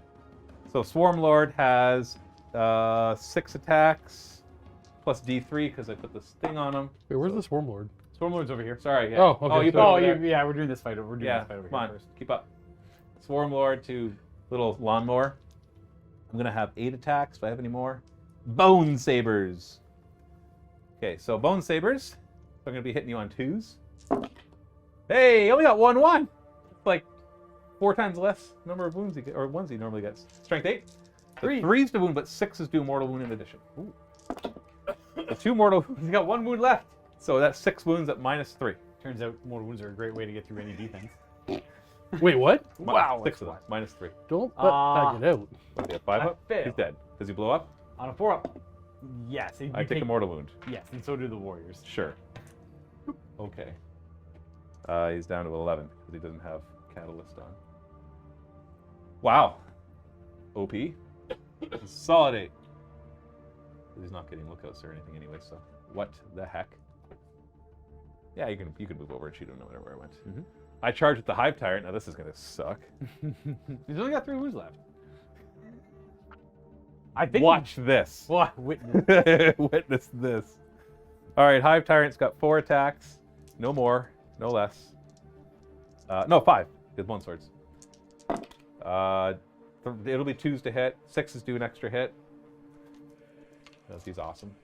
Speaker 1: So Swarm Lord has 6 attacks plus D3 because I put this thing on him.
Speaker 4: Wait, where's the Swarm Lord?
Speaker 2: Stormlord's over here.
Speaker 1: Sorry. Yeah.
Speaker 4: Oh, okay,
Speaker 1: you put it
Speaker 2: Oh,
Speaker 1: over there.
Speaker 2: yeah, we're doing this fight. We're doing
Speaker 1: Yeah,
Speaker 2: this fight over
Speaker 1: come
Speaker 2: here
Speaker 1: on,
Speaker 2: first.
Speaker 1: keep up. Swarm Lord to little lawnmower. I'm gonna have 8 attacks. Do I have any more? Bone Sabers. Okay, so Bone Sabers. I'm gonna be hitting you on 2s. Hey, you only got 1-1. It's like 4 times less number of wounds he get, or ones he normally gets. Strength 8. So 3's to wound, but 6 is do mortal wound in addition. Ooh. The 2 mortal.
Speaker 2: He's got 1 wound left.
Speaker 1: So that's 6 wounds at -3.
Speaker 2: Turns out mortal wounds are a great way to get through any defense.
Speaker 4: Wait, what?
Speaker 2: Wow,
Speaker 1: 6 of them. -3.
Speaker 4: Don't let that get out.
Speaker 1: What, do you have 5
Speaker 2: I
Speaker 1: up?
Speaker 2: failed.
Speaker 1: He's dead. Does he blow up?
Speaker 2: On a 4-up. Yes.
Speaker 1: I take a mortal wound.
Speaker 2: Yes, and so do the warriors.
Speaker 1: Sure. Okay. He's down to 11 because he doesn't have Catalyst on. Wow. OP. Consolidate. He's not getting lookouts or anything anyway, so what the heck? Yeah, you can move over and shoot him no matter where I went. I charge with the Hive Tyrant. Now this is gonna suck.
Speaker 2: He's only got 3 wounds left. I think.
Speaker 1: Watch this.
Speaker 2: What? Witness.
Speaker 1: Witness this. All right, Hive Tyrant's got 4 attacks. No more, no less. No, 5. He has 1 swords. It'll be 2s to hit. 6s do an extra hit. He's awesome.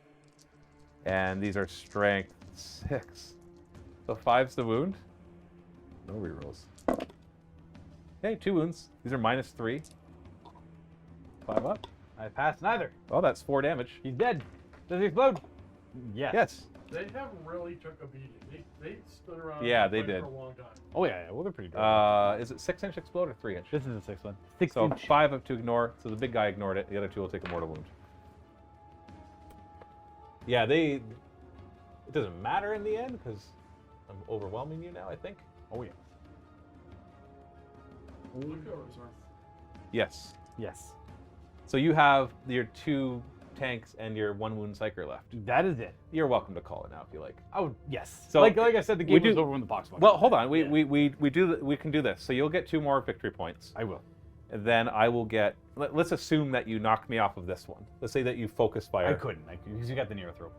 Speaker 1: And these are strength 6. So 5's the wound. No rerolls. Okay, 2 wounds. These are -3. 5 up.
Speaker 2: I passed neither.
Speaker 1: Oh, that's 4 damage.
Speaker 2: He's dead. Does he explode? Yes.
Speaker 1: Yes.
Speaker 4: They haven't really took a beating. They stood around
Speaker 1: Yeah, they did.
Speaker 4: for a long time.
Speaker 2: Oh yeah. Well, they're pretty good.
Speaker 1: Is it 6-inch explode or 3-inch?
Speaker 2: This is a 6 one. 6
Speaker 1: So
Speaker 2: inch.
Speaker 1: 5 up to ignore. So the big guy ignored it. The other 2 will take a mortal wound. Yeah, it doesn't matter in the end because I'm overwhelming you now, I think.
Speaker 2: Oh yeah.
Speaker 1: Yes.
Speaker 2: Yes.
Speaker 1: So you have your 2 tanks and your 1 wound psyker left.
Speaker 2: That is it.
Speaker 1: You're welcome to call it now if you like.
Speaker 2: Oh yes.
Speaker 1: So,
Speaker 2: like I said, the
Speaker 1: we
Speaker 2: game was
Speaker 1: do-
Speaker 2: over when the box went.
Speaker 1: Well, hold on.
Speaker 2: Yeah.
Speaker 1: We can do this. So you'll get 2 more victory points.
Speaker 2: I will.
Speaker 1: And then I will get. Let's assume that you knock me off of this one. Let's say that you focus fire.
Speaker 2: I couldn't. Because you got the near throw.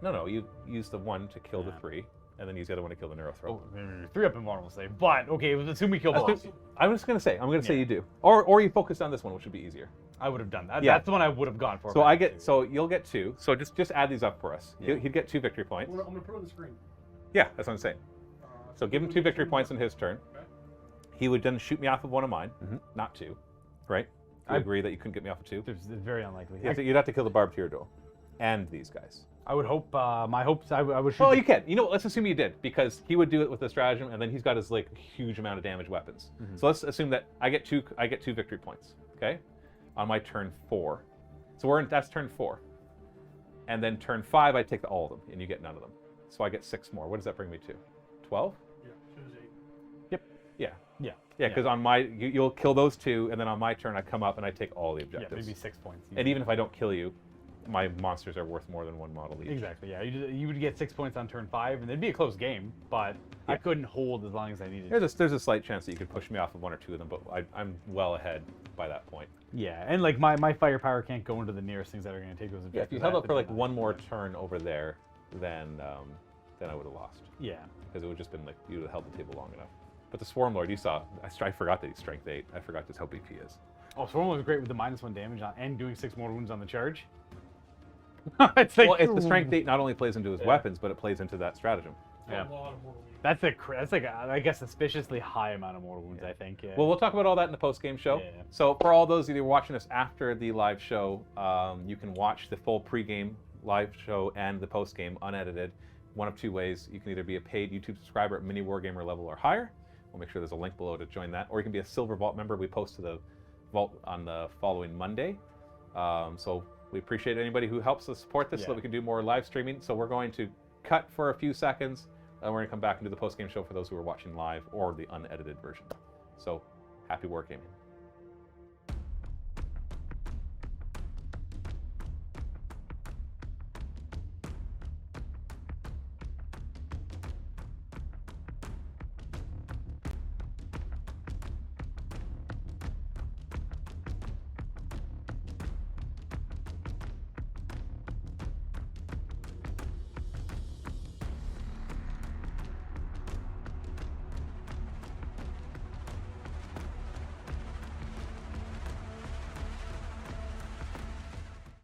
Speaker 1: No. You use the 1 to kill the
Speaker 2: Yeah.
Speaker 1: 3, and then use the other one to kill the neurothrow.
Speaker 2: Oh, 3 up in vulnerable save. But okay, assume we kill both.
Speaker 1: I'm just gonna say.
Speaker 2: Yeah.
Speaker 1: You do. Or you focus on this one, which would be easier.
Speaker 2: I would have done that.
Speaker 1: Yeah.
Speaker 2: That's the one I would have gone for.
Speaker 1: So
Speaker 2: but
Speaker 1: I get. So you'll get 2. So just add these up for us.
Speaker 2: Yeah.
Speaker 1: He'd get 2 victory points.
Speaker 4: I'm gonna put it on the screen.
Speaker 1: Yeah, that's what I'm saying. So give him 2 victory points in his turn.
Speaker 4: Okay.
Speaker 1: He would then shoot me off of one of mine,
Speaker 2: Mhm.
Speaker 1: not 2, right? I agree that you couldn't get me off of 2.
Speaker 2: It's very unlikely.
Speaker 1: You'd have to kill the Barbed Tyranid and these guys.
Speaker 2: I would hope. My hopes. I would shoot.
Speaker 1: Oh, you can. You know what? Let's assume you did, because he would do it with the stratagem, and then he's got his like huge amount of damage weapons. So let's assume that I get 2 victory points. Okay, on my turn 4. So that's turn 4, and then turn 5 I take all of them, and you get none of them. So I get 6 more. What does that bring me to? 12.
Speaker 4: Yeah, choose 8.
Speaker 2: Yep.
Speaker 1: Yeah.
Speaker 2: Yeah.
Speaker 1: Yeah, because on my you'll kill those 2, and then on my turn I come up and I take all the
Speaker 2: Yeah,
Speaker 1: objectives.
Speaker 2: maybe 6 points.
Speaker 1: And even if I don't kill you, my monsters are worth more than 1 model each.
Speaker 2: Exactly. Yeah, you would get 6 points on turn 5, and it'd be a close game, but I couldn't hold as long as I needed.
Speaker 1: There's a slight chance that you could push me off of 1 or 2 of them, but I'm well ahead by that point.
Speaker 2: Yeah, and like my firepower can't go into the nearest things that are going to take those
Speaker 1: Yeah, if
Speaker 2: objectives.
Speaker 1: you held up for like 1 more turn over there, then I would have lost.
Speaker 2: Yeah.
Speaker 1: Because it would have just been like you would have held the table long enough. But the Swarm Lord, you saw, I forgot that he's strength 8. I forgot just how big he is.
Speaker 2: Oh, Swarm was great with the -1 damage on, and doing 6 more wounds on the charge. It's like,
Speaker 1: Well, the strength 8 not only plays into his weapons, but it plays into that stratagem.
Speaker 2: Yeah.
Speaker 4: A lot of mortal wounds.
Speaker 2: That's like I guess suspiciously high amount of mortal wounds. I think. Yeah.
Speaker 1: Well, we'll talk about all that in the post-game show.
Speaker 2: Yeah.
Speaker 1: So for all those of you who are watching us after the live show, you can watch the full pre-game live show and the post-game unedited. One of 2 ways. You can either be a paid YouTube subscriber at MiniWarGamer level or higher. We'll make sure there's a link below to join that. Or you can be a Silver Vault member. We post to the Vault on the following Monday. So we appreciate anybody who helps us support this so that we can do more live streaming. So we're going to cut for a few seconds, and we're going to come back and do the post-game show for those who are watching live or the unedited version. So happy wargaming.